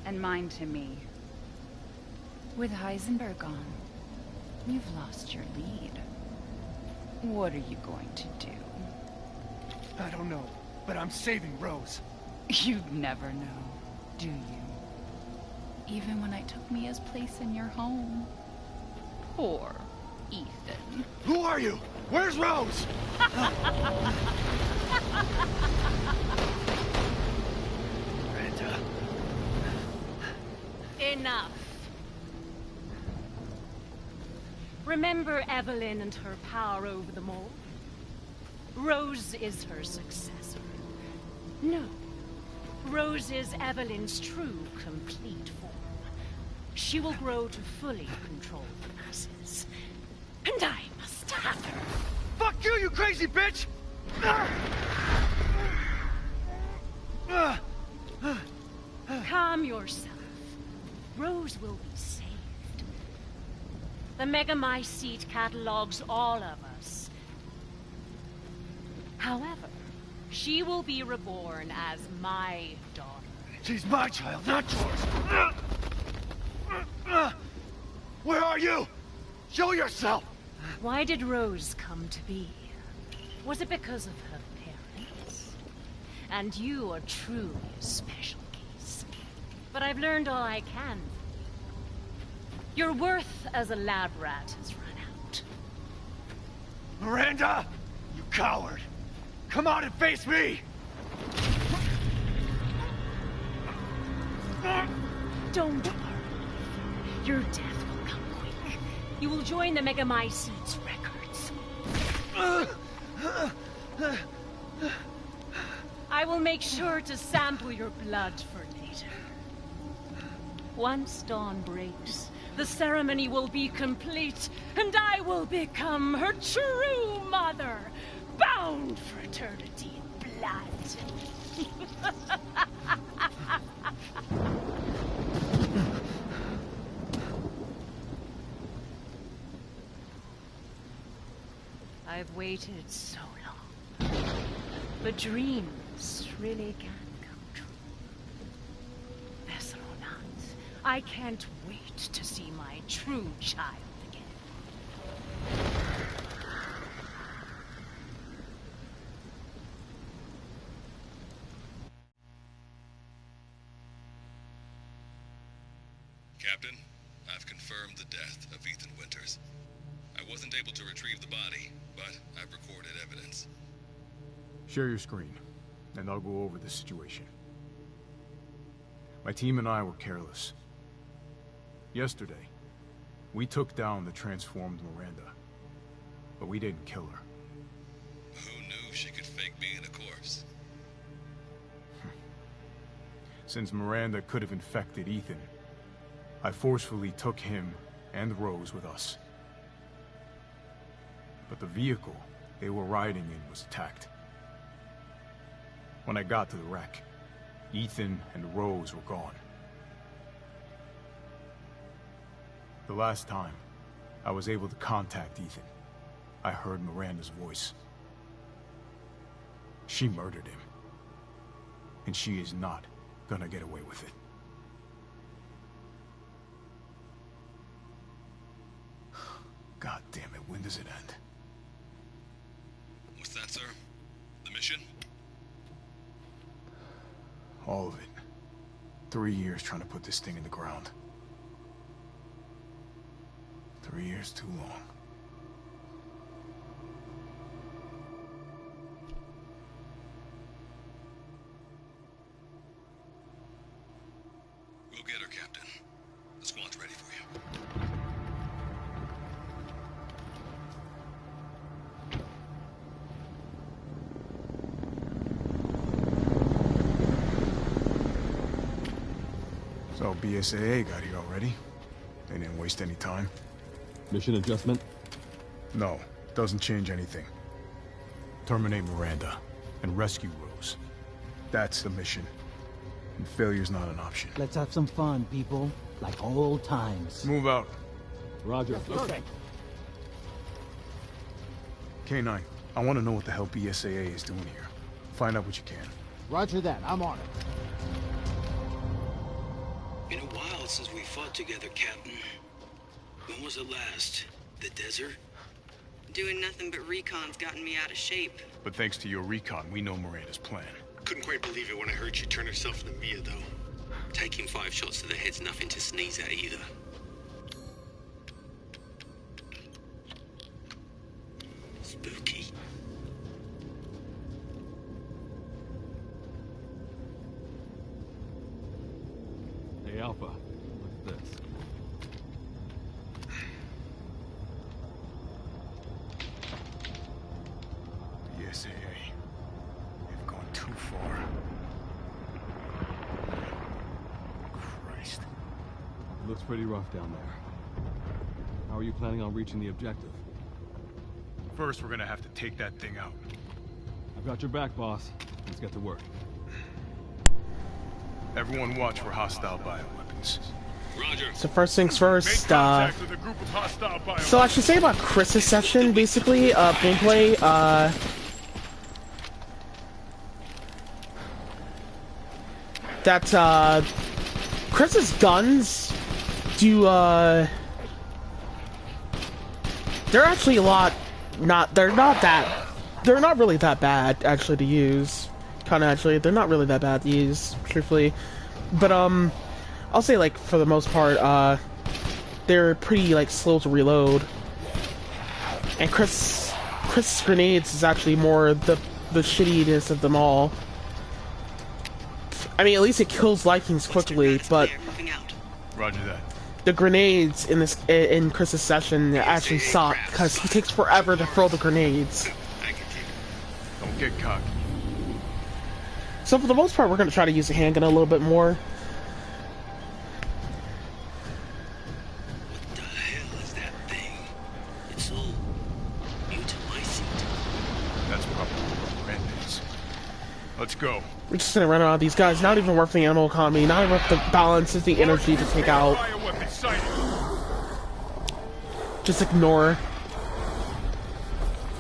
And mine to me. With Heisenberg gone, you've lost your lead. What are you going to do? I don't know, but I'm saving Rose. You'd never know, do you? Even when I took Mia's place in your home. Poor Ethan. Who are you? Where's Rose? Miranda. Enough. Remember Evelyn and her power over them all? Rose is her successor. No. Rose is Evelyn's true, complete form. She will grow to fully control the masses. And I must have her. Fuck you, you crazy bitch! Calm yourself. Rose will be saved. The Megamycete catalogs all of us. However, she will be reborn as my daughter. She's my child, not yours. Where are you? Show yourself! Why did Rose come to be? Was it because of her parents? And you are truly a special case. But I've learned all I can. Your worth as a lab rat has run out. Miranda! You coward! Come out and face me! Don't worry. Your death will come quick. You will join the Megamycete's records. I will make sure to sample your blood for later. Once dawn breaks, the ceremony will be complete, and I will become her true mother, bound for eternity in blood. I've waited so long. But dreams really can come true. Vessel or not, I can't wait to see my true child again. Captain, I've confirmed the death of Ethan Winters. I wasn't able to retrieve the body, but I've recorded evidence. Share your screen, and I'll go over the situation. My team and I were careless. Yesterday, we took down the transformed Miranda, but we didn't kill her. Who knew she could fake being a corpse? Since Miranda could have infected Ethan, I forcefully took him and Rose with us. But the vehicle they were riding in was attacked. When I got to the wreck, Ethan and Rose were gone. The last time I was able to contact Ethan, I heard Miranda's voice. She murdered him. And she is not gonna get away with it. God damn it, when does it end? What's that, sir? The mission? All of it. 3 years trying to put this thing in the ground. 3 years too long. We'll get her, Captain. The squad's ready for you. So BSAA got here already. They didn't waste any time. Mission adjustment? No, doesn't change anything. Terminate Miranda and rescue Rose. That's the mission. And failure's not an option. Let's have some fun, people. Like old times. Move out. Roger. Okay. K9, I want to know what the hell BSAA is doing here. Find out what you can. Roger that. I'm on it. In a while, while since we fought together, Captain. When was it last? The desert? Doing nothing but recon's gotten me out of shape. But thanks to your recon, we know Miranda's plan. Couldn't quite believe it when I heard she turned herself into Mia, though. Taking 5 shots to the head's nothing to sneeze at either. Spooky. Hey, Alpha. Look at this. The SAA. They've gone too far. Christ. It looks pretty rough down there. How are you planning on reaching the objective? First, we're gonna have to take that thing out. I've got your back, boss. Let's get to work. Everyone watch for hostile bioweapons. Roger. So first things first, Make contact with a group of hostile bioweapons. so I should say about Chris's session, basically, gameplay, that, Chris's guns do, they're actually a lot, they're not really that bad, actually, to use. They're not really that bad to use, truthfully. But, I'll say, like, for the most part, they're pretty, like, slow to reload. And Chris's grenades is actually more the shittiness of them all. I mean, at least it kills Vikings quickly, but Roger that. the grenades in Chris's session actually suck, because he takes forever to throw the grenades. Don't get cocky. So for the most part, we're going to try to use the handgun a little bit more. What the hell is that thing? It's all mutamycete. That's probably what Miranda is. Let's go. We're just gonna run around these guys, not even worth the animal economy, not even worth the balance, is the energy to take out. Just ignore.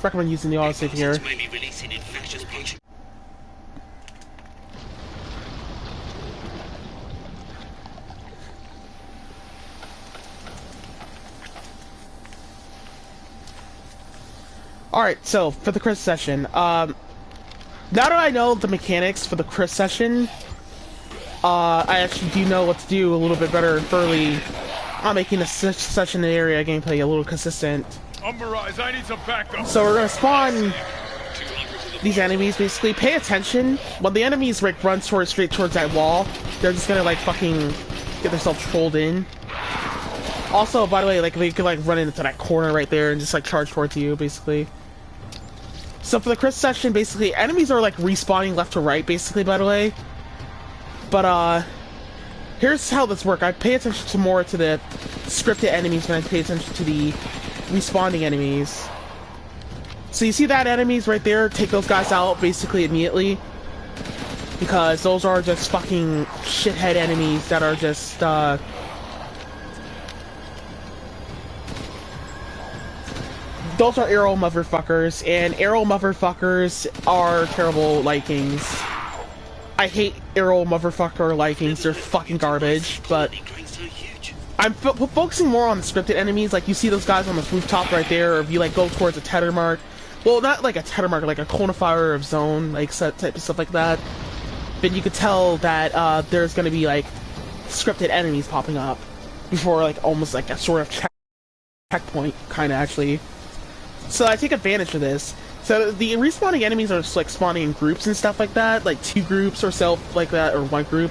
Recommend using the autosave here. Maybe releasing infectious punch. Alright, so, for the Chris session, now that I know the mechanics for the Chris session, I actually do know what to do a little bit better and thoroughly on making the session and area gameplay a little consistent. Mirage, I need some backup. So we're gonna spawn these enemies, basically. Pay attention. When the enemies like run straight towards that wall, they're just gonna like fucking get themselves trolled in. Also, by the way, like they could like run into that corner right there and just like charge towards you, basically. So for the Chris session, basically, enemies are like respawning left to right, basically, by the way. But, here's how this works. I pay attention more to the scripted enemies than I pay attention to the respawning enemies. So you see that enemies right there? Take those guys out, basically, immediately. Because those are just fucking shithead enemies that are just, those are arrow motherfuckers, and arrow motherfuckers are terrible Vikings. I hate arrow motherfucker Vikings, they're fucking garbage, but I'm focusing more on the scripted enemies. Like, you see those guys on the rooftop right there, or if you, like, go towards a tether mark. Well, not like a tether mark, like a conifier of zone, like, type of stuff like that. Then you could tell that, there's gonna be, like, scripted enemies popping up before, like, almost like a sort of checkpoint, kinda, actually. So I take advantage of this. So the respawning enemies are just like spawning in groups and stuff like that, like 2 groups or so like that, or 1 group.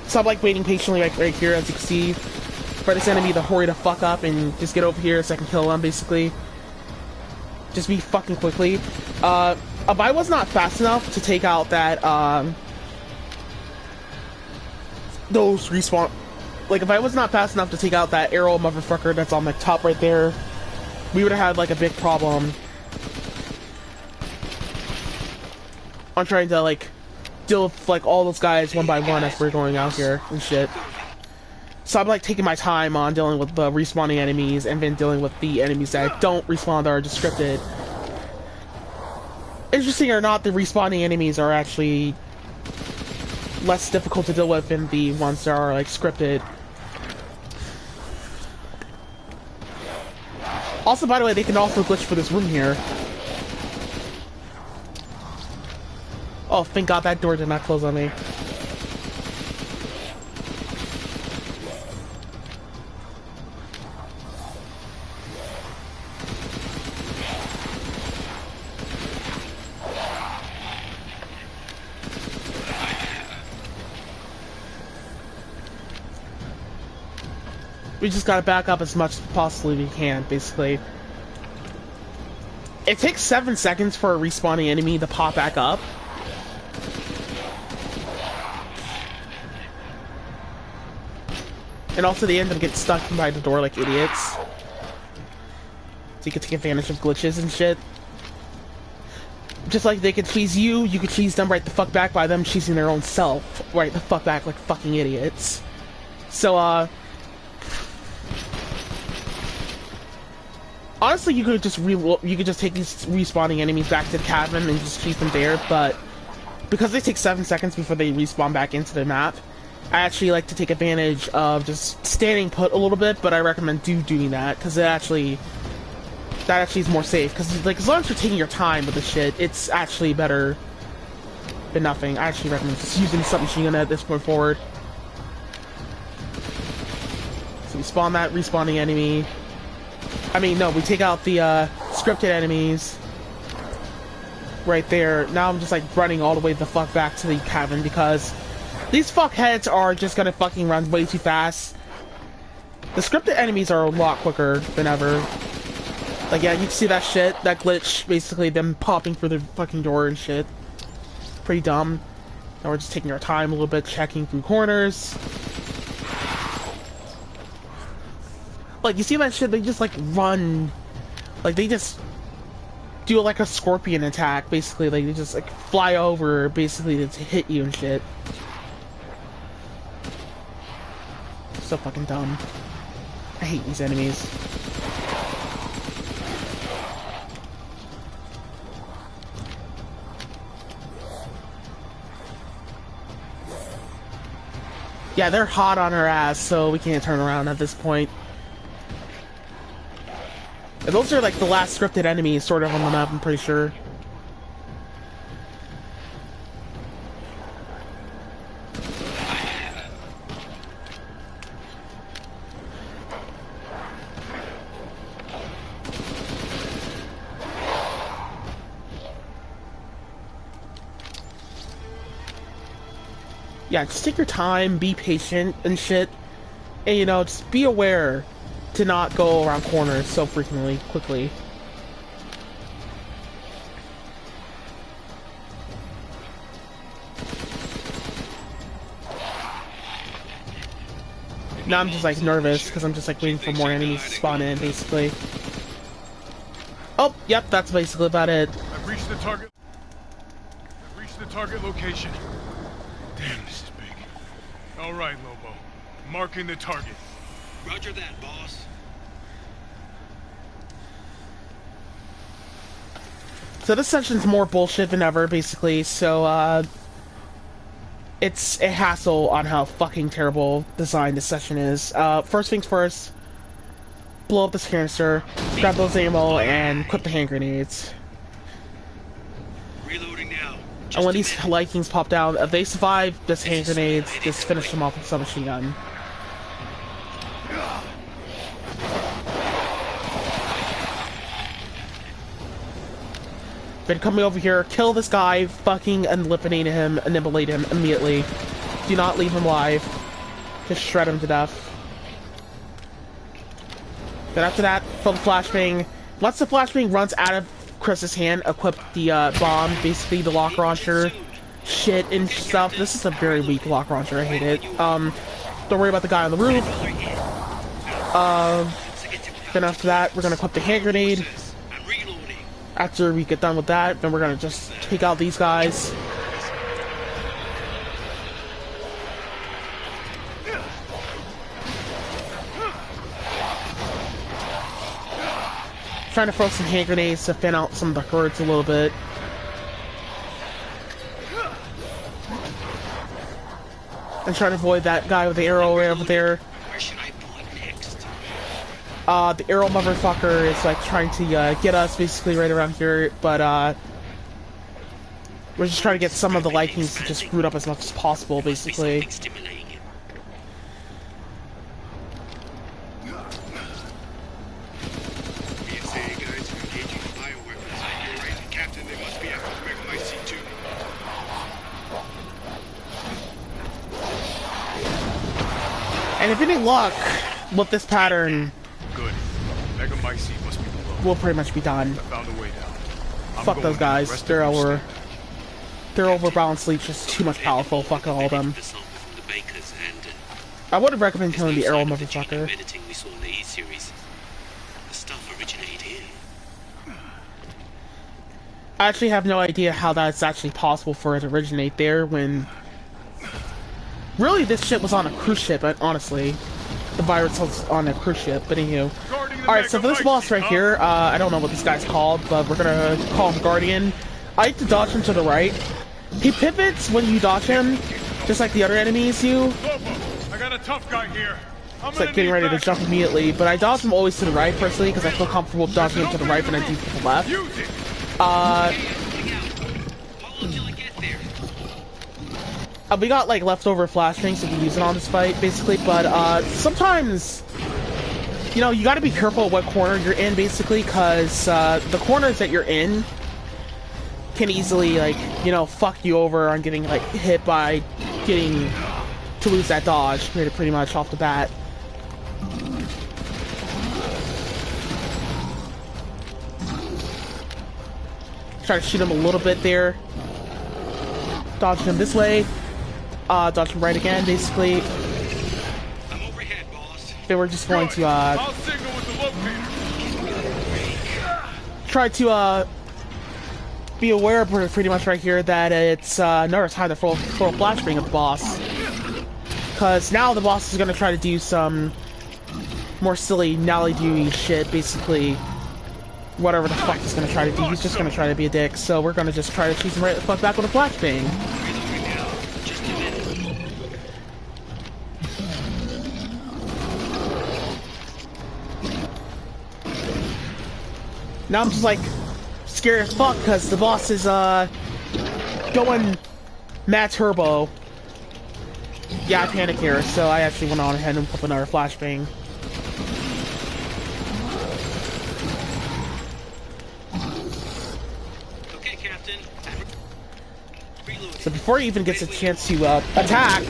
So I'm like waiting patiently right here, as you can see, for this enemy to hurry the fuck up and just get over here so I can kill them, basically. Just be fucking quickly. If I was not fast enough to take out that, those respawn, like if I was not fast enough to take out that arrow motherfucker that's on the top right there, we would have had like a big problem on trying to like deal with like all those guys one by one as we're going out here and shit. So I'm like taking my time on dealing with the respawning enemies and then dealing with the enemies that don't respawn that are just scripted. Interesting or not, the respawning enemies are actually less difficult to deal with than the ones that are like scripted. Also, by the way, they can also glitch for this room here. Oh, thank God that door did not close on me. We just gotta back up as much as possibly we can, basically. It takes 7 seconds for a respawning enemy to pop back up. And also they end up getting stuck behind the door like idiots. So you can take advantage of glitches and shit. Just like they could cheese you, you could cheese them right the fuck back by them cheesing their own self right the fuck back like fucking idiots. So, honestly, you could just take these respawning enemies back to the cabin and just keep them there, but because they take 7 seconds before they respawn back into the map, I actually like to take advantage of just standing put a little bit, but I recommend doing that, because that actually is more safe, because like, as long as you're taking your time with the shit, it's actually better than nothing. I actually recommend just using the submachine gun at this point forward. So we spawn that respawning enemy. I mean, no, we take out the scripted enemies right there. Now I'm just like running all the way the fuck back to the cabin because these fuckheads are just gonna fucking run way too fast. The scripted enemies are a lot quicker than ever. Like, yeah, you can see that shit, that glitch, basically them popping through the fucking door and shit. Pretty dumb. Now we're just taking our time a little bit, checking through corners. Like, you see that shit? They just, like, run. Like, they just do, like, a scorpion attack, basically. Like, they just, like, fly over, basically, to hit you and shit. So fucking dumb. I hate these enemies. Yeah, they're hot on our ass, so we can't turn around at this point. And those are like the last scripted enemies sort of on the map, I'm pretty sure. Yeah, just take your time, be patient and shit. And, you know, just be aware to not go around corners so frequently, quickly. Now I'm just like nervous because I'm just like waiting for more enemies to spawn in, basically. Oh, yep, that's basically about it. I've reached the target. Location. Damn, this is big. All right, Lobo. Marking the target. Roger that, boss. So this section's more bullshit than ever, basically, so, it's a hassle on how fucking terrible designed this session is. First things first, blow up this canister, grab those ammo, and equip the hand grenades. Reloading now. And when these Vikings pop down, if they survive this hand grenades, just finish them off with a submachine gun. Then coming over here, kill this guy, fucking annihilate him immediately. Do not leave him alive. Just shred him to death. Then after that, fill the flashbang. Once the flashbang runs out of Chris's hand, equip the bomb, basically the lock launcher, shit and stuff. This is a very weak lock launcher, I hate it. Don't worry about the guy on the roof. Then after that, we're gonna equip the hand grenade. After we get done with that, then we're gonna just take out these guys. Trying to throw some hand grenades to thin out some of the herds a little bit. And try to avoid that guy with the arrow right over there. The arrow motherfucker is like trying to get us basically right around here, but we're just trying to get some of the Lycans to just root up as much as possible, basically. And if any luck with this pattern, good. Megamycete must be below. We'll pretty much be done. I found a way down. Fuck those guys. They're overbalanced leech, just too much powerful. Fuck all of them. I would recommend killing the arrow motherfucker. I actually have no idea how that's actually possible for it to originate there when really this shit was on a cruise ship, honestly. The virus was on a cruise ship, but anywho. Alright, so for this boss right here, I don't know what this guy's called, but we're gonna call him Guardian. I like to dodge him to the right. He pivots when you dodge him, just like the other enemies do. I got a tough guy here. It's like getting ready to jump immediately, but I dodge him always to the right personally because I feel comfortable dodging him to the right than I do to the left. We got like leftover flashbangs we can use it on this fight, basically, but sometimes, you know, you gotta be careful what corner you're in, basically, because the corners that you're in can easily, like, you know, fuck you over on getting, like, hit by getting to lose that dodge, pretty much off the bat. Try to shoot him a little bit there. Dodge him this way. Dodge him right again, basically. Then we're just going to, try to, be aware pretty much right here that it's, another time to throw a flashbang at the boss. Because now the boss is going to try to do some more silly nally-doo shit, basically. Whatever the fuck he's going to try to do, he's just going to try to be a dick. So we're going to just try to shoot him right the fuck back with a flashbang. Now I'm just like scared as fuck because the boss is going mad turbo. Yeah, I panic here, so I actually went on ahead and put another flashbang. Okay, Captain. So before he even gets a chance to attack,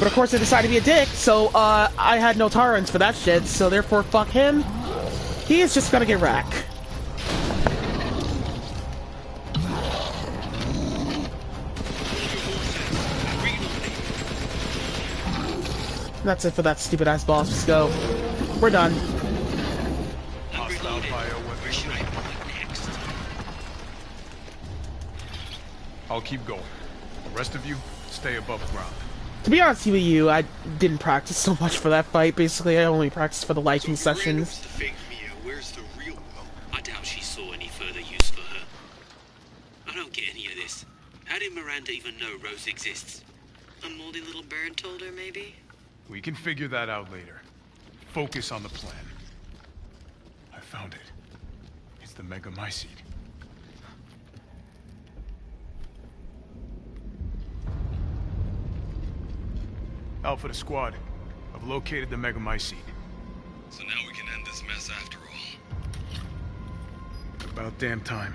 but of course I decided to be a dick, so I had no tolerance for that shit, so therefore fuck him. He is just gonna get wrecked. That's it for that stupid ass boss. Let's go. We're done. I'll keep going. The rest of you, stay above ground. To be honest with you, I didn't practice so much for that fight. Basically, I only practiced for the liking sessions. Where's the real one? I doubt she saw any further use for her. I don't get any of this. How did Miranda even know Rose exists? A moldy little bird told her, maybe? We can figure that out later. Focus on the plan. I found it. It's the Megamycete. Alpha to squad. I've located the Megamycete. So now we can end this mess after all. About damn time.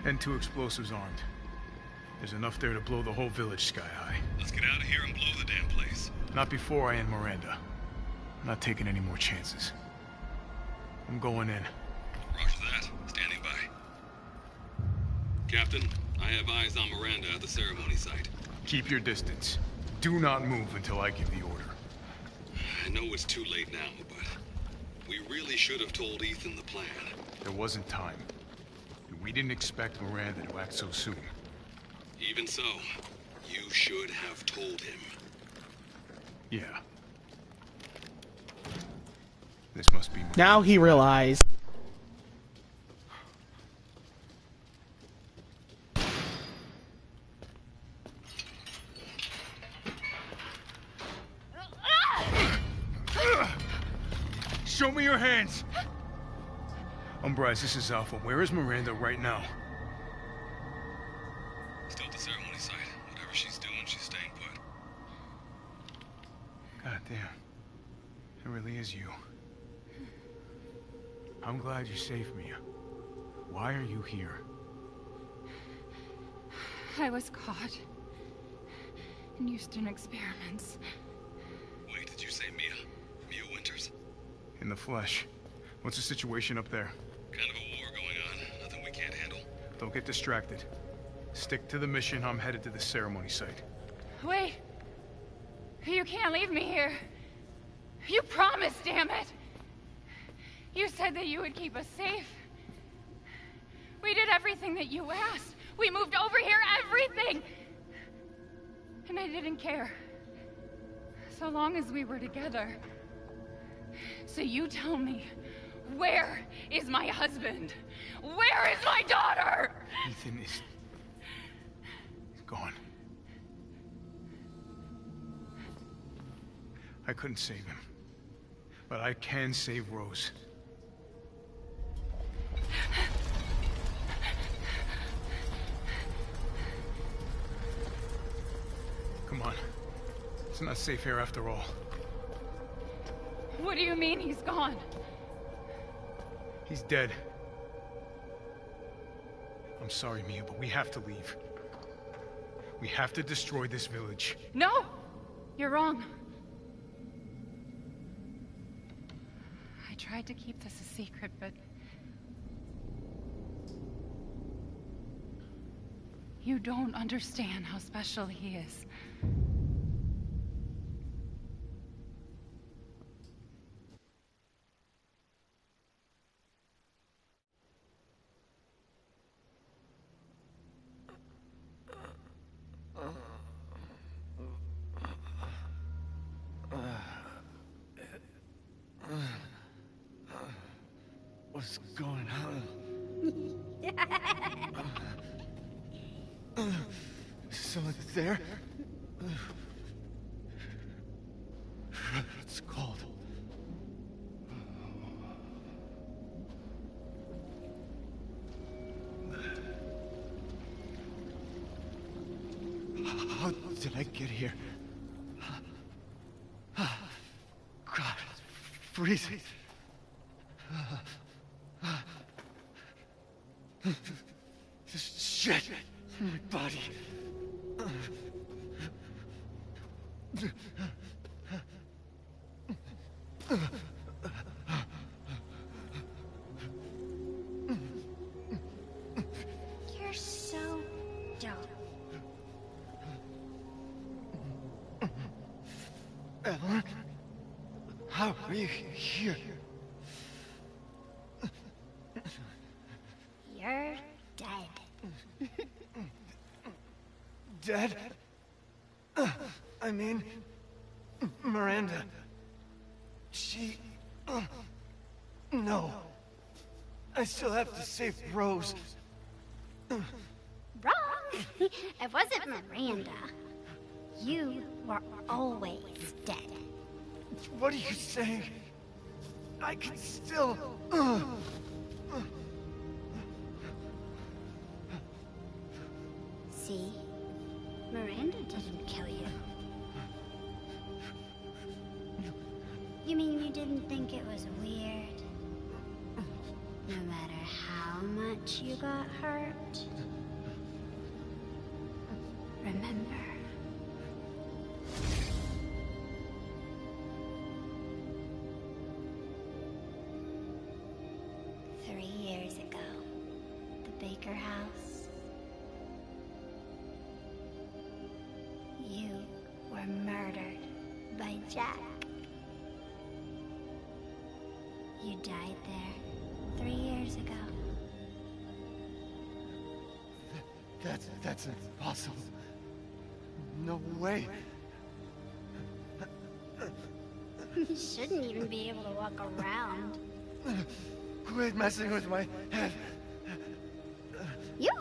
And 2 explosives armed. There's enough there to blow the whole village sky high. Let's get out of here and blow the damn place. Not before I end Miranda. I'm not taking any more chances. I'm going in. Roger that. Standing by. Captain, I have eyes on Miranda at the ceremony site. Keep your distance. Do not move until I give the order. I know it's too late now, but we really should have told Ethan the plan. There wasn't time. We didn't expect Miranda to act so soon. Even so, you should have told him. Yeah. This must be... Now he realized. me your hands! Umbrise, this is Alpha. Where is Miranda right now? Still at the ceremony site. Whatever she's doing, she's staying put. God damn. It really is you. I'm glad you saved me. Why are you here? I was caught in Houston experiments. Wait, did you say Mia? Mia Winters? In the flesh. What's the situation up there? Kind of a war going on. Nothing we can't handle. Don't get distracted. Stick to the mission. I'm headed to the ceremony site. Wait! You can't leave me here. You promised, damn it! You said that you would keep us safe. We did everything that you asked. We moved over here, everything! And I didn't care. So long as we were together. So you tell me, where is my husband? Where is my daughter? Ethan is... gone. I couldn't save him. But I can save Rose. Come on. It's not safe here after all. What do you mean he's gone? He's dead. I'm sorry, Mia, but we have to leave. We have to destroy this village. No! You're wrong. I tried to keep this a secret, but... you don't understand how special he is. What's going on? Is someone there? It's cold. How did I get here? God, it's freezing. This shit in my body. You're so dumb. Ellen? How are you here? You're dead. Dead? I mean, Miranda. She... no. I still have to save Rose. Wrong! It wasn't Miranda. You were always dead. What are you saying? I can still... See? Miranda didn't kill you. You mean you didn't think it was weird? No matter how much you got hurt? Remember. Years ago, the Baker house. You were murdered by Jack. You died there 3 years ago. That's impossible. No way. You shouldn't even be able to walk around. Quit messing with my head. You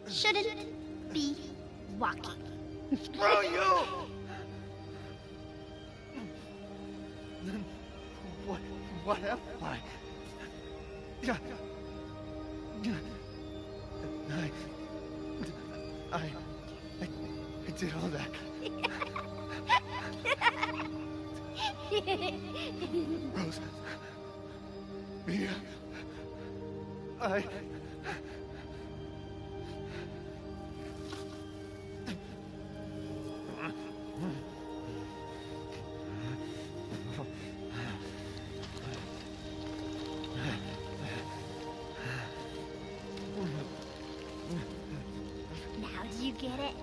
shouldn't be walking. Screw you! What am I? I did all that. Rose. Mia. Now do you get it?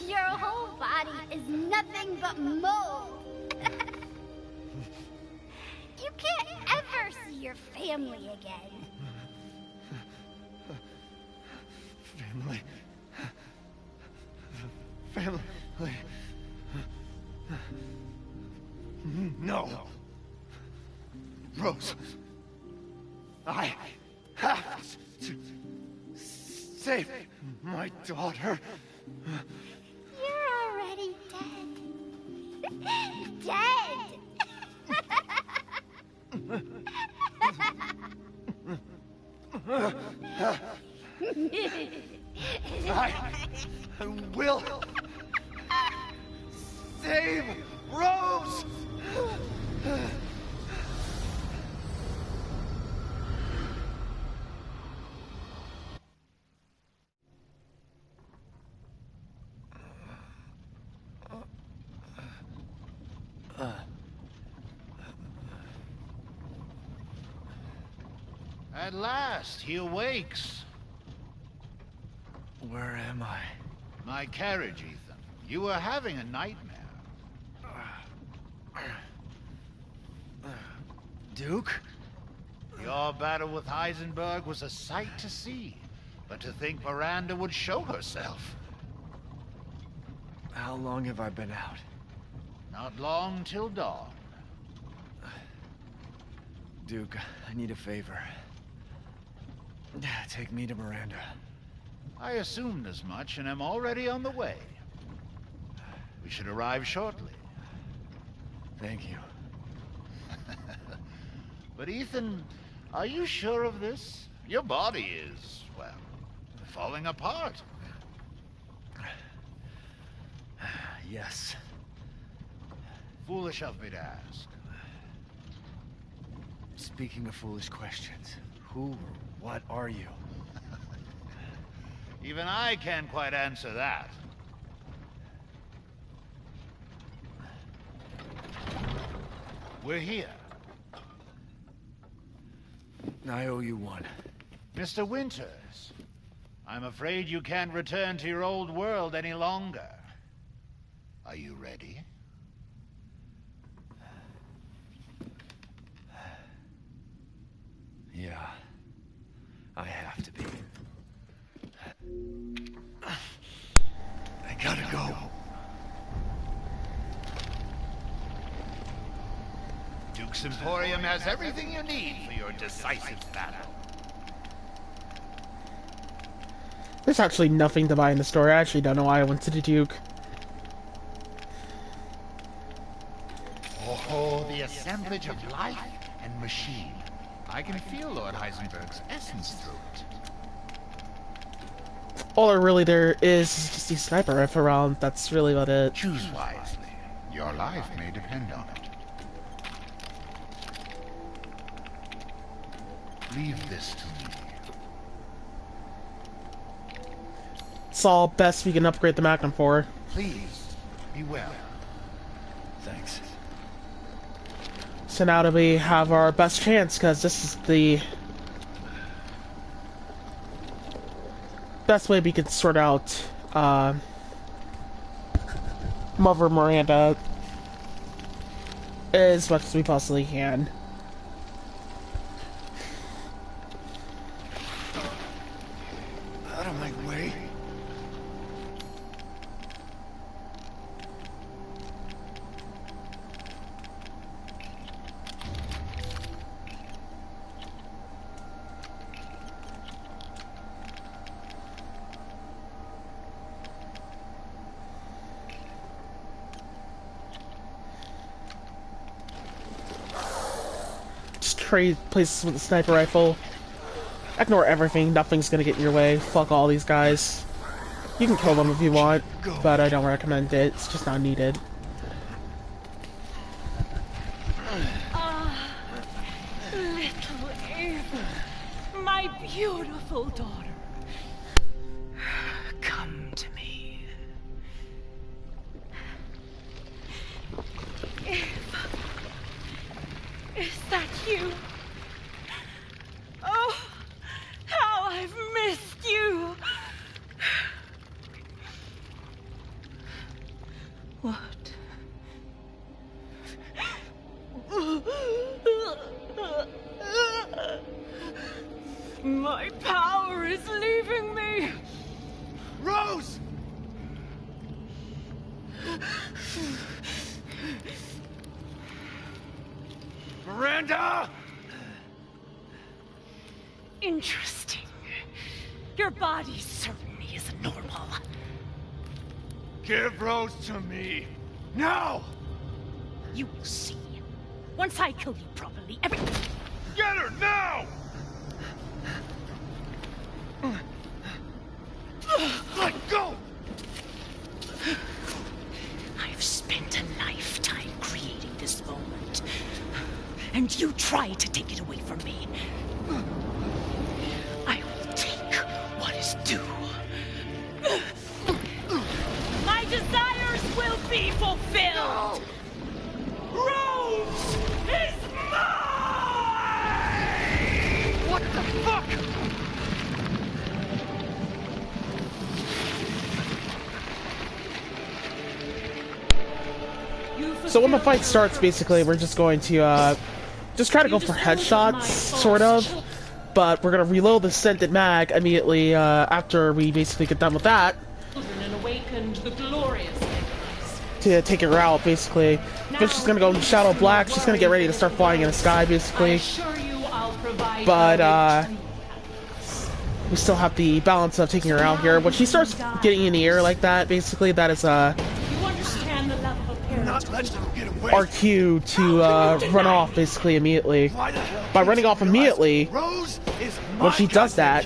Your whole body is nothing but mold. You can't ever see your family again. Family. No. Rose. I have to save my daughter. You're already dead. Dead. I will save Rose! At last, he awakes. Where am I? My carriage, Ethan. You were having a nightmare. Duke? Your battle with Heisenberg was a sight to see. But to think Miranda would show herself. How long have I been out? Not long till dawn. Duke, I need a favor. Take me to Miranda. I assumed as much and am already on the way. We should arrive shortly. Thank you. But Ethan, are you sure of this? Your body is, well, falling apart. Yes. Foolish of me to ask. Speaking of foolish questions, who or what are you? Even I can't quite answer that. We're here. I owe you one. Mr. Winters, I'm afraid you can't return to your old world any longer. Are you ready? Yeah, I have to be. I gotta go. Duke's Emporium has everything you need for your decisive battle. There's actually nothing to buy in the store. I actually don't know why I went to the Duke. Oh, the assemblage of life and machine. I can feel Lord Heisenberg's essence through it. All there is just the sniper rifle around. That's really about it. Choose wisely. Your life may depend on it. Leave this to me. It's all best we can upgrade the Magnum for. Please, be well. Thanks. So now that we have our best chance, because this is the best way we could sort out Mother Miranda as much as we possibly can. Out of my way. places with a sniper rifle. Ignore everything. Nothing's gonna get in your way. Fuck all these guys. You can kill them if you want, but I don't recommend it. It's just not needed. Little Ava, my beautiful daughter. Come to me. Ava, is that you? Oh, how I've missed you. What? My power is leaving me. Rose! Miranda! Interesting. Your body certainly isn't normal. Give Rose to me. Now! You will see. Once I kill you properly, everything... Get her now! Let go! I've spent a lifetime creating this moment. And you try to take it away from me. I will take what is due. My desires will be fulfilled! Rose is mine! What the fuck? So when the fight starts, basically, we're just going to, just try to go for headshots, sort of. But we're gonna reload the scented mag immediately, after we basically get done with that. And awakened the glorious To take her out, basically. Then she's gonna go into Shadow Black, she's gonna get ready to start flying in the sky, basically. But, we still have the balance of taking her out here. When she starts getting in the air like that, basically, that is, You understand the level of our cue to run off basically immediately. By running off immediately, when she does that,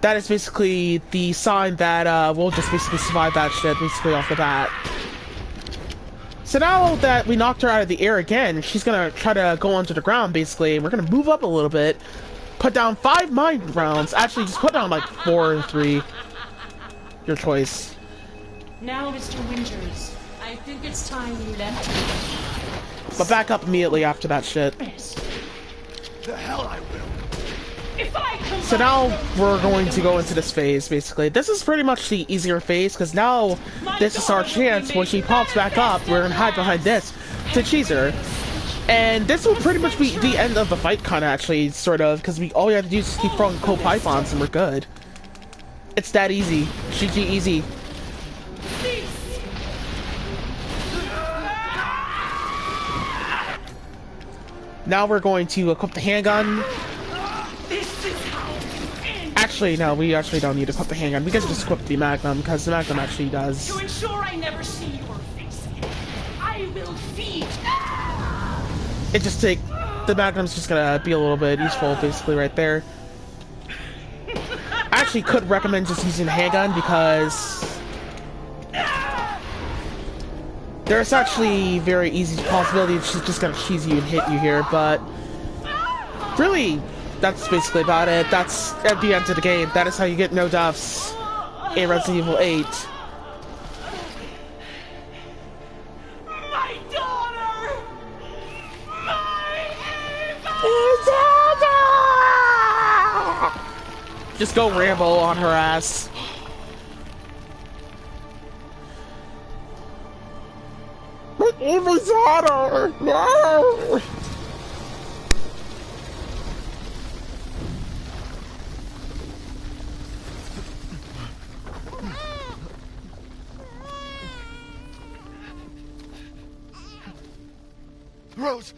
that is basically the sign that we'll just basically survive that shit basically off the bat. So now that we knocked her out of the air again, she's gonna try to go onto the ground basically, and we're gonna move up a little bit, put down 5 mine rounds. Actually, just put down like 4 or 3. Your choice. Now, Mr. Winters, I think it's time you left. But back up immediately after that shit. The hell I will. If I So now we're going to go into this phase, basically. This is pretty much the easier phase, because now this is our chance. When she pops back up, we're gonna hide behind this to cheese her. And this will pretty much be the end of the fight, kind of, actually, sort of, because all we have to do is just keep throwing coal pythons and we're good. It's that easy. GG easy. Now we're going to equip the handgun. Actually, no, we actually don't need to equip the handgun. We can just equip the magnum, because the magnum actually does. To ensure I never see your face again, I will feed. It just take the magnum's just gonna be a little bit useful, basically, right there. I actually could recommend just using the handgun because there's actually very easy possibility that she's just gonna cheese you and hit you here, but really, that's basically about it. That's at the end of the game. That is how you get no deaths in Resident Evil 8. My daughter! Just go Rambo on her ass. My evil daughter! No! Rose!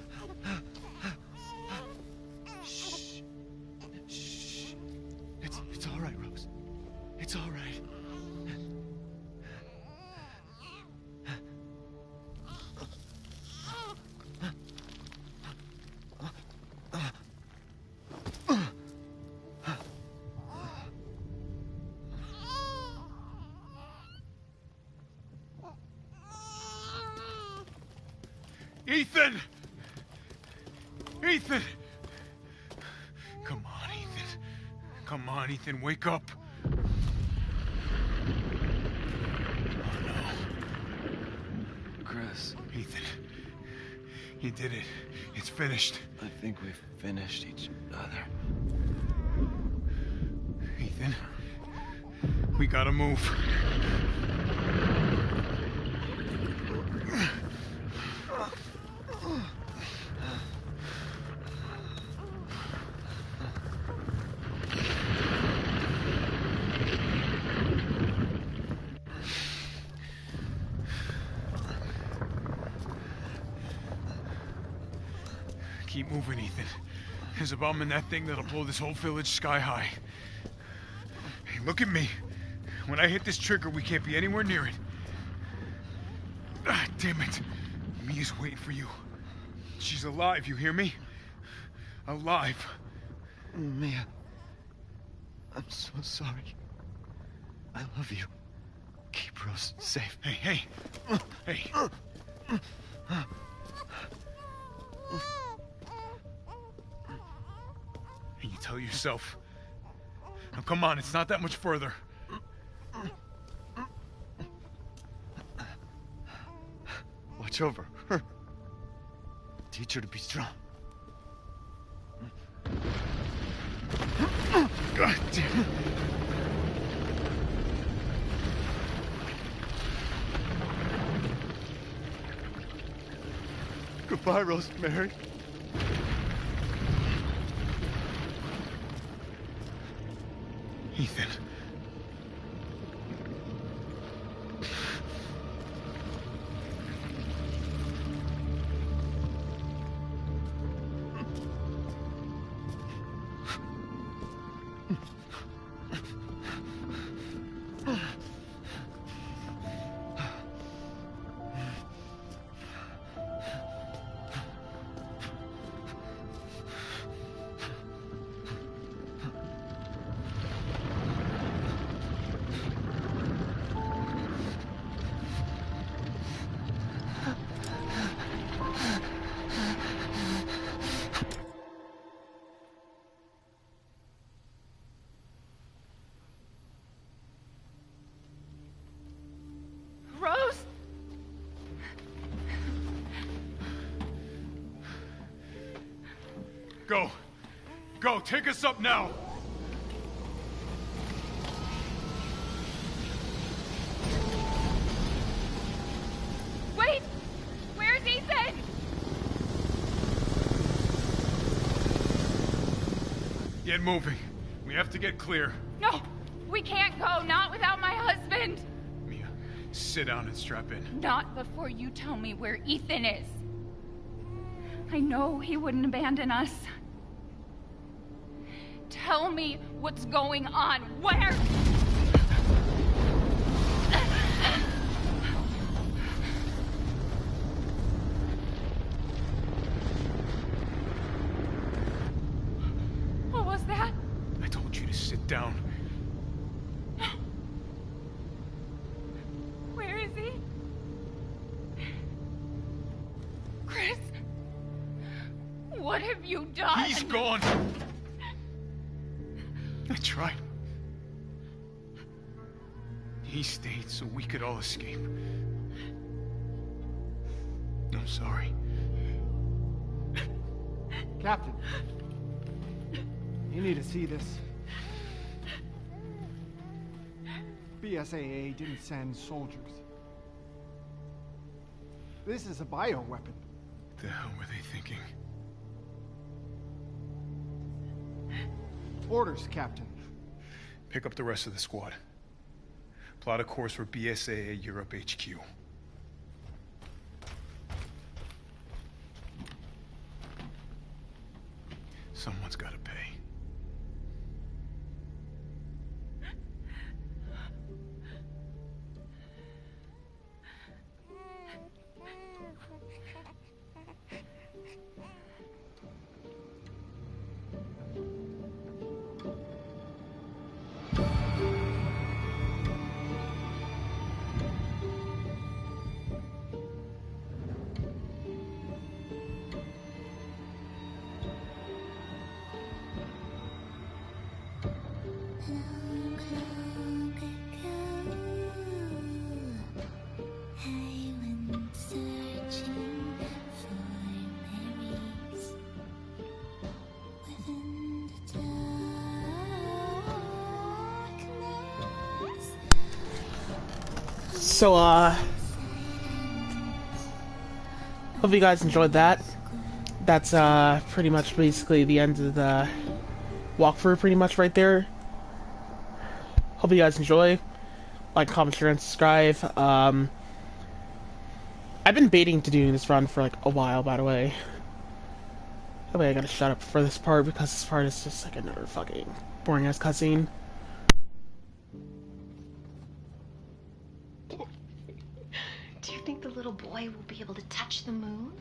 It's all right, Rose. It's all right. Ethan! Ethan! Come on, Ethan. Come on, Ethan, wake up. Oh, no. Chris. Ethan. You did it. It's finished. I think we've finished each other. Ethan. We gotta move. Keep moving, Ethan. There's a bomb in that thing that'll blow this whole village sky high. Hey, look at me. When I hit this trigger, we can't be anywhere near it. Ah, damn it. Mia's waiting for you. She's alive, you hear me? Alive. Mia. I'm so sorry. I love you. Keep Rose safe. Hey, hey. Hey. And you tell yourself. Now come on, it's not that much further. Watch over her. Teach her to be strong. God damn it. Goodbye, Rosemary. Ethan. Go. Go, take us up now. Wait! Where's Ethan? Get moving. We have to get clear. No! We can't go, not without my husband! Mia, sit down and strap in. Not before you tell me where Ethan is. I know he wouldn't abandon us. Tell me what's going on. Where? What was that? I told you to sit down. Where is he? Chris? What have you done? He's gone. I tried. He stayed so we could all escape. I'm sorry. Captain, you need to see this. BSAA didn't send soldiers. This is a bioweapon. What the hell were they thinking? Orders, Captain. Pick up the rest of the squad. Plot a course for BSAA Europe HQ. Someone's gotta pay. So, hope you guys enjoyed that. That's, pretty much basically the end of the walkthrough pretty much right there. Hope you guys enjoy. Like, comment, share, and subscribe. I've been baiting to doing this run for, like, a while, by the way. Oh, wait, I gotta shut up for this part, because this part is just, like, another fucking boring-ass cutscene. Do you think the little boy will be able to touch the moon?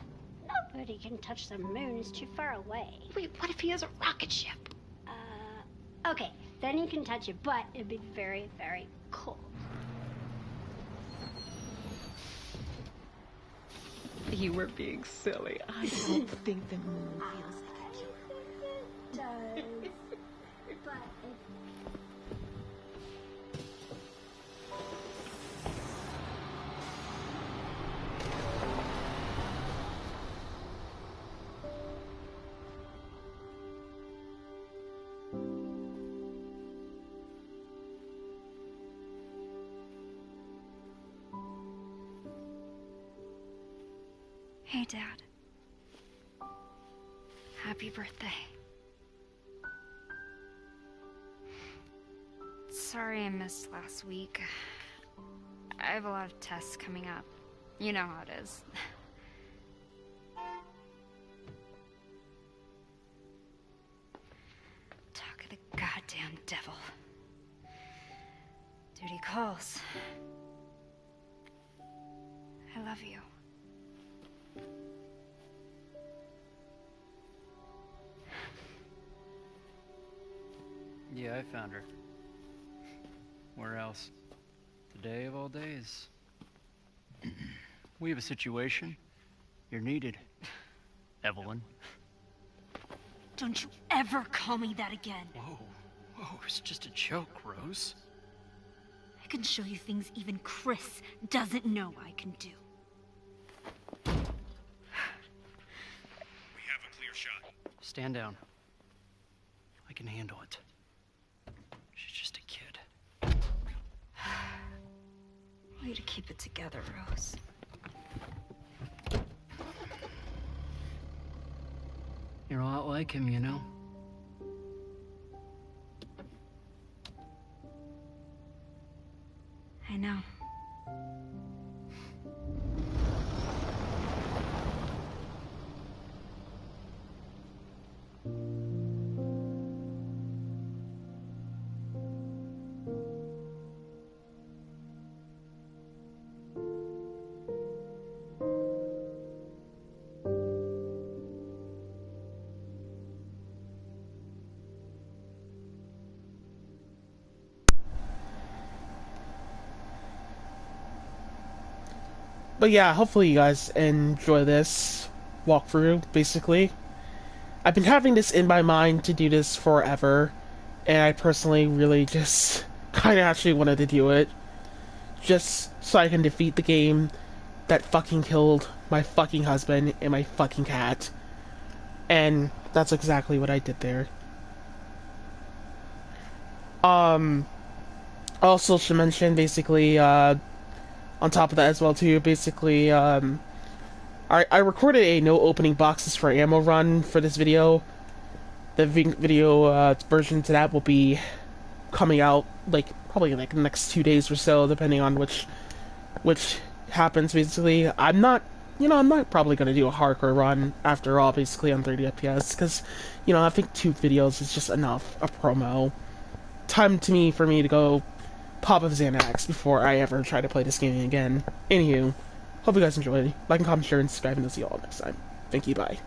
Nobody can touch the moon. It's too far away. Wait, what if he has a rocket ship? Okay, then you can touch it, but it'd be very, very cold. You were being silly. I don't think the moon feels like it does. But Hey, Dad. Happy birthday. Sorry I missed last week. I have a lot of tests coming up. You know how it is. Talk of the goddamn devil. Duty calls. I love you. Yeah, I found her. Where else? Today of all days. We have a situation. You're needed, Evelyn. Don't you ever call me that again. Whoa, it's just a joke, Rose. I can show you things even Chris doesn't know I can do. We have a clear shot. Stand down. I can handle it. She's just a kid. Way to keep it together, Rose. You're a lot like him, you know? I know. But yeah, hopefully you guys enjoy this walkthrough, basically. I've been having this in my mind to do this forever, and I personally really just kind of actually wanted to do it. Just so I can defeat the game that fucking killed my fucking husband and my fucking cat. And that's exactly what I did there. Also should mention, basically, on top of that as well too, basically, I recorded a no opening boxes for ammo run for this video. The video version to that will be coming out probably the next 2 days or so, depending on which happens. Basically, I'm not probably gonna do a hardcore run after all, basically on 30 FPS, because I think 2 videos is just enough a promo. Time for me to go pop a Xanax before I ever try to play this game again. Anywho, hope you guys enjoyed. Like and comment, share, and subscribe, and I'll see you all next time. Thank you, bye.